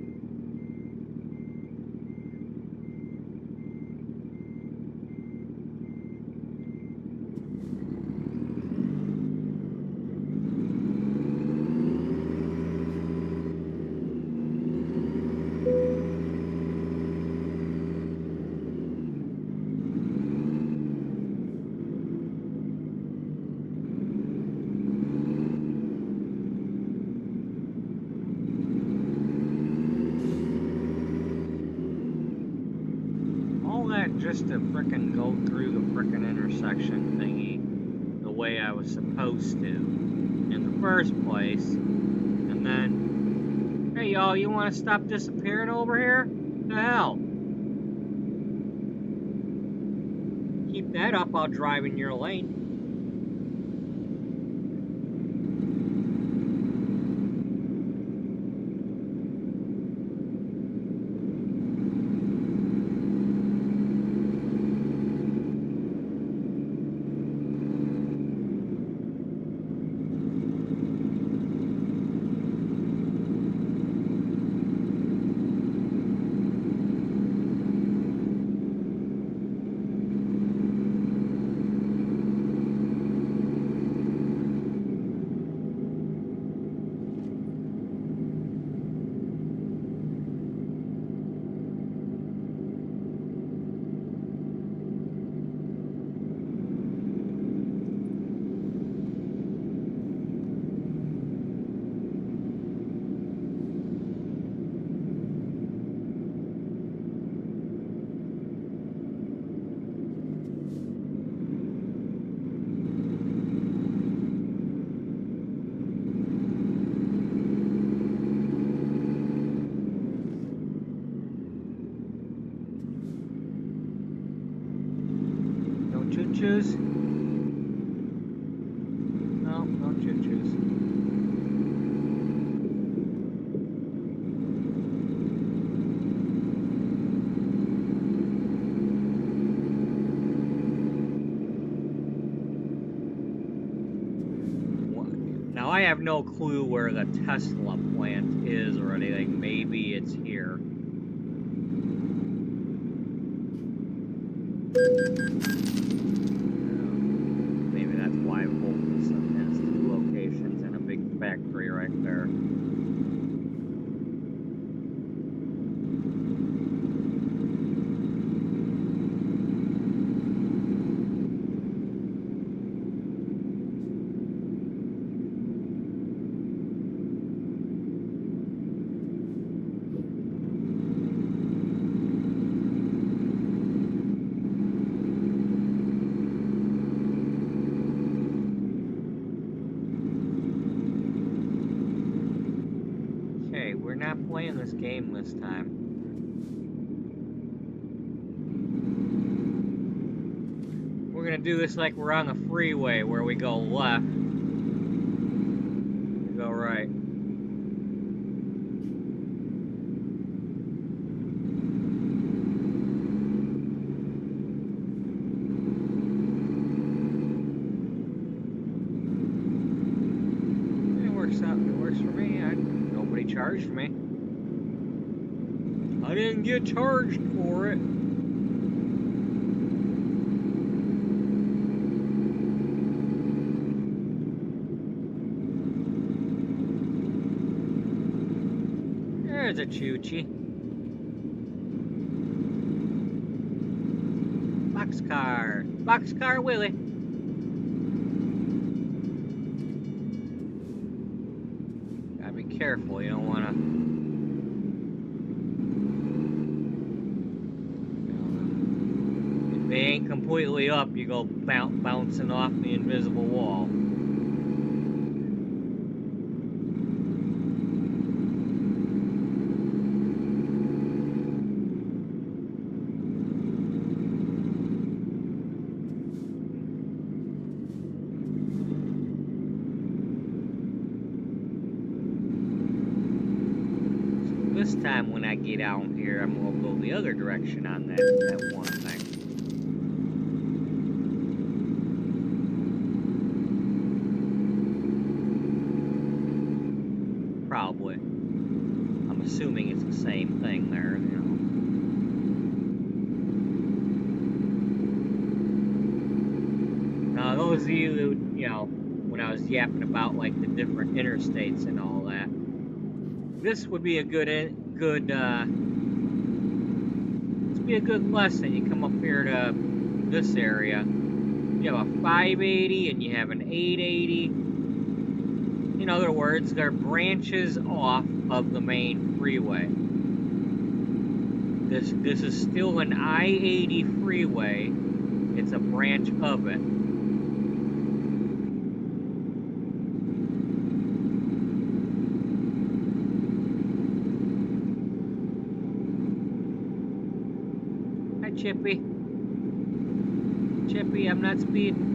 Just to frickin' go through the frickin' intersection thingy the way I was supposed to in the first place. And then, hey y'all, you wanna stop disappearing over here? The hell? Keep that up, I'll drive in your lane. Choo-choos? No, no choo-choos. Now I have no clue where the Tesla plant is or anything. Maybe it's here. Factory right there. We're not playing this game this time. We're gonna do this like we're on the freeway where we go left, we go right. works out. It works for me. Nobody charged me. I didn't get charged for it. There's a choo-choo. Boxcar Willie. Gotta be careful, you don't wanna... If they ain't completely up, you go bouncing off the invisible wall. This time when I get out here, I'm gonna go the other direction on that one thing. Probably. I'm assuming it's the same thing there, you know. Now, those of you who, you know, when I was yapping about like the different interstates and all that, this would be a good lesson. You come up here to this area, you have a 580 and you have an 880. In other words, they're branches off of the main freeway. This is still an I-80 freeway. It's a branch of it. Chippy, I'm not speeding.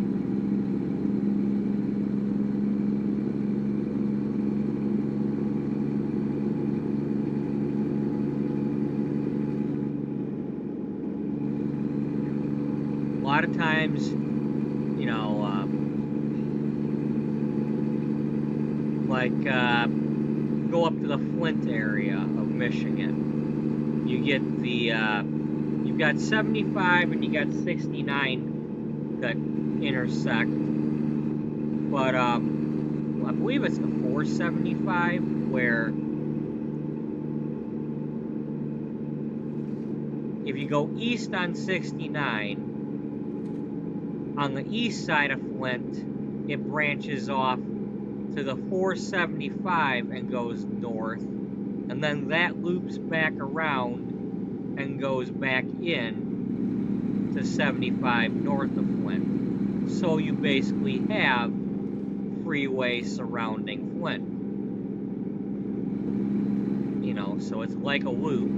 A lot of times, you know, go up to the Flint area of Michigan. You get the, you've got 75 and you got 69 that intersect, but I believe it's the 475 where if you go east on 69, on the east side of Flint, it branches off to the 475 and goes north, and then that loops back around and goes back in to 75 north of Flint. So you basically have freeway surrounding Flint. You know, so it's like a loop.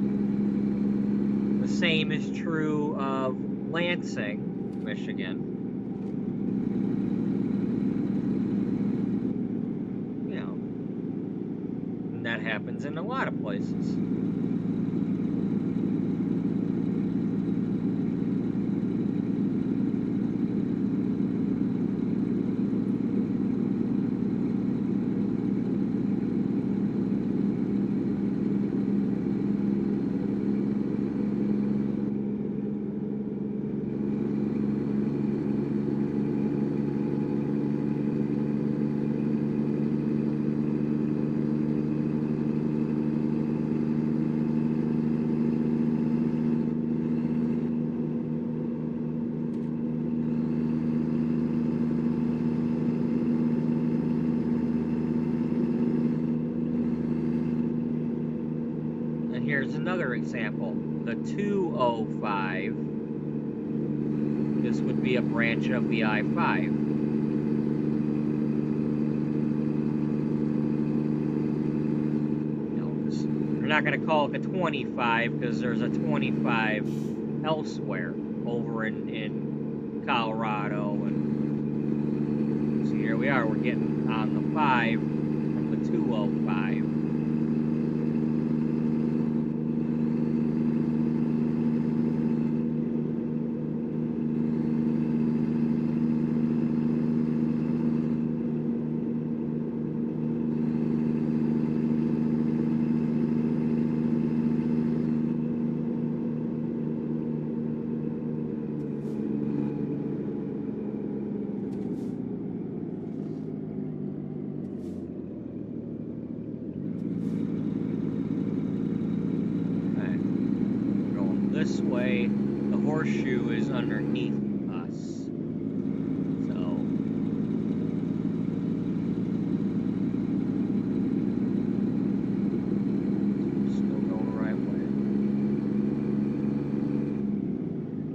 The same is true of Lansing, Michigan. You know, and that happens in a lot of places. Here's another example, the 205. This would be a branch of the I-5. We're not going to call it the 25 because there's a 25 elsewhere over in Colorado. And so here we are, we're getting on the 5 from the 205. way, the horseshoe is underneath us. So still going the right way.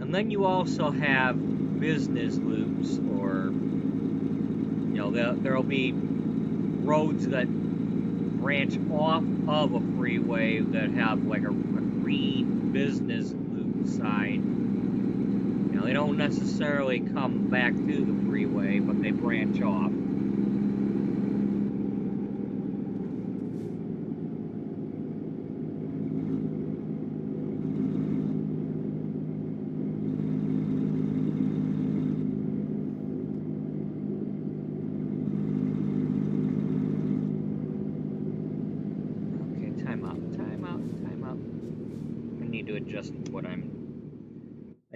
And then you also have business loops, or there'll be roads that branch off of a freeway that have like a green business loop sign. They don't necessarily come back to the freeway, but they branch off.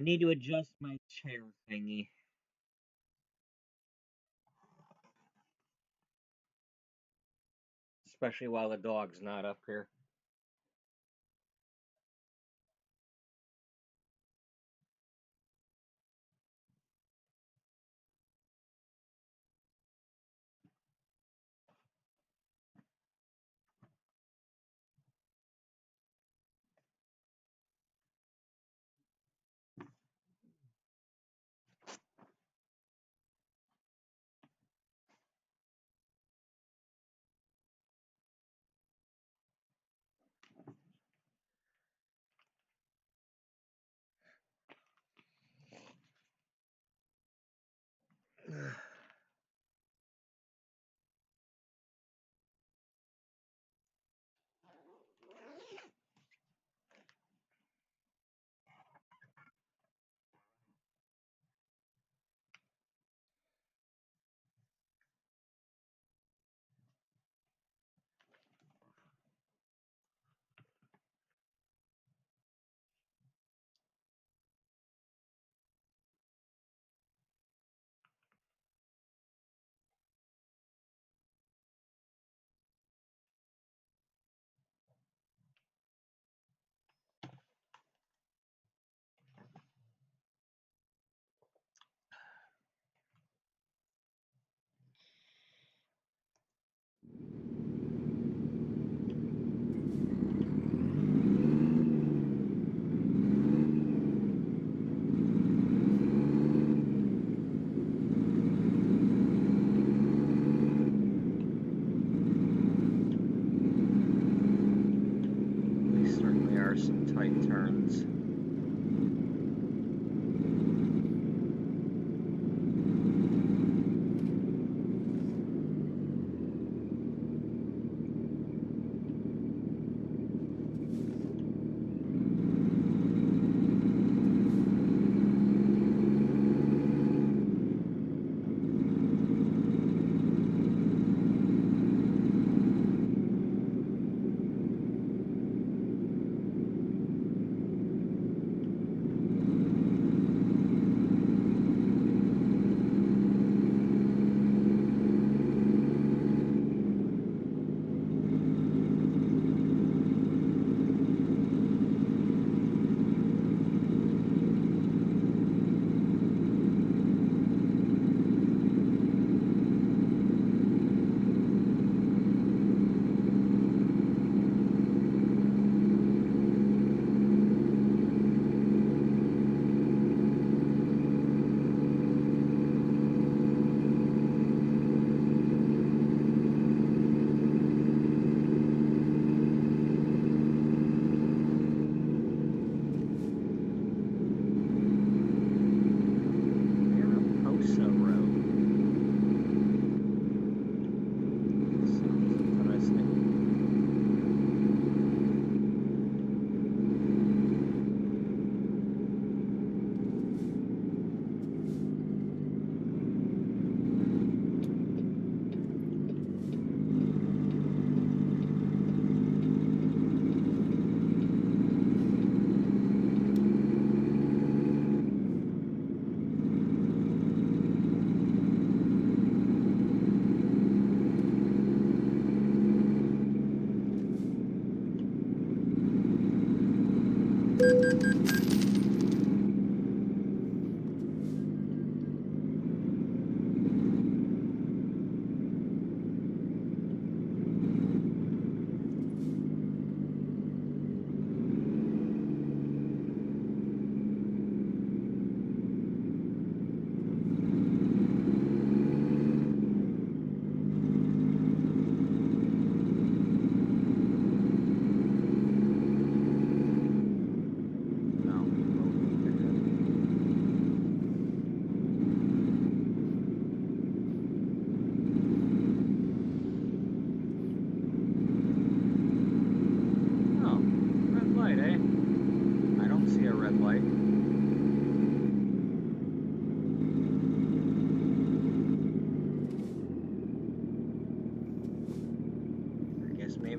I need to adjust my chair thingy. Especially while the dog's not up here.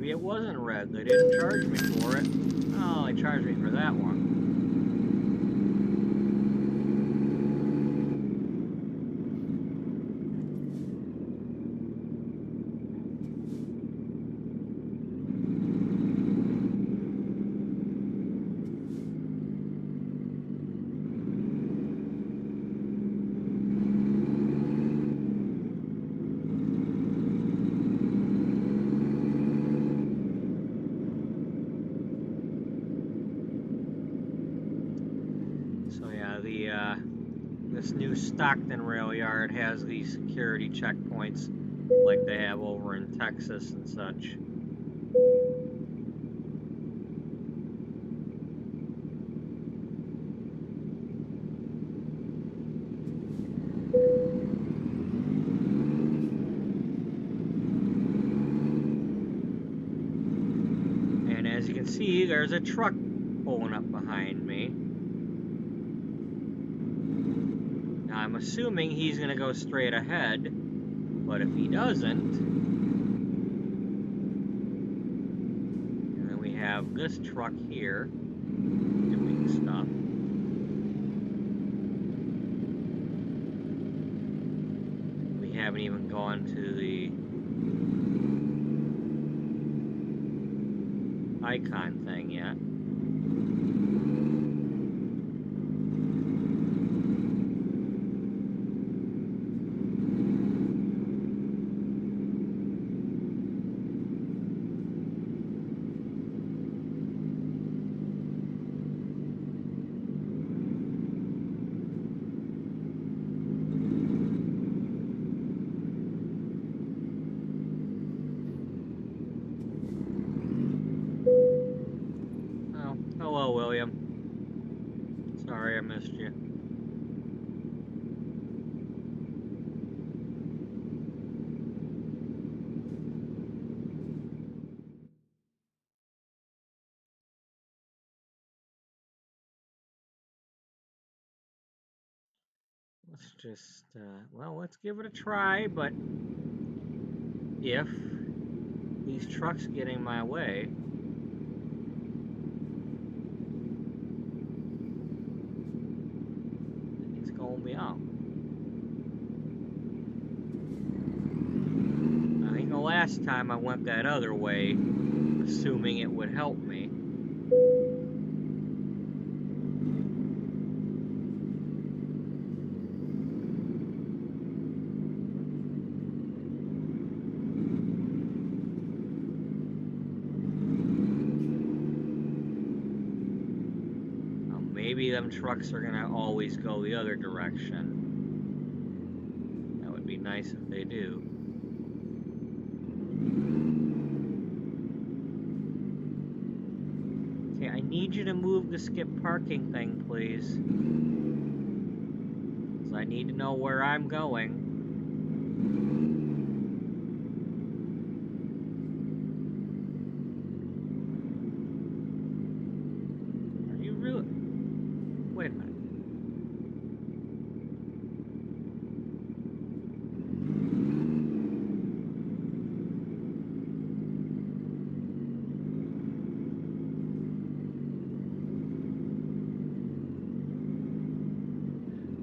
maybe it wasn't red. They didn't charge me for it. Oh, they charged me for that one. This new Stockton rail yard has these security checkpoints like they have over in Texas and such. And as you can see, there's a truck pulling up behind me. I'm assuming he's going to go straight ahead, but if he doesn't, and then we have this truck here doing stuff. We haven't even gone to the icon thing yet. Hello, William. Sorry I missed you. Let's just, well, let's give it a try, but if these trucks get in my way, it's going to be out. I think the last time I went that other way, assuming it would help me. Maybe them trucks are gonna always go the other direction. That would be nice if they do. Okay, I need you to move the skip parking thing, please. 'Cause I need to know where I'm going. Wait a minute.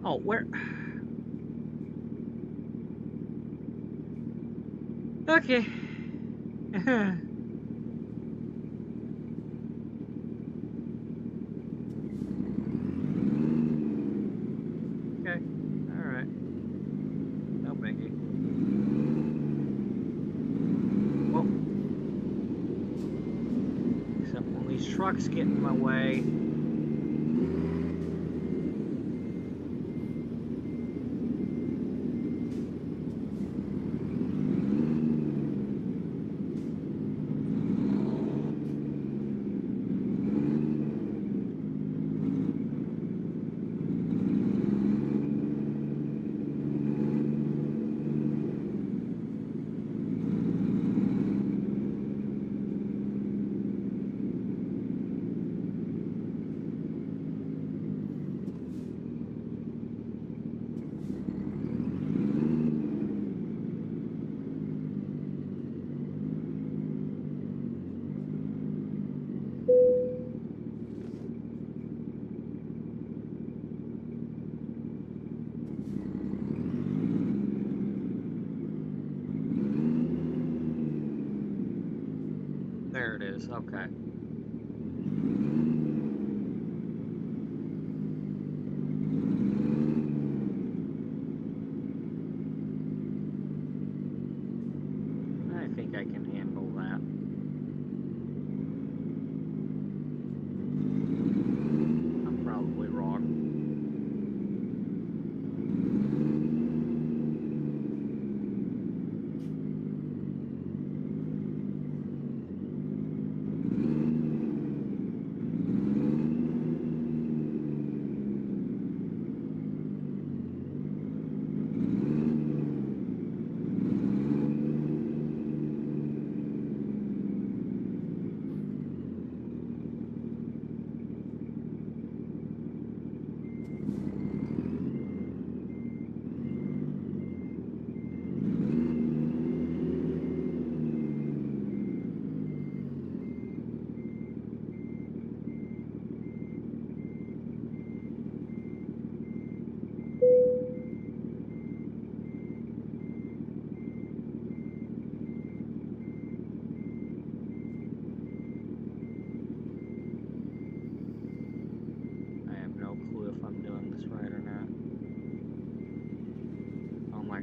Oh, where? Okay. Okay, alright. No biggie. Whoa. Except when these trucks get in my way. there it is. Okay. I think I can handle that. I'm probably wrong.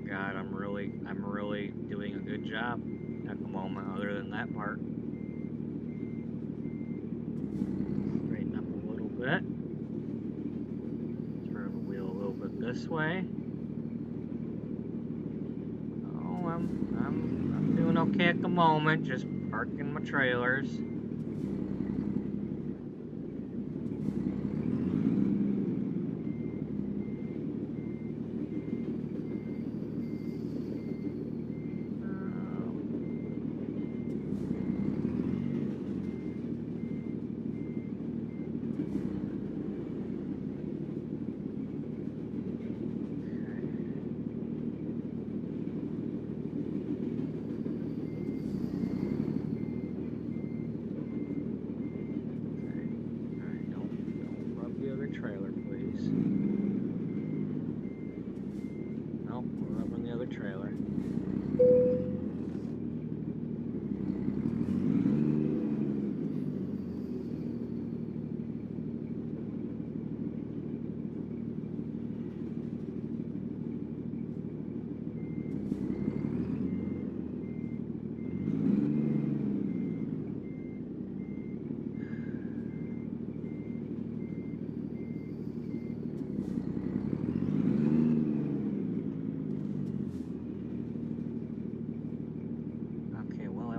God, I'm really doing a good job at the moment, other than that part. Straighten up a little bit. Turn the wheel a little bit this way. Oh, I'm doing okay at the moment, just parking my trailers. Trailer, please. Nope, we're up on the other trailer.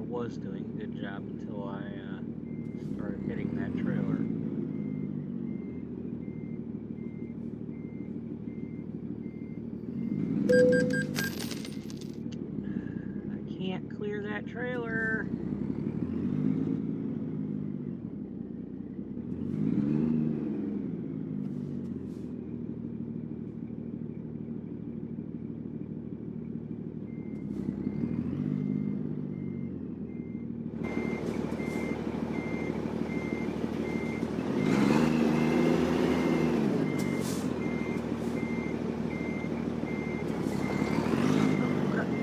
Was doing a good job until I started hitting that trailer. I can't clear that trailer.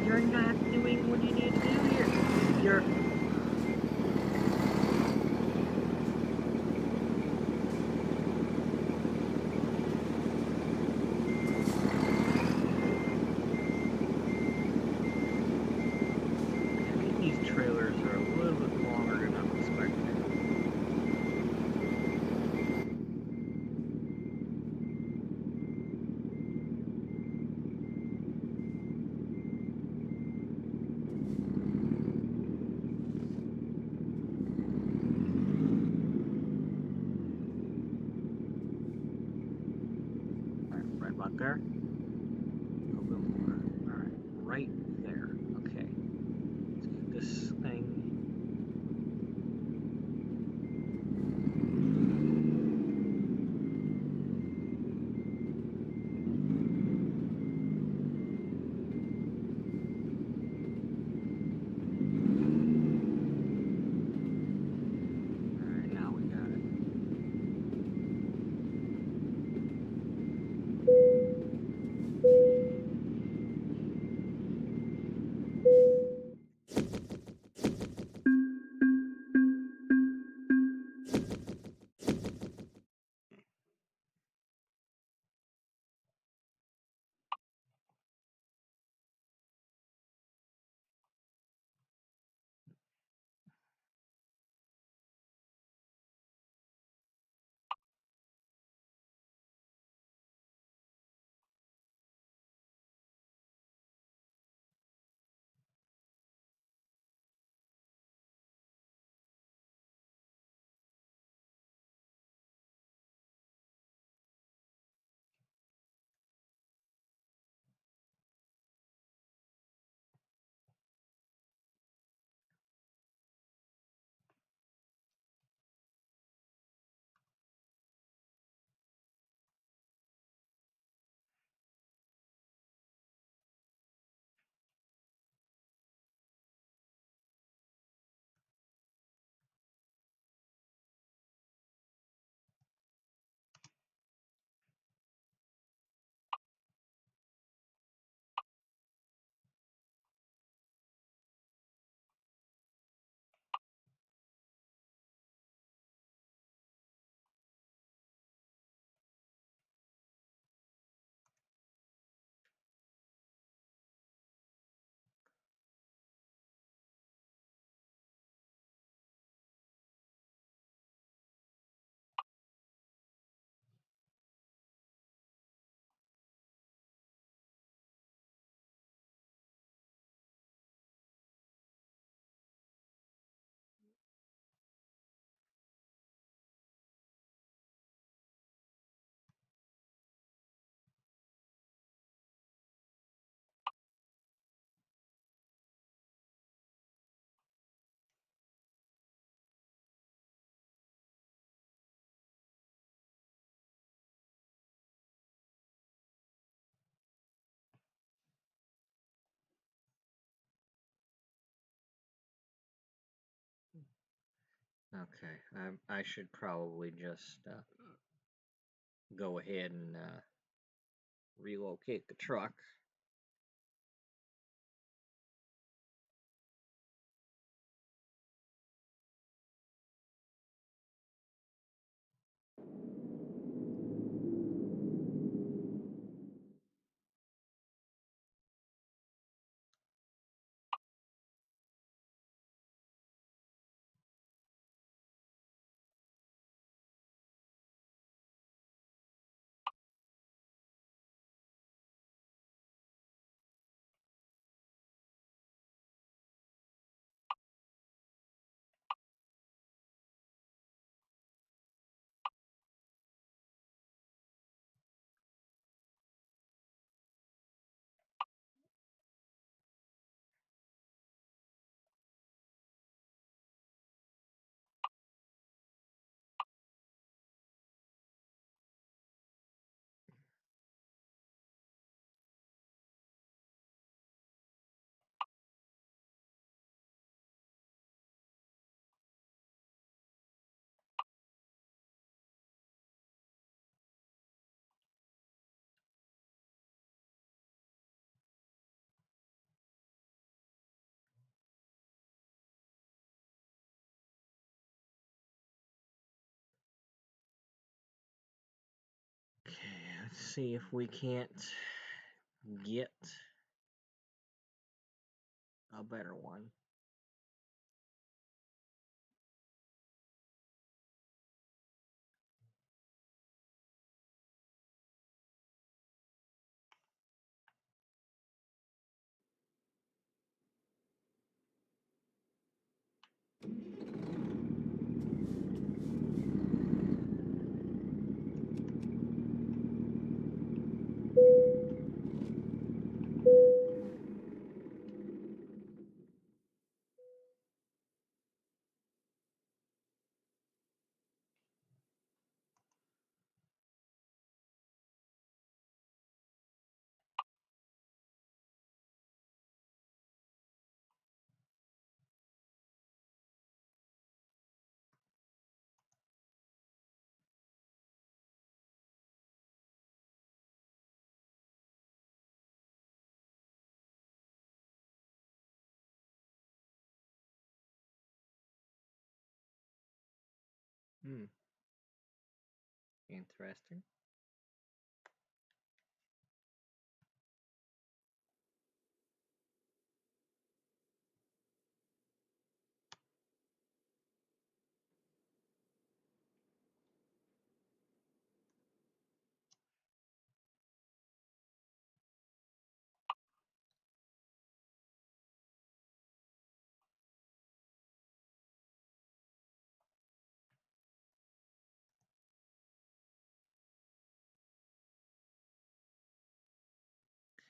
You're not doing what you need to do here. Okay, I should probably just go ahead and relocate the truck. Okay, let's see if we can't get a better one. Interesting.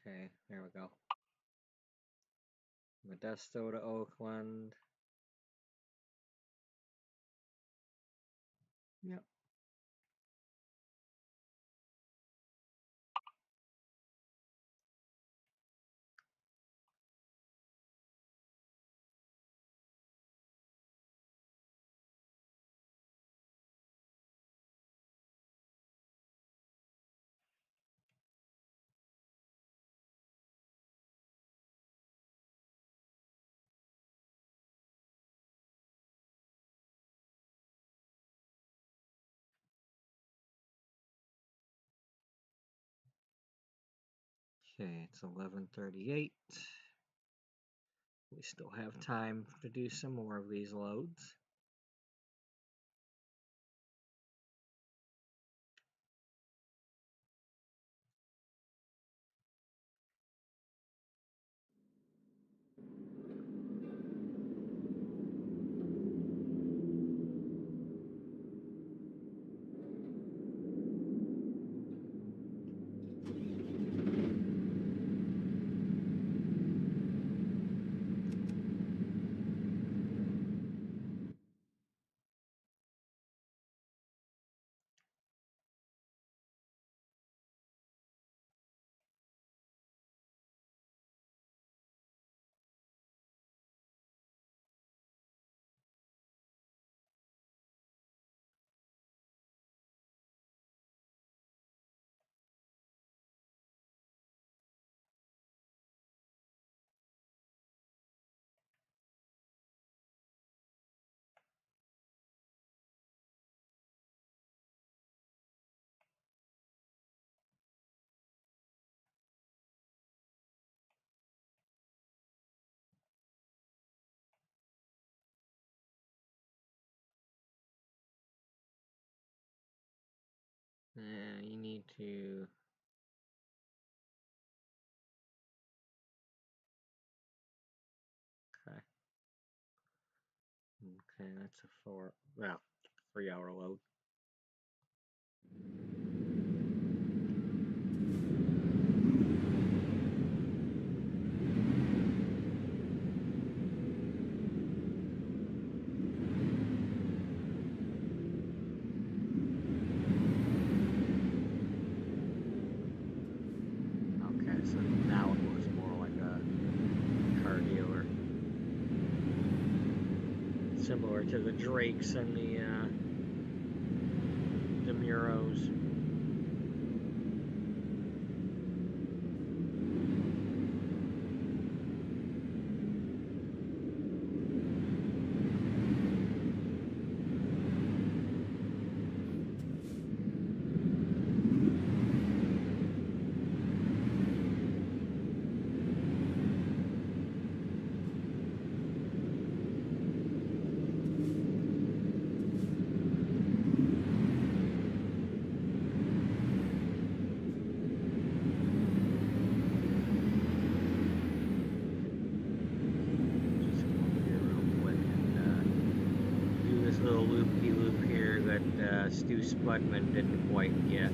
Okay, there we go. Modesto to Oakland. Yep. Okay, it's 11:38. We still have time to do some more of these loads. You need to... Okay. Okay, that's a 3-hour load. Okay, so now it looks more like a car dealer. Similar to the Drakes and the Muros. Stu Spudman didn't quite get.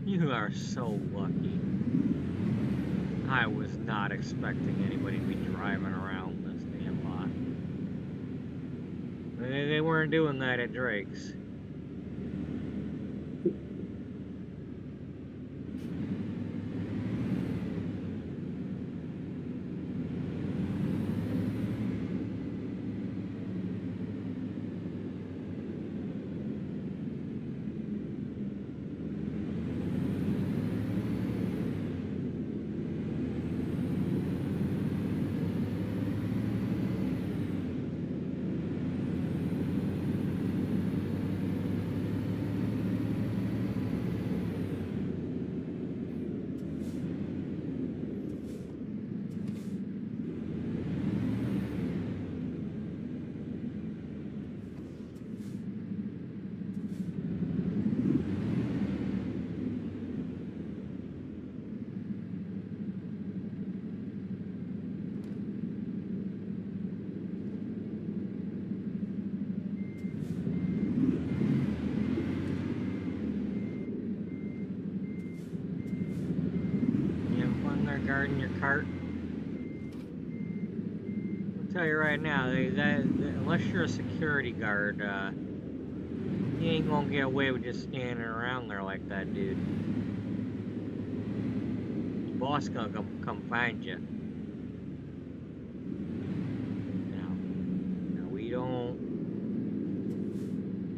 You are so lucky. I was not expecting anybody to be driving around this damn lot. They weren't doing that at Drake's. Guarding your cart. I'll tell you right now, unless you're a security guard, you ain't gonna get away with just standing around there like that, dude. The boss gonna come find you. Now we don't.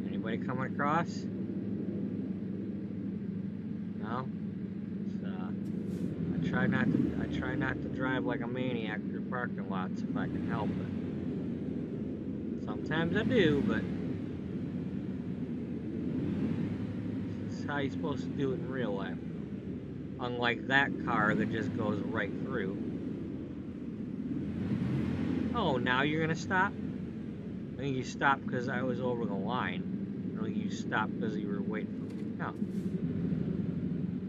Anybody coming across? No. I try not to drive like a maniac through parking lots if I can help it. Sometimes I do, but this is how you're supposed to do it in real life. Unlike that car that just goes right through. Oh, now you're gonna stop? I think you stopped because I was over the line. I think you stopped because you were waiting for me. No.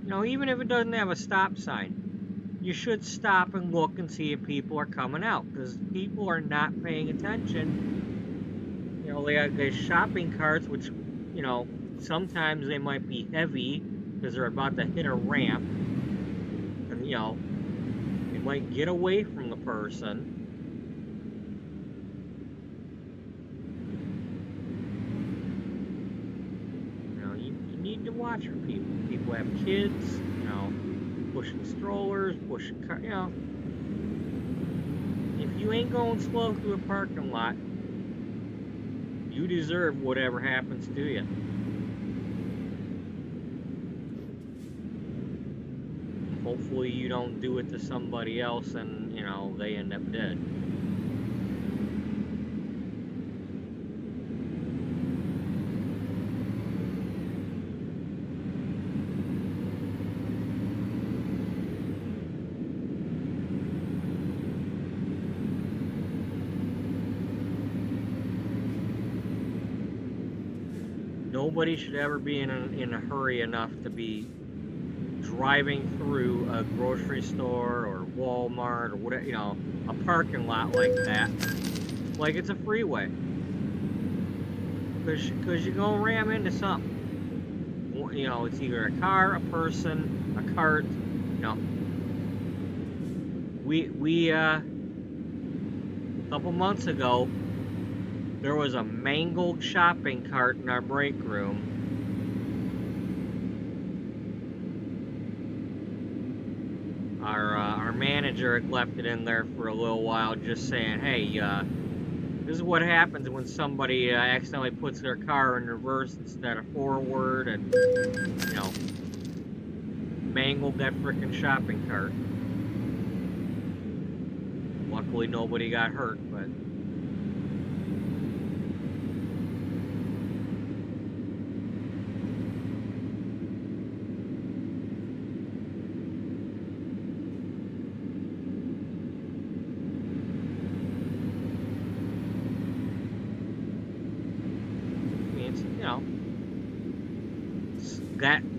You know, even if it doesn't have a stop sign, you should stop and look and see if people are coming out, because people are not paying attention. You know, they have these shopping carts, which, you know, sometimes they might be heavy because they're about to hit a ramp, and, you know, they might get away from the person. You know, you need to watch for people. People have kids, you know, pushing strollers, pushing cars, you know. If you ain't going slow through a parking lot, you deserve whatever happens to you. Hopefully you don't do it to somebody else and, you know, they end up dead. Nobody should ever be in a hurry enough to be driving through a grocery store or Walmart or whatever, you know, a parking lot like that, like it's a freeway, because you're gonna ram into something. You know, it's either a car, a person, a cart. You know, we a couple months ago, there was a mangled shopping cart in our break room. Our manager had left it in there for a little while, just saying, hey, this is what happens when somebody accidentally puts their car in reverse instead of forward, and, you know, mangled that frickin' shopping cart. Luckily nobody got hurt, but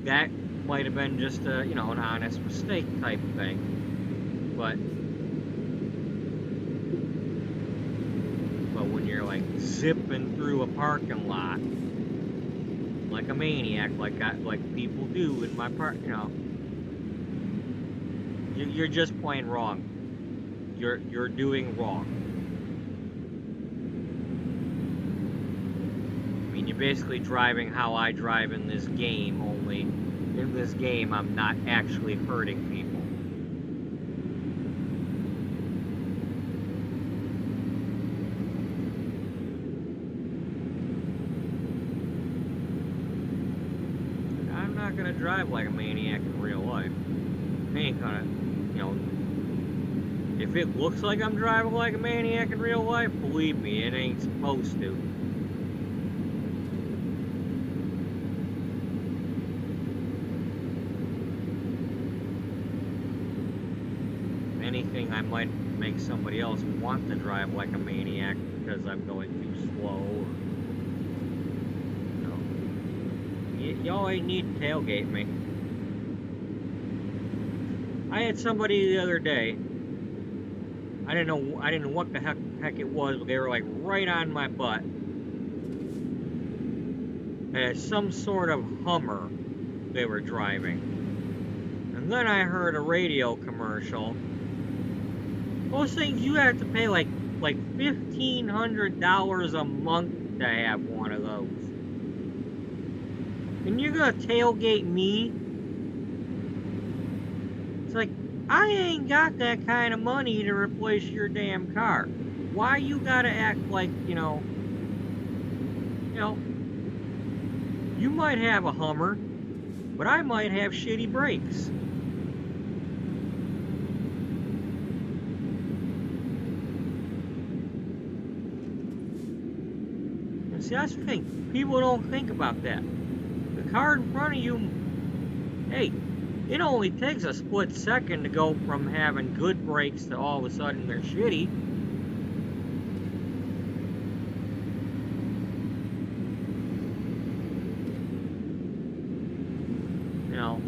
that might have been just a, you know, an honest mistake type thing, but when you're like zipping through a parking lot like a maniac, like people do in my park, you know, you're just plain wrong. You're doing wrong. You're basically driving how I drive in this game, only in this game I'm not actually hurting people. I'm not gonna drive like a maniac in real life. I ain't gonna, you know, if it looks like I'm driving like a maniac in real life, believe me, it ain't supposed to. Anything, I might make somebody else want to drive like a maniac because I'm going too slow. Or, you know, y'all ain't need to tailgate me. I had somebody the other day. I didn't know what the heck it was, but they were like right on my butt. And it's some sort of Hummer they were driving. And then I heard a radio commercial. Those things, you have to pay like $1,500 a month to have one of those. And you're gonna tailgate me? It's like, I ain't got that kind of money to replace your damn car. Why you gotta act like, you know, you might have a Hummer, but I might have shitty brakes. See, that's the thing. People don't think about that. The car in front of you, hey, it only takes a split second to go from having good brakes to all of a sudden they're shitty. You know,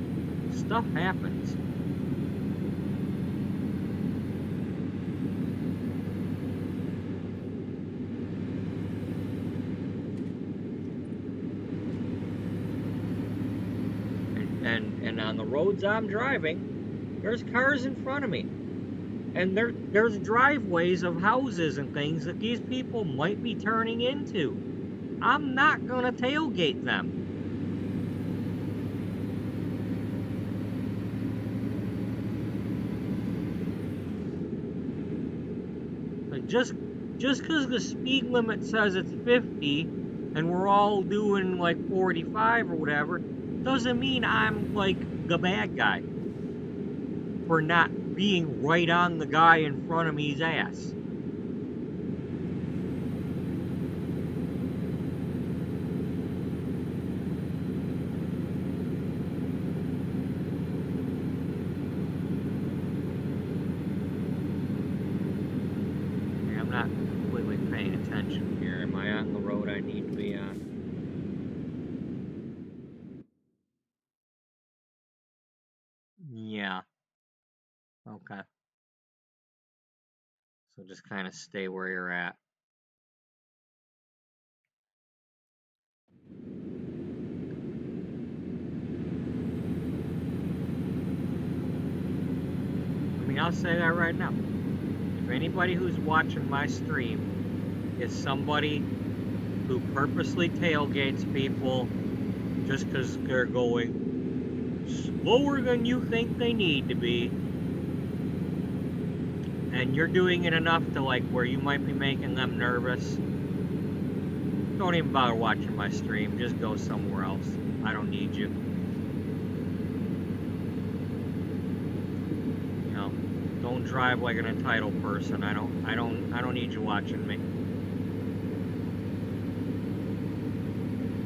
stuff happens. And on the roads I'm driving, there's cars in front of me. And there's driveways of houses and things that these people might be turning into. I'm not going to tailgate them. Like just because the speed limit says it's 50 and we're all doing like 45 or whatever, doesn't mean I'm like the bad guy for not being right on the guy in front of me's ass. I'm not completely paying attention here. Am I on the road I need to be on? Yeah. Okay. So just kind of stay where you're at. I mean, I'll say that right now. If anybody who's watching my stream is somebody who purposely tailgates people just because they're going slower than you think they need to be, and you're doing it enough to like where you might be making them nervous, don't even bother watching my stream. Just go somewhere else. I don't need you. You know, don't drive like an entitled person. I don't need you watching me.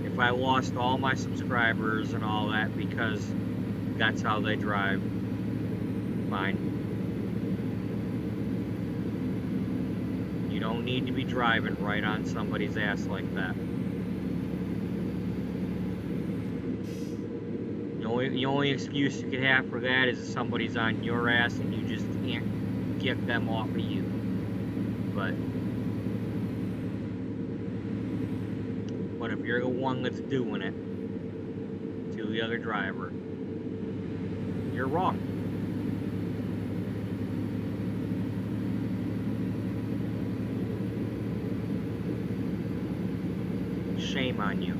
If I lost all my subscribers and all that because that's how they drive, fine. You don't need to be driving right on somebody's ass like that. The only excuse you could have for that is if somebody's on your ass and you just can't get them off of you. But if you're the one that's doing it to the other driver, you're wrong. Shame on you.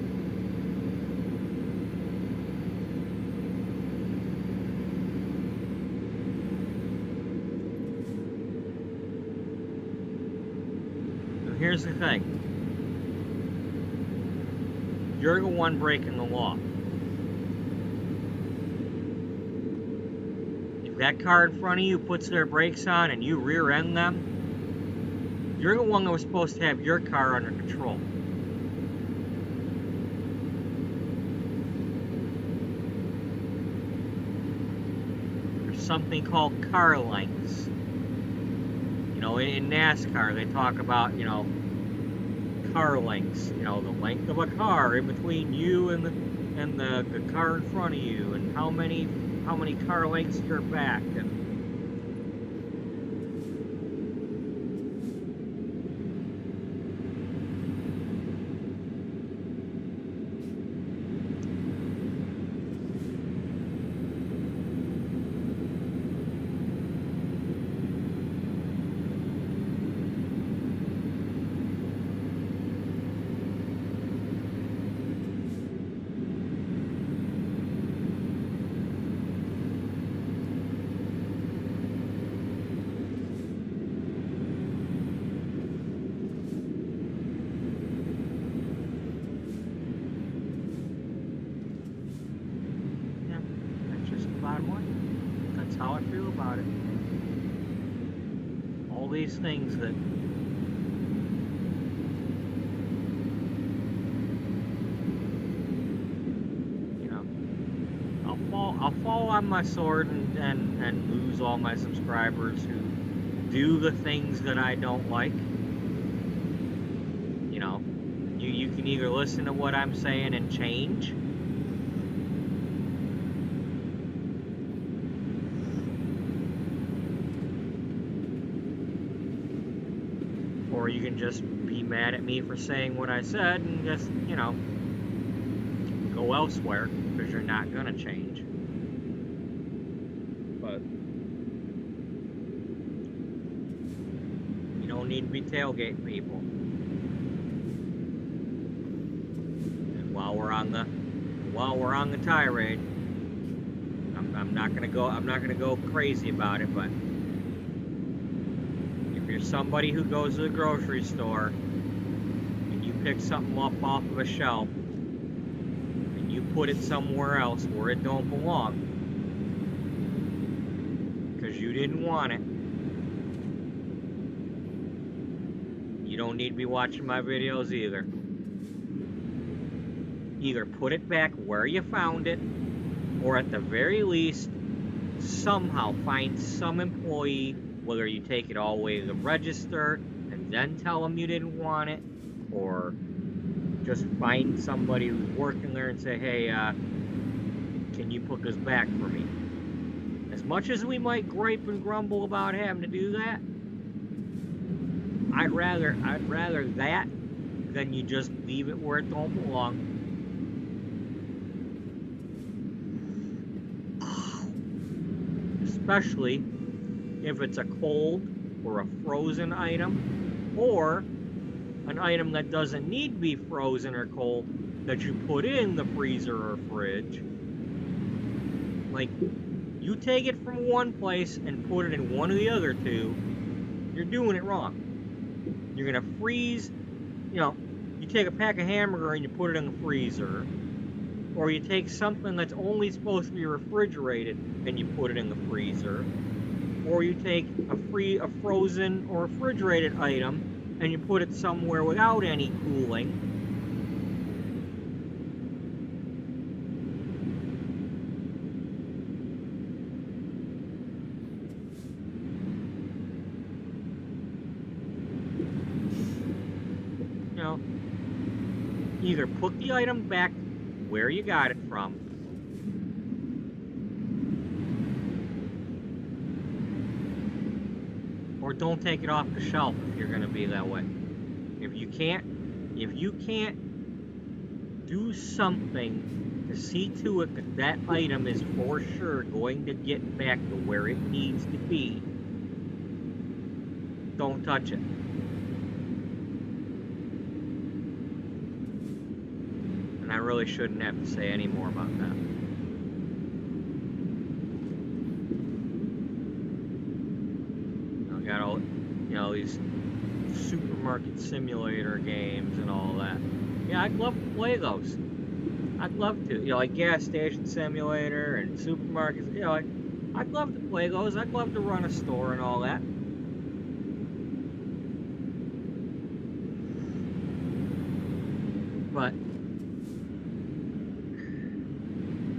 So here's the thing. You're the one breaking the law. If that car in front of you puts their brakes on and you rear end them, you're the one that was supposed to have your car under control. There's something called car lengths. You know, in NASCAR they talk about, you know, car lengths, you know, the length of a car in between you and the car in front of you, and how many car lengths you're back, and things that I'll fall on my sword and lose all my subscribers who do the things that I don't like. You know, you can either listen to what I'm saying and change, or you can just be mad at me for saying what I said and just, you know, go elsewhere, because you're not gonna change. But you don't need to be tailgating people. And while we're on the tirade, I'm not gonna go crazy about it, but if you're somebody who goes to the grocery store and you pick something up off of a shelf and you put it somewhere else where it don't belong because you didn't want it, you don't need to be watching my videos either. Either put it back where you found it, or at the very least, somehow find some employee, whether you take it all the way to the register and then tell them you didn't want it, or just find somebody who's working there and say, hey, can you put this back for me? As much as we might gripe and grumble about having to do that, I'd rather that than you just leave it where it don't belong. Especially if it's a cold or a frozen item, or an item that doesn't need to be frozen or cold that you put in the freezer or fridge. Like, you take it from one place and put it in one of the other two, you're doing it wrong. You're gonna freeze, you know, you take a pack of hamburger and you put it in the freezer, or you take something that's only supposed to be refrigerated and you put it in the freezer, or you take a frozen or refrigerated item and you put it somewhere without any cooling. You know, either put the item back where you got it from, or don't take it off the shelf if you're going to be that way. If you can't do something to see to it that that item is for sure going to get back to where it needs to be, don't touch it. And I really shouldn't have to say any more about that. I got all, you know, these supermarket simulator games and all that. Yeah, I'd love to play those. I'd love to. You know, like gas station simulator and supermarkets. You know, I'd love to play those. I'd love to run a store and all that. But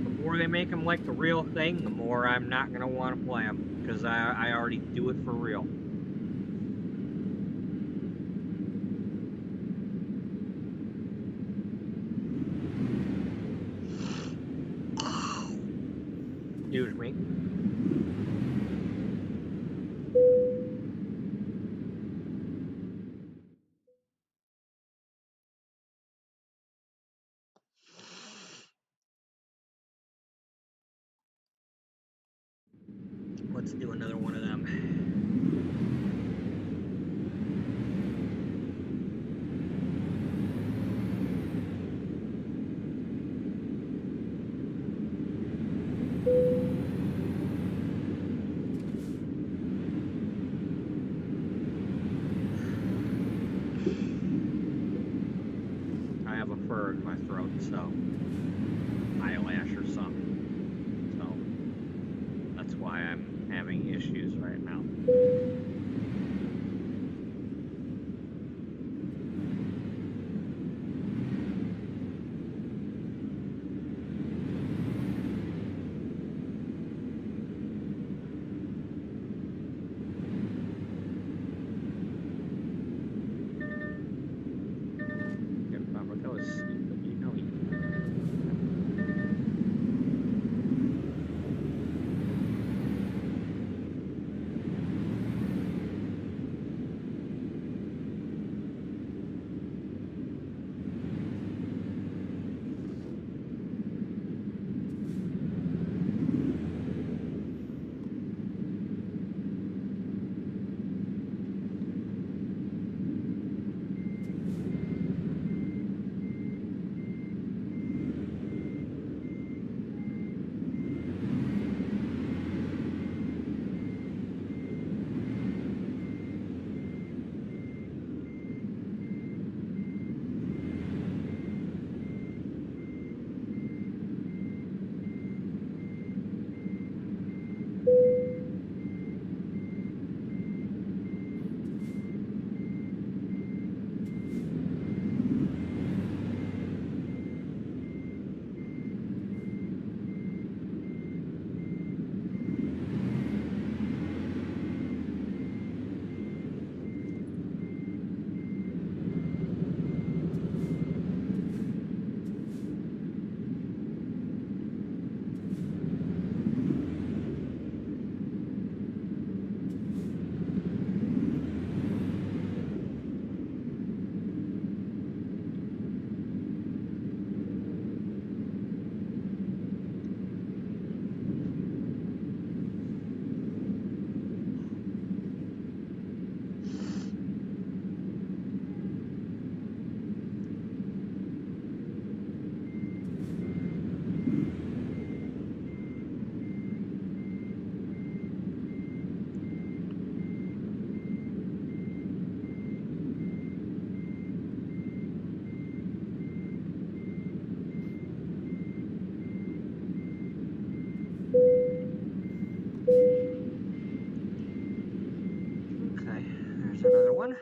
the more they make them like the real thing, the more I'm not going to want to play them, because I already do it for real. Excuse me. Let's do another one of them. I have a fur in my throat, so eyelash or something. So that's why I'm having issues right now. one.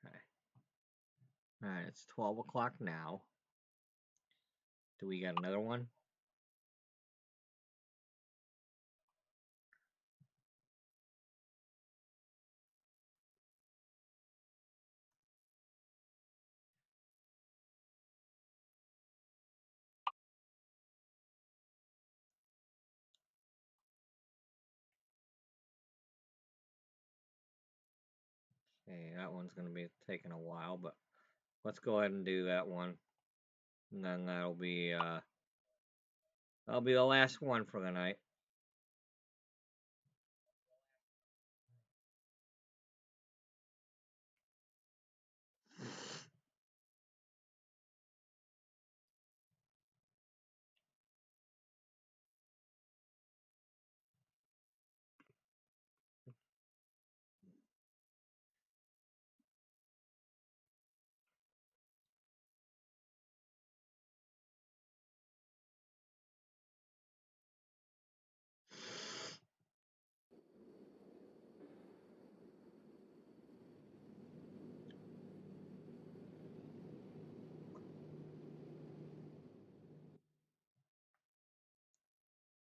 Okay. All right, it's 12 o'clock now. Do we got another one? Okay, that one's going to be taking a while, but let's go ahead and do that one. And then that'll be the last one for the night.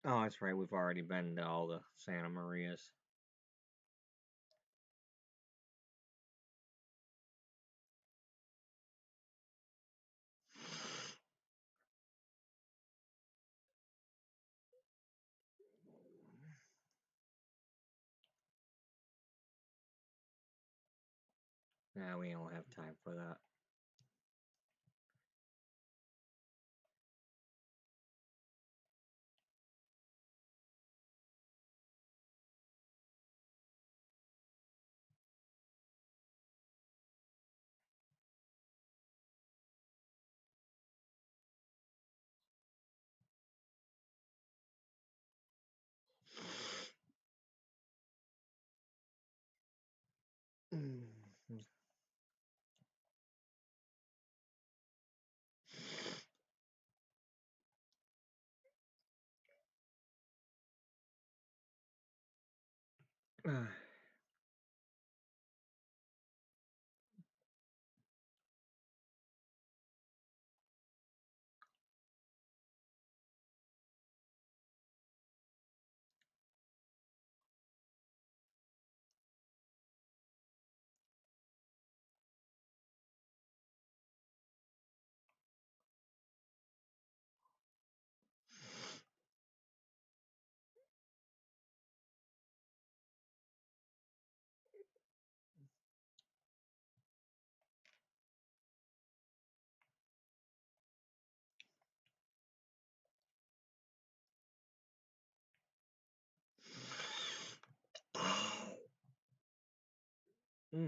Oh, that's right. We've already been to all the Santa Marias. Nah, we don't have time for that.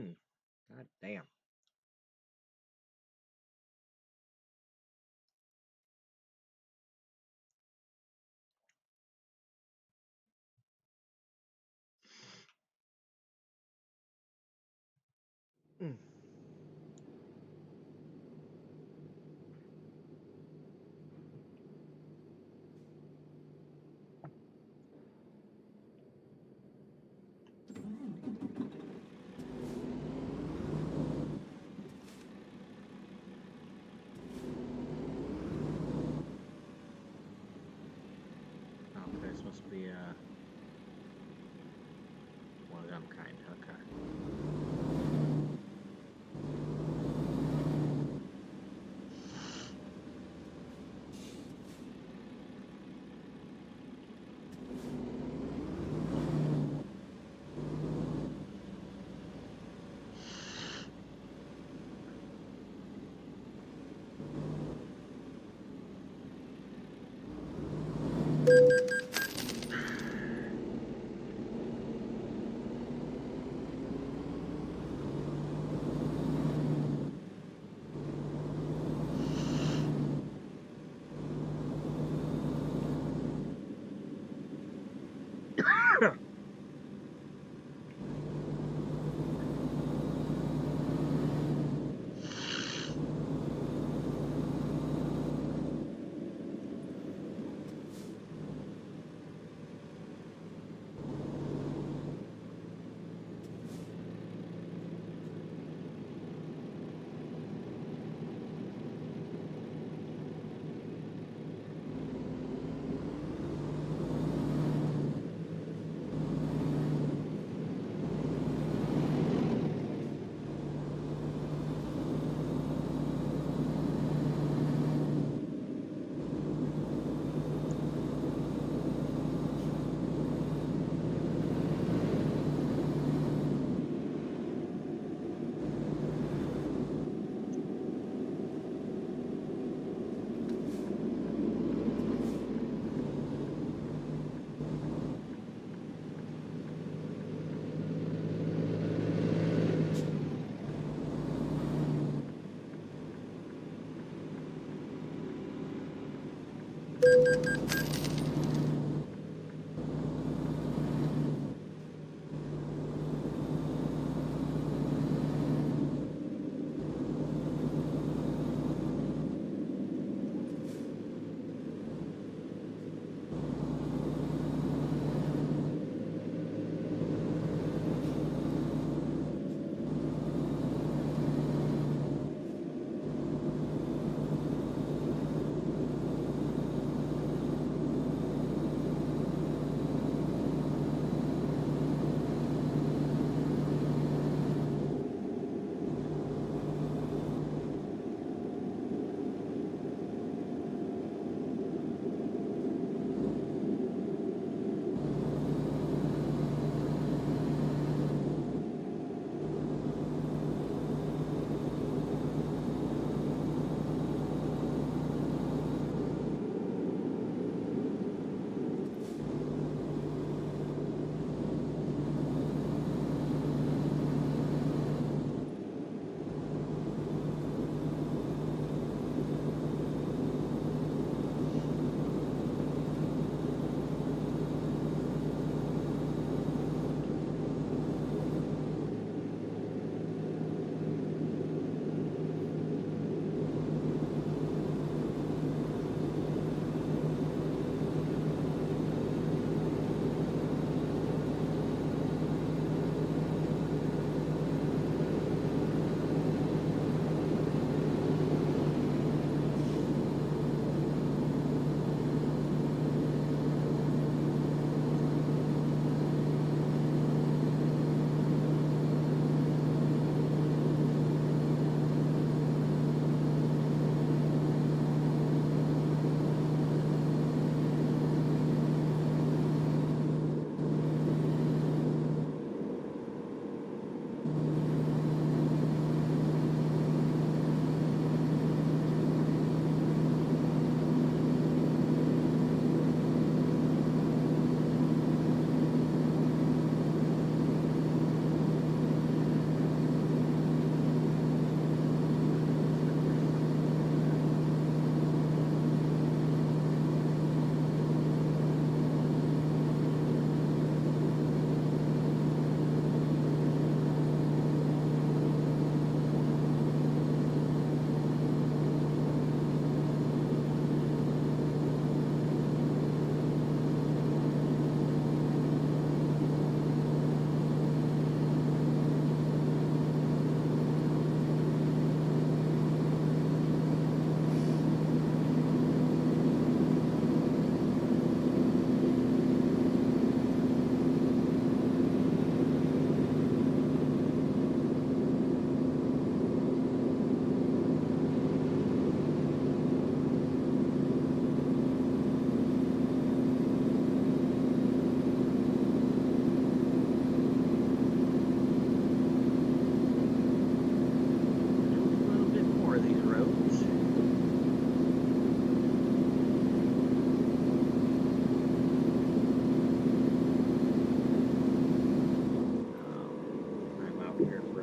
God damn. some kind of car.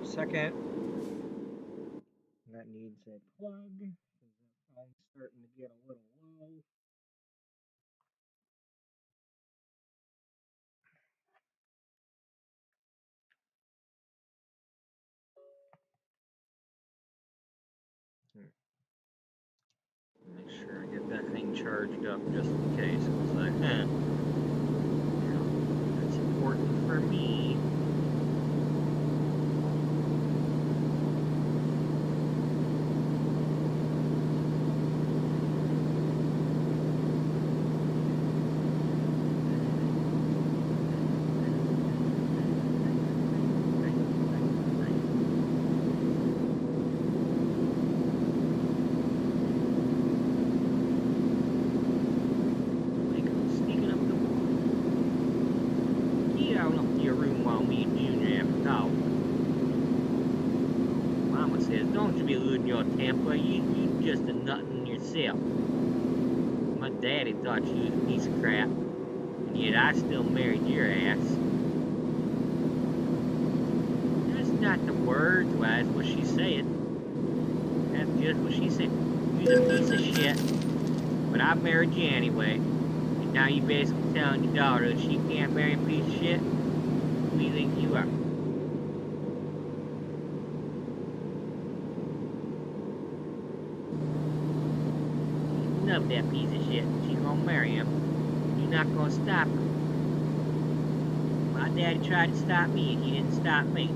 second. That needs a plug. That phone's starting to get a little low. Make sure I get that thing charged up just in case. It's like, that's important for me. You just a nuttin' yourself. My daddy thought you was a piece of crap, and yet I still married your ass. That's not the words, that's what she said. That's just what she said. You're a piece of shit, but I married you anyway. And now you basically telling your daughter that she can't marry a piece of shit? Who do you think you are? Love that piece of shit. She's gonna marry him. You're not gonna stop her. My daddy tried to stop me and he didn't stop me.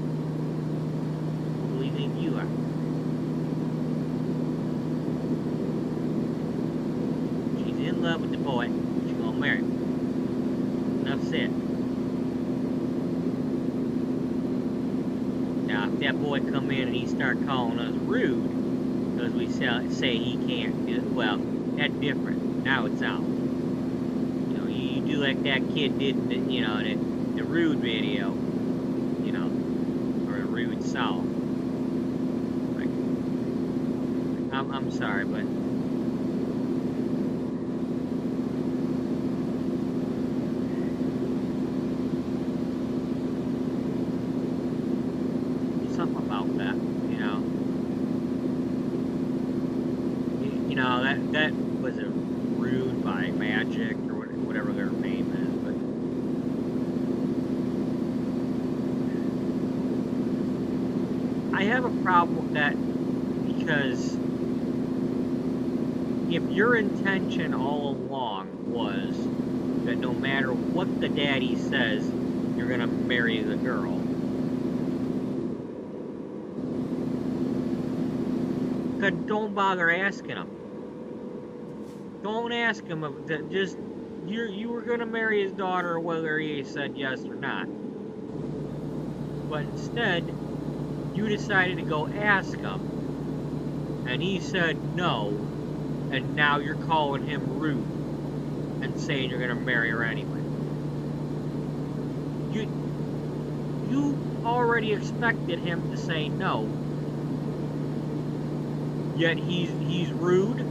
Who do you think you are? She's in love with the boy. She's gonna marry him. Enough said. Now, if that boy come in and he start calling us rude, because we say he can't do it, well, that's different. Now it's out. You know, you do like that kid did in the rude video, or a rude song. Like, I'm sorry, but something about that, that was a rude by Magic or whatever their name is, but I have a problem with that because if your intention all along was that no matter what the daddy says, you're gonna marry the girl, then don't bother asking him. Don't ask him. Just you were gonna marry his daughter, whether he said yes or not. But instead, you decided to go ask him, and he said no, and now you're calling him rude and saying you're gonna marry her anyway. You already expected him to say no, yet he's rude.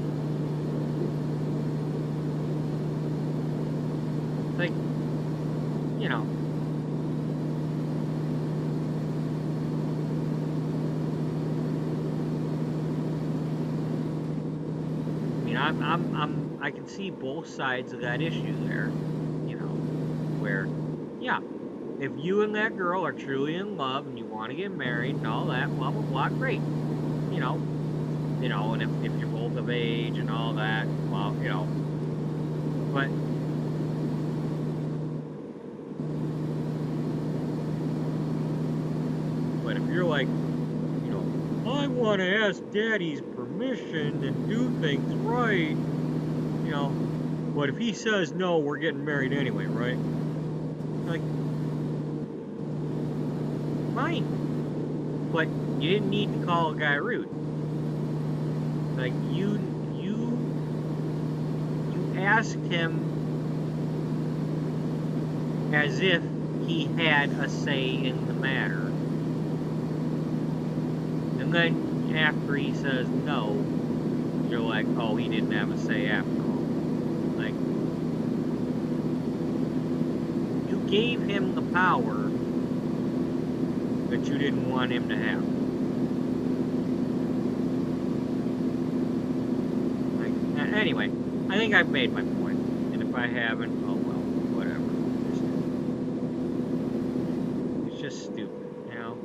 Like, I can see both sides of that issue there, where, yeah, if you and that girl are truly in love and you want to get married and all that, blah, blah, blah, great, and if you're both of age and all that, well, but if you're like, I want to ask Daddy's permission and do things right, but if he says no, we're getting married anyway, right? Like, fine, but you didn't need to call a guy rude. Like, you asked him as if he had a say in the matter. And then after he says no, you're like, oh, he didn't have a say after all. Like, you gave him the power that you didn't want him to have. Anyway, I think I've made my point. And if I haven't, oh well, whatever. It's just stupid, you know?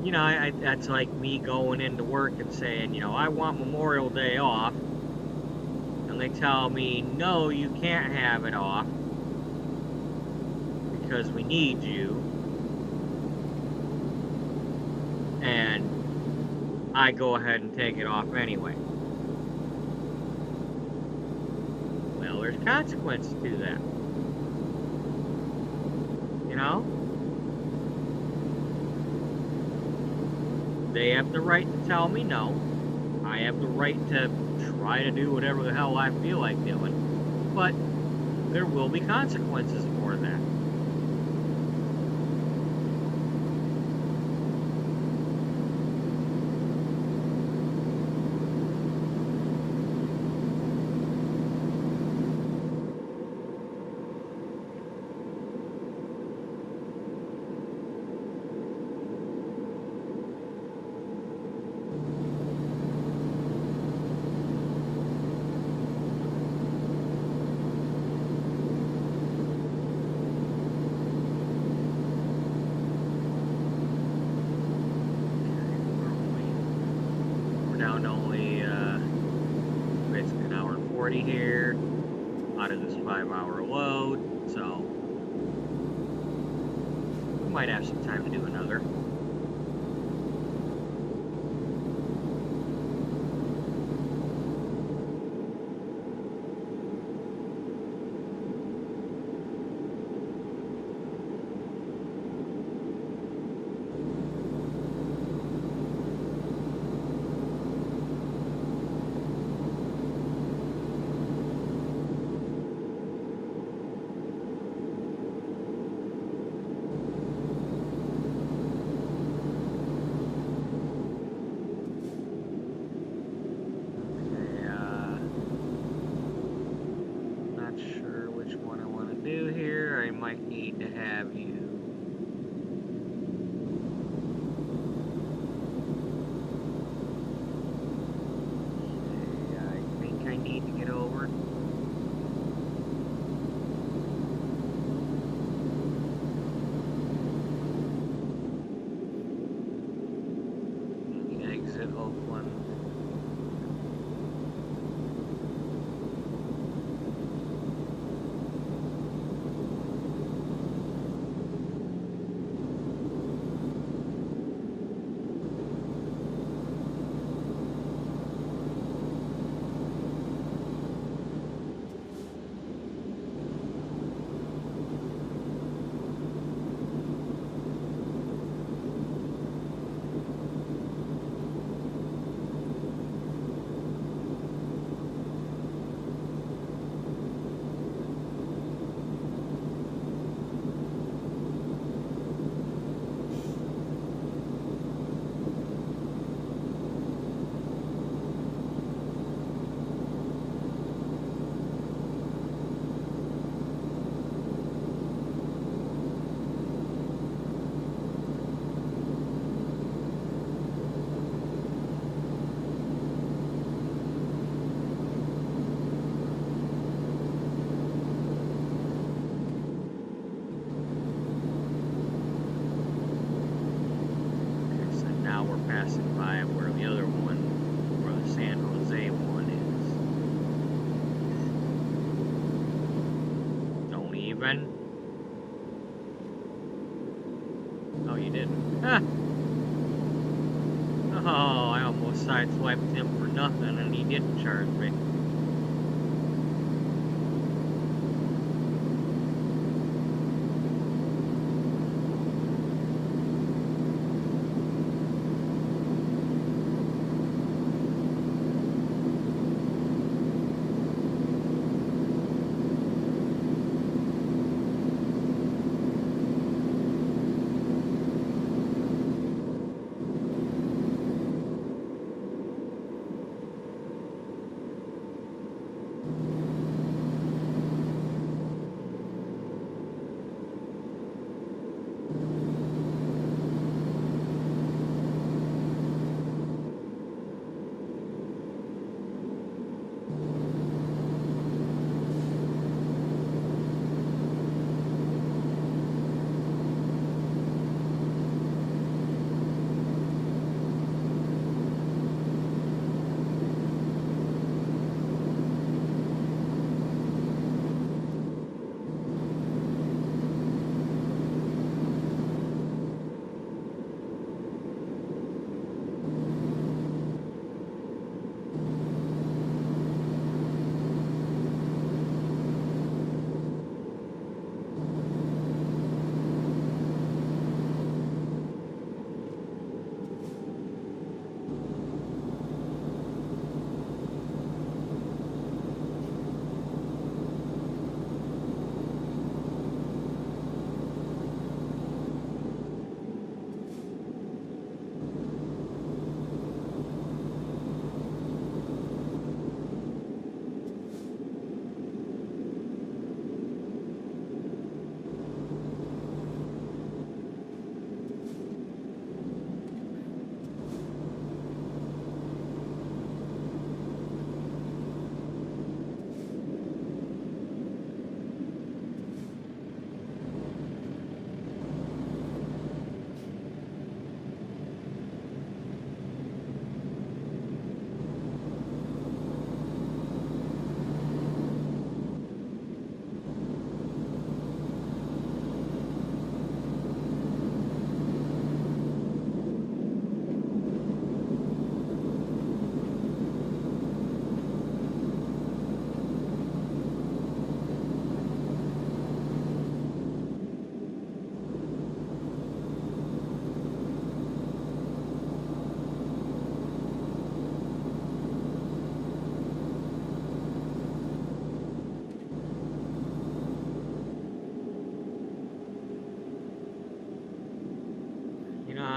You know, that's like me going into work and saying, you know, I want Memorial Day off. And they tell me, no, you can't have it off because we need you. And I go ahead and take it off anyway. Well, there's consequences to that. You know? They have the right to tell me no. I have the right to try to do whatever the hell I feel like doing. But there will be consequences for that. Here out of this 5-hour load, so we might have some time to do another. Oh, you didn't. Ah. Oh, I almost sideswiped him for nothing, and he didn't charge me.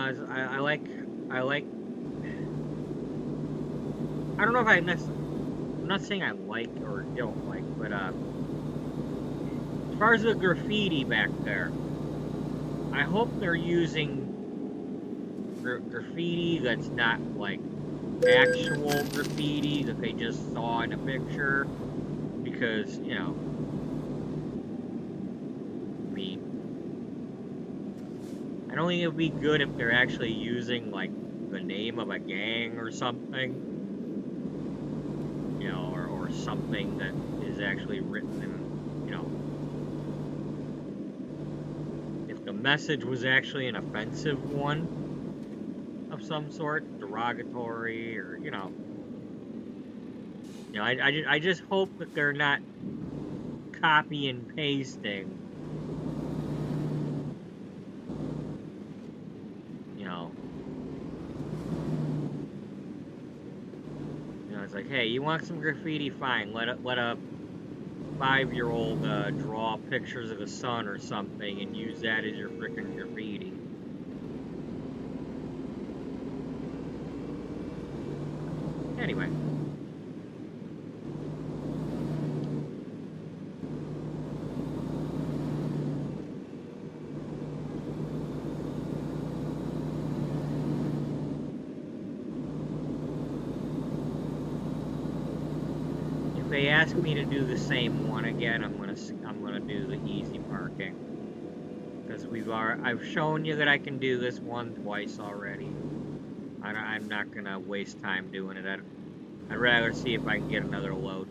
I like. I like. I don't know if I'm not saying I like or don't like, but as far as the graffiti back there, I hope they're using graffiti that's not like actual graffiti that they just saw in a picture, because I mean, I don't think it would be good if they're actually using like the name of a gang or something, or something that is actually written in, if the message was actually an offensive one of some sort, derogatory, or I just hope that they're not copy and pasting, it's like, hey, you want some graffiti? Fine, let a 5-year-old draw pictures of the sun or something and use that as your frickin' graffiti. Anyway. If they ask me to do the same one again, I'm gonna do the easy parking, because I've shown you that I can do this one twice already. I'm not gonna waste time doing it. I'd rather see if I can get another load.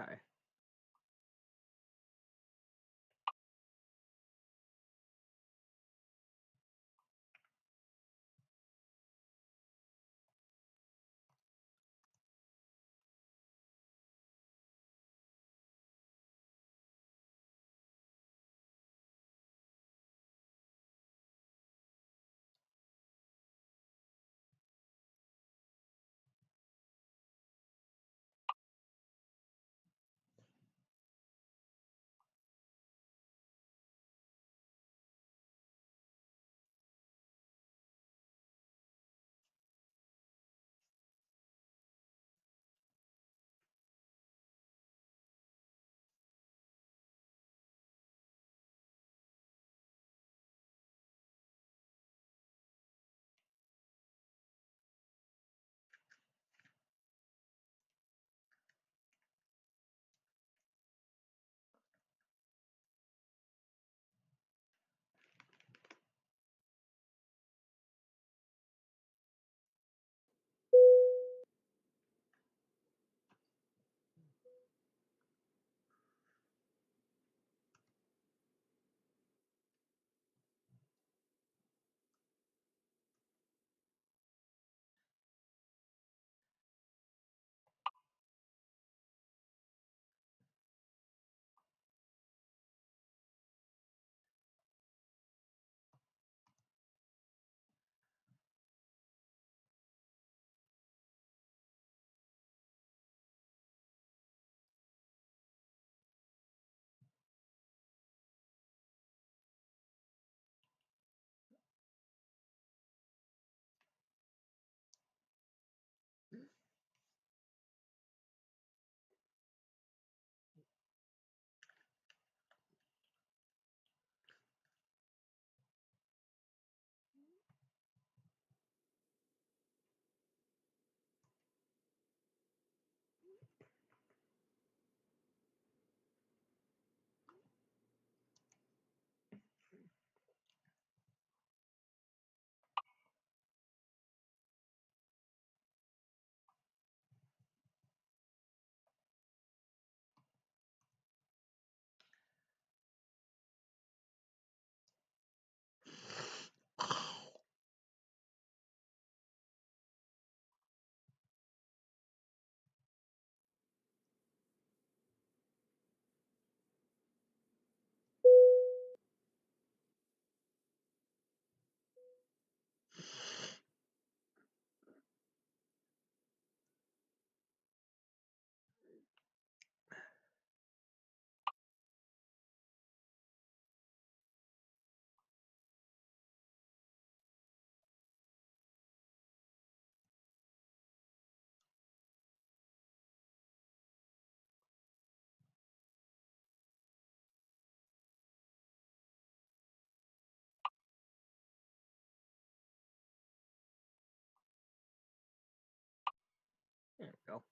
Okay. There we go.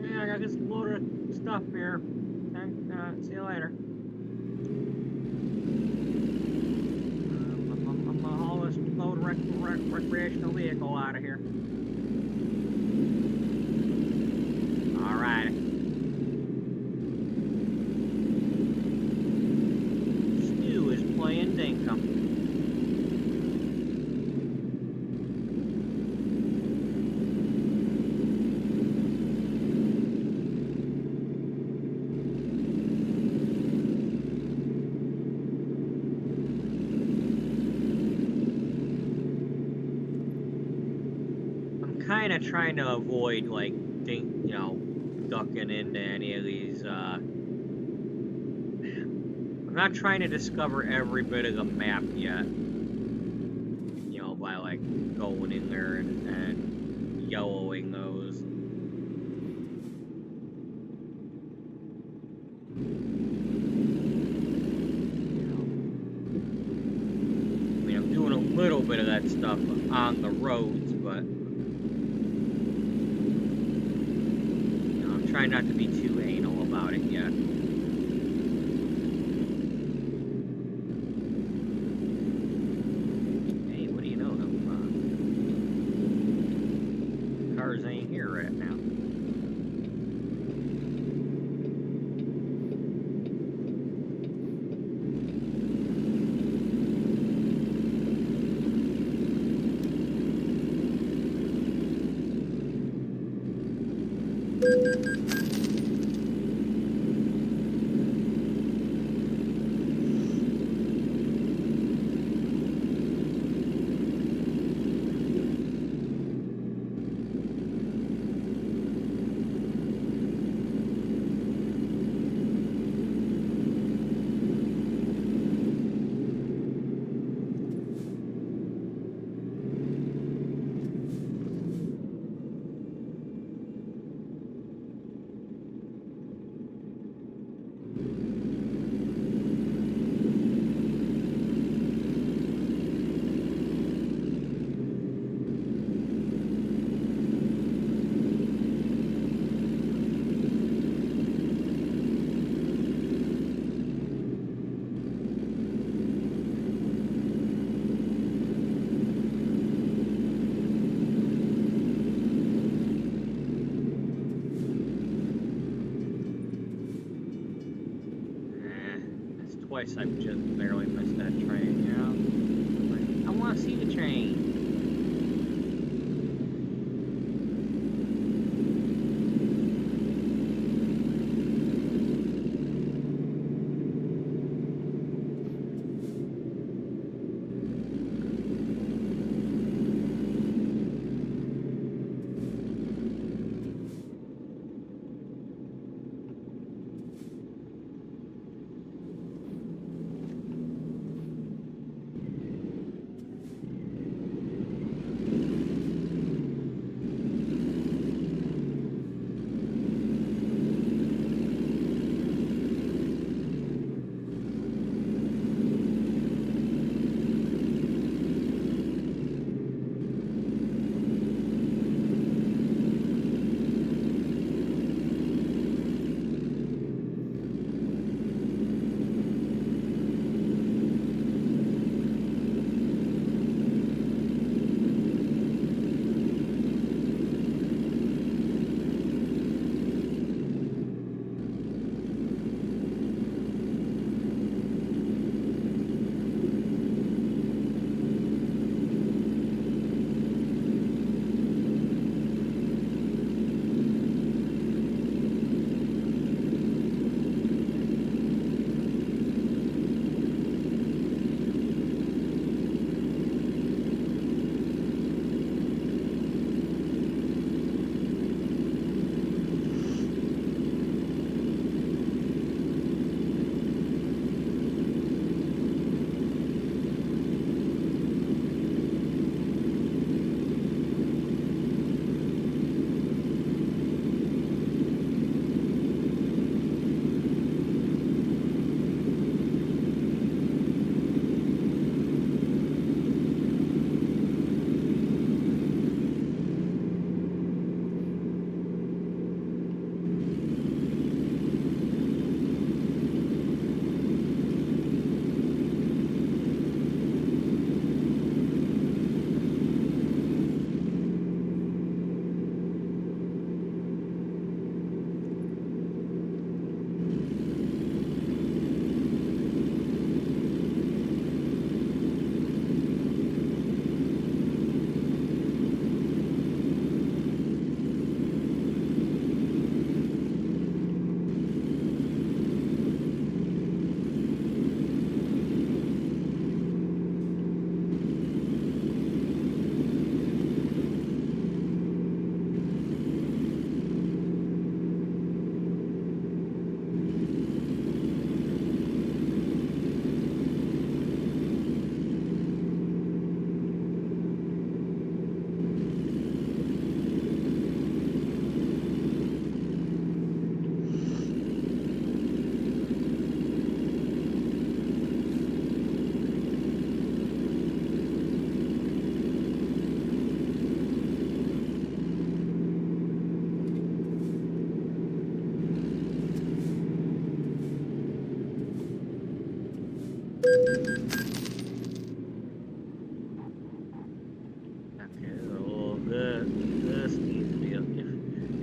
Yeah, I got this load of stuff here. Okay, see you later. I'm gonna haul this load of recreational vehicle out of here. Alright. Stu is playing dinkum. Kind of trying to avoid, like, ducking into any of these, I'm not trying to discover every bit of the map yet, by, like, going in there and yellowing those. I mean, I'm doing a little bit of that stuff on the roads, but try not to be too anal about it yet. Hey, what do you know? Cars ain't here right now. twice I've just barely missed that train, you know? I want to see the train.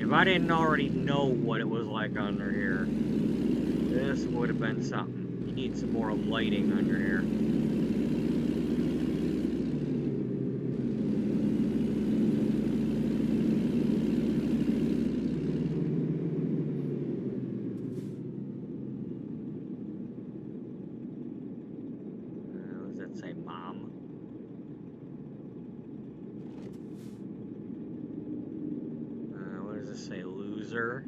If I didn't already know what it was like under here, this would have been something. You need some more lighting under here. What does that say, Mom? What does this say, loser?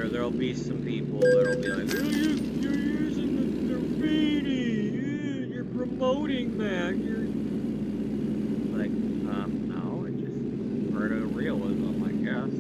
There'll be some people that'll be like, you're using the graffiti, you're promoting that, you're like, no, it's just part of realism, I guess.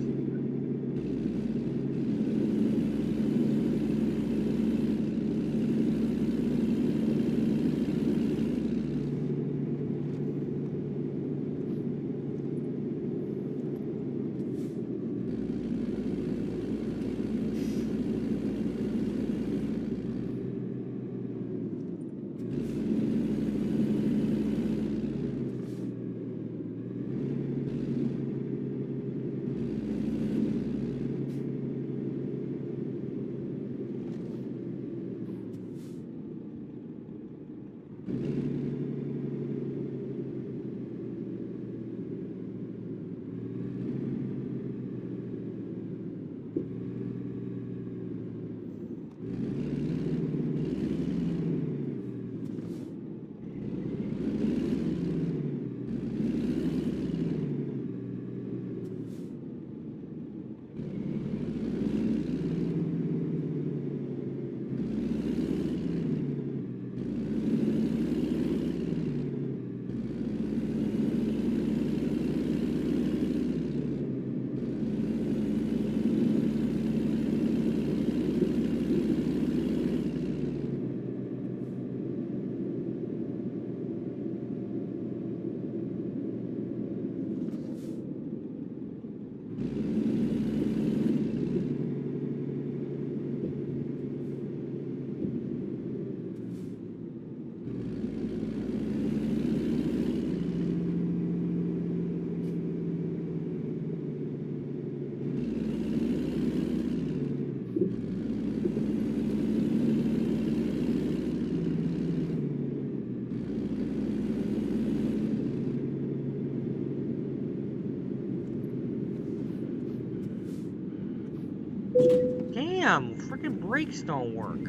Damn, freaking brakes don't work.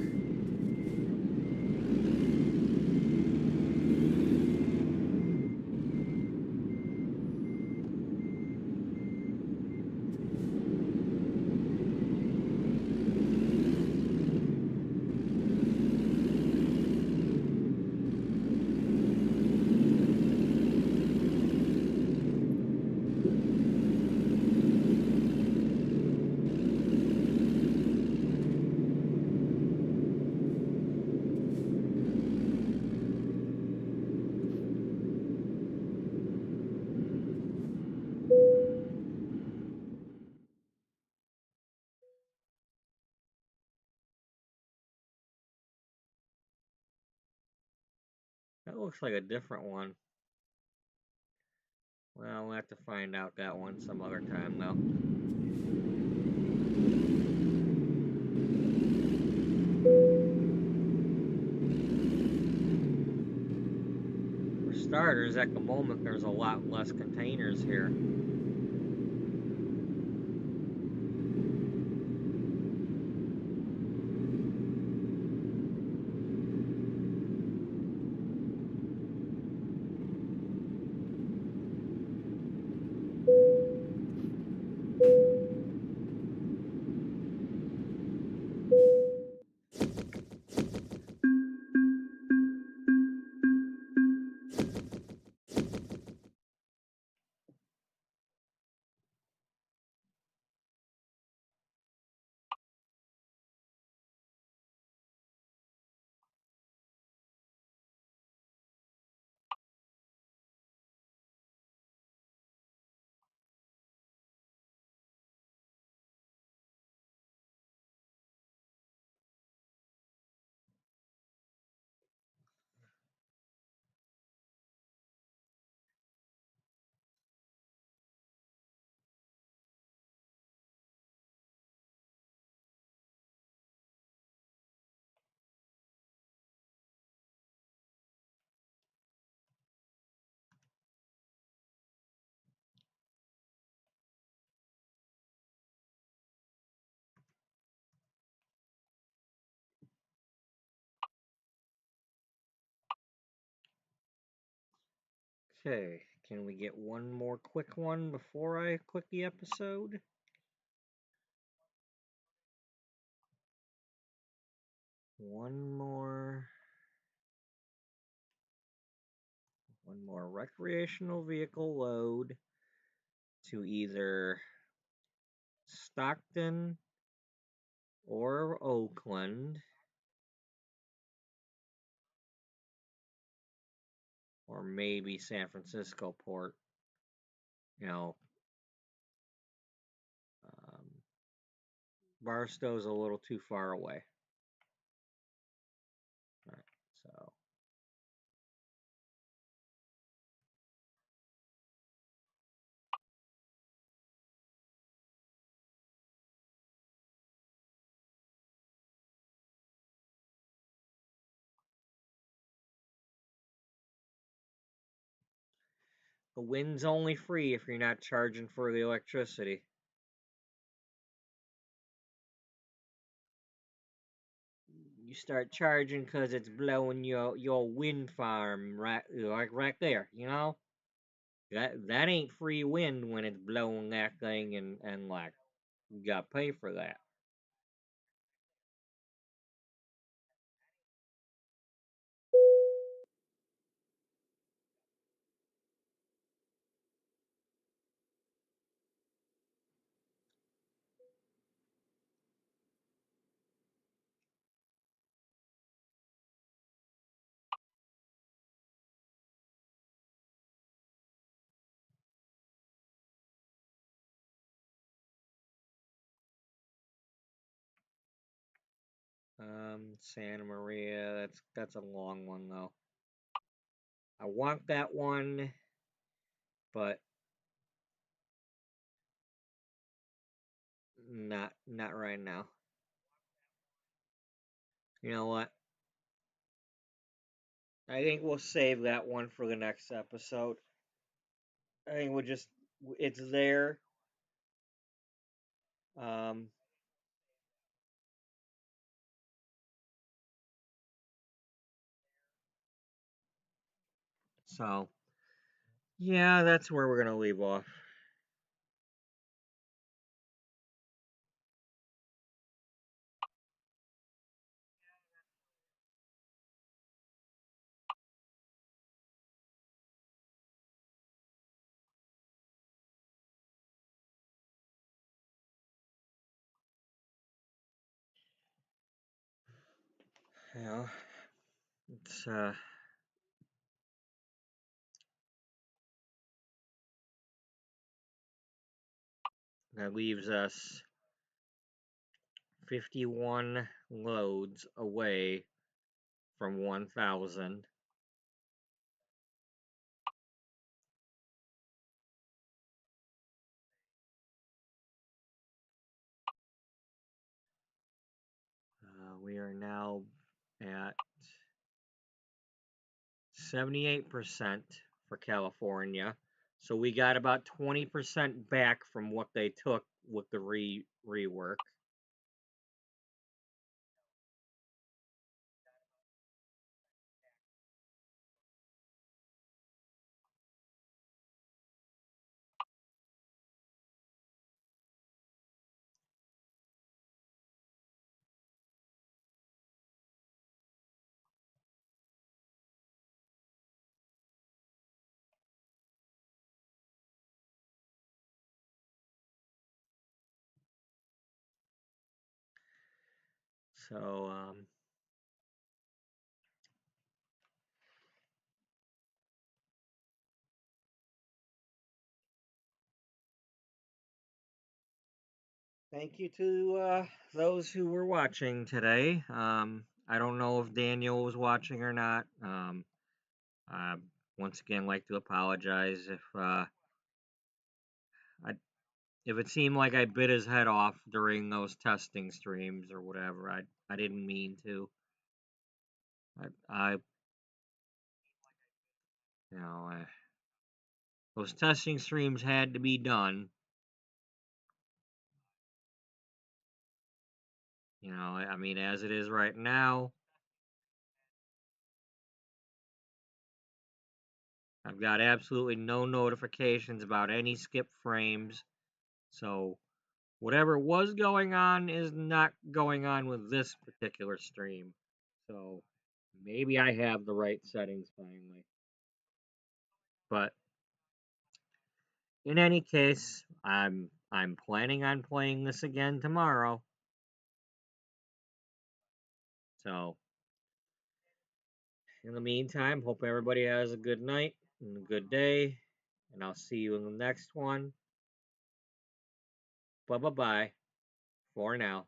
That looks like a different one. Well, we'll have to find out that one some other time, though. For starters, at the moment, there's a lot less containers here. Okay, can we get one more quick one before I quit the episode? One more recreational vehicle load to either Stockton or Oakland, or maybe San Francisco port. You know, Barstow's a little too far away. All right, so the wind's only free if you're not charging for the electricity. You start charging because it's blowing your wind farm right there, you know? That ain't free wind when it's blowing that thing and like you gotta pay for that. Santa Maria, that's a long one though. I want that one, but not right now. You know what? I think we'll save that one for the next episode. I think we'll just it's there. Um So, yeah, that's where we're going to leave off. You know, it's that leaves us 51 loads away from 1,000. We are now at 78% for California. So we got about 20% back from what they took with the rework. So thank you to those who were watching today. I don't know if Daniel was watching or not. I once again like to apologize I, if it seemed like I bit his head off during those testing streams or whatever. I didn't mean to. I you know those testing streams had to be done. You know, I mean, as it is right now, I've got absolutely no notifications about any skip frames. So whatever was going on is not going on with this particular stream. So maybe I have the right settings finally. But in any case, I'm planning on playing this again tomorrow. So in the meantime, hope everybody has a good night and a good day, and I'll see you in the next one. Bye bye bye for now.